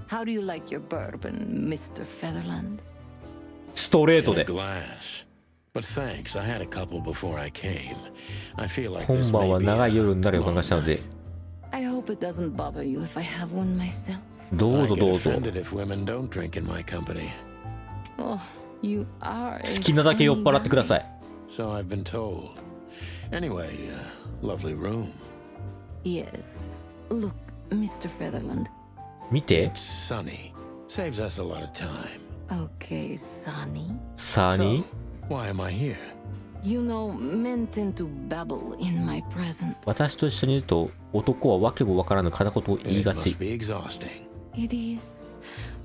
How do you like your bourbon, Mr. Featherland? ストレートで。今晩は長い夜になる予感がしたので。I hope it doesn't bother you if I have one myself. どうぞどうぞ。 Oh, you are 好きなだけ酔っ払ってください。So I've been told. Anyway, lovely room. Yes. Look, Mr. Featherland. 見て。 Sunny. Saves us a lot of time. Okay, Sonny. サニー。 Why am I here? You know, men tend to babble in my presence. 私と一緒にいると男はわけもわからぬ片言を言い It がち。 must be exhausting. It is.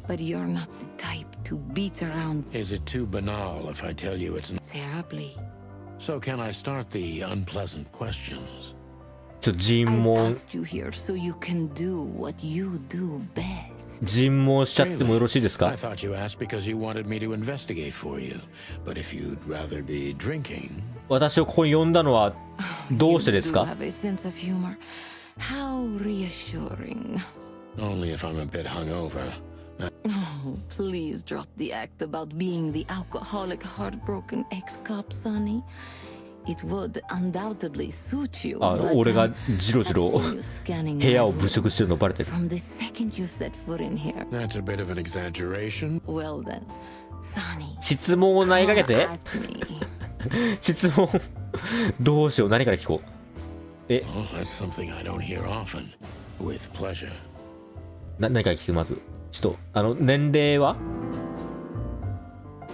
But you're not the type to beat around Is it too banal if I tell you it's not? terribly. So can I start the unpleasant questions? 尋 I 問 asked you here so you can do what you do best. 尋問しちゃってもよろしいですか。 I thought you asked because you wanted me to investigate for you. But if you'd rather be drinking... 私をここに呼んだのはどうしてですか。 You do have a sense of humor. How reassuring. Only if I'm a bit hungover. Oh, please drop the act about being the alcoholic, heartbroken ex-cop, Sonny. It would undoubtedly suit you. あ、 but, 俺がジロジロ I've seen you scanning 部屋 my を物色してるのバレてる。 From the second you set foot in here. That's a bit of an exaggeration. Well then, Sonny. 質問を投げかけ come て。 at me. 質問どうしよう、何から聞こう。え、 Oh, that's something I don't hear often. With pleasure. 何から聞く。まずちょっと年齢は、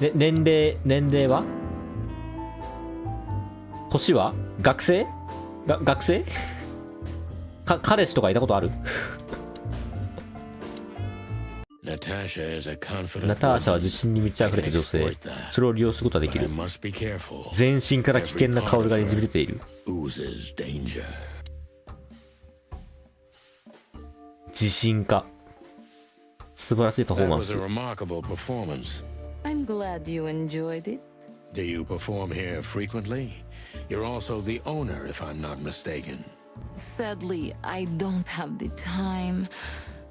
ね、年齢は、年は、学生学生彼氏とかいたことある。ナターシャは自信に満ち溢れた女性。それを利用することはできる。全身から危険な香りがにじみ出ている。自信家。素晴らしいパフォーマンス。 I'm glad you enjoyed it. Do you perform here frequently? You're also the owner, if I'm not mistaken. Sadly, I don't have the time.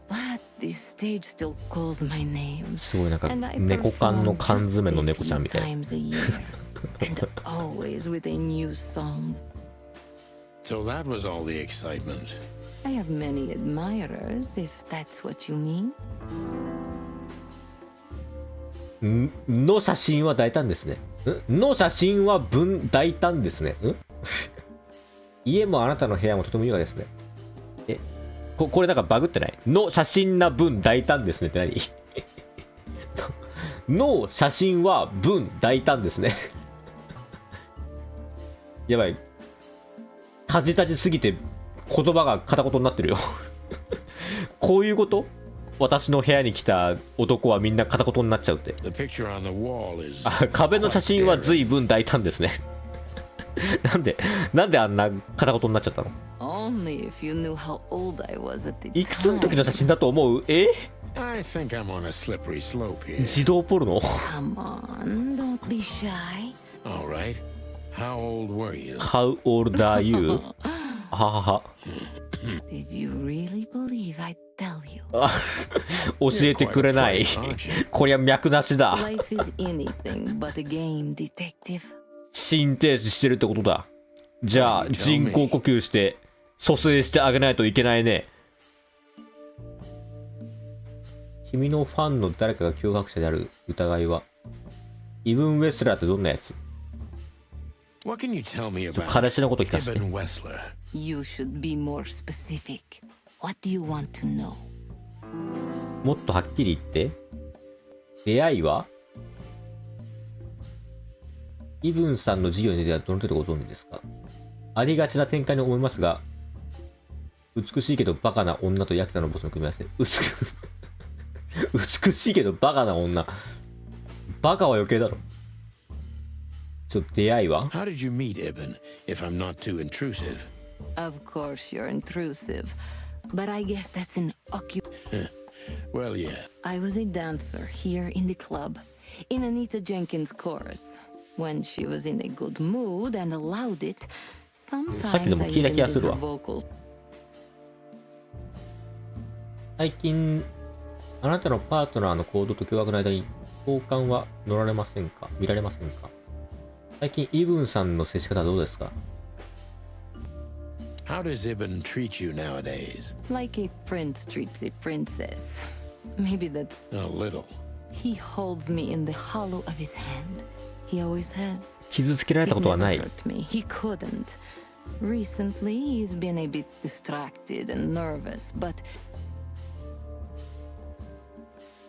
But the stage still calls my name. すごいなんか猫缶の缶詰の猫ちゃんみたいな。 times a year. And always with a new song. So that was all the excitement. I have many admirers, if that's what you mean. の写真は大胆ですね。の写真は大胆ですね。家もあなたの部屋もとても優雅ですね。これなんかバグってない？の写真な分大胆ですねって何？の写真は分大胆ですね。やばい。タジタジすぎて言葉が片言になってるよ。こういうこと？私の部屋に来た男はみんな片言になっちゃうって。あ、壁の写真は随分大胆ですね。なんであんな片言になっちゃったの？ Only if you knew how old I was at the time. いくつの時の写真だと思う？ I think I'm on a slippery slope here. 児童ポルノ？ Come on, don't be shy. All right. How old were you? How old are you? ははは。 Did you really believe I'd tell you? 教えてくれない。こりゃ脈なしだ。 Life is anything but a game, detective. 心停止してるってことだ。じゃあ人工呼吸して蘇生してあげないといけないね。君のファンの誰かが脅迫者である疑いは。イブン・ウェスラーってどんなやつ？ What can you tell me about 彼氏のこと聞かせて。 Ibn Wessler? You should be more specific. What do you want to know? もっとはっきり言って。出会いは？イブンさんの事業についてはどの程度ご存知ですか？ありがちな展開に思いますが、美しいけどバカな女とヤクザのボスの組み合わせ。美しいけどバカな女。バカは余計だろ。出会いは？ How did you meet Ibn, if I'm not too intrusive? Of course you're intrusive, but I guess that's an Well, yeah. I was a dancer here in the club, in Anita Jenkins' chorus. When she was in a good mood and allowed it, sometimes I even did her vocals. 最近、あなたのパートナーの行動と凶悪の間に交換は見られませんか？最近、イブンさんの接し方はどうですか？ How does Ibn treat you nowadays? Like a prince treats a princess. Maybe that's a little. He holds me in the hollow of his hand. He always has. 傷つけられたことはない。 He couldn't. Recently, he's been a bit distracted and nervous, but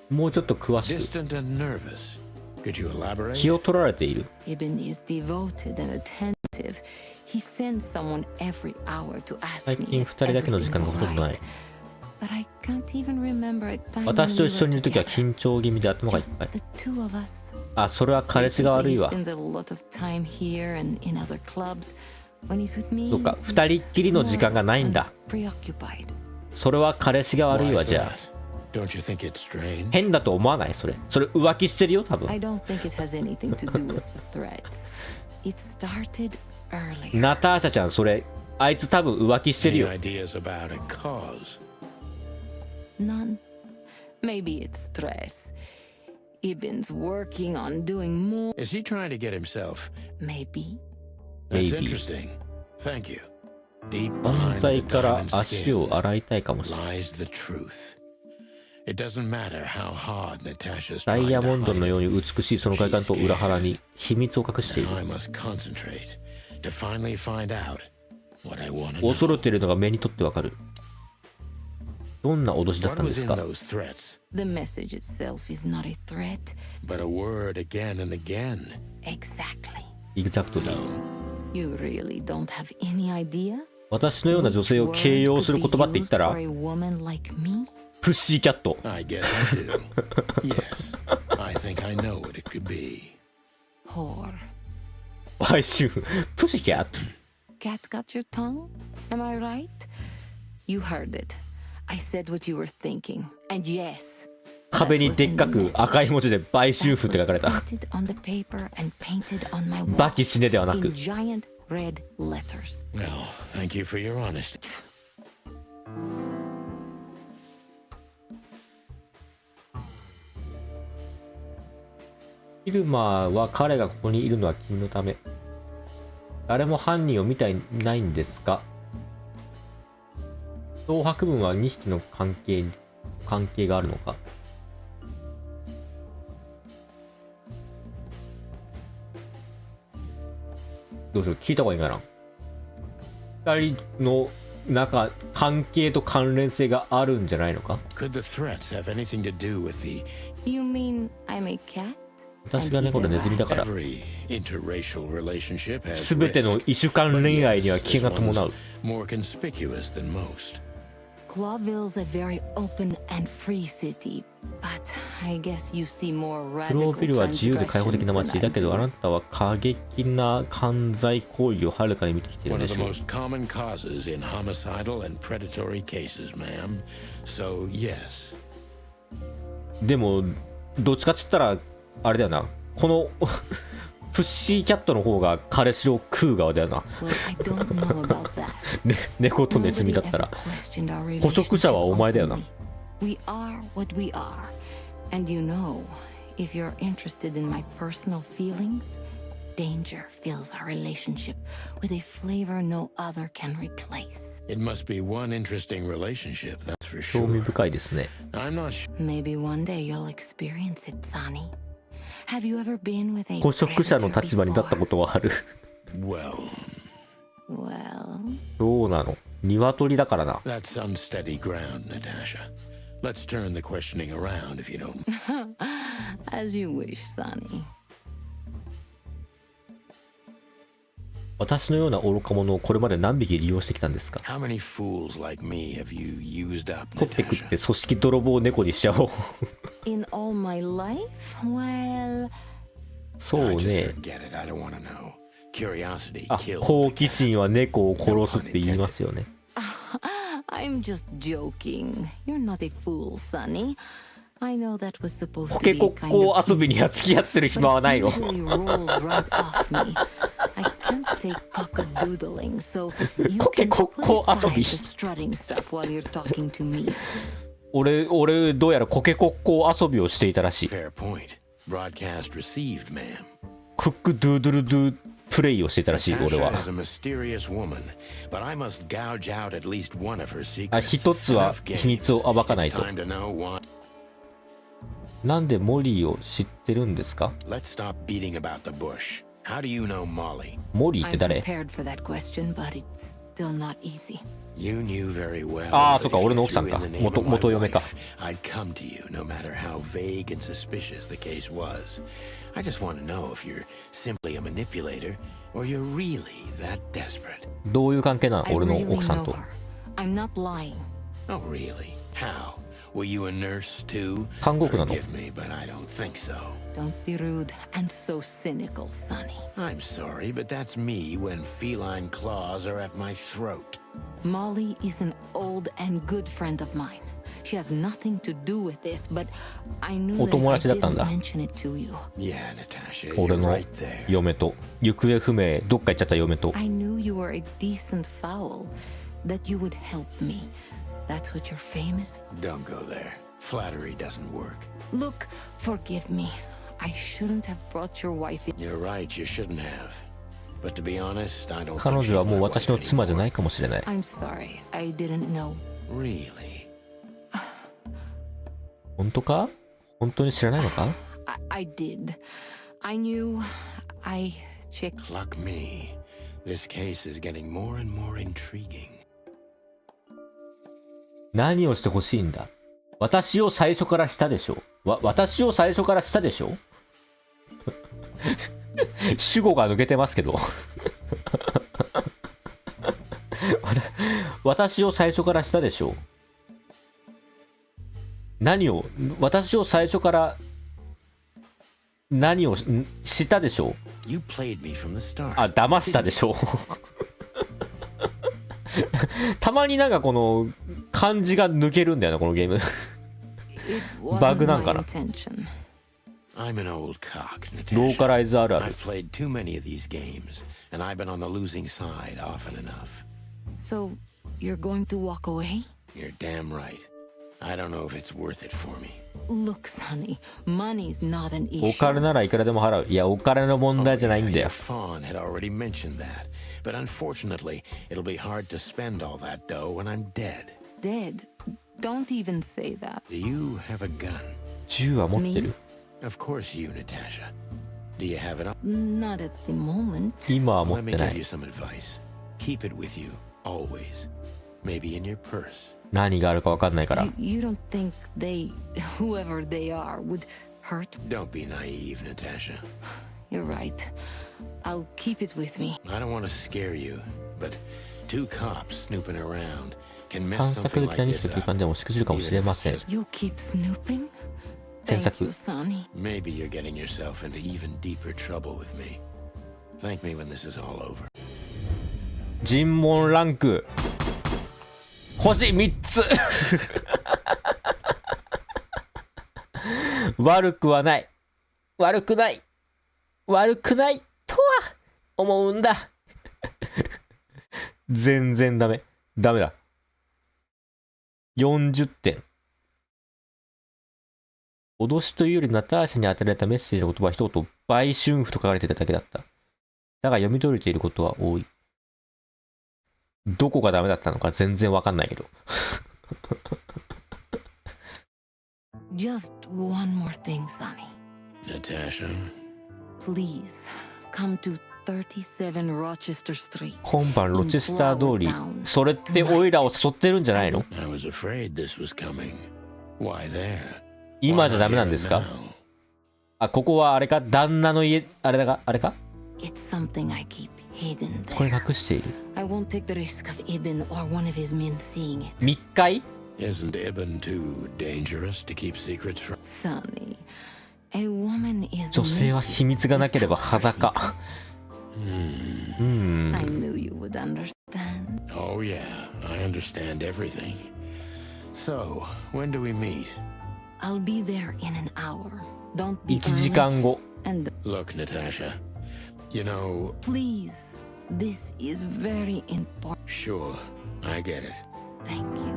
もうちょっと詳しく。 Distant and nervous. Could you elaborate? 気を取られている。 Ibn is devoted and attentive. He sends someone every hour to ask 最 me 近2 if 人だけの時 everything's 間がほとんどない。 But I can't even remember a time 私と一緒にいるときは緊張気味で頭がいっぱい。 the two of us. あ、それは彼氏が悪い He わ。 spends a lot of time here and in other clubs. When he's with me, そうか、2人っきりの時間がないんだ。 preoccupied. それは彼氏が悪い Why わ、 is じゃ that? Don't you think it's strange? あ。変だと思わないそれ。それ浮気してるよ、多 I 分。 don't think it has anything to do with the threats. It started earlier. ナターシャちゃん、それ、あいつ多分浮気してる Any よ。 ideas about a cause? None. Maybe it's stress. Ibn's working on doing more. Is he trying to get himself? Maybe. That's Maybe. interesting. Thank you. Deep 犯 behind 罪 the から diamond 足を skin 洗いたいかもしれない。 lies the truth. It doesn't matter how hard Natasha's ダ trying イヤ to モンド hide のよう it. に美しいその外観と裏腹に秘密を隠している。 Now I must concentrate to finally find out what I want to know. 恐れているのが目にとってわかる。どんな脅しだっ What たんで was す in か？ those threats? The message itself is not a threat. But a word again and again. Exactly. Exactly. You really don't have any idea? 私のような女性を形容する言葉って言ったら、 For a woman like me? プッシーキャット。 I guess I do. Yes. I think I know what it could be. Whore. 買収。プッシーキャット。 Cat got your tongue? Am I right? You heard it. I said what you were thinking. And yes. 壁にでっかく赤い文字で買収婦って書かれた。 Painted on the paper and painted on my wall. バキ死ねではなく。 In giant red letters. Well, thank you for your honesty. イルマーは彼がここにいるのは君のため。誰も犯人を見ていないんですか？脅迫文は2匹の関係があるのか？どうしよう、聞いた方がいいかな。2人の関係と関連性があるんじゃないのか？ Could the threats have anything to do with the You mean I'm a cat? 私が猫でネズミだから。 every interracial relationship has すべての異種間恋愛には危険が伴う。 more conspicuous than most. Clawville's a very open and free city, but I guess you see more クロ radical ービルは自由で開放的な transgressions 街 than I だけど、あ do. なたは過激な犯罪行為をはるかに見てきている One で of し the ょう。 most common causes in homicidal and predatory cases, ma'am. So, yes. でもどっちかっつったらあれだよな、このプッシーキャットの方が彼氏を食う側だよな。Well, I don't know about that. 猫とネズミだったら Nobody ever questioned our 捕食者はお前だよな。 relationship openly. We are what we are. And you know, if you're interested in my personal feelings, danger fills our relationship with a flavor no other can replace. It must be one interesting relationship, that's for 興味 sure. 深いですね。 I'm not sure. Maybe one day you'll experience it, Sonny. Have you ever been with a 捕食者の predator 立場に立った before? ことはある。 Well, Well, どうなの？鶏だからな。 that's unsteady ground, Natasha. Let's turn the questioning around if you don't. as you wish, Sonny. 私のような愚か者をこれまで何匹利用してきたんですか？ How many fools like me have you used up, 取って食って Natasha? 組織泥棒猫にしちゃおう。 In all my life? Well, そう I just ね。 forget it. I don't want to know. Curiosity あ、 killed 好 the 奇 cat. 心は猫を殺すって言いますよね。 I'm just joking. You're not a fool, Sonny. I know that was supposed コ to ケ be コ kind ッコ of 遊びには付き合ってる but 暇は it ないの。 usually rolls right off me. I can't take cockadoodling, so you can put コケコッコ aside 遊び。 the strutting stuff while you're talking to me. 俺どうやらコケコッコ遊びをしていたらしい。 Fair point. Broadcast received, ma'am. クックドゥードゥルドゥプレイをしていたらしい、俺 Natasha は。 is a mysterious woman, but I must gouge out at least one of her あ、 secrets. 一つは Enough 秘密を games. 暴かない It's と。 time to know why. なんでモリーを知ってるんですか？ Let's stop beating about the bush. How do you know Molly? モリーって I'm 誰？ prepared for that question, but it's still not easy. You knew very well. ああ、 that そっか、 if 俺の you 奥さん threw か。 in the name of my 元嫁か。 wife, I'd come to you, no matter how vague and suspicious the case was. I just want to know if you're simply a manipulator or you're really that desperate. どういう関係なの？ I 俺の really 奥さん know と。 her. I'm not lying. Oh, really? How? Were you a nurse too? 看護婦なの？ Forgive me, but I don't think so. Don't be rude and so cynical, Sonny. I'm sorry, but that's me when feline claws are at my throat. Molly is an old and good friend of mine. She has nothing to do with this, but I knew that お友 I 達だったん didn't だ。 mention it to you. Yeah, Natasha, 俺 you're の right there. 嫁と行方不明どっか行っちゃった嫁と。 I knew you were a decent fowl, that you would help me. That's what you're famous for. Don't go there. Flattery doesn't work. Look, forgive me. I shouldn't have brought your wife in. You're right, you shouldn't have. But to be honest, I don't 彼 think 女は she's も my う wife 私の妻じゃない anymore. かもしれない。 I'm sorry, I didn't know. Really? 本当か？本当に知らないのか？ I did. I knew. I checked. Luck me. This case is getting more and more intriguing. 何をしてほしいんだ？私を最初からしたでしょ？私を最初からしたでしょ？主語が抜けてますけど。私を最初からしたでしょ？何を、私を最初から何をしたでしょ？ You played me from the start. あ、騙したでしょ？たまになんかこの漢字が抜けるんだよな、このゲーム。 It バ wasn't グなん my かな？ intention. I'm an old cock, ロー Natasha. カライズあるある。 I've played too many of these games, and I've been on the losing side often enough. So, you're going to walk away? You're damn right. I don't know if it's worth it for me. Look, Sonny, money's not an お issue. 金ならいくらでも払う。いや、お金の問題じゃないんだ Your よ。 fawn had already mentioned that, but unfortunately, it'll be hard to spend all that dough when I'm dead. Dead? Don't even say that. Do you have a gun? 銃は持ってる？ Of course you, Natasha. Do you have it on? Not at the moment. 今は持 Let っ me てな give you い。 some advice. Keep it with you, always. Maybe in your purse. 何があるか分かんないから。 You don't think they, whoever they are, would hurt? Don't be naive, Natasha. You're right. I'll keep it with me. I don't want to scare you, but two cops snooping around can mess 散策 something で like 北に this 来た空 up. 間でもしくじるかもしれません。 You'll keep snooping? 詮 Thank 索 you, Sonny. Maybe you're getting yourself into even deeper trouble with me. Thank me when this is all over. 尋問ランク星3つ。悪くはない。悪くない。悪くないとは思うんだ。全然ダメ。ダメだ。40点。脅しというよりナターシャに与えられたメッセージの言葉は一言、売春婦と書かれていただけだった。だが読み取れていることは多い。どこがダメだったのか全然わかんないけど。Just one more thing, Sonny. Natasha? Please, come to 37 Rochester Street. 今晩ロチェスター通り、それってオイラを誘ってるんじゃないの？ I was afraid this was coming. Why there? 今じゃダメなんですか？あ、ここはあれか？旦那の家、あれだが、あれか？ It's something I keep hidden これ there. 隠している。 I won't take the risk of Ibn or one of his men seeing it. 密会？ Isn't Ibn too dangerous to keep secrets from? Sonny, a woman is 女性は秘密がなければ裸。I knew you would understand. Oh yeah, I understand everything. So, when do we meet? I'll be there in an hour. Don't be 1時間後。 And Look, Natasha, you know... please, this is very important. Sure, I get it. Thank you.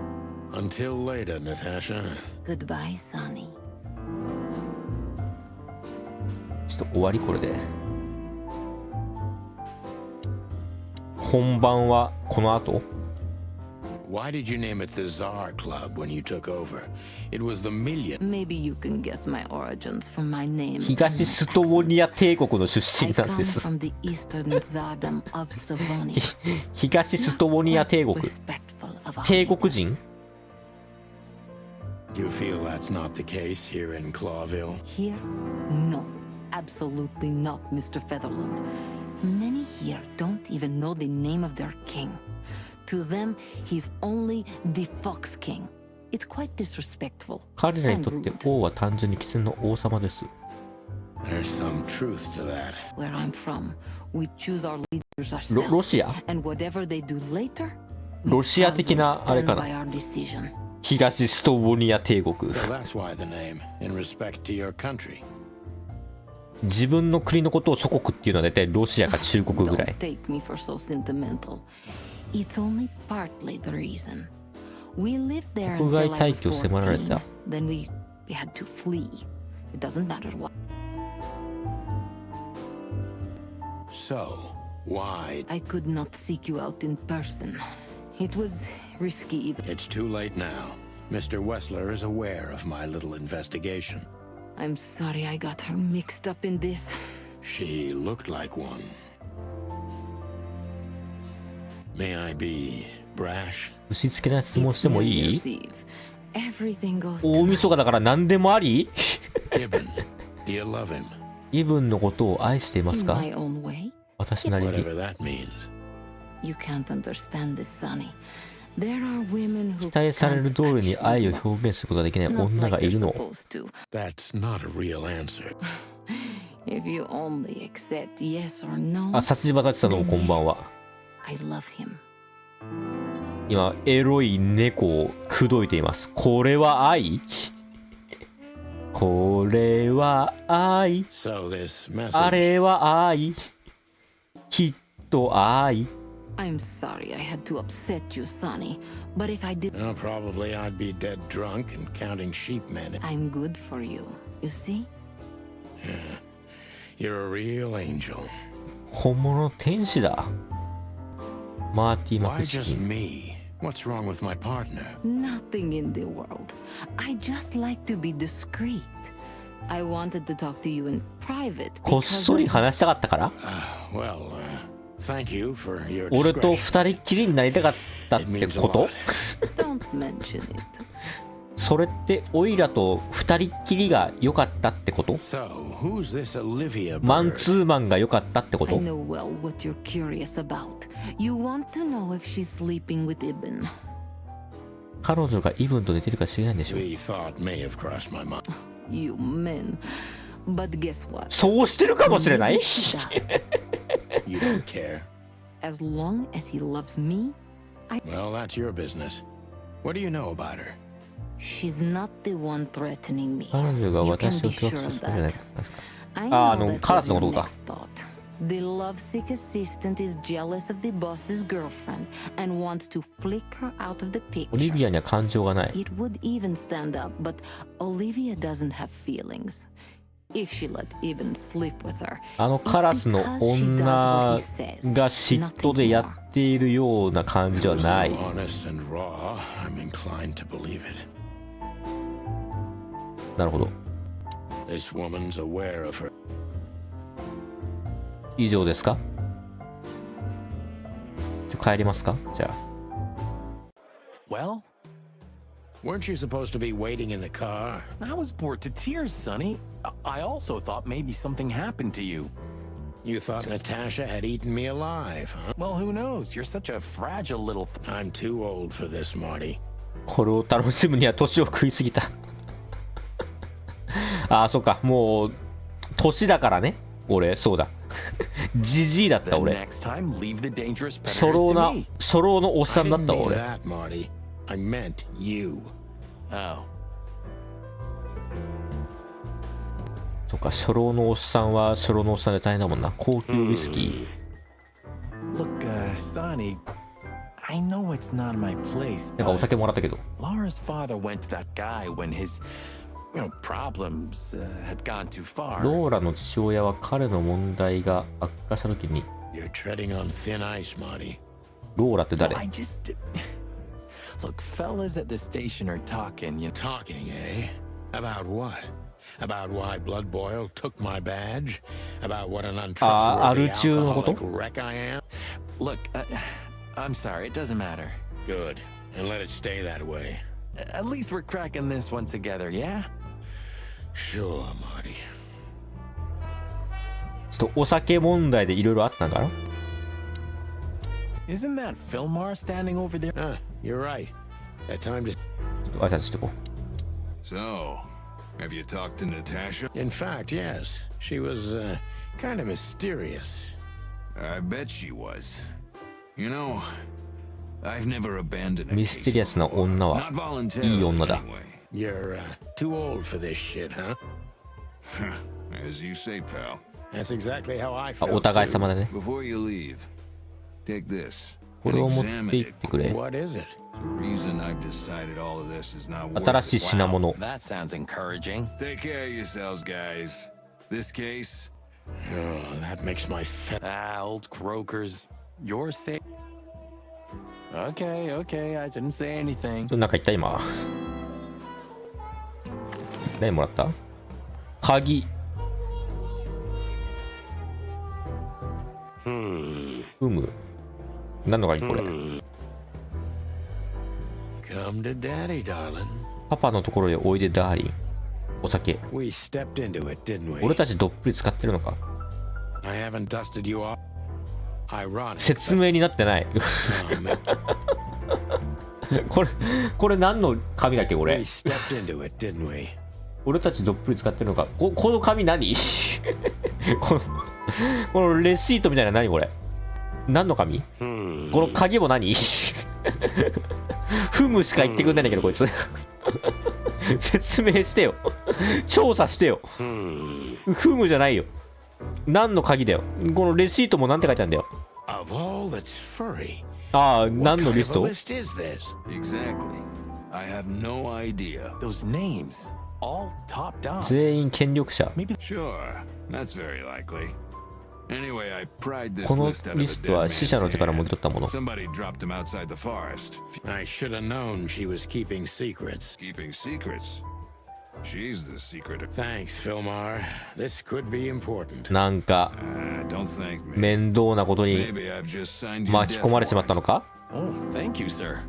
Until later, Natasha. Goodbye, Sonny. ちょっと終わりこれで。本番はこの後？ Why did you name it the Tsar Club when you took over? It was the million. Maybe you can guess my origins from my name. 東ストボニア帝国の出身なんです。 I come from the Eastern Tsardom of Savonia. 東ストボニア帝国。帝国人 You feel that's not the case here in Clawville? Here? No. Absolutely not, Mr. Featherland. Many here don't even know the name of their king. To them, he's only the Fox King. It's quite disrespectful. 彼らにとって王は単純に狐の王様です。There's some truth to that. Where I'm from, we choose our leaders ourselves. ロシア And whatever they do later, ロシア的なあれか stand な by our decision. 東ストボニア帝国 So that's why the name, in respect to your country. 自分の国のことを祖国っていうのは大体ロシアか中国ぐらい Don't take me for so sentimental. It's only partly the reason. We lived there 国 until 外 I 退 was 去を迫られ 14. た Then we had to flee. It doesn't matter what. So, why? I could not seek you out in person. It was risky. It's too late now. Mr. Wessler is aware of my little investigation. I'm sorry I got her mixed up in this. She looked like one. May I be brash? ぶしつけな質問してもいい New Year's Eve. Everything goes 大晦日だから何でもあり Ibn, do you love him? イブンのことを愛しています in か my own way. 私なりに Whatever that means. You can't understand this, Sonny. There are women who 期待される通りに愛を表現することができない not 女が like い they're るの supposed to. That's not a real answer. If you only accept yes or no, あ、殺人バタチさんどうもこんばんは I love him. 今エロい猫を口説いていますこれは愛これは愛 So this あ message. れは愛きっと愛 I'm sorry I had to upset you, Sonny. But if I did, Well, probably I'd be dead drunk and counting sheep men. I'm good for you. You see? You're a real angel. 本物の天使だマーティ・マ Why クチキ just ン me? What's wrong with my partner? Nothing in the world. I just like to be discreet. I wanted to talk to you in private こっ because そり of- 話したかったから Well, thank you for your 俺と discretion. 二人っきりになりたかったっ It て means a こと lot. Don't mention it. それってオイラと二人っきりが良かったってこと So, who's this Olivia マン bird? ツーマンが良かったってこ I と know well what you're curious about. You want to know if she's sleeping with Ibn. 彼女がイブンと寝てるか知らないんでしょ We thought may have crossed my mind. You men. But guess what? そうしてるかもしれない He does. You don't care. As long as he loves me, Well, that's your business. What do you know about her? she's not the one threatening me. 彼女が You 私 can を be 脅 sure 迫す of るんじゃない that. か I あ know の that カラス was の your ことか next thought. The lovesick assistant is jealous of the boss's girlfriend and wants to flick her out of the オリ picture. ビアには感情がない It would even stand up, but Olivia doesn't have feelings. If she let Ibn sleep with her, あのカラスの女が嫉妬でやっているような感じでは It was な so い honest and raw, I'm inclined to believe it. なるほど This woman's aware of her. 以上ですか帰りますかじゃあ Well, Weren't you supposed to be waiting in the car? I was bored to tears, Sonny. I also thought maybe something happened to you. You thought Natasha had eaten me alive, huh? Well, who knows? You're such a fragile little... I'm too old for this, Marty. これを楽しむには年を食いすぎたああそっかもう年だからね俺そうだジジイだった Then 俺 next time, leave the dangerous 初 predators 老 to な me. 初老のおっさ I んだっ didn't た mean 俺 that, Marty. I meant you. Oh. そっか初老のおっさんは初老のおっさんで大変だもんな高級ウイスキ Look, Sonny, I know it's not my place, ーなんかお but 酒もらったけど Laura's father went to that guy when his, problems had gone too far. ローラの父親は彼の問題が悪化した時に You're treading on thin ice, Marty. ローラって誰 I just... Look, fellas at the station are talking, you know. Talking, eh? About what? About why Blood Boil took my badge? About what an untrustworthy alcoholic wreck I am? Look, I'm sorry, it doesn't matter. Good, and let it stay that way. At least we're cracking this one together, yeah? Sure, Marty. ちょっとお酒問題でいろいろあったんかな。 Isn't that Fillmar standing over there? You're right. That time to... ちょっと挨拶してこう。 So, have you talked to Natasha? In fact, yes. She was, kind of mysterious. I bet she was. You know, I've never abandoned a ミステリアスな女はいい女だ。 You're, too old for this shit, huh? As you say, pal. That's exactly how I あ、 felt. お互い様だね。 Before you leave, take this. これを持って行ってくれ。 What is it? The reason I've decided all of this is not worth 新しい品物。 That sounds encouraging. Take care of yourselves, guys. This case. Oh, that makes my fat. Old croakers. You're safe. Okay, okay, I didn't say anything. なんか言った今。何もらった？鍵。何の鍵これ？ Come to daddy, darling. パパのところへおいでダーリン。お酒。 We stepped into it, didn't we? 俺たちどっぷり使ってるのか。 I haven't dusted you off. Ironic. 説明になってない。これ何の紙だっけこれ。 We stepped into it, didn't we? 俺たちどっぷり使ってるのか。この紙何？このレシートみたいな何これ？何の紙？この鍵も何？フムしか言ってくんないんだけどこいつ。説明してよ。調査してよ。フムじゃないよ。何の鍵だよ。このレシートも何て書いてあるんだよ。Of all that's furry. ああ、何のリスト？ What kind of a list is this? Exactly. I have no idea. Those names, all top dogs. 全員権力者。 Sure, that's very likely. Anyway, I pried this この list out of リ a ス dead トは死者の手からもぎ man's 取ったもの。 hand. Somebody dropped him outside the forest. I should have known she was keeping secrets. Keeping secrets. She's the secret. Thanks, Fillmar. This could be important. なんか Don't thank me. 面倒なことに Maybe I've just signed you a 巻き death 込まれちまったの warrant. か？ Oh, thank you, sir.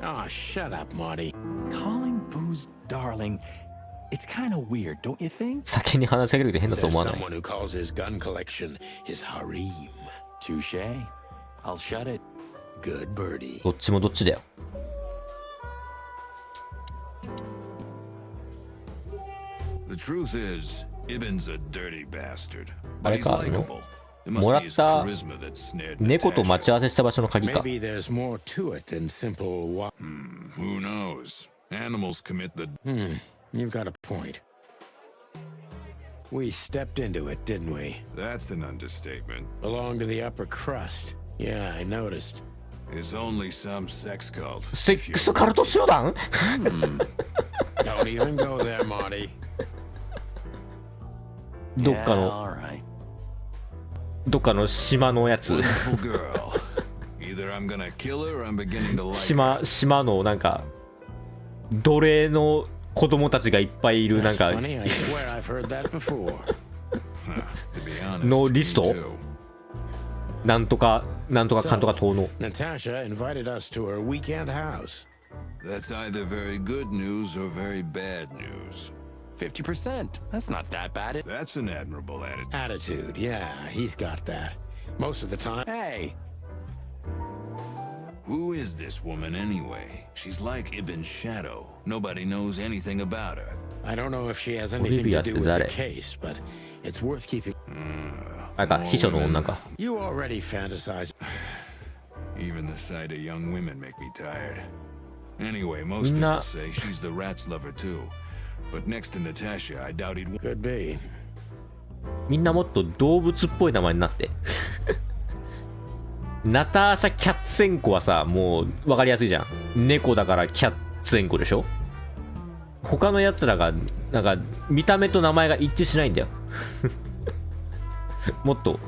Oh, shut up, Marty. Calling booze darling, it's kind of weird, don't you think? 酒に話しかけるって変だと Says 思わない？ someone who calls his gun collection his harem. Touche. I'll shut it. Good birdie. どっちもどっちだよ。 The truth is, Ibn's a dirty bastard. あ But れ he's か、 likable. It も must ら be っ his た charisma that snared 猫と待ち Natasha. 合わせした場所の鍵か。 Maybe there's more to it than simple Who knows? Animals commit the... You've got a point. We stepped into it, didn't we? That's an understatement. Belonged to the upper crust. Yeah, I noticed. It's only some sex cult. セックスカルト集団？ Don't even go there, Marty. どっか Yeah, の all right. どっかの島のやつ。 Wonderful girl. Either I'm gonna kill her or I'm beginning to like her. 島のなんか奴隷の子供たちがいっぱいいるなん That's か funny. I swear I've heard that before. To be honest, の me リスト？ too. なんとかなんとかかんとか島の。 Natasha invited us to her weekend house. That's either very good news or very bad news. 50%. That's not that bad. That's an admirable attitude. Attitude, yeah, he's got that. Most of the time. Hey, Who is this woman anyway? She's like Ibn's shadow. Nobody knows anything about her. I don't know if she has anything to do with the 誰？ case, but it's worth keeping. あれか、秘書の女か。 You already fantasized. Even the sight of young women make me tired. Anyway, most みんな people say she's the rat's lover too. But next to Natasha, I doubt he'd... Could be. みんなもっと動物っぽい名前になって。ナターシャ・キャッツェンコはさ、もう分かりやすいじゃん。猫だからキャッツェンコでしょ。他のやつらがなんか見た目と名前が一致しないんだよ。もっと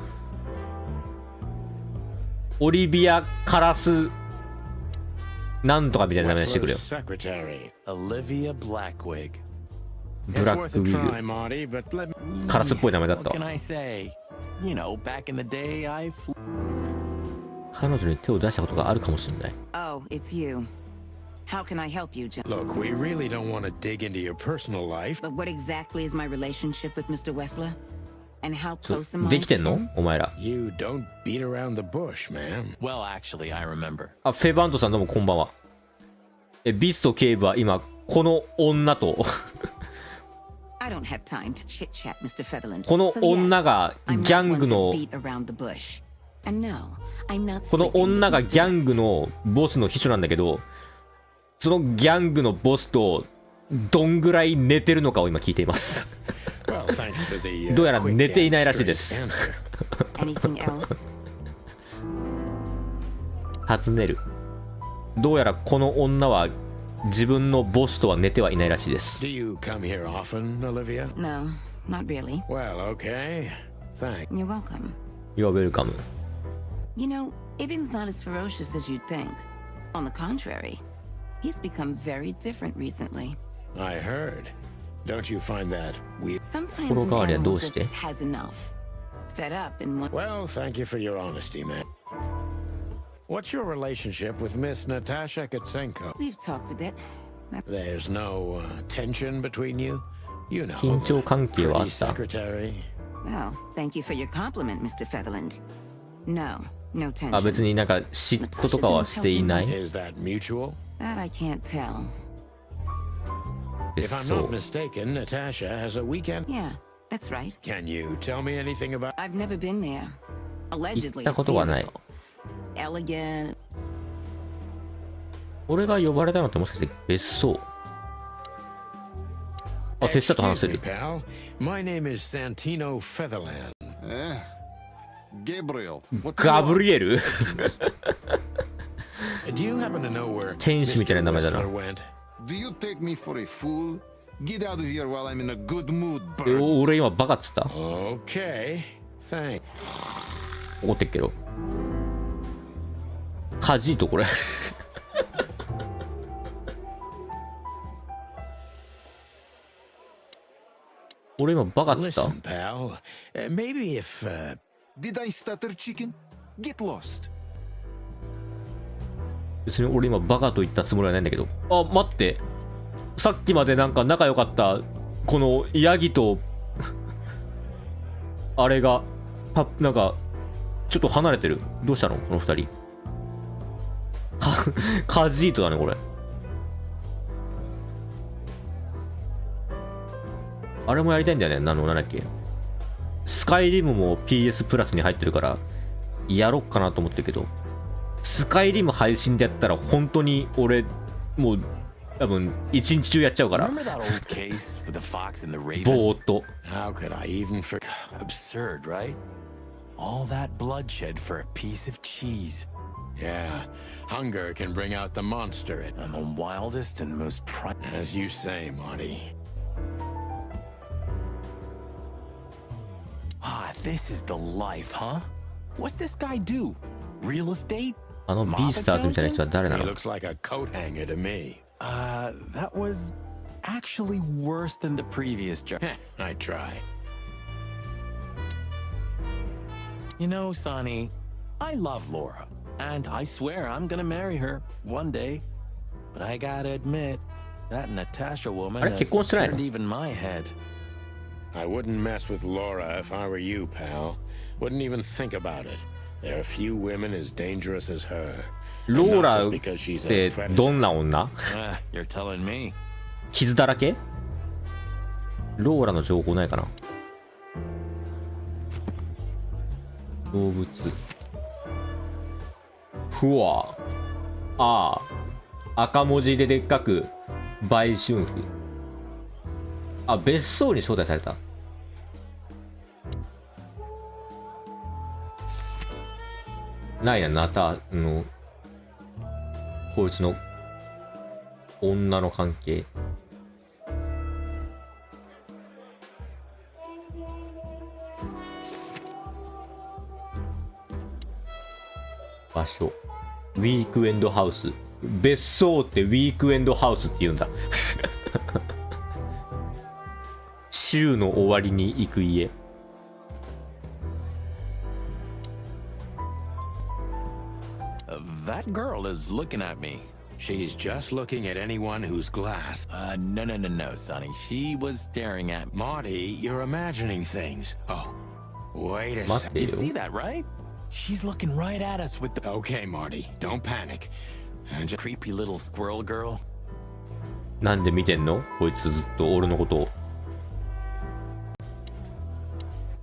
オリビア・カラスなんとかみたいな名前にしてくれよ。 Secretary. Olivia Blackwig. ブラッ Worth クウ a ィ try, Marty, but let me... グ。カラスっぽい名前だった What can わ。 I say? You know, back in the day, I flew. 彼女に手を出したことがあるかもしれない。 Oh, it's you. How can I help you, John? Look, we really don't want to dig into your personal life. But what exactly is my relationship with Mr. Wessler? And how そう close am I できて to んの him? お前ら。 You don't beat around the bush, man. Well, actually, I remember. あ、フェバントさんどうもこんばんは。ビスト警部は今、この女と、I don't have time to chit-chat, Mr. Featherland. この So yes, 女が I'm ギャ not ング one の、 to beat around the bush. And no, I'm not この sleeping with 女が Mr. ギャングのボスの秘書なんだけど、そのギャングのボスとどんぐらい寝てるのかを今聞いています。Well, thanks for the, どうやら quick 寝てい and ないらしいで straight す。 answer. Anything else? 尋ねる。どうやらこの女は自分のボスとは寝てはいないらしいです。 Do you come here often, Olivia? No, not really. Well, okay. Thanks. You're welcome. You are welcome. You know, Ibn's not as ferocious as you'd think. On the contrary, he's become very different recently. I heard. Don't you find that weird? Sometimes 心 an 変わりは animal どうし just て has enough. Fed up and one. Well, thank you for your honesty, man. What's your relationship with Miss Natasha Katsenko? We've talked a bit. There's no tension between you? You know, 緊張関係はあ pretty った。 secretary. Oh, thank you for your compliment, Mr. Featherland. No, no あ、 tension. 別になんか嫉妬とかはしていない。 Is that mutual? That I can't tell. で If す I'm そ not う。 mistaken, Natasha has a weekend. Yeah, that's right. Can you tell me anything about? I've never been there. 行 Allegedly, った it's ことはない。 beautiful. Elegant. 俺が呼ばれたのってもしかして別荘。あ、手下と話せ Excuse me, る。 pal. My name is Santino Featherland. Gabriel. ガブリエル Do you happen to know where 天使みたいな名前だな。 Whistler went? Do you take me for a fool? Get out of here while I'm in a good mood, え birds. 俺今バカっつった Okay. Thanks. 怒ってっけど。カジートこれ。俺今バカっつった Listen, pal. Maybe if Did I stutter, chicken? Get lost. 別に俺今バカと言ったつもりはないんだけど。あ、待って。さっきまでなんか仲良かったこのヤギとあれがなんかちょっと離れてる。どうしたのこの二人。カジートだねこれ。あれもやりたいんだよね。なんだっけ。スカイリムも PS プラスに入ってるからやろっかなと思ってるけど、スカイリム配信でやったら本当に俺もう多分一日中やっちゃうから。 Remember that old case with the fox and the raven? ぼーっと。 how could I even forget? Absurd, right? All that bloodshed for a piece of cheese. Yeah, hunger can bring out the monster. And the wildest and most As you say, Marty. Ah, this is the life, huh? What's this guy do? Real estate? あのビースターズみたいな人は誰な He の looks like a coat hanger to me. That was actually worse than the previous job. I try. You know, Sonny, I love Laura, and I swear I'm gonna marry her one day. But I gotta admit, that Natasha woman あれ has 結婚してないの turned even my head. I wouldn't mess with Laura if I were you, pal. Wouldn't even think about it. There are few women as dangerous as her. ローラ And っ not just because she's て a predator. どんな女？ You're telling me. 傷だらけ？ローラの情報ないかな。動物。ふわ。ああ。赤文字ででっかく売春婦。あ、別荘に招待された。ないな、ナタのこいつの女の関係。場所ウィークエンドハウス。別荘ってウィークエンドハウスって言うんだ。週の終わりに行く家。That girl is looking at me. She's just looking at anyone who's glass. No, Sonny. She was staring at Marty, you're imagining things. Oh, wait a second. You see that, right? She's looking right at us with the... Okay, Marty, don't panic. And just creepy little squirrel girl. なんで見てんのこいつずっと俺のことを。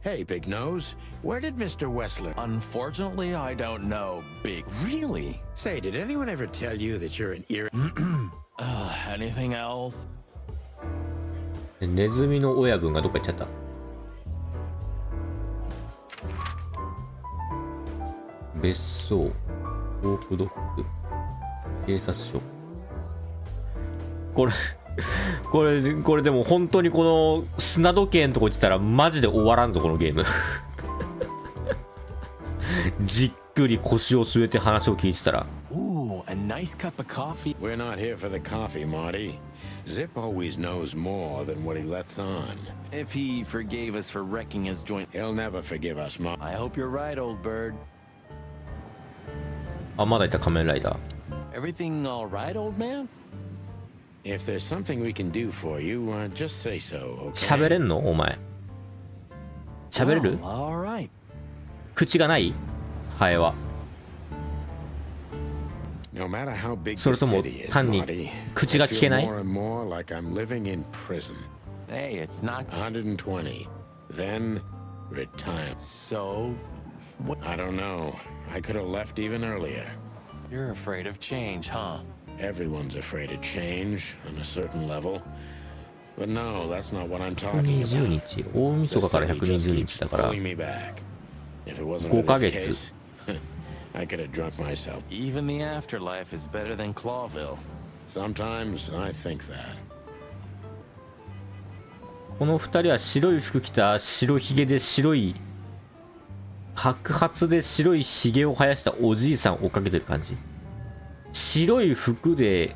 Hey, Big Nose, where did Mr. Wessler? Unfortunately, I don't know, Big. Really? Say, did anyone ever tell you that you're an ear... Anything else? ネズミの親分がどっか行っちゃった。別荘、ウォークドッグ、警察署。これでも本当にこの砂時計のとこ行ってたらマジで終わらんぞこのゲーム。じっくり腰を据えて話を聞いてたら。Ooh, a nice cup of coffee. We're not here for the coffee, Marty. Zip always knows more than what he lets on. If he forgave us for wrecking his joint, he'll never forgive us, Marty. I hope you're right, old bird. あ、まだいた仮面ライダー。Everything all right, old man? If there's something we can do for you, just say so, okay? 喋れんのお前。喋れる？ All right. 口がない？ハエは。No matter how big それ the とも city is, 単に Marty, 口が I 聞け feel ない？ more and more like I'm living in prison. Hey, it's not 120. Then retire. So what? I don't know. I could have left even earlier. You're afraid of change, huh? Everyone's afraid of change on a certain level. But no, that's not what I'm talking 120 about. 日。大晦日から The city just 120 keeps 日だから。 pulling me back. If it wasn't 5 for ヶ this 月。 case, I could have drunk myself. Even the afterlife is better than Clawville. Sometimes I think that. この2人は白い服着た白ひげで白い白髪で白いひげを生やしたおじいさんを追っかけてる感じ。白い服で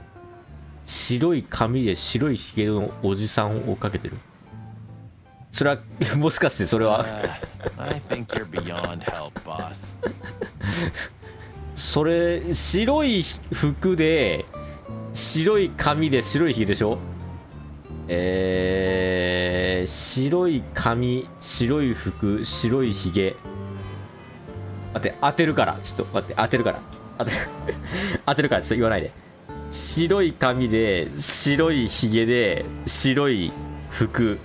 白い髪で白いひげのおじさんを追っかけてる。それはもしかしてそれはI think you're beyond help, boss. それ白い服で白い髪で白いひげでしょ。白い髪白い服白いひげ。待って当てるからちょっと待って当てるから当てるからちょっと言わないで。白い髪で白いひげで白い服、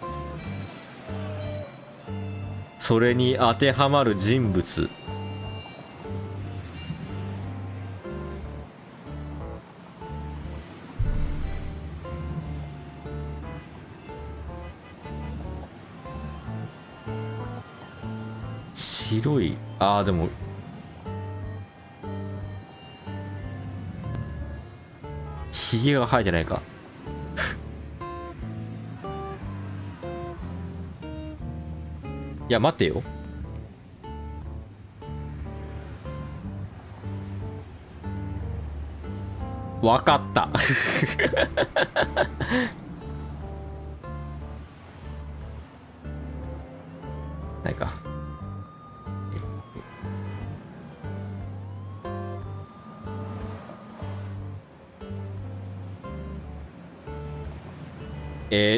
それに当てはまる人物。白い、ああでもひげが生えてないか。いや待ってよ。わかったないか。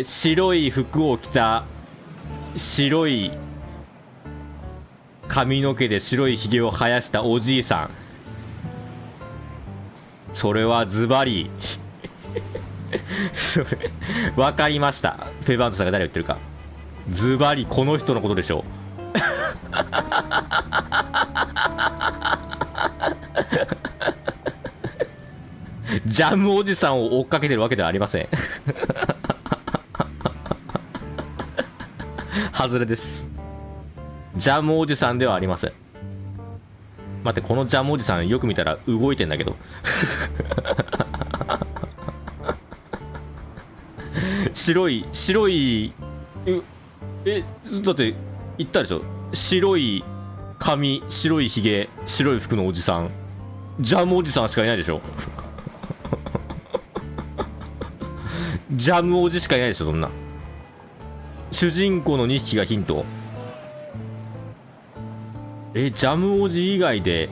白い服を着た白い髪の毛で白いひげを生やしたおじいさん。それはズバリわかりました。フェバントさんが誰を言ってるか。ズバリこの人のことでしょう。ジャムおじさんを追っかけてるわけではありません。外れです。ジャムおじさんではありません。待って、このジャムおじさんよく見たら動いてんだけど。白いだって言ったでしょ。白い髪白いひげ白い服のおじさん、ジャムおじさんしかいないでしょ。ジャムおじしかいないでしょそんな。主人公の2匹がヒント。ジャムおじ以外で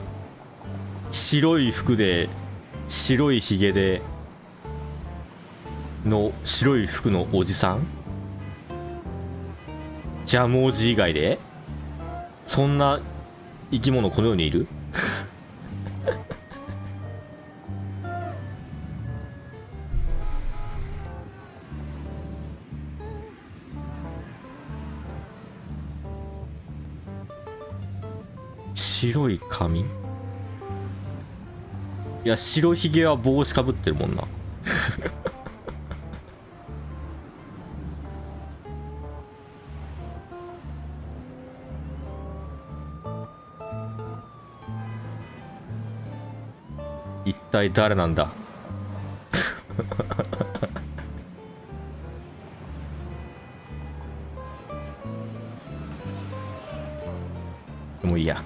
白い服で白いひげでの白い服のおじさん、ジャムおじ以外でそんな生き物この世にいる？白い髪？いや、白ひげは帽子かぶってるもんな。一体誰なんだ？もういいや。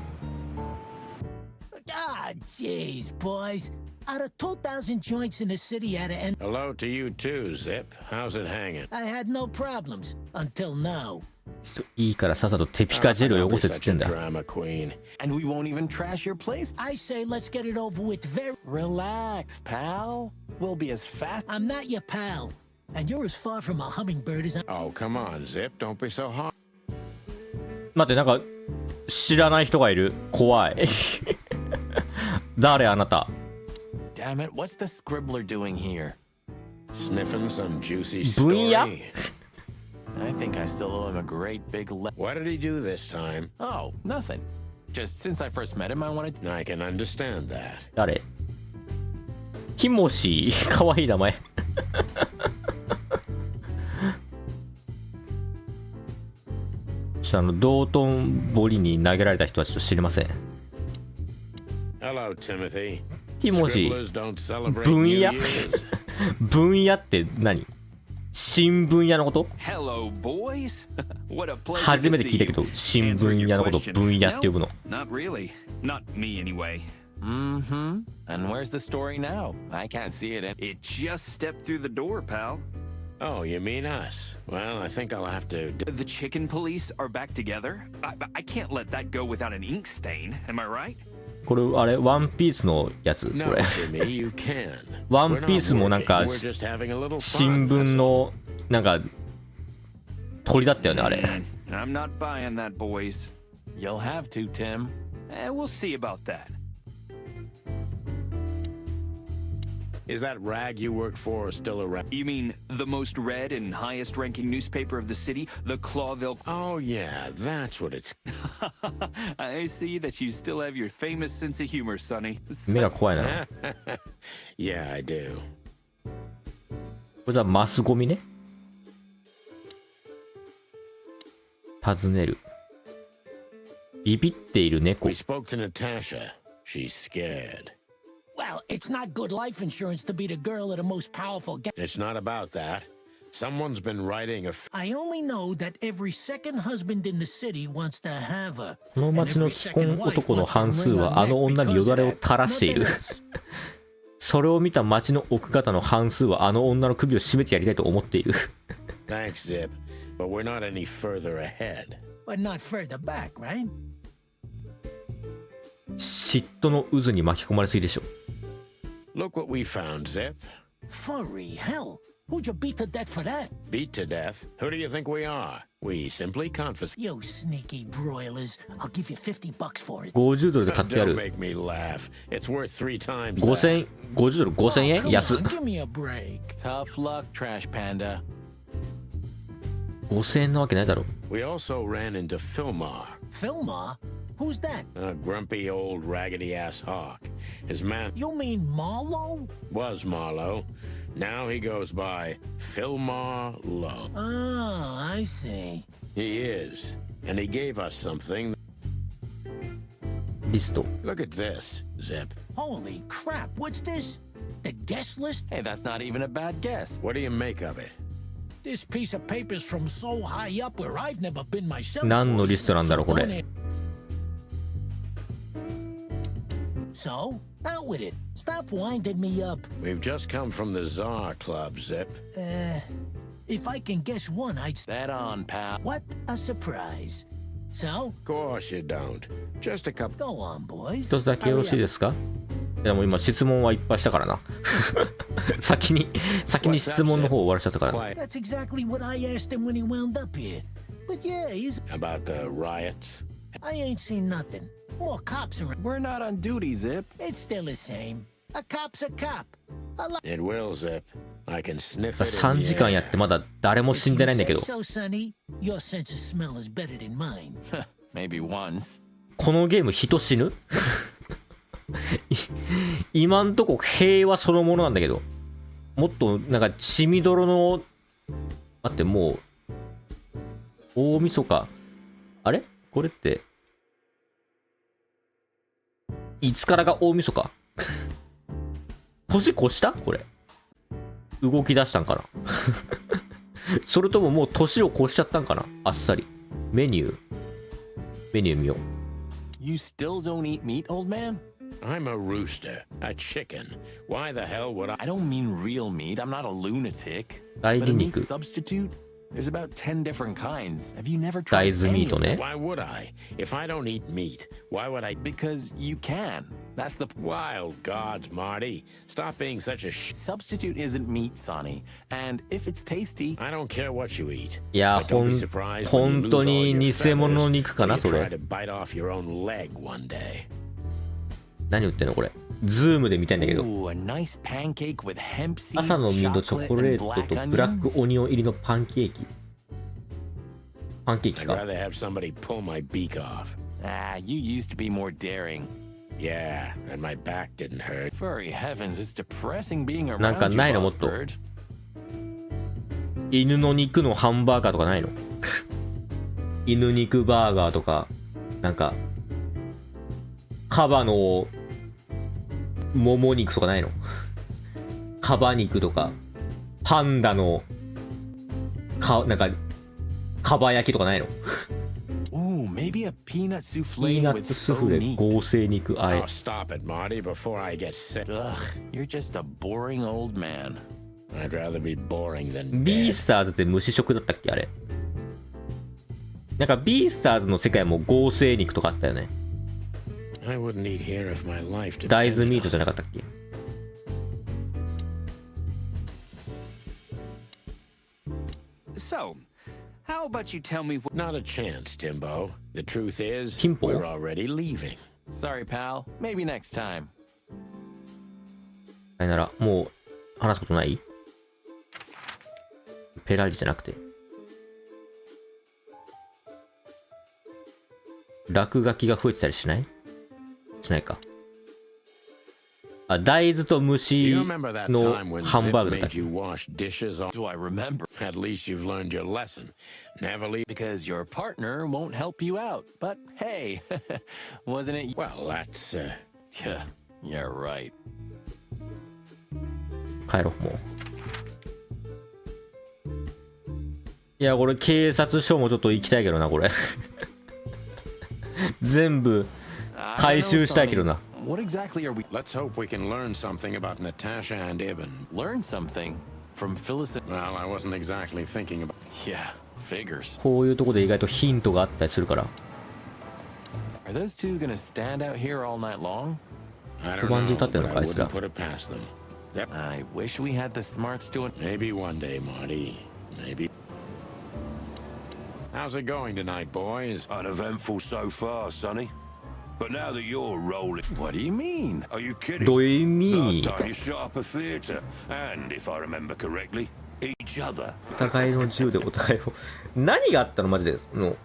Ah, jeez, boys. Out of 2,000 joints in the city at an... Hello to you too, Zip. How's it hanging? I had no problems until now. いいからさっさとテピカジェルを汚せっつってんだ。Drama queen. And we won't even trash your place. I say let's get it over with very... Relax, pal. We'll be as fast... I'm not your pal. And you're as far from a hummingbird as I... Oh, come on, Zip. Don't be so hard. 待って、なんか知らない人がいる。怖い。誰あなた。Damn it, what's the scribbler doing here? Sniffing some juicy 分野 story. I think I still owe him a great big What did he do this time? Oh, nothing. Just since I first met him, I wanted to... I can understand that. 誰？キモシー。かわいい名前。道頓堀に投げられた人はちょっと知りません。Hello, Timothy. ティモシ Scribblers don't celebrate 分 New 野 Year's. 分野って何？新分野のこと？ Hello, boys. What a pleasure 初 to めて聞いた see け you. ど、新分野のこと分野って呼ぶの。 Not really. Not me, anyway. Mm-hmm. And where's the story now? I can't see it. It just stepped through the door, pal. Oh, you mean us? Well, I think I'll have to... The chicken police are back together? I can't let that go without an ink stain. Am I right? これあれワンピースのやつこ No, れ。 Jimmy, you can. ワ We're ンピー not スもなん working. か We're just having a little 新 fun. 聞 That's all. のなんか鳥だったよねあれ。 I'm not buying that, boys. You'll have to, Tim. We'll see about that. Is that rag you work for still around? You mean the most read and highest ranking newspaper of the city, the Clawville? Oh, yeah, that's what it's... I see that you still have your famous sense of humor, Sonny. 目が怖いな。 Yeah, I do. これじゃマスゴミね。尋ねる。ビビっている猫。 We spoke to Natasha. She's scared. Well, it's not good life insurance to be the girl of the most powerful guy. It's not about that. Someone's been writing a... I only know that every second husband in the city wants to have her. この町の既婚男の半数はあの女によだれを垂らしている。それを見た町の奥方の半数はあの女の首を絞めてやりたいと思っている。Thanks, Zip. But we're not any further ahead. But not further back, right? 嫉妬の渦に巻き込まれすぎでしょ。 Look what we found, Zip. Furry hell. Who'd you beat to death for that? Beat to death? Who do you think we are? We simply confiscate. You sneaky broilers. I'll give you $50 for it. 50ドルで買ってや Don't る。 make me laugh. It's worth 3 times 5000 that. 50ドル5000円 Come 安 on, give me a break. Tough luck, Trash Panda. 5000円なわけないだろ。 We also ran into Filmar. Filmar? Who's that? A grumpy old raggedy-ass hawk. His man You mean Marlowe? was Marlowe. Now he goes by Filmar Lowe. Oh, I see. He is. And he gave us something. リスト。 Look at this, Zip. Holy crap, what's this? The guest list? Hey, that's not even a bad guess. What do you make of it? This piece of paper's from so high up where I've never been myself. 何のリストなんだろうこれ。So, out with it. Stop winding me up. We've just come from the Tsar Club, Zip. If I can guess one, I'd... Bet on, pal. What a surprise. So? Of course you don't. Just a couple... Go on, boys. 一つだけよろしいですか？いやもう今質問はいっぱいしたからな。先に質問の方終わらしちゃったからな。That's exactly what I asked him when he wound up here. But yeah, he's... About the riots? I ain't seen nothing. More cops around. We're not on duty, Zip. It's still the same. A cop's a cop. It will, Zip. I can sniff it 3時間やってまだ誰も死んでないんだけど。 So, Sonny, your sense of smell is better than mine. Maybe once. このゲーム人死ぬ？今んとこ平和そのものなんだけど、もっとなんか血みどろの、待ってもう大晦日、あれこれっていつからが大晦日？年越したこれ動き出したんかなそれとももう年を越しちゃったんかな。あっさりメニュー見よう。 You still don't eat meat, old man? I'm a rooster, a chicken. Why the hell would I? I don't mean real meat. I'm not a lunatic. 大 But a 豆 meat 肉 substitute? There's about 10 different kinds. Have you never 大 tried 豆ミー any ト of them? ね。 Why would I? If I don't eat meat, why would I? Because you can. That's the Wild gods, Marty. Stop being such a substitute isn't meat, Sonny. And if it's tasty, I don't care what you eat. いや But don't be ほん surprised when you 本 lose 当 all に your 偽物の feathers 肉か or な you そ try れ。 to bite off your own leg one day. 何売ってんのこれ。ズームで見たいんだけど。 ooh, a nice pancake with hemp seed, 朝の実とチョコ chocolate, レ and ート black とブラッ onions. クオニオン入りのパンケーキ。パンケーキ I'd か。 rather have somebody pull my beak off. Ah, you used to be more daring. Yeah, and my back didn't hurt. Furry heavens, it's depressing being なんか around ない you, のもっ boss と。 bird. 犬の肉のハンバーガーとかないの？犬肉バーガーとか、なんか、カバのもも肉とかないの？カバ肉とか、パンダの、なんか、カバ焼きとかないの？ Ooh, maybe a peanut ピー souffle ナッ with ツスフ faux レ meat. 合成肉あえ Oh,。stop it, Marty, before I get sick. Ugh, you're just a boring old man. I'd rather be boring than ビー dead. スターズって虫食だったっけあれ。なんかビースターズの世界も合成肉とかあったよね。 I wouldn't eat here if my life 大 depended 豆ミート on じゃ it. なかったっけ？ So, how about you tell me what... Not a chance, Timbo. The truth is, Timbo? we're already leaving. Sorry, pal. Maybe next time. さよなら、もう話すことない？ペラリじゃなくて。落書きが増えてたりしない？しないか。あ、大豆と Do 虫 you remember that の time when ハン Zip バーグだったっ made け？ you wash dishes off? Do I remember? At least you've learned your lesson. Never leave. Because your partner won't help you out. But hey, wasn't it? Well, that's, Yeah, right. 帰ろう、もう。いや、これ警察署もちょっと行きたいけどな、これ。全部 I don't 回 know, 収したいけど Sonny. な。 What exactly are we? let's hope we can learn something about Natasha and Ibn. Learn something from Phyllis. Well, I wasn't exactly thinking about... Yeah, figures. こういうとこで意外とヒントがあったりするから。 Are those two gonna stand out here all night long? I don't 小判中 know, 立ってる but のか、あ I いつら。 wouldn't put it past them. I wish we had the smarts to it. Maybe one day, Marty. Maybe. How's it going tonight, boys? Uneventful so far, Sonny. But now that you're rolling... What do you mean? Are you kidding? どういう意 Last 味？ time you shot up a theatre. And, if I remember correctly, each other. お互いの銃でお互いを。何があったのマジで。の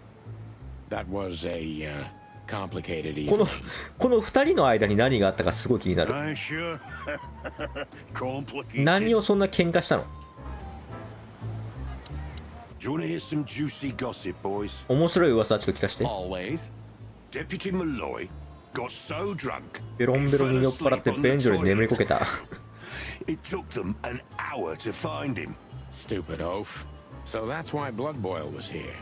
That was a, complicated この evening. この2人の間に何があったかすごい気になる。 I sure. Complicated. 何をそんな喧嘩したの？ Do you want to hear some juicy gossip, boys? 面白い噂ちょっと聞かして。 Always. Deputy Malloy got so drunk. ベロンベロンに酔っ払って便所で眠りこけた。 It took them an hour to find him. Stupid oaf. So that's why Blood Boil was here.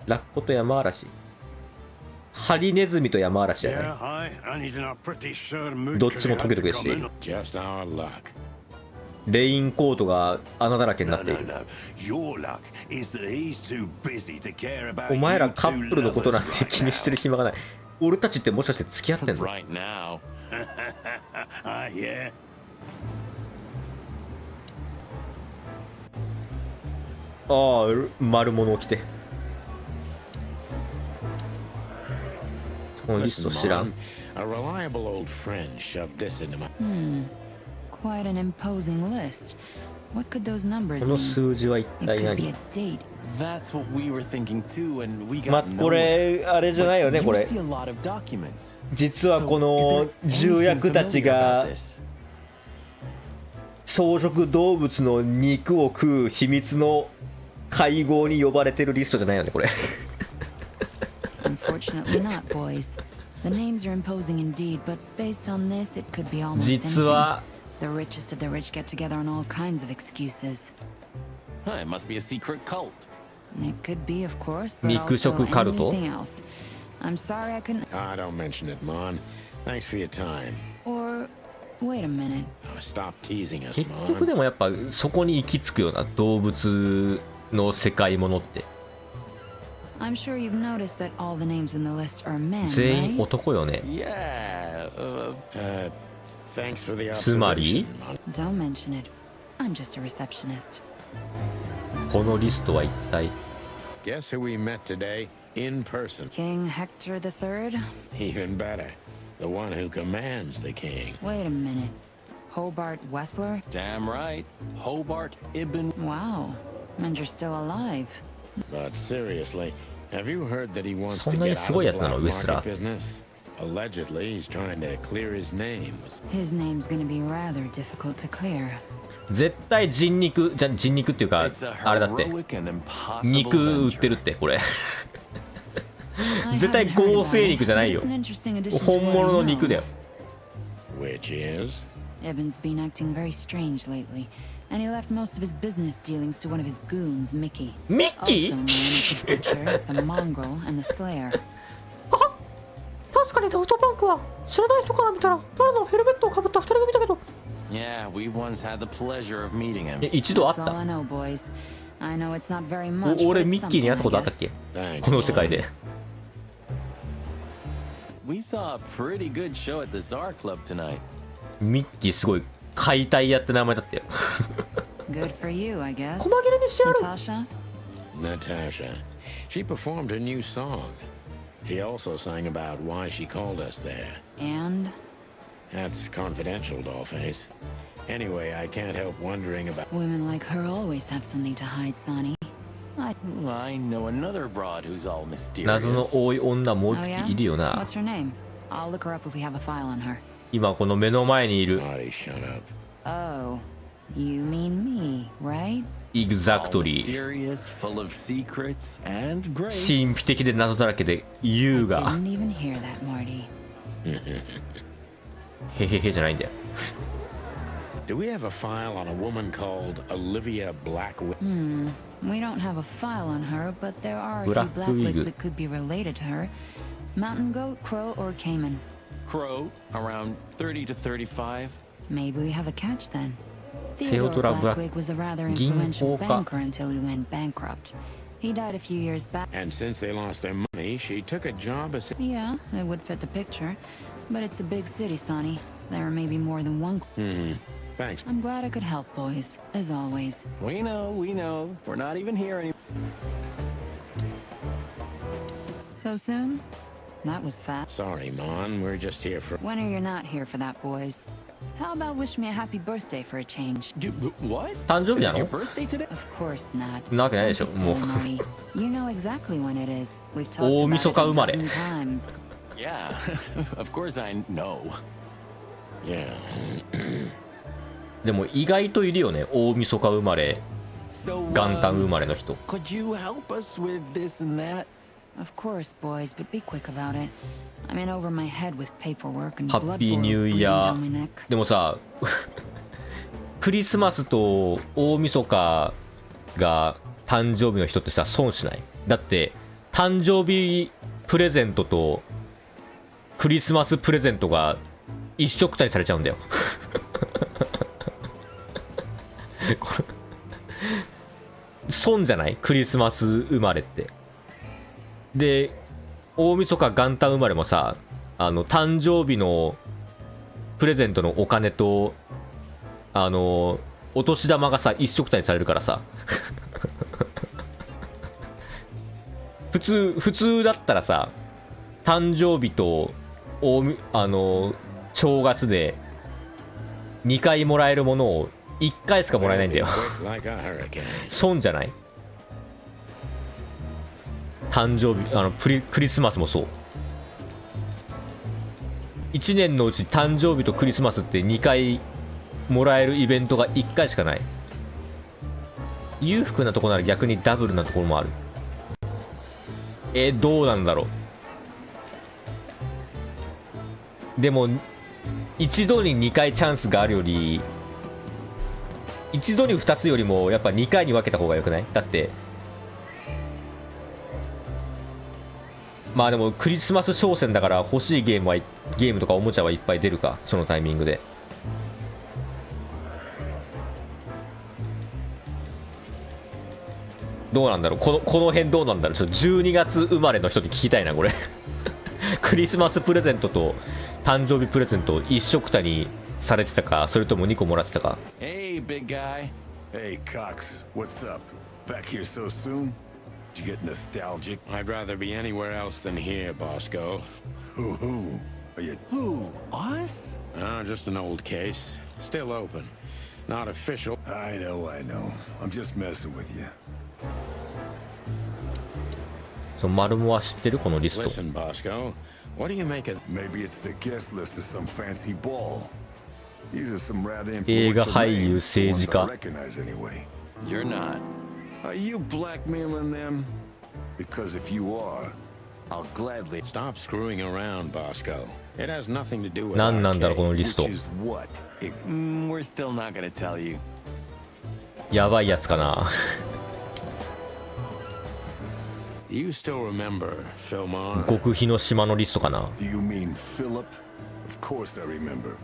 ラッコと山嵐。ハリネズミと山嵐じゃない。 Yeah, aye, and he's in a pretty sure mood. どっちもトゲトゲしている。 Just our luck. レインコートが穴だらけになっている。 No, your luck is that he's too busy to care about お前ら you カ two ップルのことなん lovers て right 気にしてる now. 暇がない。俺たちってもしかして付き合ってんの？ Right now. Ah, yeah. ああ、丸物を着て。このリスト知らん。 A reliable old friend shoved this into my. Quite an imposing list. What could those numbers この mean? 数字は一 It 体 could be 何？ a date. That's what we were thinking too, and we ま got これあれじゃないよねこ You れ。 see a lot of documents. 実はこの重役たちが草食動物の肉を食う秘密の会合に呼ばれてるリストじゃないよねこれ。 Unfortunately not, boys. The names are imposing indeed, but based on this, it could be almost 実 anything. は The richest of the rich get together on all kinds of excuses. Huh, it must be a secret cult. It could be, of course, but 肉 also 食カルト？ anything else. I'm sorry I couldn't. Ah, don't mention it, Mon. Thanks for your time. Or wait a minute. Oh, stop teasing us, 結局 Mon. でもやっぱそこに行き着くような動物の世界ものって I'm sure you've noticed that all the names in the list are men, 全員 right? 男よね。 Yeah. Thanks for the つまり observation, Mon. Don't mention it. I'm just a receptionist. このリストは一体 Guess who we met today in person? King Hector III? Even better, the one who commands the king. Wait a minute. Hobart Wessler? Damn right. Hobart Ibn. Wow. And you're still alive. But seriously, have you heard that he wants そ to んな get に out す of ごい the やつなの black ウエスラ market ー。 business? Allegedly, he's trying to clear his name. His name's gonna be rather difficult to clear. 絶対人肉じゃ人肉っていうか It's a あれだって heroic and impossible 肉売ってる venture. ってこれ I 絶対 haven't heard 合 about 成 it, 肉じゃない but よ it's an interesting addition to 本 what 物の I 肉 know. だよ。 Which is? Ibn's been acting very strange lately, and he left most of his business dealings to one of his goons, Mickey. ミッキ Also ー known as the Butcher, the Mongrel, and the Slayer. 確かにダフトパンクは知らない人から見たらただのヘルメットをかぶった2人組だけど Yeah, we once had the pleasure of meeting him. 一度あっ That's all た I know, boys. I know it's not very much, 俺 but ミ it's ッキーに会ったこ something, とあ I ったっ guess. け Thanks, この世界で We saw a pretty good show at the Czar Club tonight. ミッキーすごい解体屋って名前だったよ Good for you, I guess. 細切れにしてやる Natasha? Natasha. She performed a new song. She also sang about why she called us there. And? That's confidential, Dollface. Anyway, I can't help wondering about. Women like her always have something to hide, Sonny. I know another broad who's all mysterious. 謎の多い女もう Oh, 一 yeah? 匹いるよな What's her name? I'll look her up if we have a file on her. 今この目の前にいる Marty, shut up. Oh, you mean me, right? Exactly Mysterious, full of secrets and grace. 神秘的で謎だらけで優雅 Didn't even hear that, Marty. へへへじゃないんだよ Do we have a file on a woman called Olivia Blackwood? We don't have a file on her, but there are a few Black blackwigs Wig. that could be related to her. Mountain goat, crow, or cayman. Crow, around 30 to 35. Maybe we have a catch then. Theodore Theodore Black- Blackwig was a rather influential Ginkoka. banker until he went bankrupt. He died a few years back. And since they lost their money, she took a job as. Yeah, it would fit the picture. But it's a big city, Sonny. There may be more than one. Thanks. I'm glad I could help, boys, as always. We know. We're not even here anymore. So soon? That was fast. Sorry, Mon. We're just here for. When are you not here for that, boys? How about wish me a happy birthday for a change? What? 誕生日 Is な it your の birthday today? Of course not. なわけないでしょ Don't be もう silly, Marty. You know exactly when it is. We've talked 大 about 晦 it 日 a 生まれ dozen times. Yeah, of course I know. Yeah. でも意外といるよね大晦日生まれ So, 元旦生まれの人 could you help us with this and that? Of course, boys, but be quick about it. I'm in over my head with paperwork and ハ blood ッピー boils ニューイ bleeding ヤ down my ー neck. でもさクリスマスと大晦日が誕生日の人ってさ損しないだって誕生日プレゼントとクリスマスプレゼントが一緒くたにされちゃうんだよこれ損じゃない？クリスマス生まれって。で大晦日元旦生まれもさ、誕生日のプレゼントのお金とお年玉がさ一緒くたにされるからさ普通だったらさ、誕生日と正月で2回もらえるものを1回しかもらえないんだよ損じゃない？誕生日クリスマスもそう。1年のうち誕生日とクリスマスって2回もらえるイベントが1回しかない。裕福なとこなら逆にダブルなところもある。どうなんだろう。でも一度に2回チャンスがあるより、一度に2つよりもやっぱ2回に分けた方がよくない？だってまあでもクリスマス商戦だから欲しいゲームとかおもちゃはいっぱい出るか、そのタイミングで。どうなんだろう、この辺どうなんだろう。ちょっと12月生まれの人に聞きたいなこれクリスマスプレゼントと誕生日プレゼント一緒くたにされてたか、それとも2個もらってたか。 Hey, big guy. Hey, Cox. What's up? Back here so soon? Did you get nostalgic? I'd rather be anywhere else than here, Bosco. Who? Are you... Who? Us? Just an old case. Still open. Not official. I know. I'm just messing with you. そう、マルモは知ってるこのリスト。 Listen, Bosco. What do you make of... Maybe it's the guest list of some fancy ball. These are some rather 映画 influential 俳優 names. 政治 Ones I 家。 recognize anyway. You're not. Are you blackmailing them? Because if you are, I'll gladly... Stop screwing around, Bosco. It has nothing to do with 何なんだろうこのリスト。 Which is what? We're still not gonna tell you. やばいやつかな。You still remember Philmar? 極秘の島のリストかな。 Do you mean Philip? Of course I remember.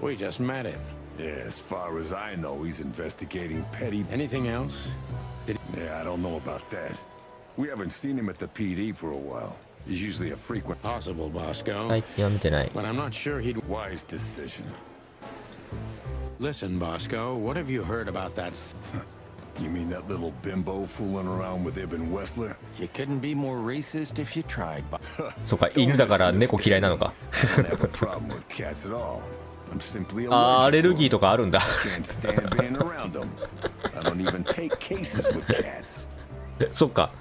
We just met him. Yeah, as far as I know, he's investigating petty... Anything else? Yeah, I don't know about that. We haven't seen him at the PD for a while. He's usually a frequent... Possible, Bosco. 最近は見てない。 But I'm not sure he'd... Wise decision. Listen, Bosco, what have you heard about that... You mean that little bimbo fooling around with Ibn Wessler? You couldn't be more racist if you tried. そうか、犬だから猫嫌いなのか。 I don't have a problem with cats at all. I'm simply ア allergic レル to ギー them. とかあるんだ。 Can't stand being around them. I don't even take cases with cats. そっか、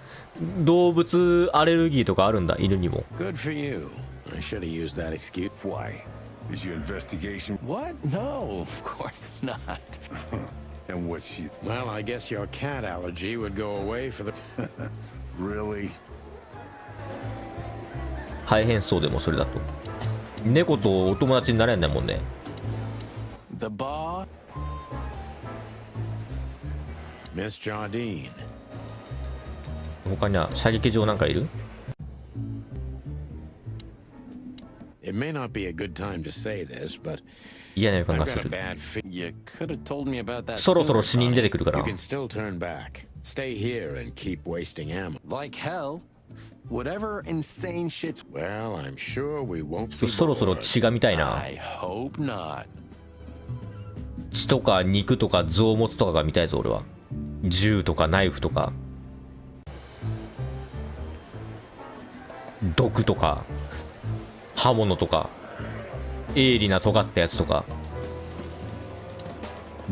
動物アレルギーとかあるんだ、犬にも。 Good for you. I should have used that excuse. Why? Is your investigation... What? No, of course not. And what's she... Well, I guess your cat allergy would go away for the... Really? 大変そうでもそれだと。猫とお友達になれんないもんね。 The bar? Miss Jardine. 他には射撃場なんかいる？ It may not be a good time to say this, but 嫌な予感 I've がす got a る。 bad feeling. You could have told me about that. そろそろ sooner, 死人出て Connie. くるか You な。 can still turn back. Stay here and keep wasting ammo. Like hell. Whatever insane shit's. Well, I'm sure we won't ちょっと be そろそろ bored. 血が見たいな。 I hope not. 血とか肉とか臓物とかが見たいぞ俺は。銃とかナイフとか毒とか刃物とか鋭利な尖ったやつとか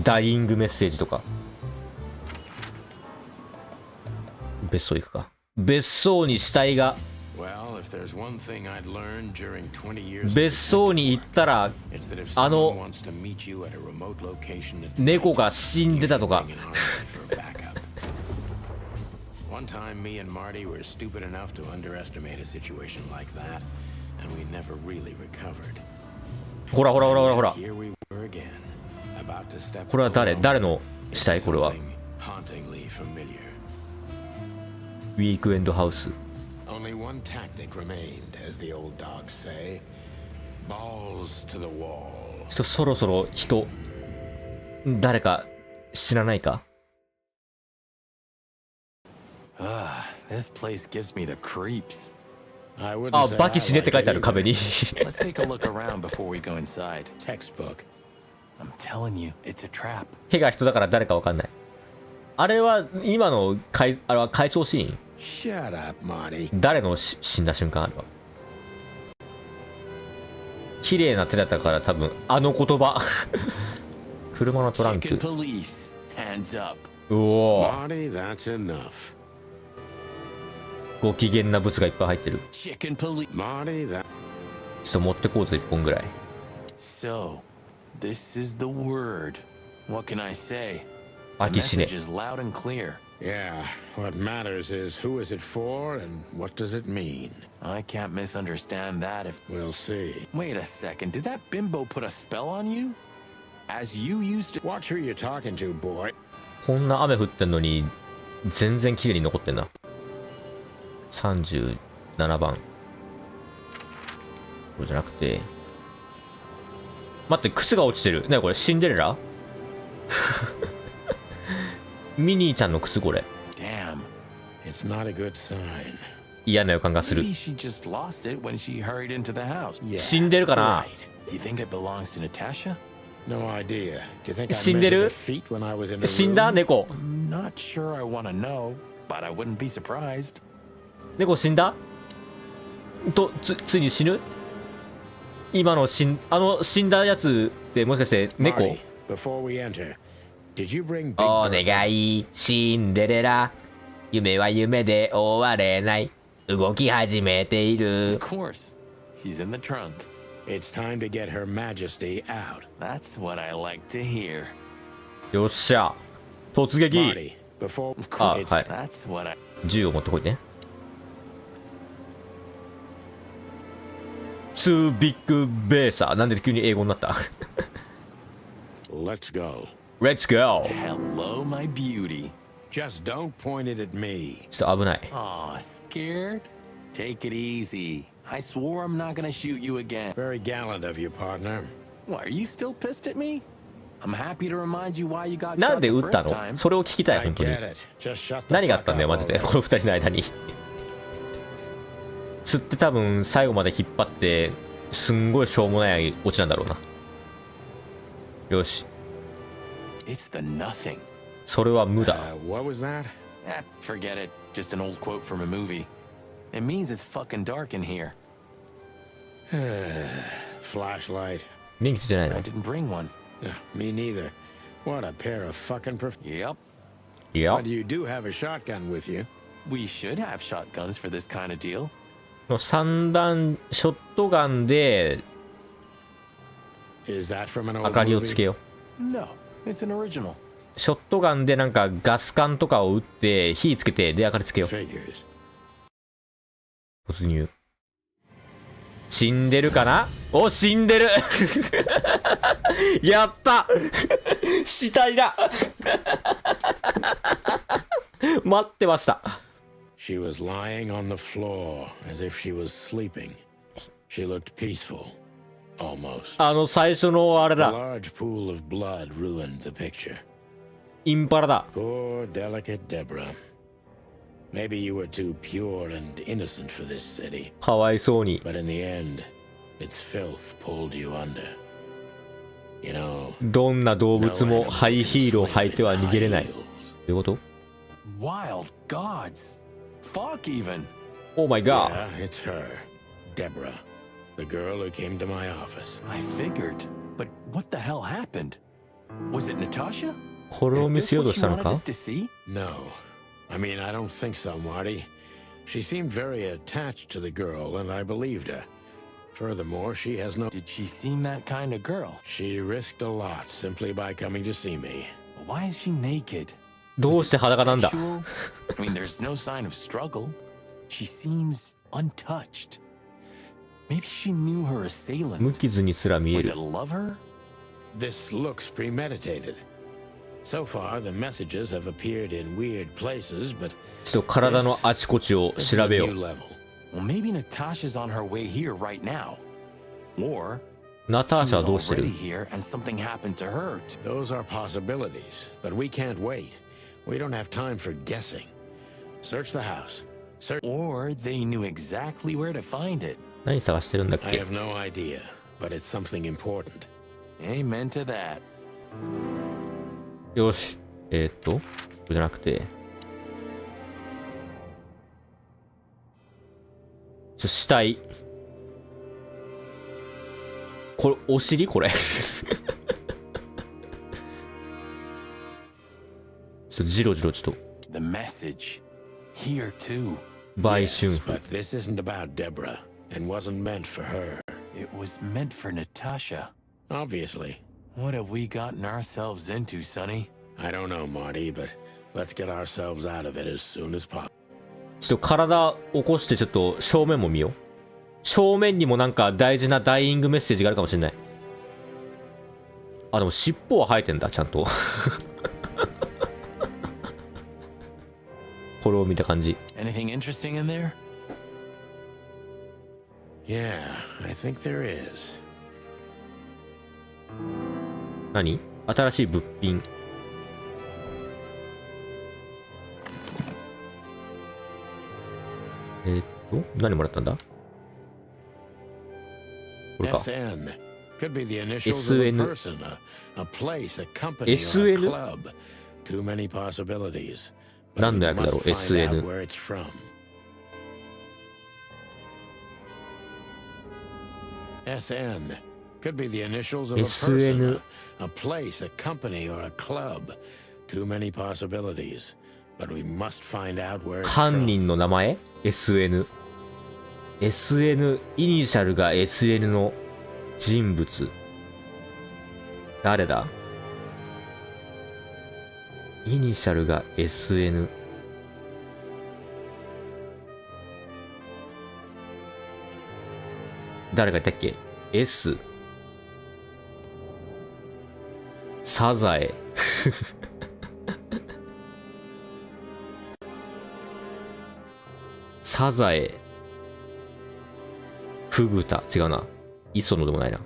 ダイイングメッセージとか。別荘行くか。別荘に死体が。 Well, if there's one thing I'd learned during 20 years 別荘に行ったら it's that if あ someone の wants to meet you at a remote location at 猫が死んでたとか。 for backup. One time me and Marty were stupid enough to underestimate a situation like that, and we never really recovered. ほらほらほらほらほら。 Here we were again, about to step これは誰の死体？これは hauntingly familiar. ウィークエンドハウス。Only one tactic remained, as the old dogs say. Balls to the wall. そろそろ誰か知らないか？ This place gives me the creeps. あ、バキ死ねって書いてある壁に。Let's take a look around before we go inside. Textbook. I'm telling you, it's a trap. 手が人だから誰かわかんない。あれは今のあれは回想シーン？ Shut up, Marty. 誰の死んだ瞬間あれは？綺麗な手だったから多分あの言葉。車のトランク。Chicken police, hands up. うおー。Marty, that's enough. ご機嫌な物がいっぱい入ってる。Chicken police. Marty, that. ちょっと持ってこうぜ1本ぐらい。So, this is the word. What can I say? バキ死ね。 The message is loud and clear. Yeah, what matters is who is it for and what does it mean? I can't misunderstand that if... We'll see. Wait a second, did that bimbo put a spell on you? As you used to... Watch who you're talking to, boy. こんな雨降ってんのに全然綺麗に残ってんな。37番。これじゃなくて。待って、靴が落ちてる。ねこれシンデレラ？ミニーちゃんの靴これ。Damn. It's not a good sign. 嫌な予感がする。 Maybe she just lost it when she hurried into the house. Yeah, 死んでるかな？ Do you think it belongs to Natasha? No idea. Do you think I 死んで measured る？ the feet when I was in the 死んだ room? 猫。 Not sure I want to know, but I wouldn't be surprised. 猫死んだ？ついに死ぬ？今の死んだやつってもしかして猫？ Marty, before we enter, did you bring Big お Bertha? 願いシンデレラ、夢は夢で終われない、動き始めている。 Of course. She's in the trunk. It's time to get Her Majesty out. That's what I like to hear. よっしゃ突撃。 Marty, before... Of あ、 course. はい。 That's what I... 銃を持ってこいね。Too Big Bertha。なんで急に英語になった？ Let's go. Let's go。 Hello, my beauty. Just don't point it at me. ちょっと危ない。 Aw, scared? Take it easy. I swore I'm not gonna shoot you again. Very gallant of you, partner. What, are you still pissed at me? I'm happy to remind you why you got なん shot で the 撃った first の？ time. それを聞きたい I 本当に。 get it. Just shut the 何があ fuck ったんだよ up マジで already. この二人の間に。釣って多分最後まで引っ張ってすんごいしょうもないオチなんだろうな。よし。 It's the nothing. それは無だ。 What was that? Forget it. Just an old quote from a movie. It means it's fucking dark in here. Flashlight. 電気ついてない I の？ didn't bring one. Me neither. What a pair of fucking Yep. いや But you do have a shotgun with you. We should have shotguns for this kind of deal. 三段ショットガンで Is that from an old 明かりをつけ movie? よう。 No, it's an original. ショットガンでなんかガス管とかを撃って火つけてで明かりつけよう。 Figures. 突入。死んでるかな？お、死んでる。やった死体だ。待ってました。 She was lying on the floor as if she was sleeping. She looked peaceful, almost. 最初のあれ A だ。 large pool of blood ruined the picture. インパラだ。 Poor, delicate Deborah. Maybe you were too pure and innocent for this city. かわいそうに。 But in the end, its filth pulled you under. You know, どんな動物もハイヒールを履いては逃げれない。どういうこと？ Wild gods. Fuck even. Oh my god. Yeah, it's her. Deborah. The girl who came to my office. I figured. But what the hell happened? Was it Natasha? これを見せようとしたの Is this か？ what she wanted us to see? No. I mean, I don't think so, Marty. She seemed very attached to the girl, and I believed her. Furthermore, she has no... Did she seem that kind of girl? She risked a lot simply by coming to see me. Why is she naked? どうして裸なんだ？ Sexual? I mean, there's no sign of struggle. She seems untouched. Maybe she knew her assailant. 無傷にすら見え Was る it。lover? This looks premeditated. So far, the messages have appeared in weird places, but ちょっと体のあちこちを this is 調 a べよ new う。 level. Well, maybe Natasha's on her way here right now. Or ナターシャはどうしてる？ already here and something happened to her. Those are possibilities, but we can't wait. We don't have time for guessing. Search the house. Or they knew exactly where to find it. 何探してるんだっ I け？ have no idea, but it's something important. Amen to that. よし。これじゃなくて。死体。これ、お尻これ。ジロジロちょっと。 The message here too. 売春 Yes, 婦。 but this isn't about Deborah and wasn't meant for her. It was meant for Natasha. Obviously. What have we gotten ourselves into, Sonny? I don't know, Marty, but let's get ourselves out of it as soon as possible. ちょっと体起こしてちょっと正面も見よう。正面にもなんか大事なダイイングメッセージがあるかもしれない。あ、でも尻尾は生えてんだ、ちゃんと。これを見た感じ。Anything interesting in there? Yeah, I think there is. 何？新しい物品。何もらったんだ？これか。 SN could be the initials of a person, a place, a company, or a SN? club. Too many possibilities. 何の役だろう？ SN。 Where it's from. SN could be the initials of a person, a place, a company, or a club. Too many possibilities. But we must find out where it's 犯 from. 人の名前 ?SN。SN、イニシャルが SN の人物。誰だ？イニシャルが SN。誰がいたっけ？ S。サザエ。サザエ。フグタ。違うな。磯野でもないな。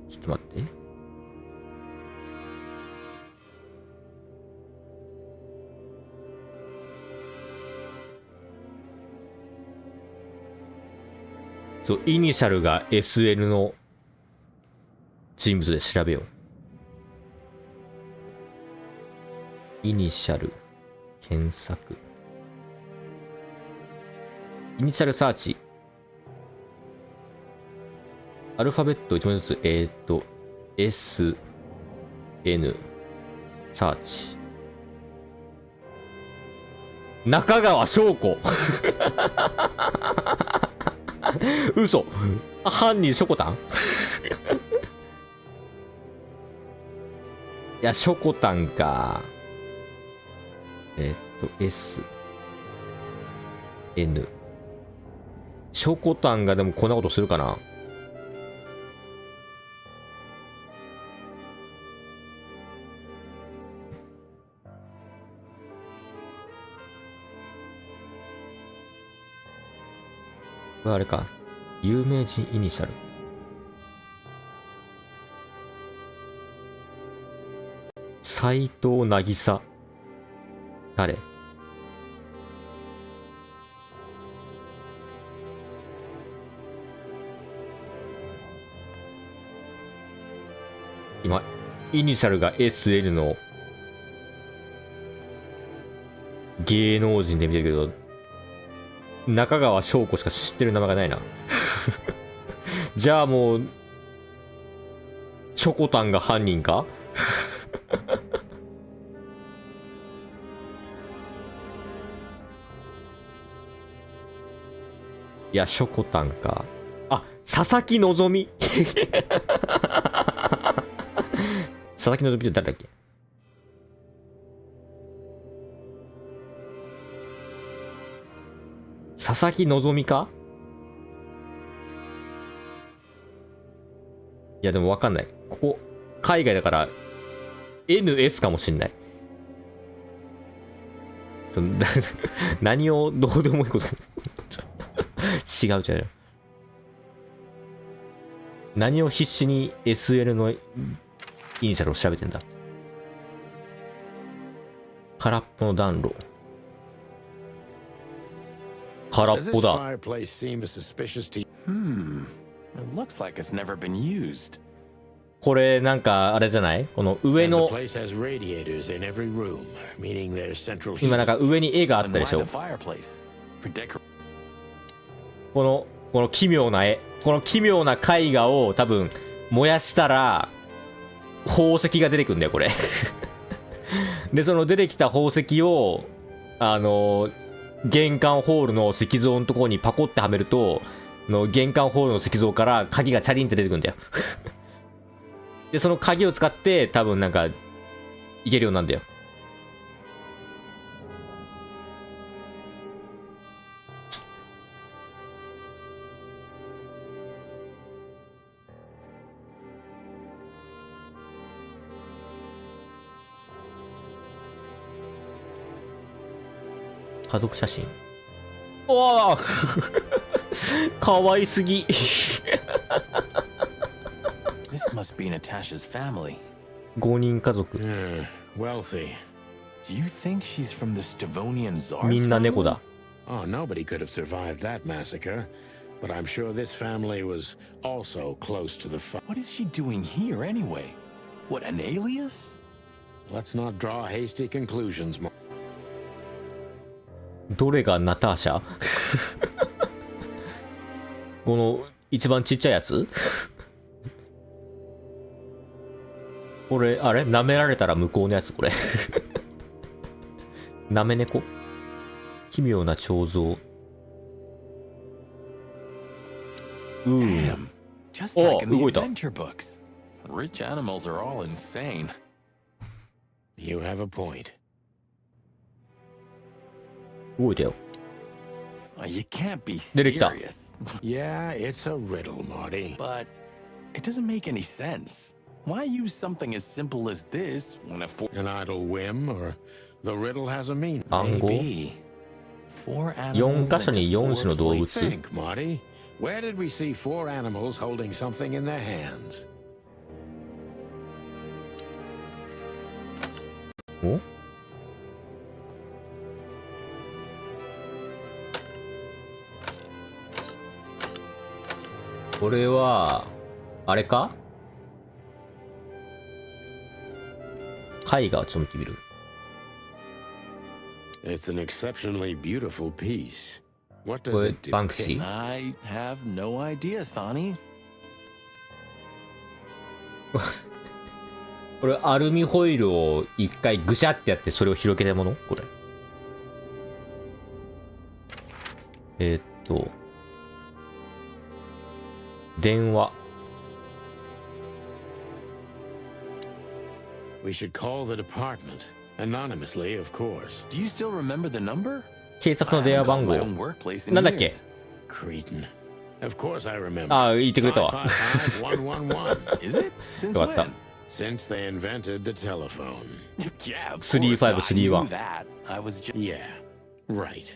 ちょっと待って。そう、イニシャルが SN の人物で調べよう。イニシャル、検索。イニシャルサーチ。アルファベット1文字ずつ、S、N、サーチ。中川翔子。嘘。犯人ショコタン。いや、ショコタンか。S、N。ショコタンがでもこんなことするかな。これあれか。有名人イニシャル。斎藤渚。誰？今、イニシャルが SN の芸能人で見てるけど、中川翔子しか知ってる名前がないな。じゃあもう、ショコタンが犯人か？いや、ショコタンか。あ、佐々木希。佐々木希って誰だっけ？佐々木希か？いやでもわかんない。ここ、海外だから、NS かもしんない。何をどうでもいいこと違う。何を必死に SL のイニシャルを調べてんだ。空っぽの暖炉。空っぽだ。これなんかあれじゃない？この上の今なんか上に絵があったでしょ。この奇妙な絵、この奇妙な絵画を多分燃やしたら宝石が出てくんだよこれ。でその出てきた宝石を玄関ホールの石像のところにパコってはめると玄関ホールの石像から鍵がチャリンって出てくるんだよ。でその鍵を使って多分なんかいけるようなんだよ。家族写真。おおかわいすぎ。This must be Natasha's family. 5人家族。Wealthy. Do you think she's from the Stavonian Tsar's みんな猫だ。Oh, nobody could have survived that massacre. But I'm sure this family was also close to the What is she doing here anyway? What, an alias? Let's not draw hasty conclusions. どれがナターシャ？この一番ちっちゃいやつ？これあれ舐められたら向こうのやつこれ。舐め猫？奇妙な彫像。Just like in the adventure books. Rich animals are all insane. You have a point. 動いたよ。You can't be 出てきた。serious. Yeah, it's a riddle, Marty. But it doesn't make any sense. Why use something as simple as this when an idle whim or the riddle has a meaning? 暗号。4箇所に4種の動物。 Think, Marty. Where did we see 4 animals holding something in their hands? お？これはあれか？絵画をちょっと見てみる。It's an exceptionally beautiful piece. What こ does れ it バンクシ depict? ー？ I have no idea, Sonny. これアルミホイルを一回ぐしゃってやってそれを広げたもの？これ。電話。 We should call the department anonymously, of course. Do you still remember the number? 警察の電話番号。なんだっけ？ Cretin. Of course I remember. ああ、言ってくれたわ。 55511. Is it? Since よかった。 when? Since they invented the telephone. Yeah, of 3531。 that. I was just... Yeah, right.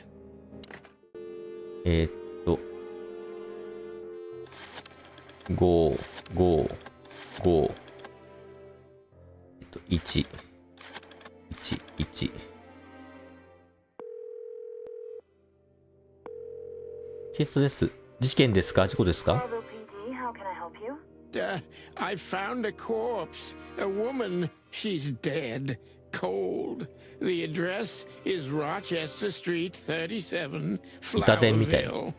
555 111。警察です。事件ですか？事故ですか？ I found a corpse. A woman. She's dead. Cold. The address is Rochester Street 37, 歌電みたい。 Flowerville.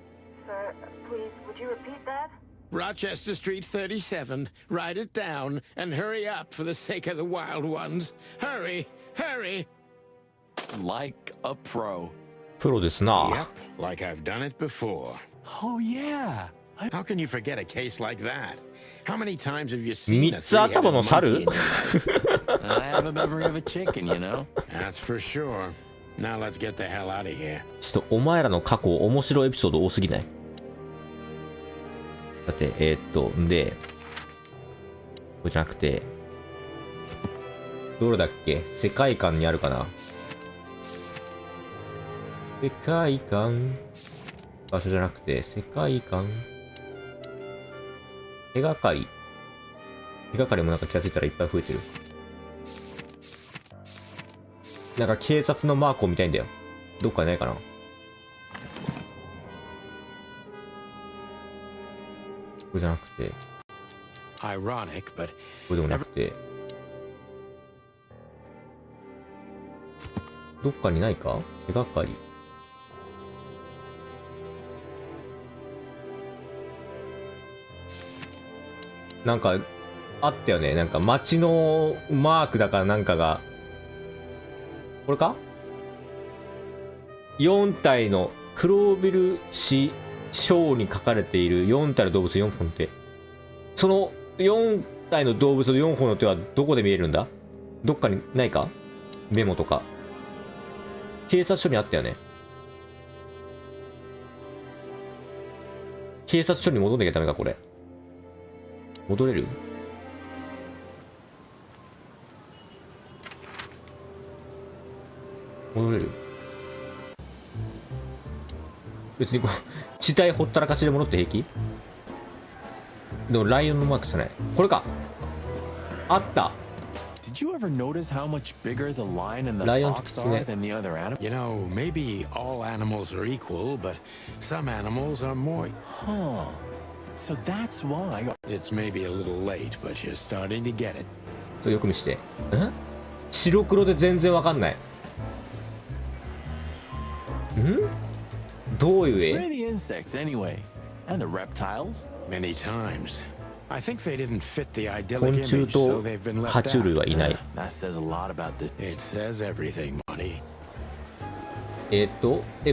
Sir, please, would you repeat that? Rochester Street 37. Write it down and hurry up for the sake of the wild ones. Hurry, hurry. Like a pro. プロですな。 Yep, like I've done it before. Oh, yeah. How can you forget a case like that? How many times have you seen a 3つ頭の猿？ I have a memory of a chicken, you know? That's for sure. Now let's get the hell out of here. ちょっとお前らの過去面白いエピソード多すぎない？だってでれじゃなくて、どれだっけ？世界観にあるかな？世界観、場所じゃなくて、世界観、手がかり。手がかりもなんか気がついたらいっぱい増えてる。なんか警察のマークを見たいんだよ。どっかにないかな？これじゃなくて、これでもなくて、どっかにないか？手がかり。なんか、あったよね。なんか街のマークだからなんかが、これか？ 4 体のクロービル市章に書かれている4体の動物4本って、その4体の動物の4本の手はどこで見えるんだ？どっかにないか？メモとか。警察署にあったよね。警察署に戻んなきゃダメか、これ。戻れる？戻れる？別にこう、地帯ほったらかしで戻って平気？でもライオンのマークじゃない。これか！あった！ Did you ever notice how much bigger the lion and the fox are than the other animals? You know, maybe all animals are equal, but some animals are more. Huh. So that's why. It's maybe a little late, but you're starting to get it. それよく見して。ん？白黒で全然わかんない。ん？どういう絵？ Where are the insects anyway? And the reptiles? Many times. I think they didn't fit the 昆 idyllic 虫 image, と so they've been left 爬虫類 out. はいない。 That says a lot about this. It says everything, Monty.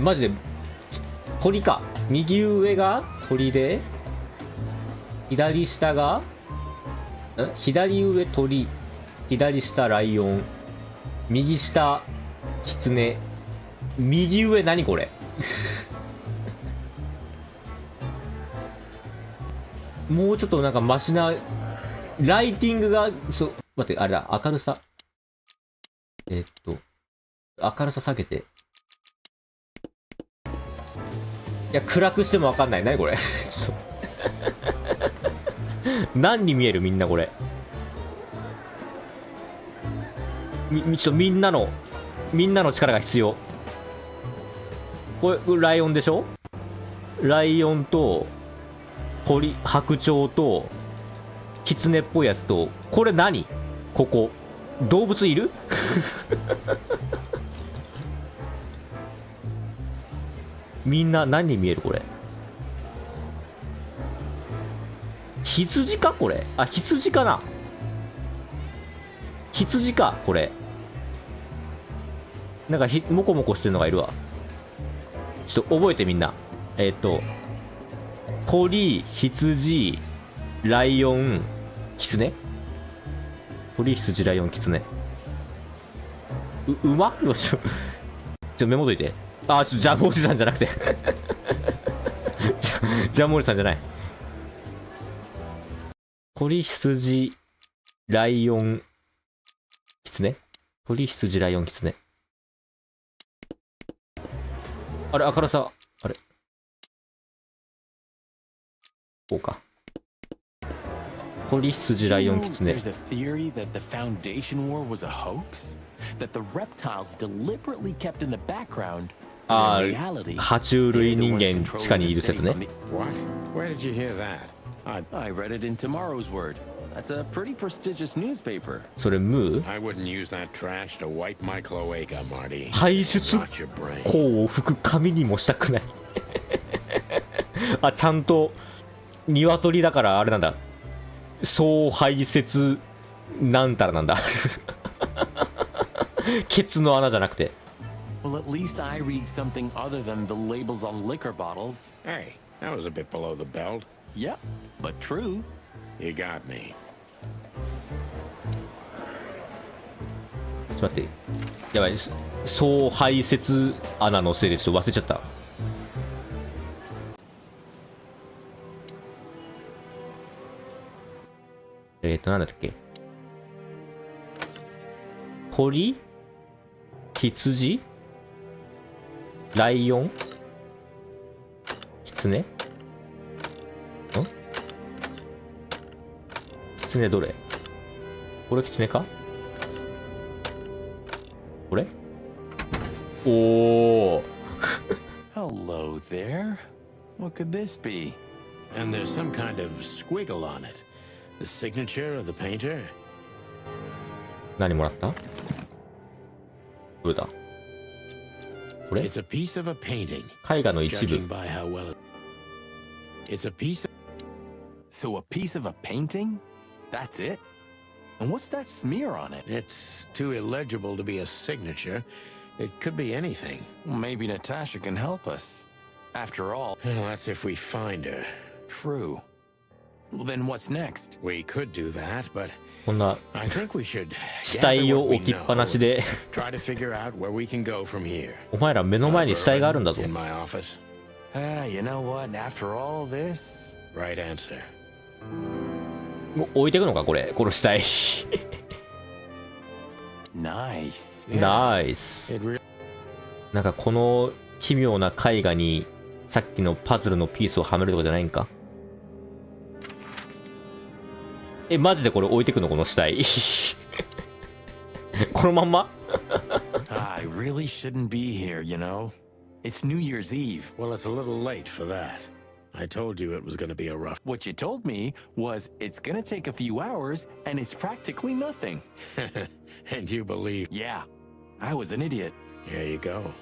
マジで鳥か。右上が鳥で、左下が左上鳥、左下ライオン、右下キツネ、右上何これ？もうちょっとなんかマシなライティングが、待って、あれだ、明るさ。明るさ下げて。いや、暗くしてもわかんない。何これ？何に見えるみんなこれ。ちょっとみんなの力が必要。これ、ライオンでしょ？ライオンと、鳥、白鳥と、キツネっぽいやつと、これ何？ここ。動物いる？みんな何に見えるこれ？羊かこれ？あ、羊かな？羊かこれ。なんかモコモコしてるのがいるわ。ちょっと覚えてみんな。鳥、羊、ライオン、キツネ？鳥、羊、ライオン、キツネ。馬？メモといて。あ、ジャムおじさんじゃなくて。ジャムおじさんじゃない。鳥、羊、ライオン、キツネ？鳥、羊、ライオン、キツネ。あれ、明るさ、あれ。こうか。鳥、羊、ライオン、キツネ。There's a theory that the Foundation War was a hoax? That the reptiles deliberately kept in the background. ああ、爬虫類人間地下にいる説ね。What? Where did you hear that? I read it in Tomorrow's Word. That's a pretty prestigious newspaper. それムー？ I wouldn't use that trash to wipe my cloaca, Marty. 排出口を拭く紙にもしたくない。あ、ちゃんと鶏だからあれなんだ。総排泄なんたらなんだ。ケツの穴じゃなくて。Well, at least I read something other than the labels on liquor bottles. Hey, that was a bit below the belt. Yep, but true. You got me. ちょっと待って。やばいです。総排泄穴のせいでちょっと忘れちゃった。なんだっけ、鳥、羊、ライオン、キツネ、キツネどれ？これキツネか？これ？おー。Hello there. What could this be? And there's some kind of squiggle on it. The signature of the painter. 何もらった？どれだ？これ？ It's a piece of a painting. 絵画の一部。 Judging by how well it... It's a piece of... So a piece of a painting? That's it? And what's that smear on it? It's too illegible to be a signature. It could be anything. Maybe Natasha can help us. After all... Well, that's if we find her. True. Well, then what's next? We could do that, but... こんな I think we should 死体を置きっぱなしで try to figure out where we can go from here. お前ら目の前に死体があるんだぞ。 In my office. You know what? After all this... Right answer. 置いてくのかこれ、この死体。Nice. ナイス。なんかこの奇妙な絵画にさっきのパズルのピースをはめるとかじゃないんか。マジでこれ置いてくのこの死体。このまんまI really shouldn't be here, you know. It's New Year's Eve. Well, it's a little late for that. I told you it was going to be a rough... What you told me was it's going to take a few hours and it's practically nothing. And you believe... Yeah, I was an idiot. There you go.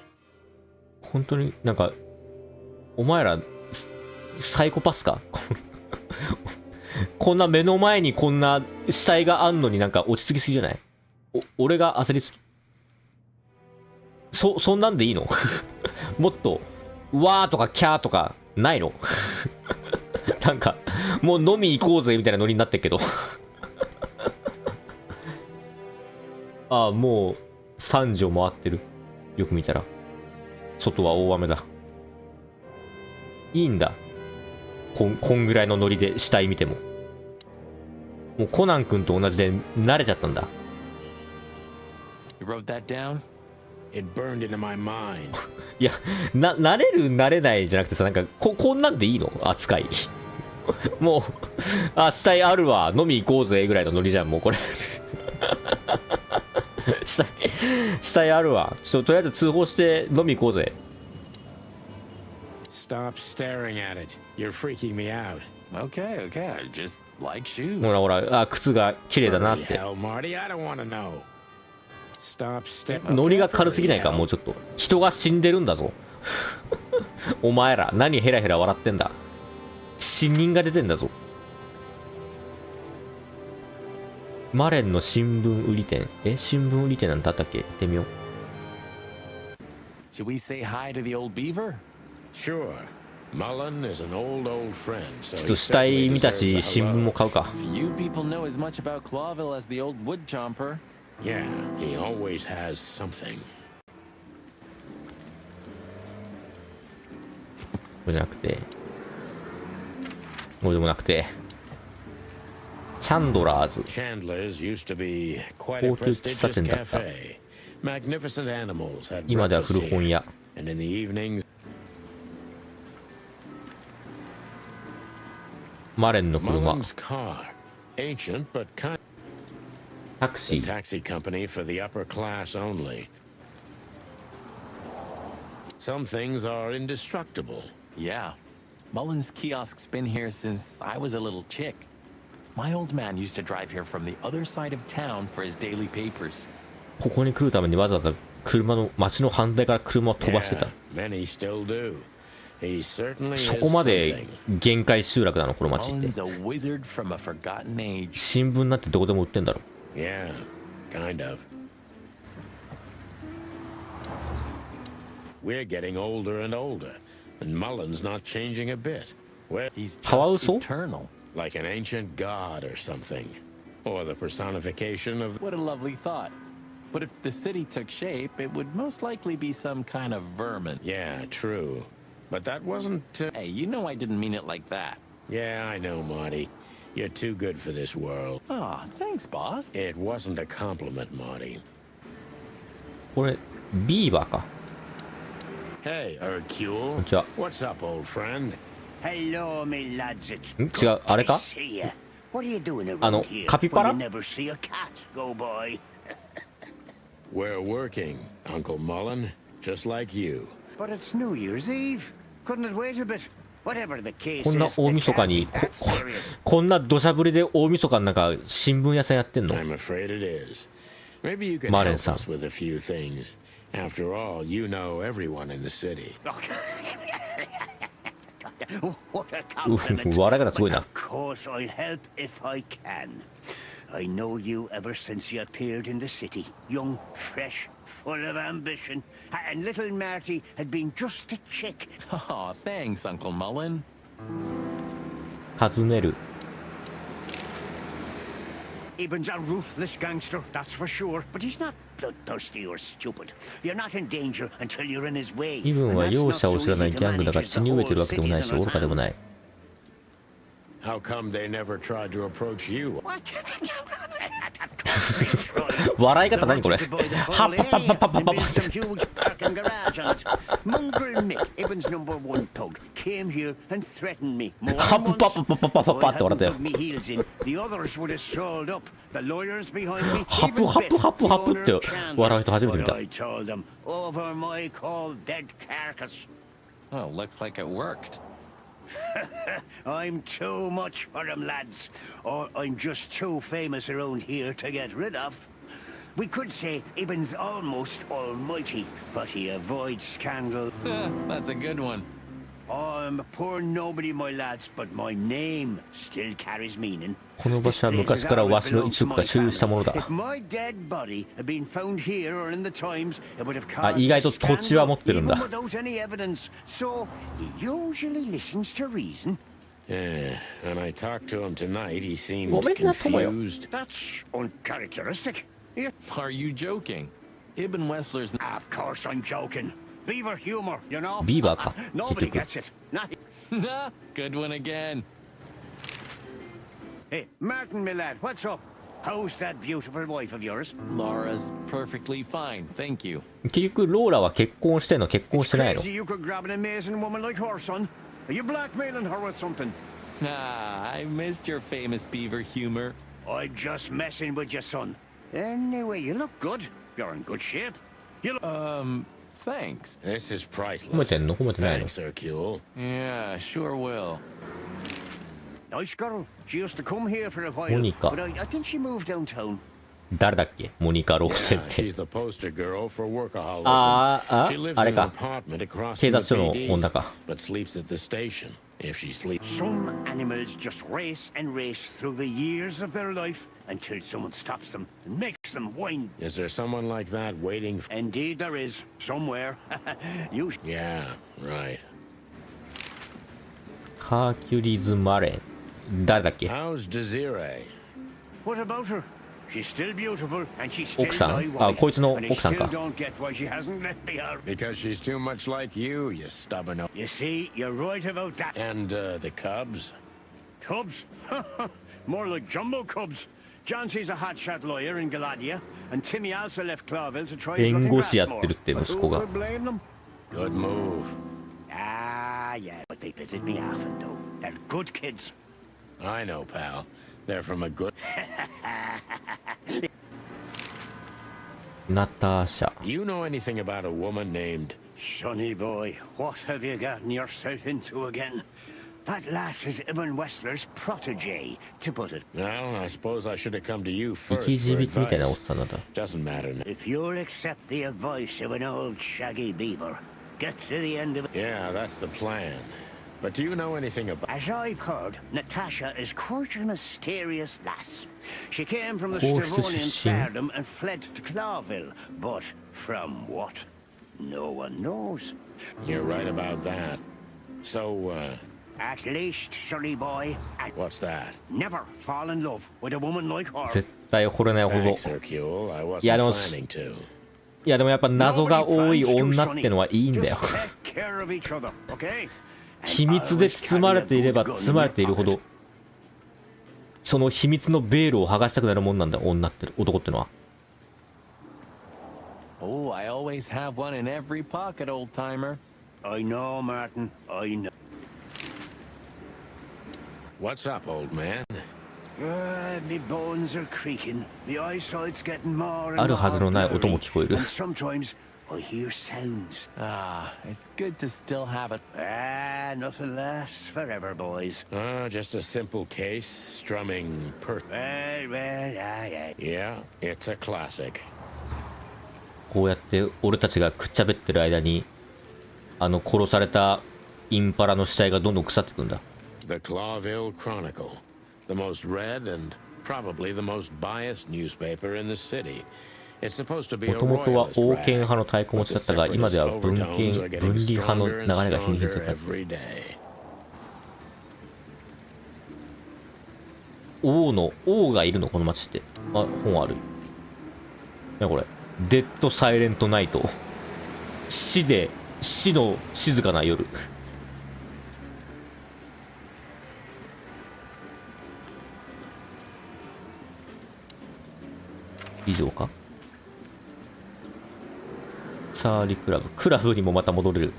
本当になんかお前らサイコパスか。こんな目の前にこんな死体があんのになんか落ち着きすぎじゃない？俺が焦りすぎ。そんなんでいいの？もっとわーとかキャーとかないの？なんかもう飲み行こうぜみたいなノリになってるけど。ああ、もう3時を回ってる。よく見たら外は大雨だ。いいんだ。こんぐらいのノリで死体見ても。もうコナン君と同じで慣れちゃったんだ。You wrote that down? It burned into my mind. いや、慣れる慣れないじゃなくてさ、なんかこんなんでいいの？扱い。もう、あ、死体あるわ、飲み行こうぜぐらいのノリじゃん、もうこれ。死体あるわ。とりあえず通報して飲み行こうぜ。Stop staring at it. You're freaking me out. Okay, I just like shoes. ほらほら、あ、靴が綺麗だなって。Hell, Marty, I don't want to know. Stop staring. ノリが軽すぎないか、もうちょっと。人が死んでるんだぞ。お前ら、何ヘラヘラ笑ってんだ。死人が出てんだぞ。マレンの新聞売り店。新聞売り店なんだったっけ？行ってみよう。Should we say hi to the old beaver? Sure. Mullen is an old friend. ちょっと死体見たし、新聞も買うか。Few people know as much about Clawville as the old wood chomper. Yeah, he always has something. これじゃなくて、これでもなくて、チャンドラーズ。 Chandler's used to be quite a prestigious cafe. Magnificent animals had 今では古本屋。 And in the evenings, マレンの車。 Mullen's car, ancient but kind. タクシ The ー。 taxi company for the upper class only. Some things are indestructible. Yeah. Mullen's kiosk's been here since I was a little chick. My old man used to drive here from the other side of town for his daily papers. ここに来るためにわざわざ街の反対から車を飛ばしてた。 Many still do. He certainly そこまで限界集落なのこの街って。 Mullen's a wizard from a forgotten age. 新聞なんてどこでも売ってんだろ。 Yeah, kind of. We're getting older and older, and Mullen's not changing a bit. He's just eternal. Like an ancient god or something. Or the personification of... What a lovely thought. But if the city took shape, it would most likely be some kind of vermin. Yeah, true. But that wasn't... Hey, you know I didn't mean it like that. Yeah, I know, Marty. You're too good for this world. Ah, thanks, boss. It wasn't a compliment, Marty. これビーバーか。 Hey, Hercule. こんにちは。 What's up, old friend? Hello, me lads. It's ん違う、あれか。 see ya. What are you doing around あの here カピバラ when you never see a cat go by? We're working, Uncle Mullen, just like you. But it's New Year's Eve. Couldn't it wait a bit? Whatever the case こんな is, 大 it 晦日 can't に be that serious. こんな土砂降りで大晦日の中新聞屋さんやってんの。 I'm afraid it is. Maybe you can help Martin us さん。 with a few things. After all, you know everyone in the city. What a compliment. 笑い方すごい But な。 of course I'll help if I can. I know you ever since you appeared in the city. Young, fresh, full of ambition. And little Marty had been just a chick. Oh, thanks, Uncle Mullen. 尋ねる。 Eben's a ruthless gangster, that's for sure. But he's not bloodthirsty or stupid. You're not in danger until you're in his way. イブンは And that's 容 not 赦を so 知らない easy ギ to ャングだから manage 血 as に the 飢えてる whole わけでもない city's し on 愚 his かでもな hands. い。 How come they never tried to approach you? What? 笑い方何これ。はっぱっぱっぱっぱっぱっぱ。 Some huge parking garage on it. Mongrel Mick, Ibben's #1 thug, came here and threatened me. More は than っぱっぱっぱっぱっぱっぱ once. って笑ったよ I hadn't。dug me heels in. The others would have sold up. The lawyers behind me. ハプ even ハプ bet ハプ the ハプ owner って Chandler. 笑う人初めて見 But た。 I told them, over my cold dead carcass. Oh, looks like it worked. I'm too much for them, lads. Or I'm just too famous around here to get rid of. We could say Ibben's almost almighty, but he avoids scandal. That's a good one. I'm a poor nobody, my lads, but my name still carries meaning. この場所は昔からわしの一族が所有したものだ。 If my dead body had been found here or in the Times, it would have あ、 caused 意外と土地は持ってるん even だ。 without any evidence. So he usually listens to reason. Yeah, when I talked to him tonight, he seemed ごめんな、友よ。 confused. That's uncharacteristic. Yeah. Are you joking? Ibn Wessler's. Of course I'm joking. Beaver humor, you know. ビーバーか。 Nobody 結局。 gets it. Not. Nah, good one again. Hey, Martin, my lad, what's up? How's that beautiful wife of yours? Laura's perfectly fine, thank you. 結局ローラは結婚してんの結婚してないの。 Crazy you could grab an amazing woman like her, son. Are you blackmailing her with something? Ah, I missed your famous beaver humor. I'm just messing with you, son. Anyway, you look good. You're in good shape. You look... Thanks. This is 褒め priceless. てんの褒めてないの。 Thanks, Hercule. Yeah, sure will. Nice girl. She used to come here for a while. Monica. But I think she moved downtown. 誰だっけモニカ・ローセン Yeah, って she's。the poster girl for workaholism. あーあ She lives あれ in an か。 apartment across 警 from 察 the 署の PD, 女か。 but sleeps at the station if she sleeps. Some animals just race and race through the years of their life until someone stops them and makes them whine. Is there someone like that waiting? Indeed there is. Somewhere. You... Yeah, right. カーキュリズ・マレー。誰だっけ。 How's Desiree? What about her? She's still beautiful and she's still 奥さ my ん。 wife. あ、こいつの And I 奥さん still か。 don't get why she hasn't let me out. Because she's too much like you, you stubborn. You see, you're right about that. And the Cubs? Cubs? More like jumbo cubs. Johnson's a hotshot lawyer in Galadia, and Timmy also left Clawville to try his luck 弁 in 護士やってる Grassmore. って But 息 who 子が。 could blame them? Good move. Ah, yeah, but they visit me often, though. They're good kids. I know, pal. They're from a good... ナターシャ。 You know anything about a woman named... Sonny boy, what have you gotten yourself into again? That lass is Ibn Wessler's protege, to put it. Well, I suppose I should have come to you 生 first き字 for 引みたいなおっ advice. さんなんだ。 Doesn't matter. If you'll accept the advice of an old shaggy beaver, get to the end of it. Yeah, that's the plan. But do you know anything about... As I've heard, Natasha is quite a mysterious lass. She came from the Course Stavonian she- stardom and fled to Clawville. But from what? No one knows. You're right about that. So, At least, Sonny boy, what's that? never fall in love with a woman like her. 絶対惚れないほど。 Thanks, Hercule. I wasn't いやでも planning to. いやでもやっぱ謎が多い女ってのはいいんだよ。 Just take care of each other, okay? 秘密で包まれていれば包まれているほどその秘密のベールを剥がしたくなるもんなんだ、女って男ってのは。Oh, I always have one in every pocket, old timer. I know, Martin. I know. What's up, old man? Me bones are creaking. The eyesight's getting more and あるはずのない音も聞こえる。 and sometimes I hear sounds. Ah, it's good to still have it. Nothing lasts forever, boys. Just a simple case, strumming Yeah, it's a classic. こうやって俺たちがくっちゃべってる間に、殺されたインパラの死体がどんどん腐っていくんだ。The Clawville Chronicle, the most read and probably the most biased newspaper in the city. It's supposed to be a もともとは royalist 王権派の太鼓持 rag, ちだったが、 but the 今では separatist 分 overtones are 離 getting 派の stronger 流 and れが頻変す stronger る。 every day. 王がいるのこの町って。あ、本ある。ね、これ。デッドサイレントナイト。死の静かな夜。以上か。サーリクラブにもまた戻れる。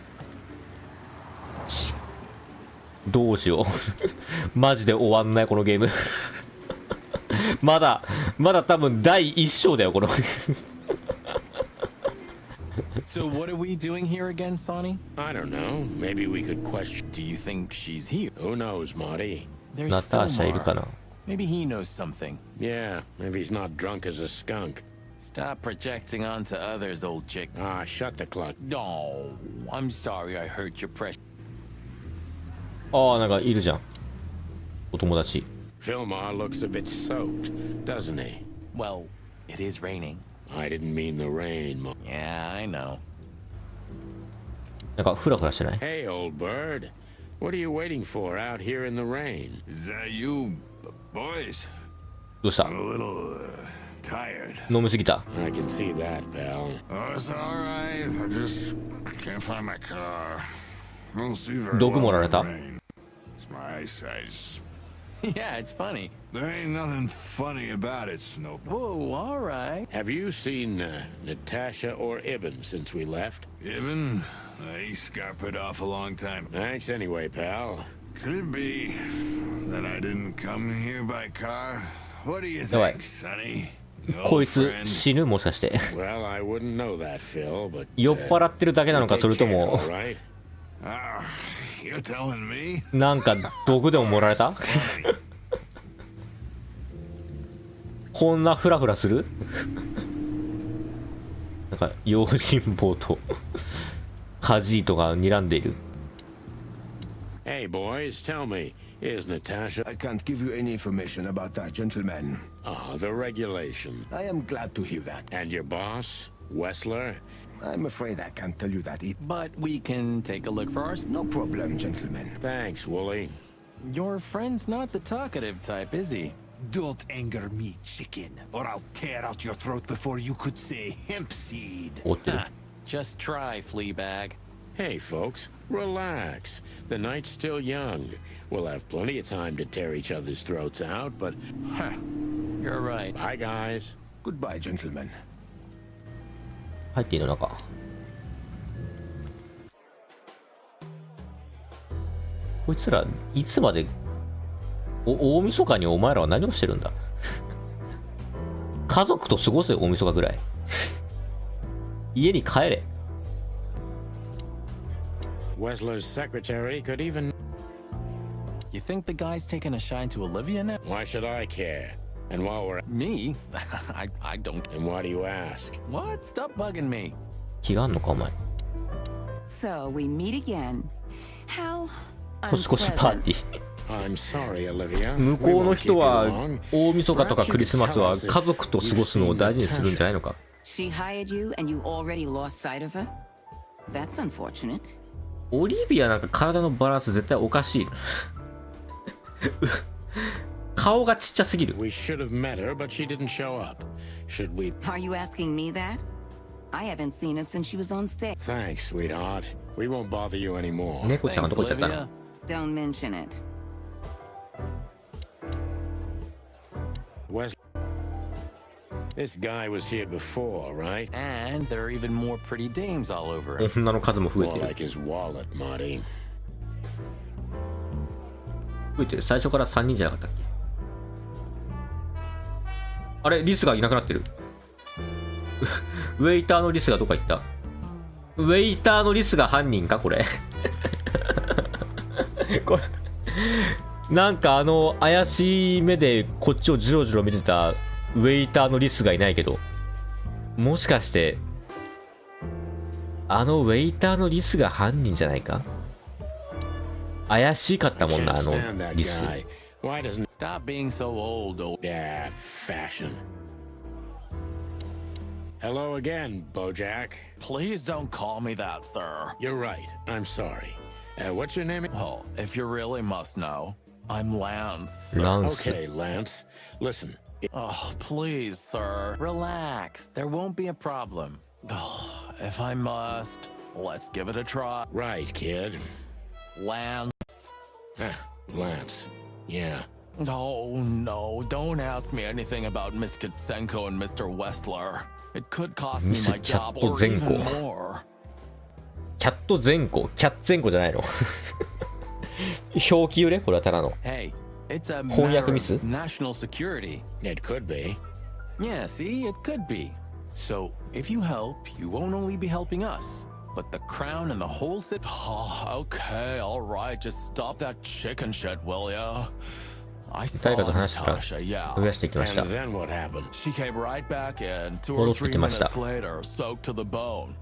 どうしようマジで終わんないこのゲームまだ多分第1章だよこのSo what are we doing here again, Sonny? I don't know. Maybe we could question. Do you think she's here? Who knows, Marty? There's ナターシャいるかな。 Maybe he knows something. Yeah, maybe he's not drunk as a skunk. Stop projecting onto others, old chick. Ah, shut the clock. No, I'm sorry I hurt your precious. ああ、なんかいるじゃん。お友達。Fillmore looks a bit soaked, doesn't he? Well, it is raining. I didn't mean the rain. Yeah, I know. なんかフラフラしてない？ Hey, old bird. What are you waiting for out here in the rain? Is that you, boys? どうした？ I'm a little tired. 飲みすぎた。 I can see that, pal. Oh, it's all right. I just can't find my car. I don't see very 毒盛られ well た？ in the rain. It's my eyesight. Yeah, it's funny. There ain't nothing funny about it, Snow. Whoa, all right. Have you seen Natasha or Ibn since we left? Ibn? He scuppered off a long time. Thanks anyway, pal. Could it be that I didn't come here by car? What do you やばい。 think, Sonny? こいつ死ぬもしかして。 Well, I wouldn't know that, Phil, but 酔っ払ってるだけなのか、それとも right? You're telling me? なんか毒でも盛られた？こんなフラフラする？なんか用心棒とカジートが睨んでいる。 Hey, boys, tell me, is Natasha... I can't give you any information about that, gentlemen. Ah, the regulation. I am glad to hear that. And your boss, Wessler? I'm afraid I can't tell you that. But we can take a look for ours. No problem, gentlemen. Thanks, Wooly. Your friend's not the talkative type, is he? Don't anger me, chicken, or I'll tear out your throat before you could say hemp seed. Just try, Fleabag. Hey, folks, relax. The night's still young. We'll have plenty of time to tear each other's throats out, but... You're right. Bye, guys. Goodbye, gentlemen. 入っていいの中。こいつらいつまで大晦日にお前らは何をしてるんだ家族と過ごせ大晦日ぐらい家に帰れ。 Wessler's secretary could even... You think the guy's taking a shine to Olivia now? Why should I care? And while we're... Me? I don't... And why do you ask? What? Stop bugging me. 気があんのかお前。 So we meet again. How 年越しパーティー。 I'm sorry, Olivia. 向こうの人は大晦日とかクリスマスは家族と過ごすのを大事にするんじゃないのか。 She hired you and you already lost sight of her? That's unfortunate. オリビアなんか体のバランス絶対おかしい。顔がちっちゃすぎる。 We should have met her, but she didn't show up. Should we... Are you asking me that? I haven't seen her since she was on stage. Thanks, sweetheart. We won't bother you anymore. 猫ちゃんがどこ行っちゃったの？ Don't mention it. This guy was here before, right? And there are even more pretty dames all over him. 女の数も増えて More る。 like his wallet, Marty. 増えてる。最初から3人じゃなかったっけ？あれリスがいなくなってる。ウェイターのリスがどこ行った？ウェイターのリスが犯人かこれ。これなんか怪しい目でこっちをジロジロ見てたウェイターのリスがいないけど、もしかしてウェイターのリスが犯人じゃないか？怪しかったもんな、リス。 Why doesn't Stop being so old, Yeah, fashion. Hello again, Bojack. Please don't call me that, sir. You're right. I'm sorry. What's your name? Well, if you really must know, I'm Lance. Lance. Okay, Lance. Listen. Oh, please, sir. Relax. There won't be a problem. Oh, if I must, let's give it a try. Right, kid. Lance. Lance. Yeah. Oh, no. Don't ask me anything about Miss Kitsenko and Mr. Westler. It could cost me Miss my job or even more. キャットゼンコ？キャッツェンコじゃないの？表記揺れ？これはただの。 Hey, it's a 翻訳 matter ミス？ of national security. It could be. Yeah, see, it could be. So, if you help, you won't only be helping us, but the crown and the whole city. Oh, okay, all right, just stop that chicken shit, will ya? I saw 誰かと話から Natasha, yeah. 増やしてきました。 And then what happened? She came right back in 2 戻 or ってき 3ました。 minutes later, soaked to the bone.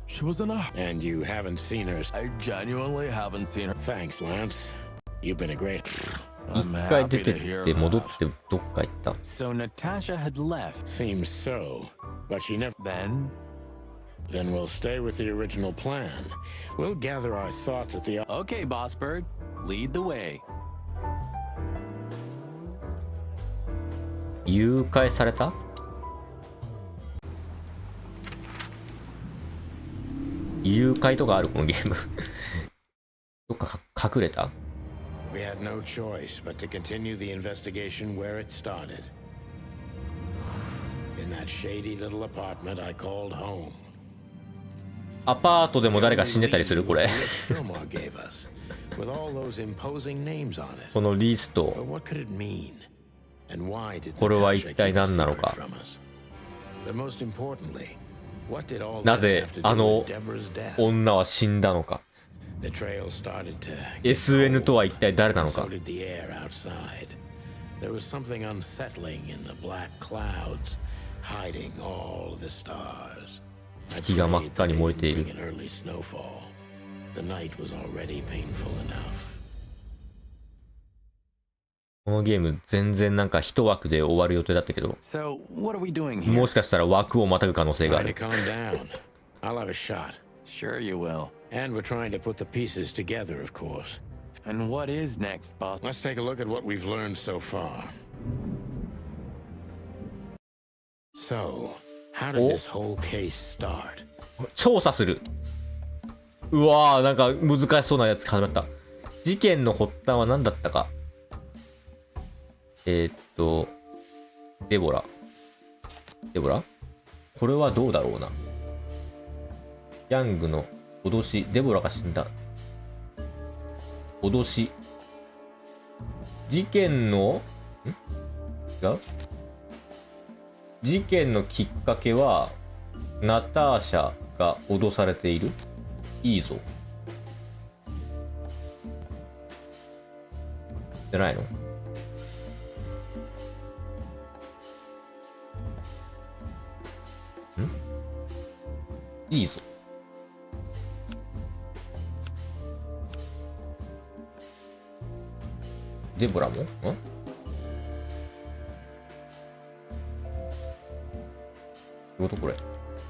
She was in a... And you haven't seen her. I genuinely haven't seen her. Thanks, Lance. You've been a great... 一回出てって戻ってどっか行った。 So Natasha had left. Seems so. But she never... Then we'll stay with the original plan. We'll gather our thoughts at the... Okay, Boss Bird. Lead the way. 誘拐された？誘拐とかあるこのゲーム。どっか隠れた？ We had no choice but to continue the investigation where it started. In that shady little apartment I called home. アパートでも誰か死んでたりするこれ。 Fillmore gave us, with all those imposing names on it. このリスト。 But what could it mean? And why did これは一体何なのか。 But most importantly, what did all な this ぜ have to あ do の with Deborah's death? 女は死んだのか。 The trail started to SN とは一体誰なのか。 So did the air outside. There was something unsettling in the black clouds, hiding all the stars. 月が真っ赤に燃えている。 An early snowfall. The night was already painful enough. このゲーム全然なんか一枠で終わる予定だったけど、 So, what are we doing here? もしかしたら枠をまたぐ可能性があ Try る。 to calm down. I'll have a shot. Sure you will. And we're trying to put the pieces together, of course. And what is next, boss? Let's take a look at what we've learned so far. So, how did this whole case start? 調査する。うわー、なんか難しそうなやつ始まった。事件の発端は何だったか。デボラ。デボラ？これはどうだろうな。ヤングの脅し。デボラが死んだ。脅し。事件の、違う？事件のきっかけは、ナターシャが脅されている。いいぞ。じゃないの？いいぞ。デボラも？ことこれ。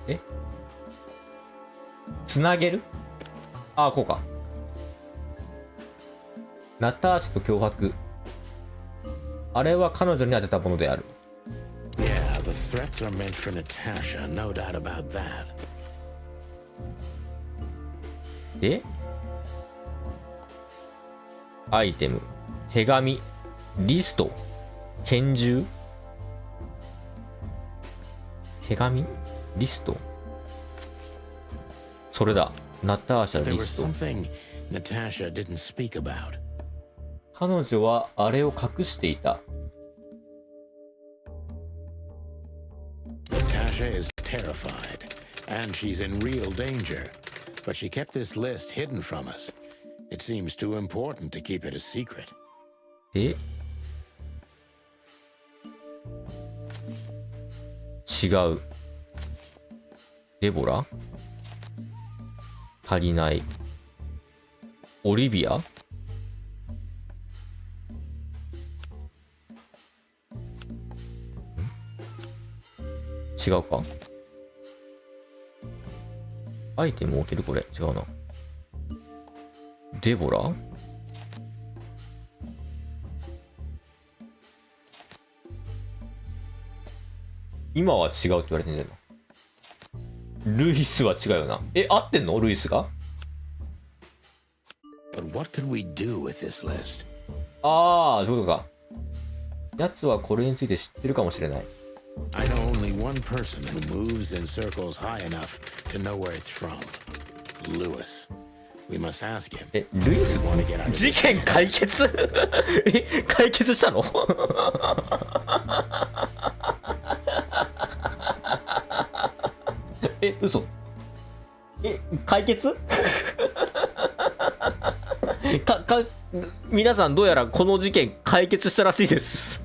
え？つなげる？ああ、こうか。ナターシャと脅迫。あれは彼女に当てたものである。Yeah, the threats are meant for Natasha, no doubt about that. で、アイテム、手紙、リスト、拳銃。手紙リスト、それだ。ナターシャリスト。彼女はあれを隠していた。Natasha is terrified, and she's in real danger. But she kept this list hidden from us. It seems too important to keep it a secret. え？違う。デボラ？足りない。オリビア？違うか？アイテム置ける？これ違うな。デボラ？今は違うって言われてんだよな。ルイスは違うよな。え、合ってんの？ルイスが？ But what could we do with this list? ああ、そういうことか。奴はこれについて知ってるかもしれない。I know only one person who moves in circles high enough to know where it's from. Lewis. We must ask him. え、ルイス事件解決え、解決したのえ、嘘え、解決皆さんどうやらこの事件解決したらしいです。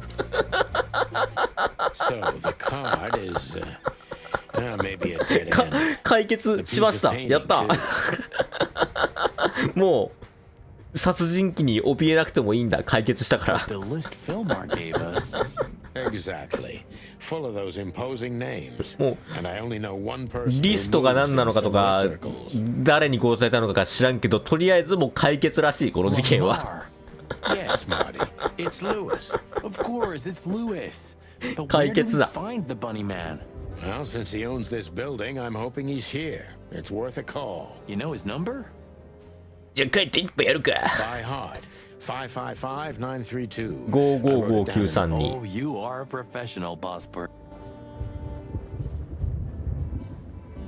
解決しました。やった。もう殺人鬼に怯えなくてもいいんだ。解決したから。もうリストが何なのかとか誰に殺されたのか知らんけど、とりあえずもう解決らしい、この事件は。解決だ。Well, since he owns this building, I'm hoping he's here. It's worth a call. You know his number? じゃあ帰って一杯やるか。By heart. 555-932. 555932. Oh, you are a professional, Bosper.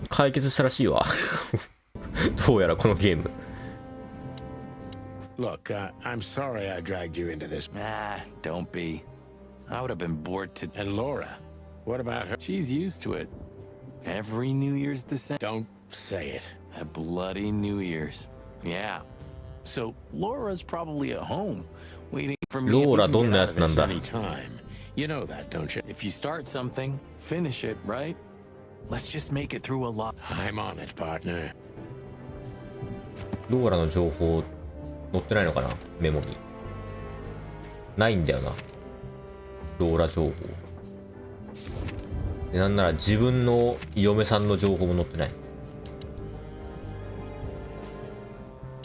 解決したらしいわ。どうやらこのゲーム。Look, I'm sorry I dragged you into this. Ah, don't be. I would have been bored to. And Laura, what about her? She's used to it. Every New Year's the same. Don't say it. A bloody New Year's. Yeah. So Laura's probably at home, waiting for me. Laura,どんなやつなんだ? You know that, don't you? If you start something, finish it, right? Let's just make it through a lot. I'm on it, partner. ローラの情報載ってないのかな、メモに。ないんだよな、ローラ情報。でなんなら自分の嫁さんの情報も載ってない。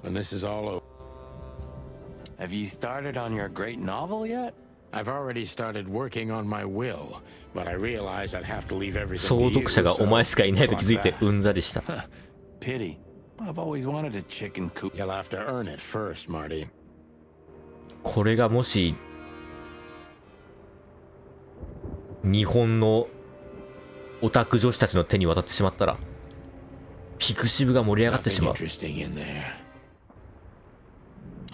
When this is all over. Have you started on your great novel yet? I've already started working on my will, but I realized I'd have to leave everything. 相続者がお前しかいないと気づいてうんざりした。Pity. I've always wanted a chicken coop. You'll have to earn it first, Marty. これがもし日本のオタク女子たちの手に渡ってしまったら、ピクシブが盛り上がってしまう。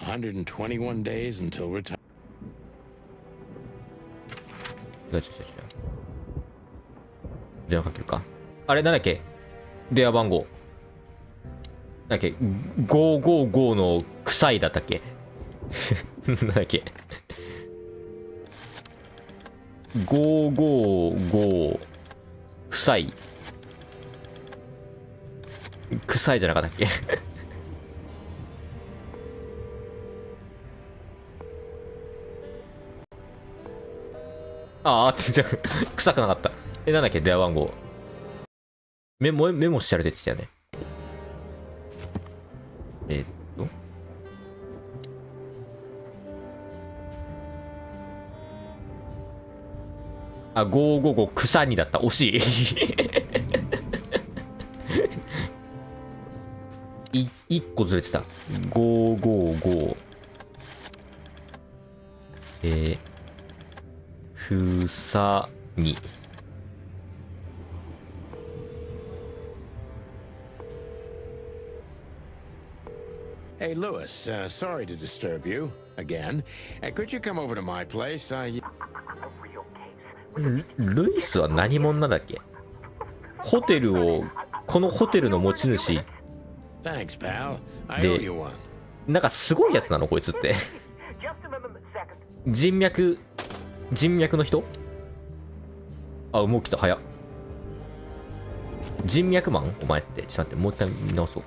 121 days until retire. 違う。電話かけるか。あれなんだっけ、電話番号なんだっけ、555の臭いだったっけなんだっけ、555臭いじゃなかったっけああ、じゃ臭くなかった。なんだっけ、電話番号。メモしちゃれてきたよね。あ、555草にだった。惜しい。1個ずれてた。555草に。Hey, Lewis, sorry to disturb you again. Could you come over to my place? ルイスは何者なんだっけ？ホテルを、このホテルの持ち主 Thanks, pal. I で owe you one. なんかすごいやつなのこいつって。人脈の人？あ、もう来た、早っ。人脈マンお前って。ちょっと待って、もう一回見直そう。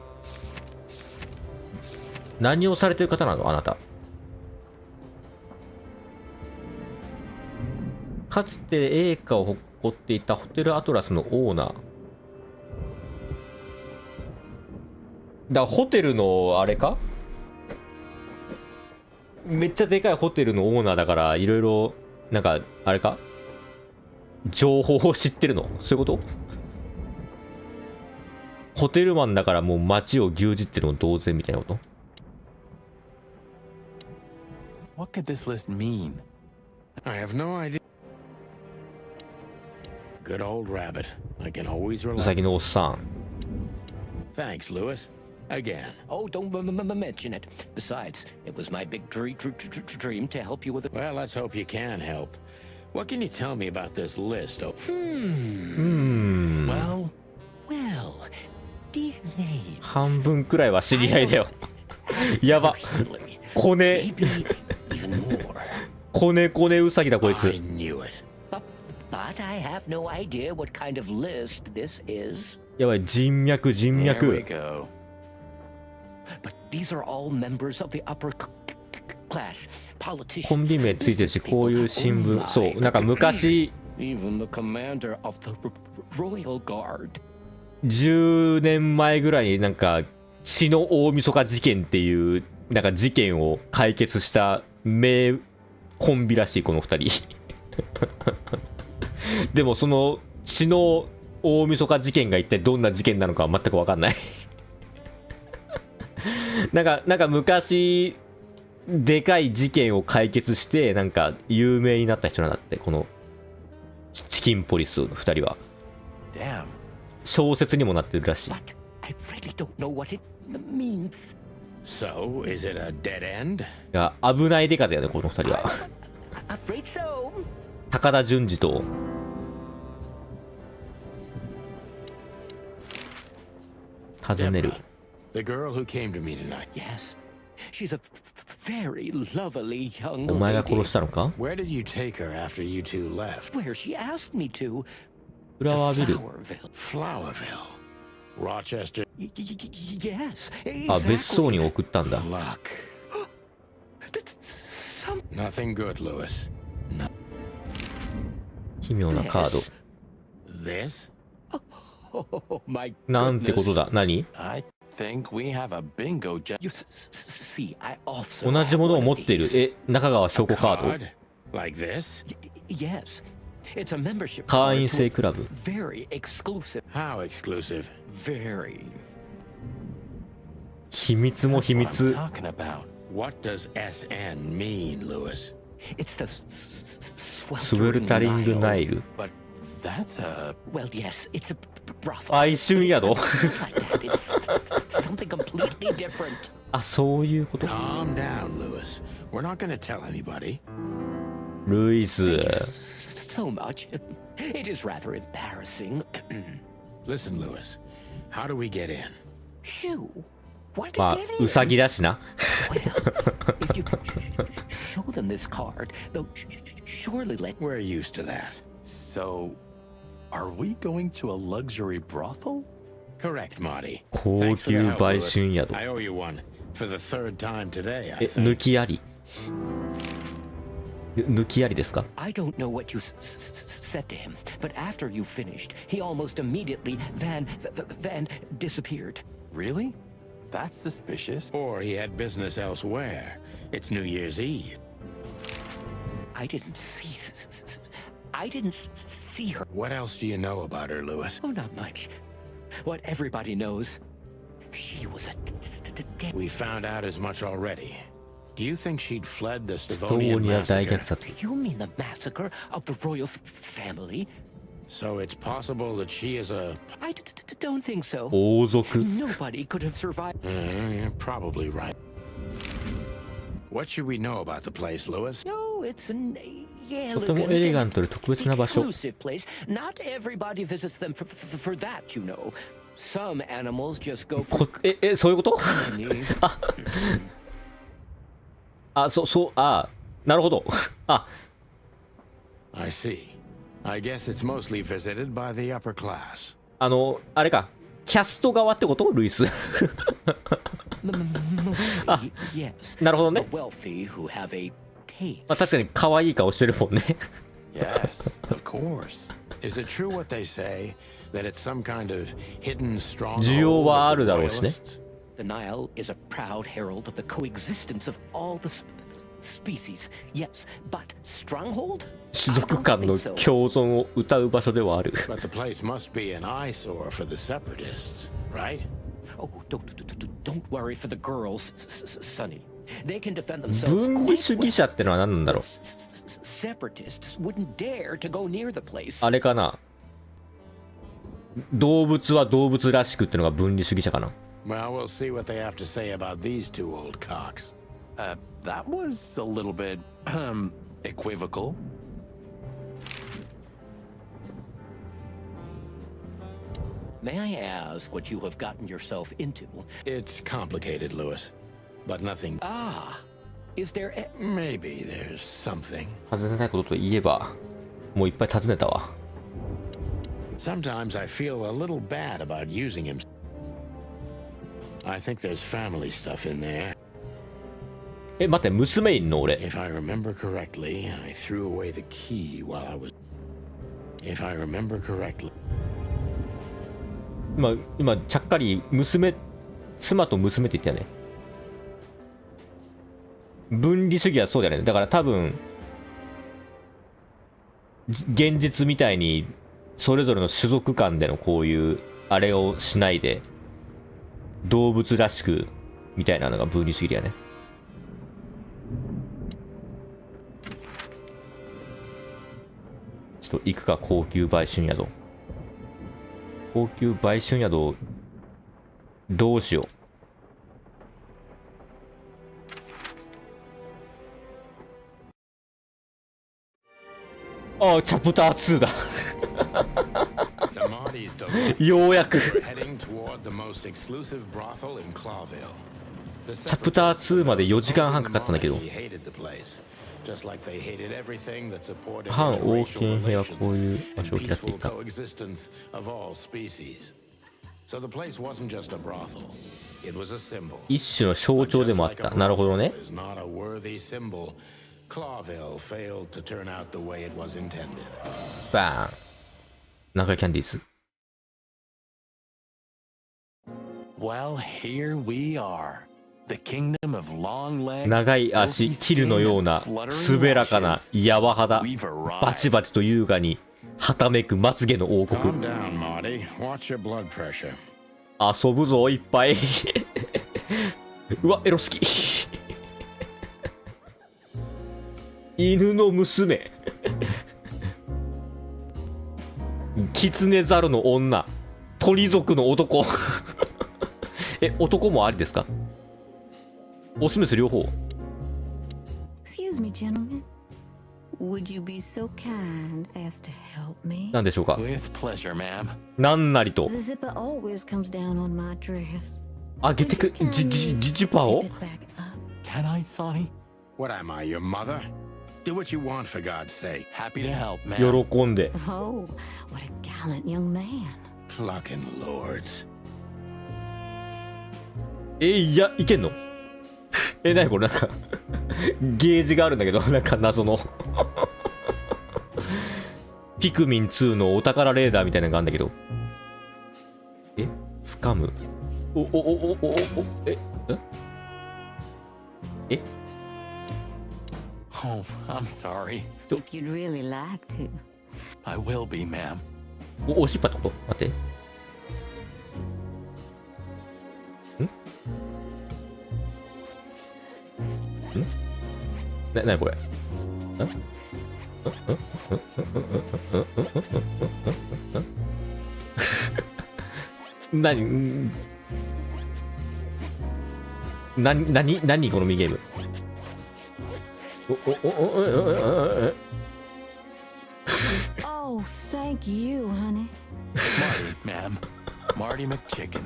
何をされてる方なのあなた。かつて栄華を誇っていたホテルアトラスのオーナー。だからホテルのあれか？めっちゃでかいホテルのオーナーだからいろいろなんかあれか？情報を知ってるの？そういうこと？ホテルマンだからもう街を牛耳ってるの同然みたいなこと？ What could this list mean? I have no idea. Good old rabbit. I can always う rely. さぎのおっさん。 Thanks, Lewis. Again. Oh, don't mention it. Besides, it was my big dream to help you with it. Well, let's hope you can help. What can you tell me about this list? Oh, Well, these names. 半分くらいは知り合いだよ。やば。コネ。コネウサギだこいつ。 I knew it. But I have no idea what kind of list this is. やばい、人脈。 There we go. But these are all members of the upper class. コンビ名ついてるし、こういう新聞、そう、なんか昔、 Even the commander of the Royal Guard. 10年前ぐらいになんか血の大晦日事件っていうなんか事件を解決した名コンビらしいこの2人。でもその血の大晦日事件が一体どんな事件なのかは全く分かんない。なんか昔でかい事件を解決してなんか有名になった人なんだって、このチキンポリスの2人は。 Damn. 小説にもなってるらしい。 I really don't know what it means. So, is it a dead end? いや、危ないデカだよねこの2人は。 Afraid so. 高田純次と尋ねる。 The girl who came to me tonight. Yes. She's a very lovely young お前が殺 lady. したのか？ Where did you take her after you two left? Where she asked me to. フラワービル。 Flowerville. Rochester. Yes. あ、別荘に送ったんだ。 Luck. Nothing good, Lewis. 奇妙なカード。 This? Oh, my なんてことだ。何？ I think we have a bingo. You see, I also 同じものを持っている。え、中川証拠カード。 Card? Like this? Yes. It's a membership 会員 card 制クラブ。 to very exclusive. How exclusive? Very. 秘密も秘 What 密。 I'm talking about. What does SN mean, Lewis? It's the スウェルタリングナイル。 But that's a. Well, yes, it's a brothel. 哀春宿。 Like that. It's something completely different. あ、そういうこと。 Calm down, Lewis. We're not going to tell anybody. ルイス。 So much. It is rather embarrassing. Listen, Lewis. How do we get in? You? What to まあ get ウ in? サギだしな。 If you show them this card, they'll surely let. We're used to that. So, are we going to a luxury brothel? Correct, Marty. 高 Thanks for 級 the help, 売 Lewis. 春宿。 I owe you one for the third time today, I え、 think. 抜きあり。抜きありですか？ I don't know what you said to him, but after you finished, he almost immediately van disappeared. Really? That's suspicious. Or he had business elsewhere. It's New Year's Eve. I didn't see her. What else do you know about her, Lewis? Oh, not much. What everybody knows. She was a We found out as much already. Do you think she'd fled the ストー Stavonian ニア大 massacre? 虐殺。 You mean the massacre of the royal family? So it's possible that she is a... I don't think so. 王族。 Nobody could have survived. You're probably right. What should we know about the place, Lewis? No, it's an とてもエレガントで特別な場所。 exclusive place. Not everybody visits them for that, you know. Some animals just go for そういうこと？なるほど。I see. I guess it's mostly visited by the upper class. あれか。キャスト側ってこと？ルイス。なるほどね。確かに可愛い顔してるもんね。Yes, of course. Is it true what they say that it's some kind of hidden stronghold? 需要はあるだろうしね。The Nile is a proud herald of the coexistence of all the species. Yes, but stronghold? 種族間の共存を歌う場所ではある。But the place must be an eyesore for the separatists, right? Oh, don't worry for the girls, Sonny. They can defend themselves. 分離主義者ってのは何なんだろう。Separatists wouldn't dare to go near the place. あれかな。動物は動物らしくってのが分離主義者かな。Well, we'll see what they have to say about these two old cocks. That was a little bit, equivocal. May I ask what you have gotten yourself into? It's complicated, Lewis, but nothing. Is there maybe there's something. 尋ねたいことといえば、もういっぱい尋ねたわ。Sometimes I feel a little bad about using him. I think there's family stuff in there. 待って、娘いんの俺。If I remember correctly, I threw away the key while I was. If I remember correctly. 今ちゃっかり妻と娘って言ったよね。分離主義はそうだよね。だから多分現実みたいにそれぞれの種族間でのこういうあれをしないで動物らしくみたいなのが分離主義だよね。ちょっと行くか。高級売春宿。高級売春宿どうしよう。チャプター2だ。ようやく。チャプター2まで4時間半かかったんだけど。反王権兵はこういう場所を嫌っていた。一種の象徴でもあった。なるほどね。バーン。長いキャンディース。Well, here we are. The kingdom of long legs. 長い足、キルのような滑らかな柔肌、バチバチと優雅にはためくまつげの王国。遊ぶぞいっぱい。うわエロ好き。犬の娘。狐猿の女、鳥族の男。男もありですか？オスメス両方。 Excuse me, gentlemen. Would you be so kind as to help me? 何でしょうか？ With pleasure, ma'am. なんなりと。 The zipper always comes down on my dress. 上げてく、ジパを？ Can I, Sonny? What am I, your mother? Do what you want, for God's sake. Happy to help, ma'am. 喜んで。 Oh, what a gallant young man. Clucking lords. いや、いけんの？なにこれ、なんかゲージがあるんだけど、なんか謎のピクミン2のお宝レーダーみたいなのがあるんだけど、掴む。Oh, I'm sorry. If you'd really like to. I will be, ma'am. おしっぱってこと？待って。なにこれ？何このミニゲーム。Oh, thank you, honey. Marty, ma'am. Marty McChicken.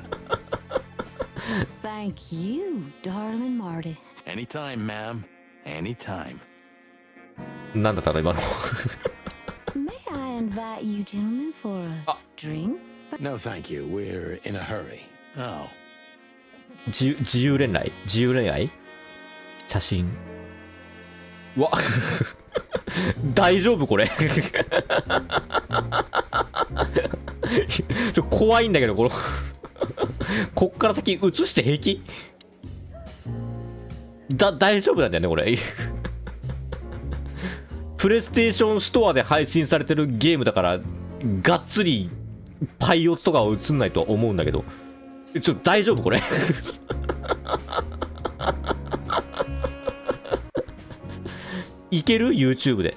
Thank you, darling Marty. Anytime, ma'am. Anytime. なんだったの今の。May I invite you gentlemen for a drink? No, thank you. We're in a hurry. Oh. 自由恋愛写真。うわ大丈夫これ怖いんだけど、こっから先映して平気大丈夫なんだよねこれプレイステーションストアで配信されてるゲームだからがっつりパイオツとかは映んないとは思うんだけど、大丈夫これいける YouTube で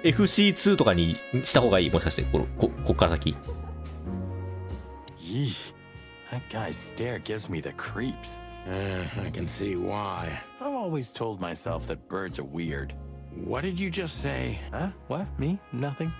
FC2 とかにした方がいい、もしかしてこっから先。Yee. That guy's stare gives me the creeps. I can see why. I've always told myself that birds are weird. What did you just say? Huh? What? Me? Nothing.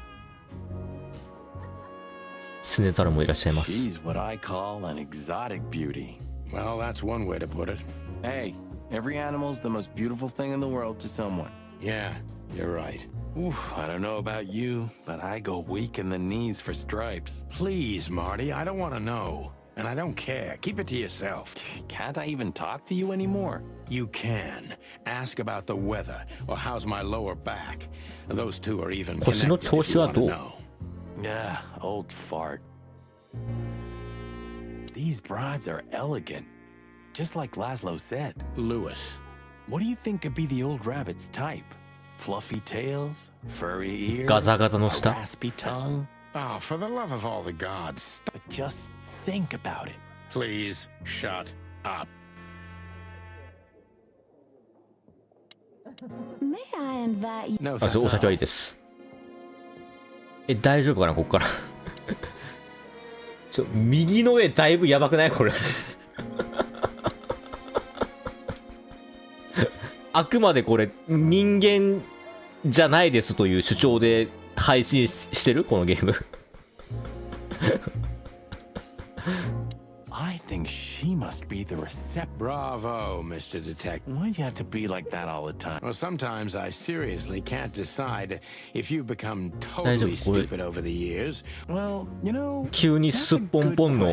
スネザルもいらっしゃいます。 She's what I call an exotic beauty. Well, that's one way to put it. Hey, every animal's the most beautiful thing in the world to someone. Yeah, you're right. Oof, I don't know about you, but I go weak in the knees for stripes. Please, Marty, I don't want to know. And I don't care. Keep it to yourself. Can't I even talk to you anymore? You can. Ask about the weather, or how's my lower back. Those two are even 腰の connected 調 if 子 you は want ど to う？ know. Yeah, old fart. These broads are elegant. Just like Laszlo said. Lewis. What do you think could be the old rabbit's type? Fluffy tails? Furry ears? ガザガザの舌。 A raspy tongue? Oh, for the love of all the gods. But just think about it. Please, shut up. May I invite you? No, あ、そう、お酒はいいです。大丈夫かなこっから右の絵だいぶやばくないこれあくまでこれ人間じゃないですという主張で配信してるこのゲームI think she must be the receptor. Bravo, Mr. Detective. Why'd you have to be like that all the time? Well, sometimes I seriously can't decide if you've become totally stupid over the years. Well, you know, 急にすっぽんぽんの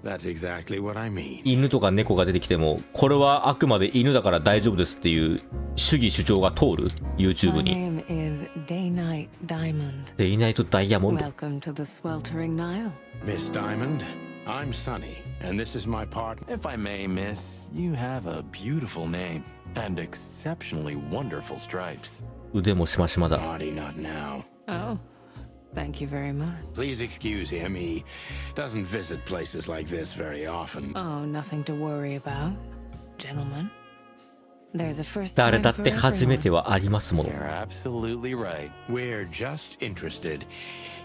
That's exactly what I mean. 犬とか猫が出てきてもこれはあくまで犬だから大丈夫ですっていう主義主張が通る YouTube に My name is Day-Night Diamond. デイナイトダイヤモンド Welcome to the sweltering Nile. Miss Diamond, I'm Sonny, and this is my partner. If I may, miss, you have a beautiful name and exceptionally wonderful stripes. 腕もしましまだ Marty, not now. Oh, thank you very much. Please excuse him. He doesn't visit places like this very often. Oh, nothing to worry about, gentlemen. There's a first 誰 time だっ for て初め everyone. てはありますもの You're absolutely right. We're just interested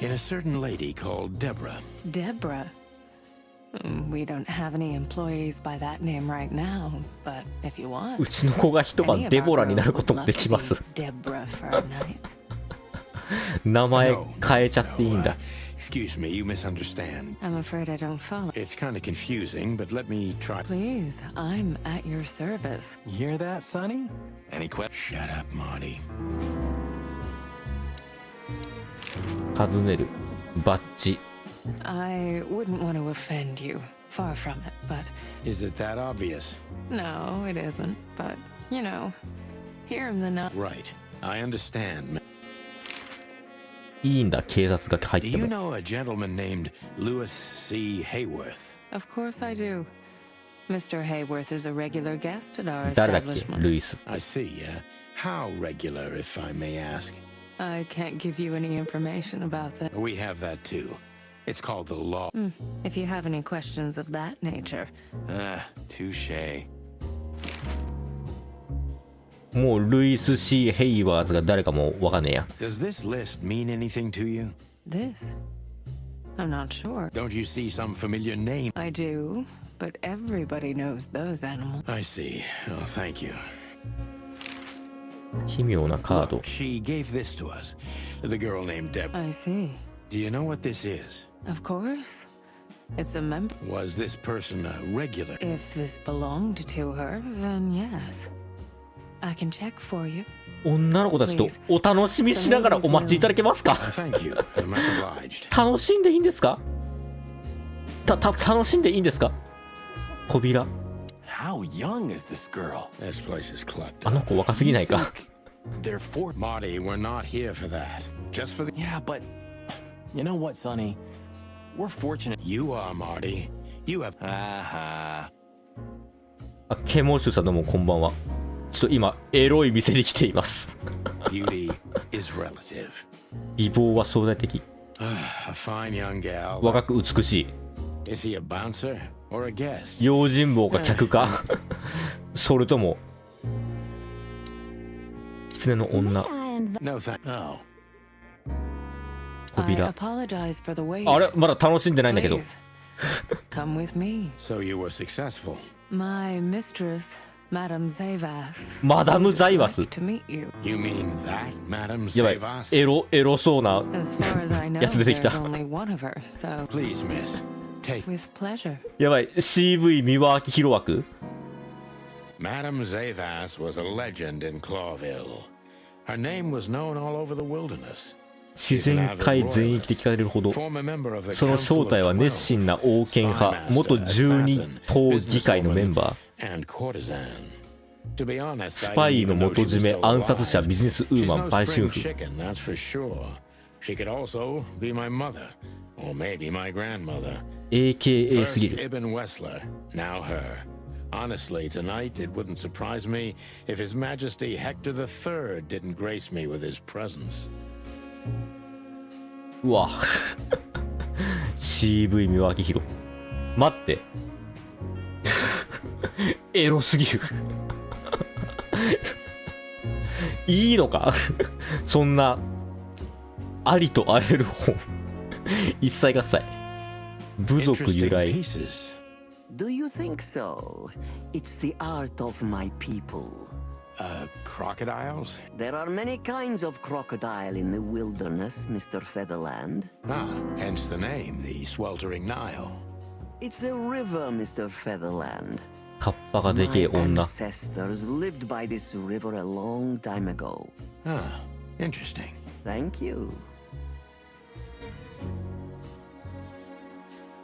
in a certain lady called Deborah. Deborah. We don't have any employees by that name right now, but if you want, うちの子が一 any 晩 of デ our ボラになる girls こと would も love で to き be ます Deborah for a night. 名前変えちゃっていいんだ Excuse me, you misunderstand. I'm afraid I don't follow. It's kind of confusing, but let me try. Please, I'm at your service. You hear that, Sonny? Any questions? Shut up, Marty. 尋ねるバッジ I wouldn't want to offend you. Far from it, but Is it that obvious? no, it isn't. But, you know, here in the night. Right. I understand. いいんだ警察が入っ Do て you も know a gentleman named Lewis C. Hayworth? Of course I do. Mr. Hayworth is a regular guest at our 誰だっけ establishment. ルイス I see. How regular, if I may ask? I can't give you any information about that. We have that too. It's called the law. If you have any questions of that nature. Touche. もうルイス C. ヘイワーズが誰かもわかんねえや Does this list mean anything to you? This? I'm not sure. Don't you see some familiar name? I do, but everybody knows those animals. I see. Oh, thank you. 奇妙なカード。 Look, she gave this to us. The girl named Deb. I see. Do you know what this is? Of course. It's a member. Was this person a regular? If this belonged to her, then yes. I can check for you. 女の子たちとお楽しみしながらお待ちいただけますか？ Thank you. I'm much obliged. 楽しんでいいんですか？楽しんでいいんですか？扉。 How young is this girl? This place is cluttered. あの子若すぎないか？ They're for Marty, we're not here for that. Just for the. Yeah, but you know what, Sonny? We're fortunate. You are Marty. You have. あケモシュさんどうもこんばんは。ちょっと今エロい店に来ています。Beauty is relative. 美貌は相対的。A fine young gal. 若く美しい。Is he a bouncer or a guest? 用心棒か客かそれとも狐の女。 No, thank. Oh. 扉。 apologize for the wait. あれまだ楽しんでないんだけど。 Come with me. So you were successful. My mistress, Madame Zavas. マダムザイバス。 To meet you. You mean that, Madame やばい Zavas? エロそうな As far as I know, やつ出てきた。 there's only one of her, so. Please, miss. Take. With pleasure. やばい CV 三輪明宏枠。 Madame Zavas was a legend in Clawville. Her name was known all over the wilderness. 自然界全域で聞かれるほど。 Former member of the その正体は熱心な王権派、元12党議会のメンバー。 and courtezan. To be honest, スパイの元締め、暗殺者、ビジネスウーマン、売春婦。 chicken, that's for sure. She could also be my mother, or maybe my grandmother. AKA すぎ First る。 Ibn Wessler, now her. Honestly, tonight it wouldn't surprise me if His Majesty Hector III didn't grace me with his presence. うわCV 三輪明宏。待ってエロすぎるいいのかそんなありとあらゆる本一切合切。部族由来。 Do you think so? It's the art of my people. Crocodiles? There are many kinds of crocodile in the wilderness, Mr. Featherland. Ah, hence the name, the sweltering Nile. It's a river, Mr. Featherland. カッパがでけえ My 女。 ancestors lived by this river a long time ago. Ah, interesting. Thank you.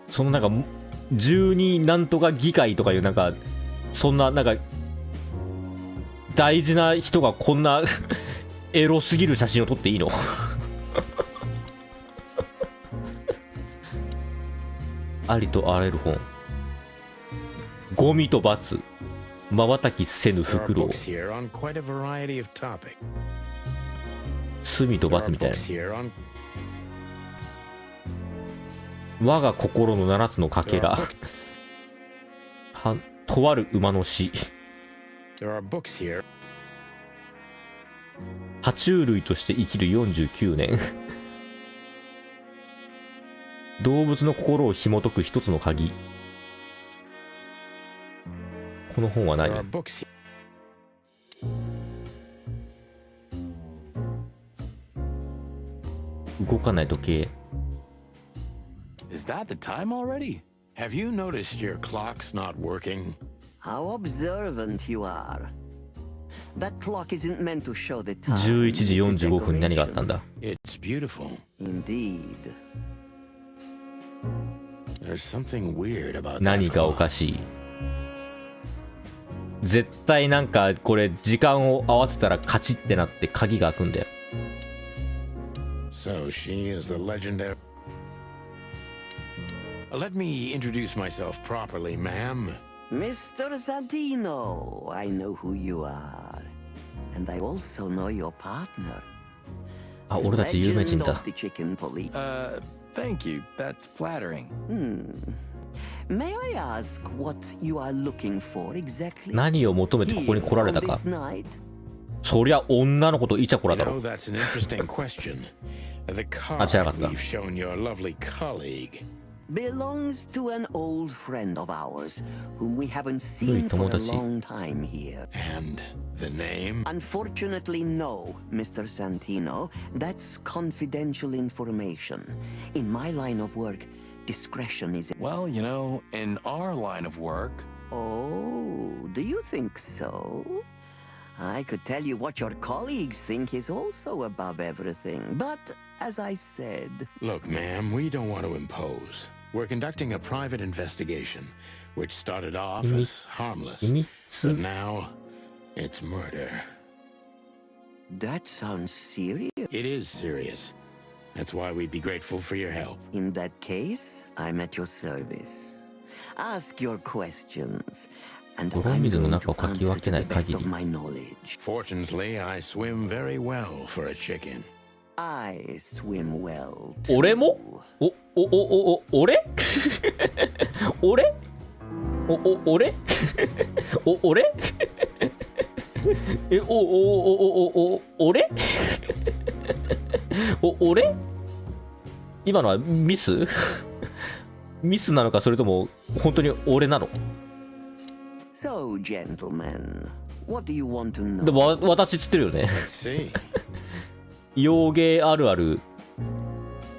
そのなんか12なんとか議会とかいうなんかそんななんか大事な人がこんなエロすぎる写真を撮っていいのありとあらゆる本。ゴミと罰、瞬きせぬ There are フクロウ、 books here on quite a variety of topics. 罪と There 罰 are みたいな。 books here on 我が心の7つのかけらはとある馬の死。 there are books here. 爬虫類として生きる49年動物の心を紐解く一つの鍵。この本は何？ There are books here. 動かない時計。 Is that the time already? Have you noticed your clock's not working? How observant you are. That clock isn't meant to show the time. 11時45分に何があったんだ？ It's beautiful. Indeed. There's something weird about that 何かお clock. かしい。絶対なんかこれ時間を合わせたらカチッってなって鍵が開くんだよ。 So she is the legendary. Let me introduce myself properly, ma'am. Mr. Santino, I know who you are. And I also know your partner. あ、俺たち有名人 Legend だ of。the chicken police. Thank you. That's flattering. May I ask what you are looking for exactly? 何を求めてここに来られた Here か on。this night? そりゃ女の子とイチャコラ You だろ know,。that's an interesting question. The card あ、違かった。 we've shown your lovely colleague. belongs to an old friend of ours whom we haven't seen for a long time here. And the name? Unfortunately, no, Mr. Santino. That's confidential information. In my line of work, discretion is... Well, you know, in our line of work... Oh, do you think so? I could tell you what your colleagues think is also above everything, but as I said... Look, ma'am, we don't want to impose. We're conducting a private investigation, which started off as harmless, but now it's murder. That sounds serious. It is serious. That's why we'd be grateful for your help. In that case, I'm at your service. Ask your questions, and I'm going to answer to the best of my knowledge. Fortunately, I swim very well for a chicken. I swim well. 俺も？俺？俺？俺？俺？俺？俺？今のはミス？ミスなのか、それとも本当に俺なの？ So, gentlemen, what do you want to know? でも私つってるよね。洋芸あるある、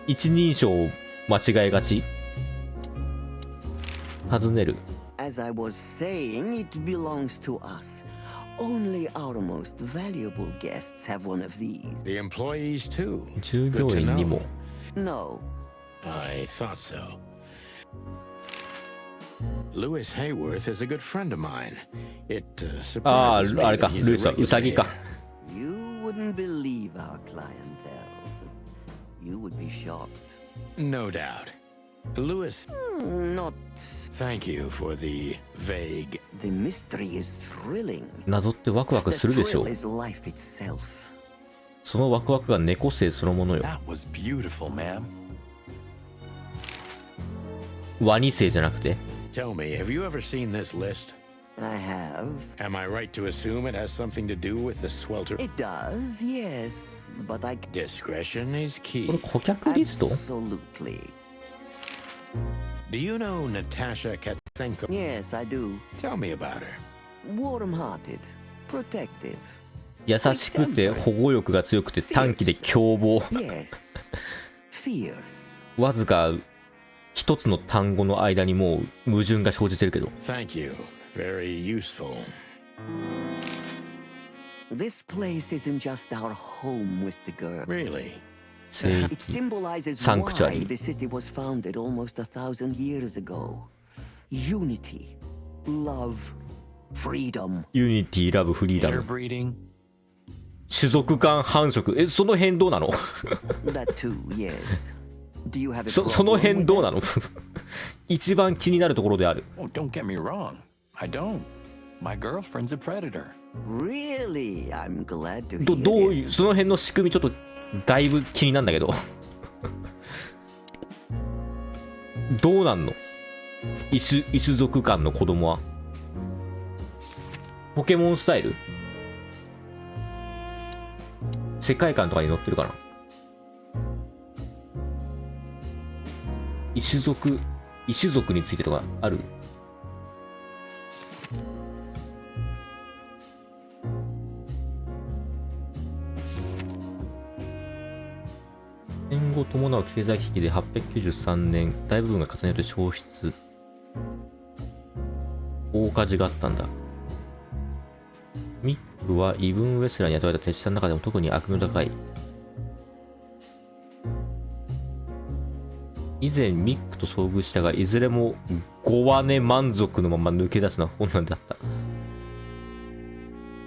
一人称間違えがち。尋ねる。As I was saying, it belongs to us. Only our most valuable guests have one of these. The employees too. 従業員にも。No. I thought so. Lewis Hayworth is a good friend of mine. It surprises me that he's a regular here. You wouldn't believe our clientele. You would be shocked. No doubt. Lewis... Not... Thank you for the vague... The mystery is thrilling. 謎ってワクワクするでしょう。 The thrill is life itself. そのワクワクが猫性そのものよ。 That was beautiful, ma'am. ワニ性じゃなくて。 Tell me, have you ever seen this list? I have. Am I right to assume it has something to do with the swelter? It does, yes. But I... Discretion is key. これ顧客リスト？ Absolutely. Do you know Natasha Katsenko? Yes, I do. Tell me about her. Warm-hearted, protective. 優しくて保護欲が強くて短気で凶暴。Yes. Fierce. わずか一つの単語の間にもう矛盾が生じてるけど。Thank you. Very useful. This place isn't just our home with the girl. Really? It symbolizes why the city was founded almost 1,000 years ago. Unity, love, freedom. Unity, love, freedom. Interbreeding. 種族間繁殖。その辺どうなの？ That too, yes. Do you have a その辺どうなの？一番気になるところである。Oh, don't get me wrong. I don't. My girlfriend's a predator. Really? I'm glad to hear どういう、その辺の仕組みちょっとだいぶ気になるんだけど。どうなんの？異種族間の子供は。ポケモンスタイル？世界観とかに載ってるかな？異種族についてとかある？戦後伴う経済危機で893年大部分が重ねると消失。大火事があったんだ。ミックはイブン・ウェスラーに与えた手下の中でも特に悪名高い。以前ミックと遭遇したが、いずれも5話根満足のまま抜け出すのは困難だった。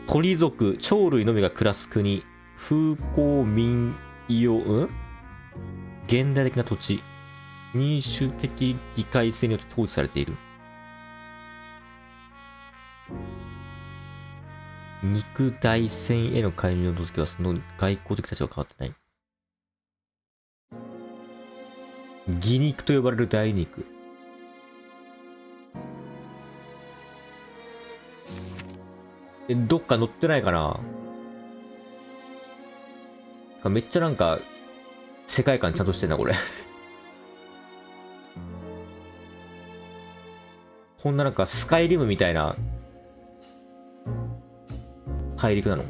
鳥族、鳥類のみが暮らす国、風光民謡、現代的な土地、民主的議会制によって統治されている。肉大戦への介入の時はその外交的立場は変わってない。義肉と呼ばれる大肉。どっか載ってないかな。めっちゃなんか世界観ちゃんとしてんなこれ。こんななんかスカイリムみたいな大陸なの？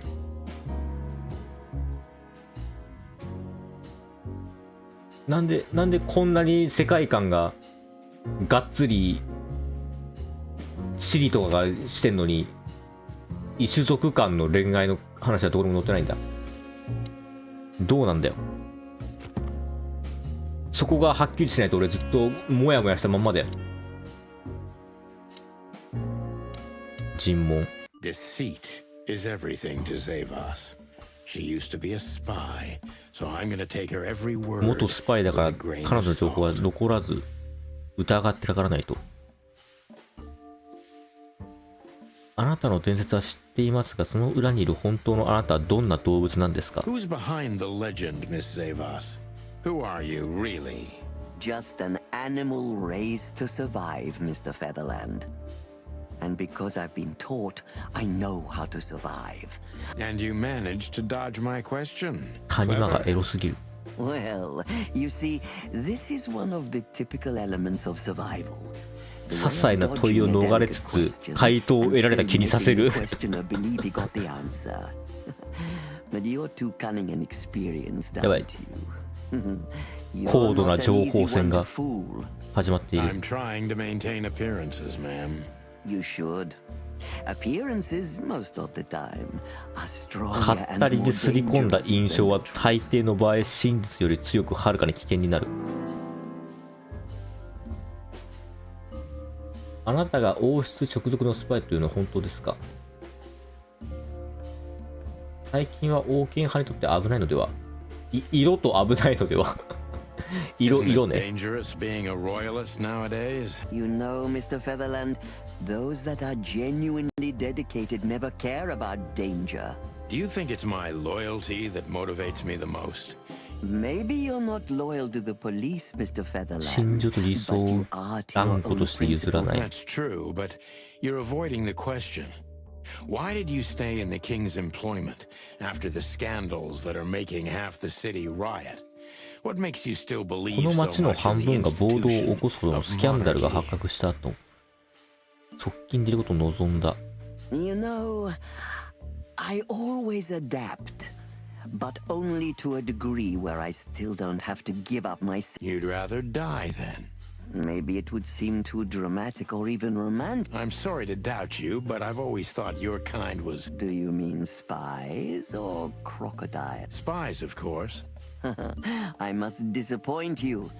なんでこんなに世界観ががっつり地理とかがしてんのに異種族間の恋愛の話はどこにも載ってないんだ。どうなんだよ。そこがはっきりしないと俺ずっとモヤモヤしたまんまだよ。尋問。Deceit is everything to Zavas. She used to be a spy, so I'm gonna take her every word. 元スパイだから彼女の情報は残らず疑ってかからないと。あなたの伝説は知っていますが、その裏にいる本当のあなたはどんな動物なんですか？ Who's behind the legend, Miss Zavas? Who are you, really? Just an animal raised to survive, Mr. Featherland. And because I've been taught, I know how to survive. And you managed to dodge my question. カニマがエロすぎる。Well, you see, this is one of the typical elements of survival. 些細な問いを逃れつつ回答を得られた気にさせる。やばい。高度な情報戦が始まっている。I'm trying to maintain appearances, ma'am. You should. Appearances most of the time are は stronger った and り more で刷り込んだ dangerous 印象 than は the truth. 大抵の場合真実より強くはるかに危険になる。あなたが王室直属のスパイというのは本当ですか？最近は王権派にとって危ないのでは？色と危ないのでは？色ね。 Dangerous being a royalist nowadays. You know, Mr. Featherland, those that are genuinely dedicated never care about danger. Do you think it's my loyalty that motivates me the most? Maybe you're not loyal to the police, Mr. Featherland. 真珠と理想を断固として譲らない。 That's true, but you're avoiding the question. Why did you stay in the king's employment after the scandals that are making half the city riot? What makes you still こ believe の so 町の much 半 in the 分が暴動を起 institution こすほどの of スキャンダルが発 monarchy? 覚した後、側近でいることを望んだ。 You know, I always adapt, but only to a degree where I still don't have to give up my... You'd rather die then. Maybe it would seem too dramatic or even romantic. I'm sorry to doubt you, but I've always thought your kind was... Do you mean spies or crocodiles? Spies, of course. I must disappoint you.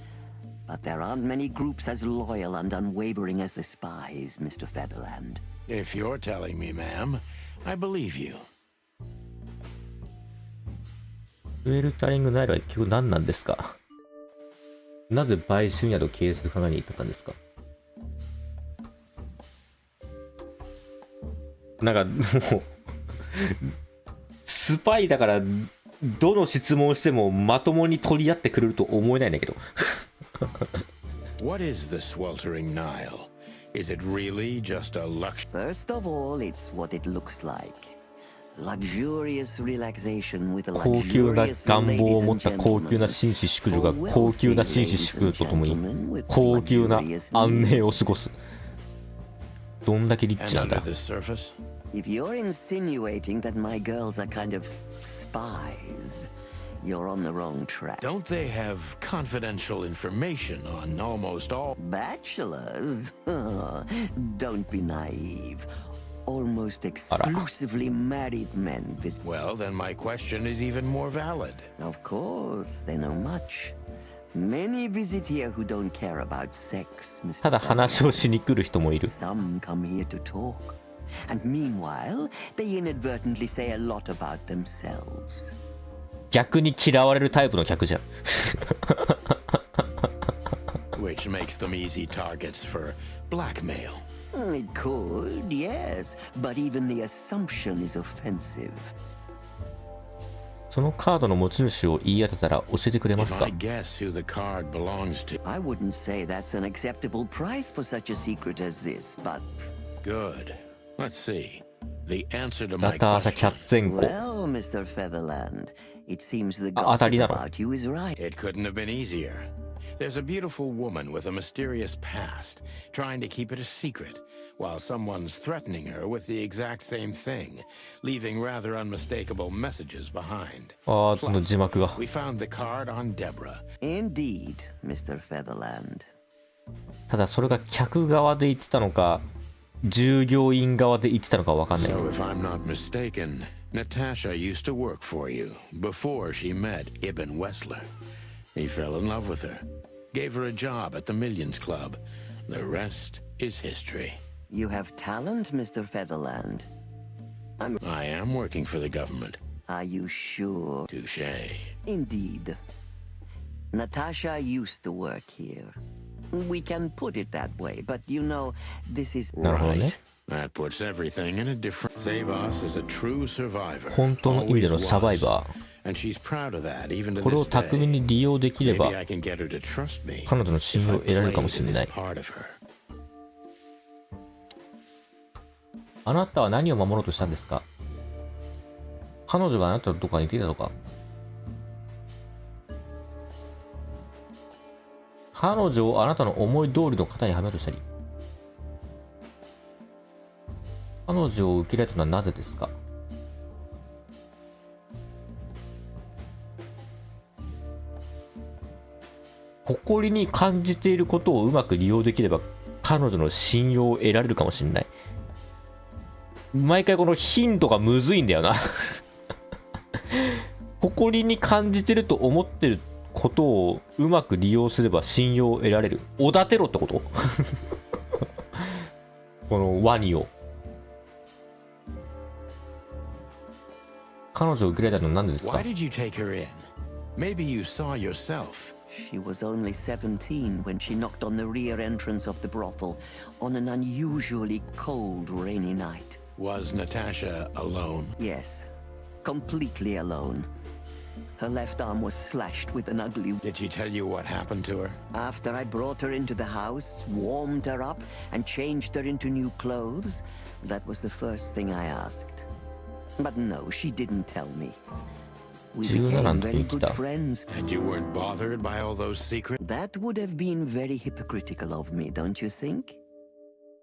But there aren't many groups as loyal and unwavering as the spies, Mr. Featherland. If you're telling me, ma'am, I believe you. ウェルタリングナイルは結局何なんですか？なぜ買収などを経営する考えに至ったんですか？なんかもうスパイだからどの質問をしてもまともに取り合ってくれると思えないんだけど。What is the sweltering Nile? Is it really just a luxury? First of all, it's what it looks like. Luxurious relaxation with a 高級な luxurious 願望を ladies 持 and った高級な gentlemen. 紳士淑女が高級な紳士淑女とともに高級な安寧を過ごす。どんだけリッチ And なん under だ。 the surface? If you're insinuating that my girls are kind of spies, you're on the wrong track. Don't they have confidential information on almost all... Bachelors? Don't be naive. Almost exclusively married men visit. Well, then my question is even more valid. Of course, they know much. Many visit here who don't care about sex, Mr. ただ話をしに来る人もいる。 Some come here to talk. And meanwhile, they inadvertently say a lot about themselves. 逆に嫌われるタイプの客じゃん。Which makes them easy targets for blackmail. It could, yes, but even the assumption is offensive. そのカードの持ち主を言い当てたら教えてくれます If か？ I guess who the card belongs to... I wouldn't say that's an acceptable price for such a secret as this, but... Good. Let's see. The answer to ナ my ターシャ・キ question. ャッツェンコ。 Well, Mr. Featherland, it seems the あ、当たり gossip なの？ about you is right. It couldn't have been easier. There's a beautiful woman with a mysterious past, trying to keep it a secret, while someone's threatening her with the exact same thing, leaving rather unmistakable messages behind. ああ、字幕が。We found the card on Deborah. Indeed, Mr. Featherland. ただそれが客側で言ってたのか、従業員側で言ってたのかわかんない。So if I'm not mistaken, Natasha used to work for you before she met Ibn Wessler. He fell in love with her, gave her a job at the Millions Club. The rest is history. You have talent, Mr. Featherland. I am working for the government. Are you sure? Touché. Indeed. Natasha used to work here. We can put it that way, but you know, this is... Right. That puts everything in a different... Savas is a true survivor. 本当の意味でのサバイバー。 And she's proud of that, even to これを this 巧み day. に利用できれば Maybe I can get her to trust me 彼女の信用を得られるかもしれない。 if I play this part of her. あなたは何を守ろうとしたんですか？彼女があなたとどこかにいていたとか？彼女をあなたの思い通りの型にはめようとしたり、彼女を受け入れたのはなぜですか？誇りに感じていることをうまく利用できれば彼女の信用を得られるかもしれない。毎回このヒントがむずいんだよな誇りに感じてると思ってることをうまく利用すれば信用を得られる。おだてろってことこのワニを。彼女を受け入れたのは何でですか？ Why did you take her in? Maybe you saw yourself. She was only 17 when she knocked on the rear entrance of the brothel on an unusually cold, rainy night. Was Natasha alone? Yes, completely alone. Her left arm was slashed with an ugly... Did she tell you what happened to her? After I brought her into the house, warmed her up, and changed her into new clothes, that was the first thing I asked. But no, she didn't tell me. We became very good friends. And you weren't bothered by all those secrets? That would have been very hypocritical of me, don't you think?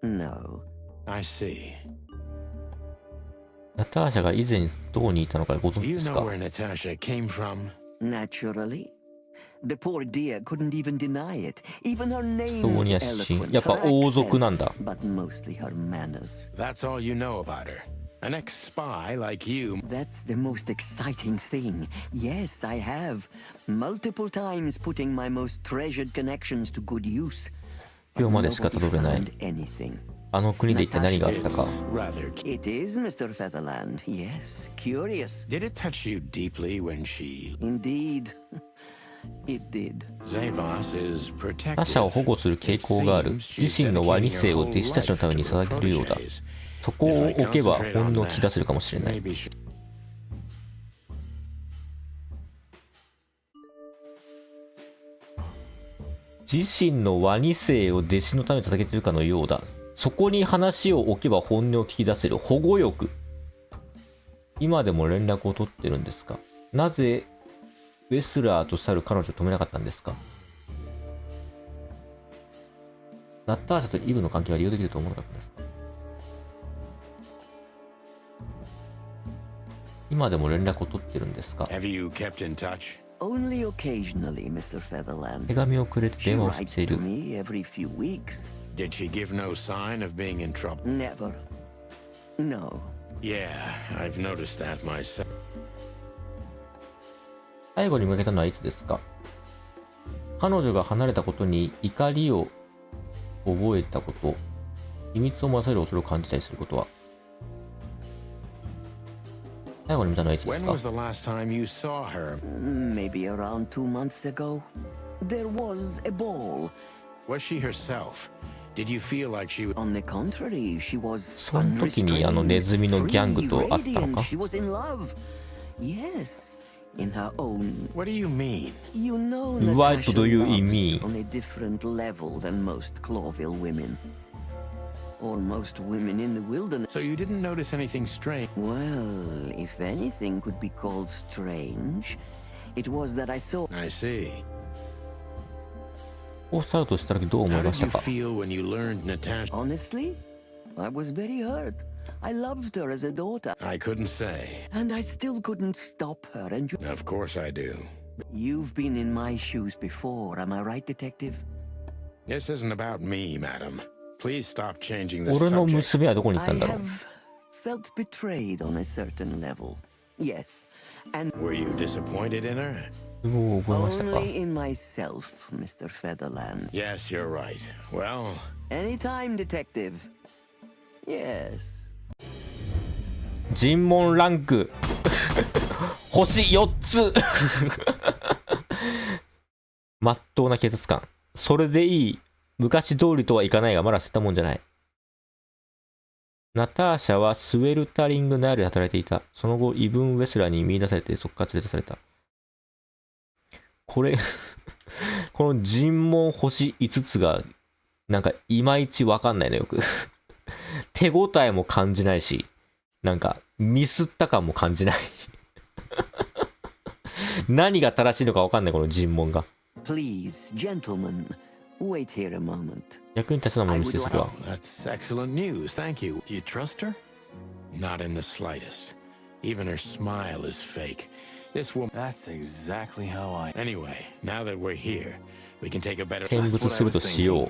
No. I see. ナターシャが以前どこにいたのかご存知 You ですか？ know where Natasha came from? Naturally. The poor dear couldn't even deny it. Even her name ストーニア is 出身。 eloquent. やっぱ Her 王族 accent, なんだ。 but mostly her manners. That's all you know about her. An ex-spy like you. That's the most exciting thing. Yes, I have. Multiple times putting my most treasured connections to good use. 今日までしかたどれない。 Anything. あの国で一体何があったか。 It is, Mr. Featherland. Yes, curious. Did it touch you deeply when she... Indeed. It did. Zavas is 他 protected. 者を保護する傾向がある。自身のワニ性を弟子たちのために捧げるようだ。そこを置けば本音を聞き出せるかもしれない。自身のワニ性を弟子のために捧げているかのようだ。そこに話を置けば本音を聞き出せる。保護欲。今でも連絡を取ってるんですか？なぜウェスラーと去る彼女を止めなかったんですか？ナッターシャとイブの関係は利用できると思わなかったんですか？今でも連絡を取ってるんですか？ Have you kept in touch? Only occasionally, Mr. Featherland. 手紙をくれて She 電話を writes してい to る。 me every few weeks. Did she give no sign of being in trouble? Never. No. Yeah, I've noticed that myself. 最後に向けたのはいつですか？彼女が離れたことに怒りを覚えたこと、秘密を混ぜる恐れを感じたりすることは？最後に見たのはいつです When か？ was the last time you saw her? Maybe around 2 months ago. There was a ball. Was she herself? Did you feel like she was... On the contrary, she was その時にあのネズミのギャングと会ったのか？ She was in love. Yes, in her own. What do you mean? You know, What Natasha do you loves mean? on a different level than most Clawville women. Or most women in the wilderness. So you didn't notice anything strange? Well, if anything could be called strange, it was that I saw... I see. をスタートした時どう思い How ま did した you か？ feel when you learned Natasha? Honestly, I was very hurt. I loved her as a daughter. I couldn't say. And I still couldn't stop her. And Of course I do. you've been in my shoes before, am I right, detective? This isn't about me, madam. Please stop changing the 俺の subject. 娘はどこに行った I んだろう？ have felt betrayed on a certain level. Yes. And Were you disappointed in her? もう覚えましたか？ only in myself, Mr. Featherland. Yes, you're right. Well, Anytime, detective. Yes. 尋問ランク星4つまっとうな警察官。それでいい。昔通りとはいかないがまだ捨てたもんじゃない。ナターシャはスウェルタリングナイルで働いていた。その後イブン・ウェスラーに見出されてそこから連れ出された。これこの尋問星5つがなんかいまいちわかんないのよく手応えも感じないし、なんかミスった感も感じない何が正しいのかわかんないこの尋問が。 Please, gentlemen, wait here a moment. 役に立つのも見せてするわ。 that's excellent news. Thank you. Do you trust her? Not in the slightest. Even her smile is fake. This woman. That's exactly how I. Anyway, now that we're here, we can take a better. 見物するとしよ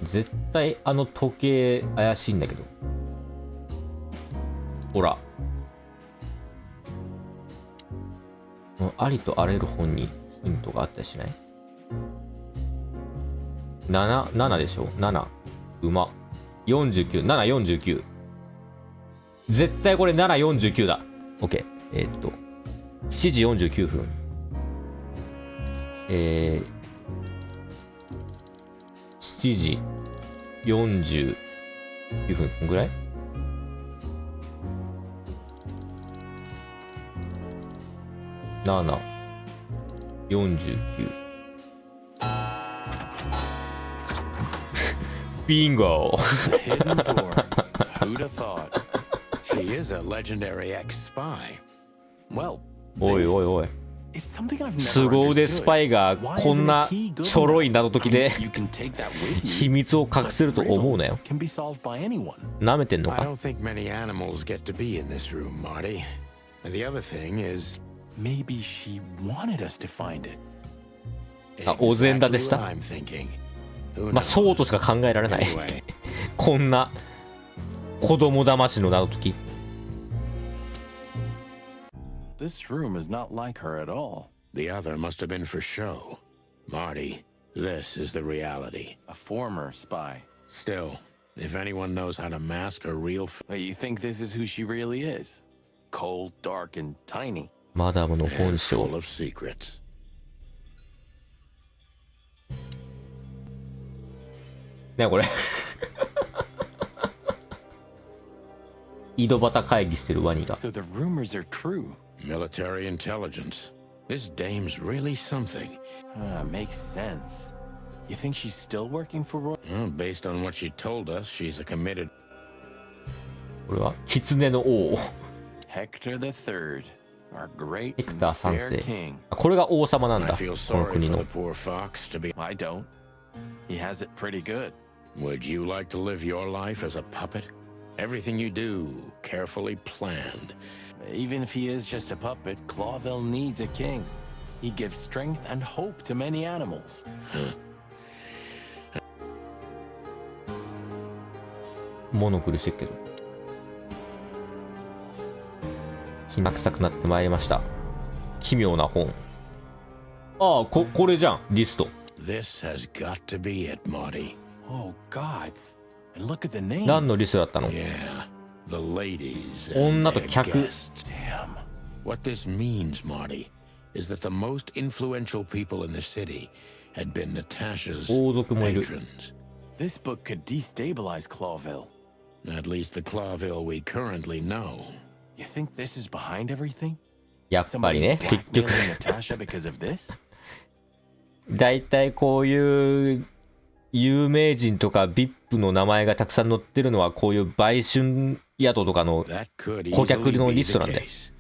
う。絶対あの時計怪しいんだけど。ほら。ありとあらゆる本にヒントがあったりしない？ 7でしょ？ 7 馬49、7、49。絶対これ7、49だ。OK。7時49分。7時49分ぐらい7、49。ビンゴHidden door. Who'd have thought? She is a legendary ex-spy. Well, おいおいおい。 it's something I've never 凄腕スパイが understood. こんな Why isn't a key good ちょろい謎解きで enough? You can take that with you. 秘密を隠せると思うなよ。 Can be solved by anyone. 舐めてんの I か？ don't think many animals get to be in this room, Marty. And the other thing is, Maybe she wanted us to find it. あ、お膳立てし exactly た what I'm thinking. Who まあ knows? そうとしか考えられない Anyway, こんな子供騙しの謎解き。 This room is not like her at all. the other must have been for show. Marty, this is the reality. A former spy. Still, if anyone knows how to mask a real Wait, you think this is who she really is? Cold, dark, and tiny. マダムの本 and 性。 full of secrets. ねこれ井戸端会議してるワニが。 So the rumors are true. Military intelligence. This dame's really something. Makes sense. You think she's still working for Roy? Based on what she told us, she's a committed. これは狐の王。 Hector III, our great ヘクター and 三 fair 世。 king. これが王様なん I だ。 feel この sorry 国 for の the。poor fox to be. I don't. He has it pretty good. Would you like to live your life as a puppet? Everything you do, carefully planned. Even if he is just a puppet, Clawville needs a king. He gives strength and hope to many animals. モノクルしてるけど。きな臭くなってまいりました。奇妙な本。ああ、これじゃん、リスト。 This has got to be it, Marty. Oh, gods. And look at the names. 何のリストだったの？ Yeah, the ladies. 女 And と their 客。 guests. Damn. What this means, Marty, is that the most influential people in the city had been Natasha's 王族もいる。 patrons. This book could destabilize Clawville. At least the Clawville we currently know. You think this is behind everything? やっぱりね、結局。 Blackmailing Natasha because of this? だいたいこういう有名人とか VIP の名前がたくさん載ってるのはこういう売春宿とかの That could 顧客 easily の be リス the トなんで。 case.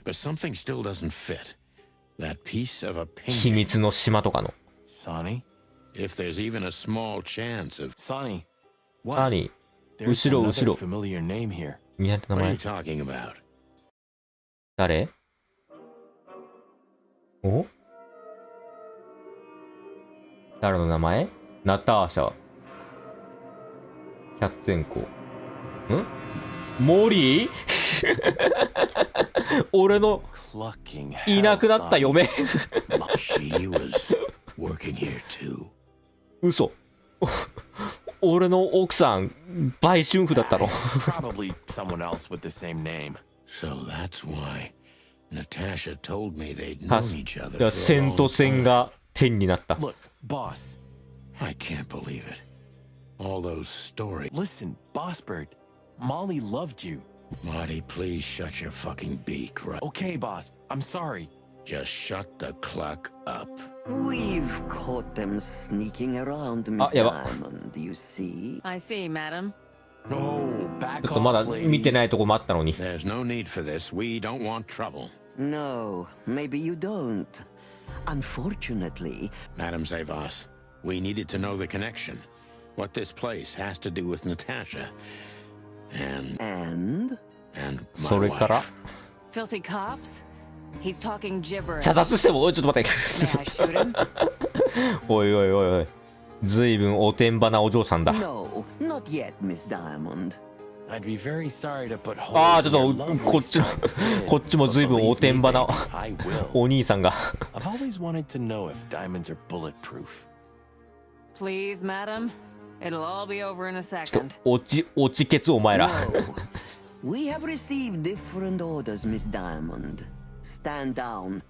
But something still doesn't fit. That piece of a 秘 painting. 密の島とかの。 Sonny? If there's even a small chance of. Sonny. 何 There's 後ろ another 後ろ。 familiar name here. 見合った名 What are 前 you。talking about? 誰？お？誰の名前？ナターシャ。百千個。ん？モリー？俺の Clucking いなくなった hell, 嫁。 She was working here too. 嘘。俺の奥さん売春婦だったの。 Probably someone else with the same name. So that's why Natasha told me they'd た known each い other や for a 線 long と線 time. が点になった。 Look, boss. I can't believe it. All those stories. Listen, Boss Bird. Molly loved you. Marty, please shut your fucking beak, right? Okay, boss. I'm sorry. Just shut the cluck up. We've caught them sneaking around, Miss やば。 Diamond, you see? I see, madam. No, ち back ょっとまだ off, 見て ladies. ないとこもあったのに。 There's no need for this. We don't want trouble. No, maybe you don't. Unfortunately, Madam Zavas, we needed to know the connection. What this place has to do with Natasha. And and my それから wife. Filthy cops? He's talking gibberish. 射殺しても、おいちょっと待って。 May I shoot him? おいおいおいおい。ずいぶんおてんばなお嬢さんだ。 no, not yet, Miss Diamond. I'd be very sorry to put ああ、 holes ちょ in っ your とこっちの lovely smile today, こっちもずいぶん but おてんばな believe me, baby, I will. お兄さんが。 I've always wanted to know if diamonds are bulletproof. Please, madam. It'll all be over in a ちょっ second. と落ちケツお前ら。 No. We have received different orders, Miss Diamond. Stand down.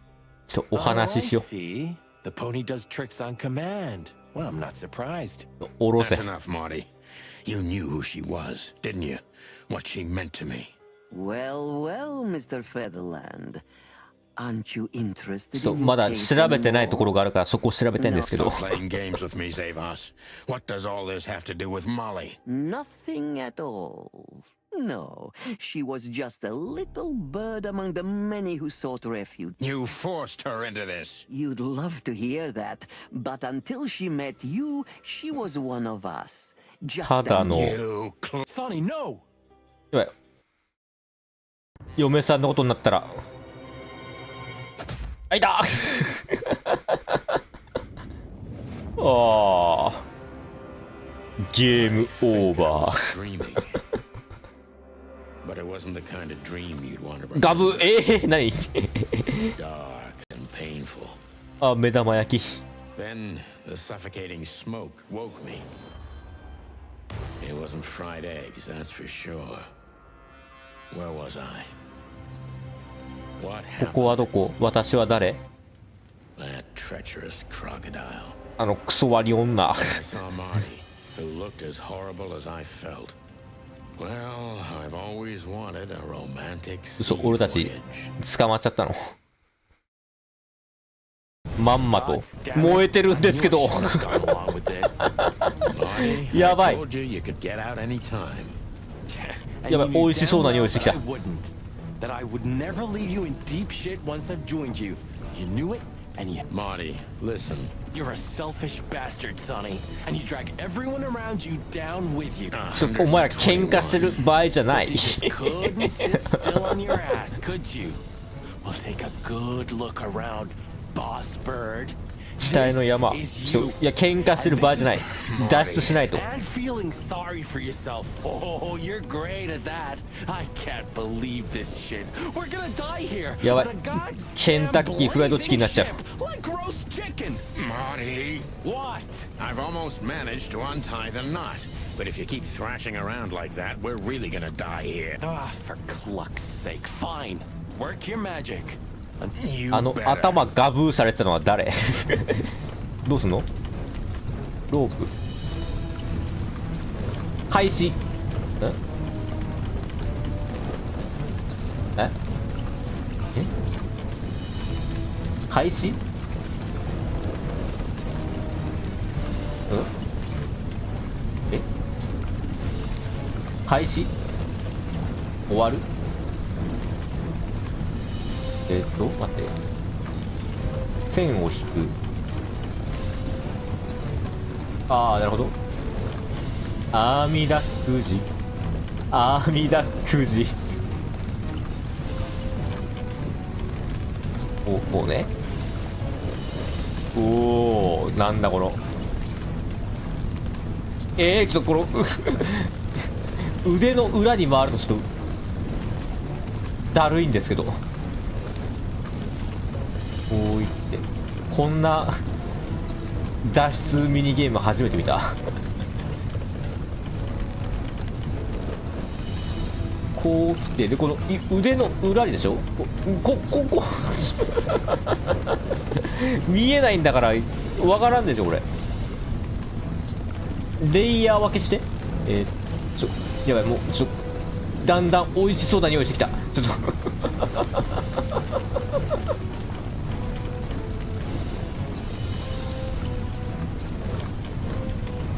ちょっとお話ししよ Oh, I see. The pony does tricks on command. Well, I'm not surprised. う。おろ That's せ。 enough, Marty. You knew who she was, didn't you? What she meant to me. Well, well, Mr. Featherland. Aren't you interested そう in your まだ case 調べてないとこ anymore? ろがあるからそこを調べてんですけど。 Stop playing games with me, Zavas. What does all this have to do with Molly? Nothing at all. No, she was just a little bird among the many who sought refuge. You forced her into this. You'd love to hear that, but until she met you, she was one of us. Just ただ a の You Sonny, no! やばい嫁さんのことになったら。あいた。ああ。ゲームオーバー。 dreaming. But it wasn't the kind of dream you'd want to ガブ remember. 何 Dark and painful. あ、目玉焼き。 Then the suffocating smoke woke me. It wasn't fried eggs, that's for sure. Where was I? What ここは happened? どこ？私は誰？ That treacherous crocodile. あのクソ割り女。 I saw Marty, who looked as horrible as I felt. Well, I've always wanted a romantic 嘘、 sea 俺たち voyage. 捕まっちゃったの。まんまと燃えてるんですけど。 Gone along with this. Marty, やば I い。 told you you could get out anytime. And やばい、 you 美 knew 味しそうな damn 匂い well してきた that I wouldn't. That I would never leave you in deep shit once I've joined you. You knew it, and you... Marty, listen. You're a selfish bastard, Sonny. And you drag everyone around you down with you. ちょっとお前ら喧嘩してる場合じゃない。 You just couldn't sit still on your ass, could you? Well, take a good look around, Boss Bird. 死体の山。ちょっといや喧嘩してる場合じゃない。脱出しないと。 And feeling sorry for yourself. Oh, you're great at that. I can't believe this shit. We're gonna die here. やばい On a goddamn ケンタッキーフライドチキンになっちゃう。 ship, like roast chicken. Marty! What? I've almost managed to untie the knot. But if you keep thrashing around like that, we're really gonna die here. Ah, for cluck's sake. Fine. Work your magic. You あの better. 頭ガブーされてたのは誰？どうすんの？ロープ開始。え？開始？え？開始？終わる？待って。線を引く。ああ、なるほど。阿弥陀くじ、阿弥陀くじ。こうね。おお、なんだこの。ちょっとこの腕の裏に回るとちょっとだるいんですけど、こういってこんな脱出ミニゲーム初めて見たこう来て、でこの腕の裏にでしょ、こ見えないんだからわからんでしょこれ。レイヤー分けして、やばい、もうだんだん美味しそうな匂いしてきた。ちょっ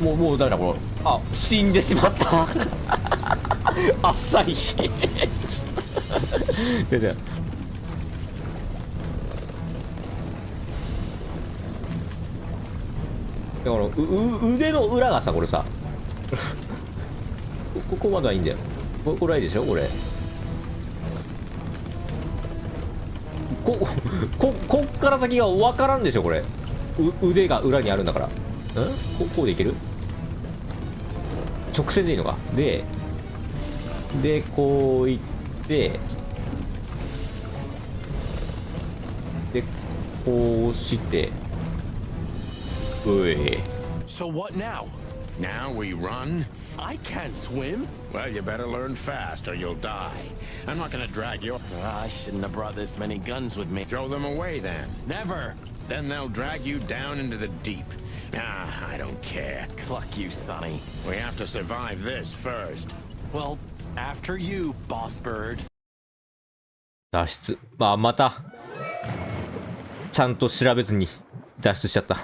ともうダメだこれ。あ、死んでしまったあっさりじゃだから腕の裏がさ、これさここまではいいんだよ。これはいいでしょこれ。こっから先が分からんでしょこれ。腕が裏にあるんだから。こうでいける？直線でいいのか。でこういって、でこうして、So what now? Now we run? I can't swim. Well, you better learn fast or you'll die. I'm not gonna drag you. I shouldn't have brought this many guns with me. Throw them away then. Never. Then they'll drag you down into the deep. I don't care. Cluck you, Sonny. We have to survive this first. Well, after you, boss bird. 脱出。またちゃんと調べずに脱出しちゃった。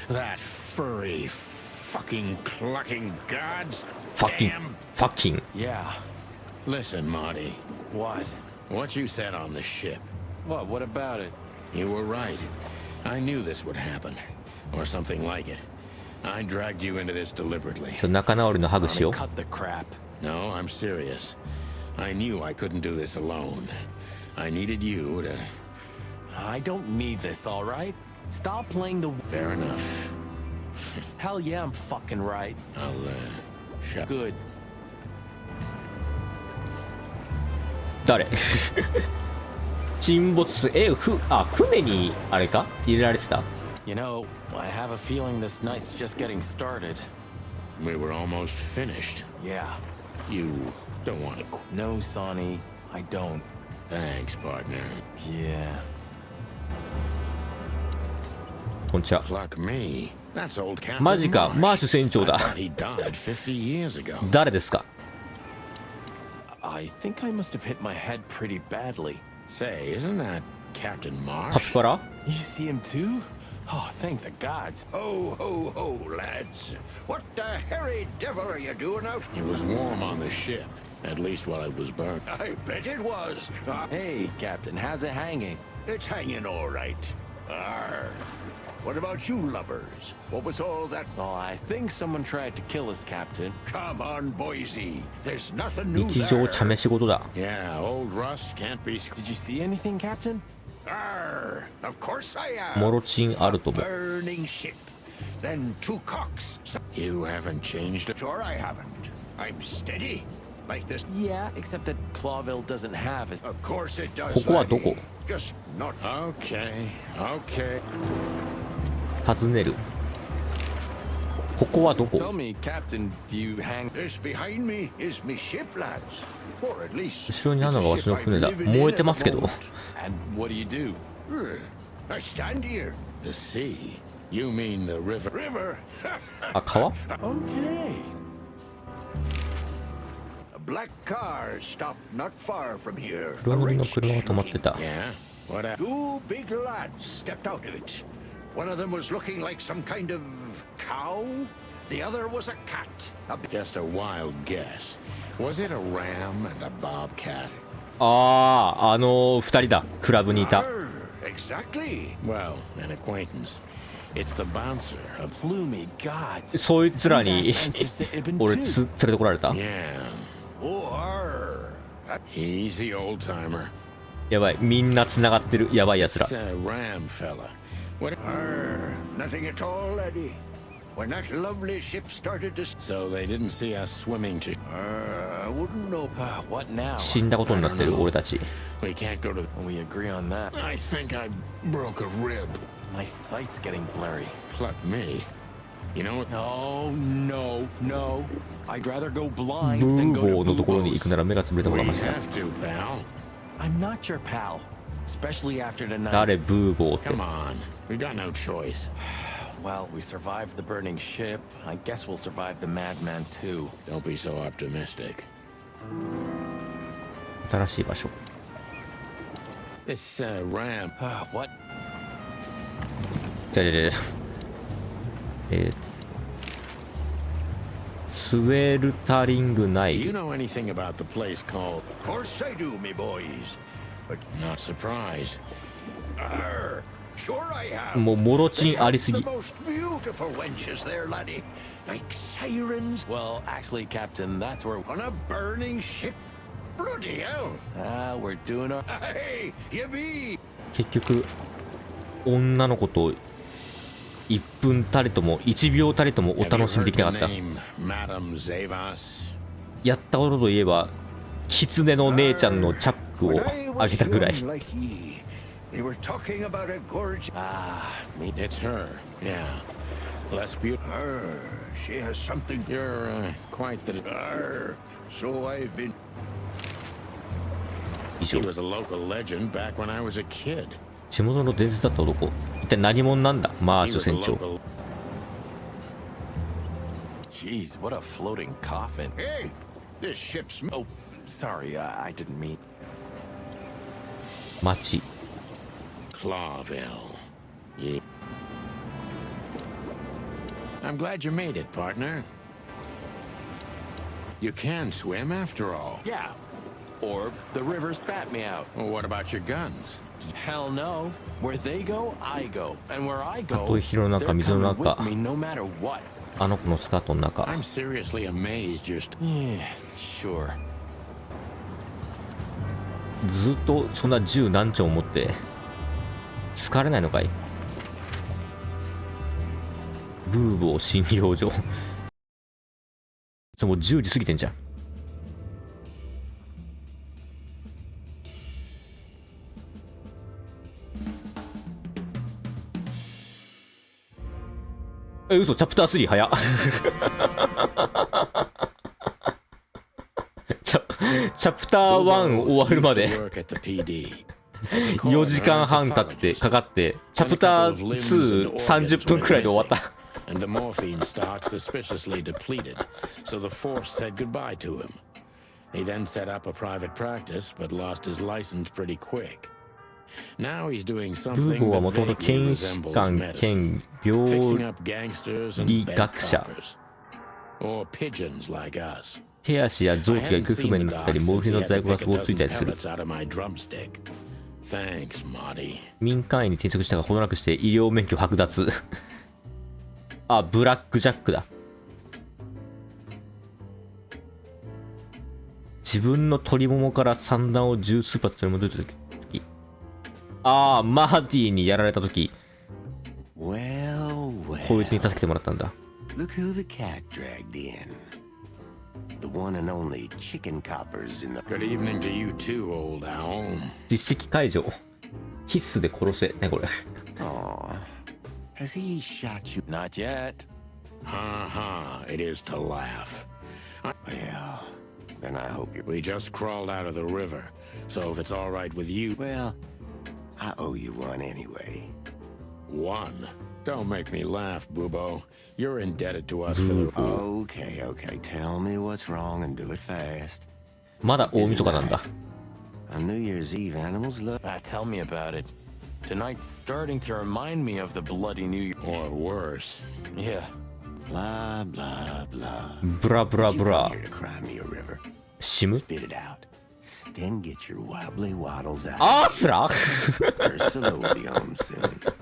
That furry, fucking clucking gods. Fucking. Yeah. Listen, Marty. What? What you said on the ship. What about it? You were right. I knew this would happen. Or something like it. I dragged you into this deliberately. 仲直りのハグしよう。 Cut the crap. No, I'm serious. I knew I couldn't do this alone. I needed you to... I don't need this, all right? Stop playing the... Fair enough. Hell yeah, I'm fucking right. I'll, shut... Good. 誰沈没船にあれか入れられてた。 You know, I have a feeling this night's just getting started. We were almost finished. Yeah. You don't want to... No, Sonny, I don't. Thanks, partner. Yeah. こんにちは。 Pluck me. That's old Captain マジか、マーシュ船長だ。 I thought he died 50 years ago. 誰ですか？ I think I must have hit my head pretty badly. Say, isn't that Captain カ Marsh? ピバラ？ You see him too? Oh, thank the gods. Ho, ho, ho, lads. What the hairy devil are you doing out? It was warm on the ship, at least while it was burnt. I bet it was. Hey, Captain, how's it hanging? It's hanging all right. Arr. What about you lubbers? What was all that? Oh, I think someone tried to kill us, Captain. Come on, Boise. There's nothing new 日常 there. 茶飯事だ。 Yeah, old Rust can't be... Did you see anything, Captain? Arr. Of course I am. モロチンあるとも。 Burning ship. Then two cocks. You haven't changed... Sure I haven't. I'm steady. Like this. Yeah, except that Clawville doesn't have his... Of course it does. ここはどこ？ Just not... Okay, okay. 尋ねる。ここはど Tell こ？ me, Captain, do you hang... This behind me is me ship, lads. Or at least... 後ろにあるのがわしの船だ。燃えてますけど。 And what do you do? I stand here. The sea? You mean the river? River? あ、川？ Okay. A black car stopped not far from here. 黒塗りの車が止まってた。 Yeah? What happened? Two big lads stepped out of it. One of them was looking like some kind of cow. The other was a cat. Just a wild guess. Was it a ram and a bobcat? ああ、二人だ。クラブにいた。 Exactly. Well, an acquaintance. It's the bouncer of Gloomy gods. そいつらに俺連れてこられた。 Yeah. Oh, he's the old timer. やばい、みんな繋がってる。やばいやつら。 Ram fella. What? Nothing at all, laddie. When that lovely ship started to... So they didn't see us swimming to... I wouldn't know. What now? 死んだことになってる俺たち。 We can't go to... We agree on that. I think I broke a rib. My sight's getting blurry. Pluck me. You know what? Oh, no, no. I'd rather go blind ブ than ー go ボー to のところに Boobo's. 行くなら目が潰れた方 We がマシだ。 have to, pal. I'm not your pal. Especially after tonight. 誰ブーボーって。 Come on. We got no choice. Well, we survived the burning ship. I guess we'll survive the madman too. Don't be so optimistic. 新しい場所。 This ram. What? じゃスウェルタリングナ Do you イル。 know anything about the place called... Of course I do, me boys. But Not surprised. sure I have. もうモロチンありす The ぎ。 most beautiful wenches there, laddie. Like sirens Well, actually, Captain, that's where... on a burning ship. Bloody hell. We're doing our... Hey, you be. 結局女の子と1分たりとも1秒たりともお Have you 楽しみで heard きなか the った。 name Madame Zavas? やったことといえば狐の姉ちゃんのチャック When を I あ was げたぐらい。 young like ye, they were talking about a gorge. Me. It's her. Yeah. Less beautiful. She has something. You're quite the... So I've been. She was a local legend back when I was a kid. 地元の伝説だった男。一体何者なんだマー He シュ was a 船長。 local... Jeez, what a floating coffin. Hey, this ship's. Oh, sorry, I didn't mean... 町。 Clawville. Yeah. I'm glad you made it, partner. You can swim after all. Yeah. Or the river spat me out. Well, what about your guns? Hell no. Where they go, I go. And where I た go, とえ火の they're 中、水の coming 中 with、me no matter what. あの子のスカートの中。 I'm seriously amazed you're... Yeah, sure. ずっとそんな銃何丁持って疲れないのかい。ブーボー診療所。もう10時過ぎてんじゃん。嘘、チャプター3早っ。チャプター1終わるまで4時間半経ってかかって、チャプター2、30分くらいで終わった。And the morphine stock suspiciously depleted, so the force said goodbye to him. He then set up a private practice, but lost his license pretty quick. Now he's doing ブー something ボーは that もともと vaguely 検視 resembles 官 medicine, 兼病 fixing up gangsters and 理 bad 学者。 coppers, or pigeons like us. 手足や臓器 I が hadn't 行方不 seen 明 the になった doc り、モル since フィ he ンの had 在 to 庫が pick 壺 a ついた dozen りする。 pellets out of my drumstick. Thanks, Marty. 民間員に転職したがほどなくして医療免許剥奪。あ、ブラックジャックだ。自分の鶏ももから散弾を十数発取り戻した時。ああ、マーティーにやられた時。 Well, こいつに助けてもらったんだ。 look who the cat dragged in. The one and only chicken coppers in the... Good evening to you too, old owl. 実績解除。必須で殺せ。ね、これ。 Aw. Has he shot you? Not yet. Ha ha, it is to laugh. Well, then I hope you... We just crawled out of the river, so if it's all right with you... Well, I owe you one anyway. One? Don't make me laugh, Boobo. You're indebted to us for the... Okay, okay. Tell me what's wrong and do it fast. まだ大晦日なんだ。 On New Year's Eve, animals love... Tell me about it. Tonight's starting to remind me of the bloody New Year. Or worse. Yeah. Blah, blah, blah. ブラブラブラ。 Here to cry me a river. シム Spit it out. Then get your wobbly waddles out. アースラ Ursula will be home soon.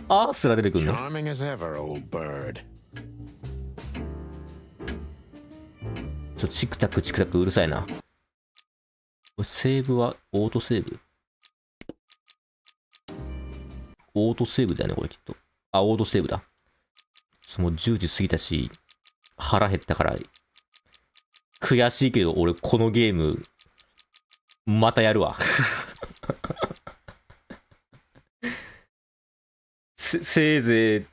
アースラ出てくるの Charming as ever, old bird. チクタクチクタクうるさいな。これセーブはオートセーブ？オートセーブだよね、これきっと。あ、オートセーブだ。もう10時過ぎたし、腹減ったから、悔しいけど俺このゲーム、またやるわ。せいぜい、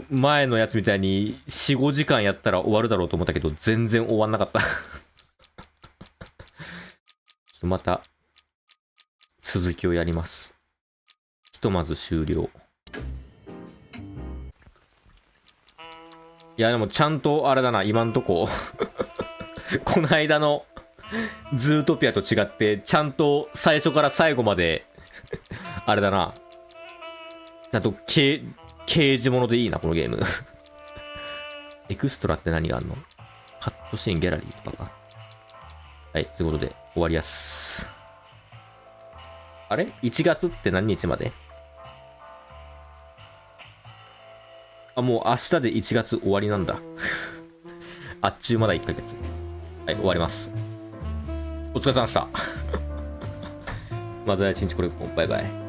前のやつみたいに4、5時間やったら終わるだろうと思ったけど、全然終わんなかった。また、続きをやります。ひとまず終了。いや、でもちゃんとあれだな、今んとこ。この間のズートピアと違って、ちゃんと最初から最後まで、あれだな。ちゃんと刑事物でいいな、このゲーム。エクストラって何があんの？カットシーン、ギャラリーとかか。はい、ということで終わりやす。あれ ?1 月って何日まで？あ、もう明日で1月終わりなんだ。あっちゅうまだ1ヶ月。はい、終わります。お疲れ様でした。まずは一日これ、バイバイ。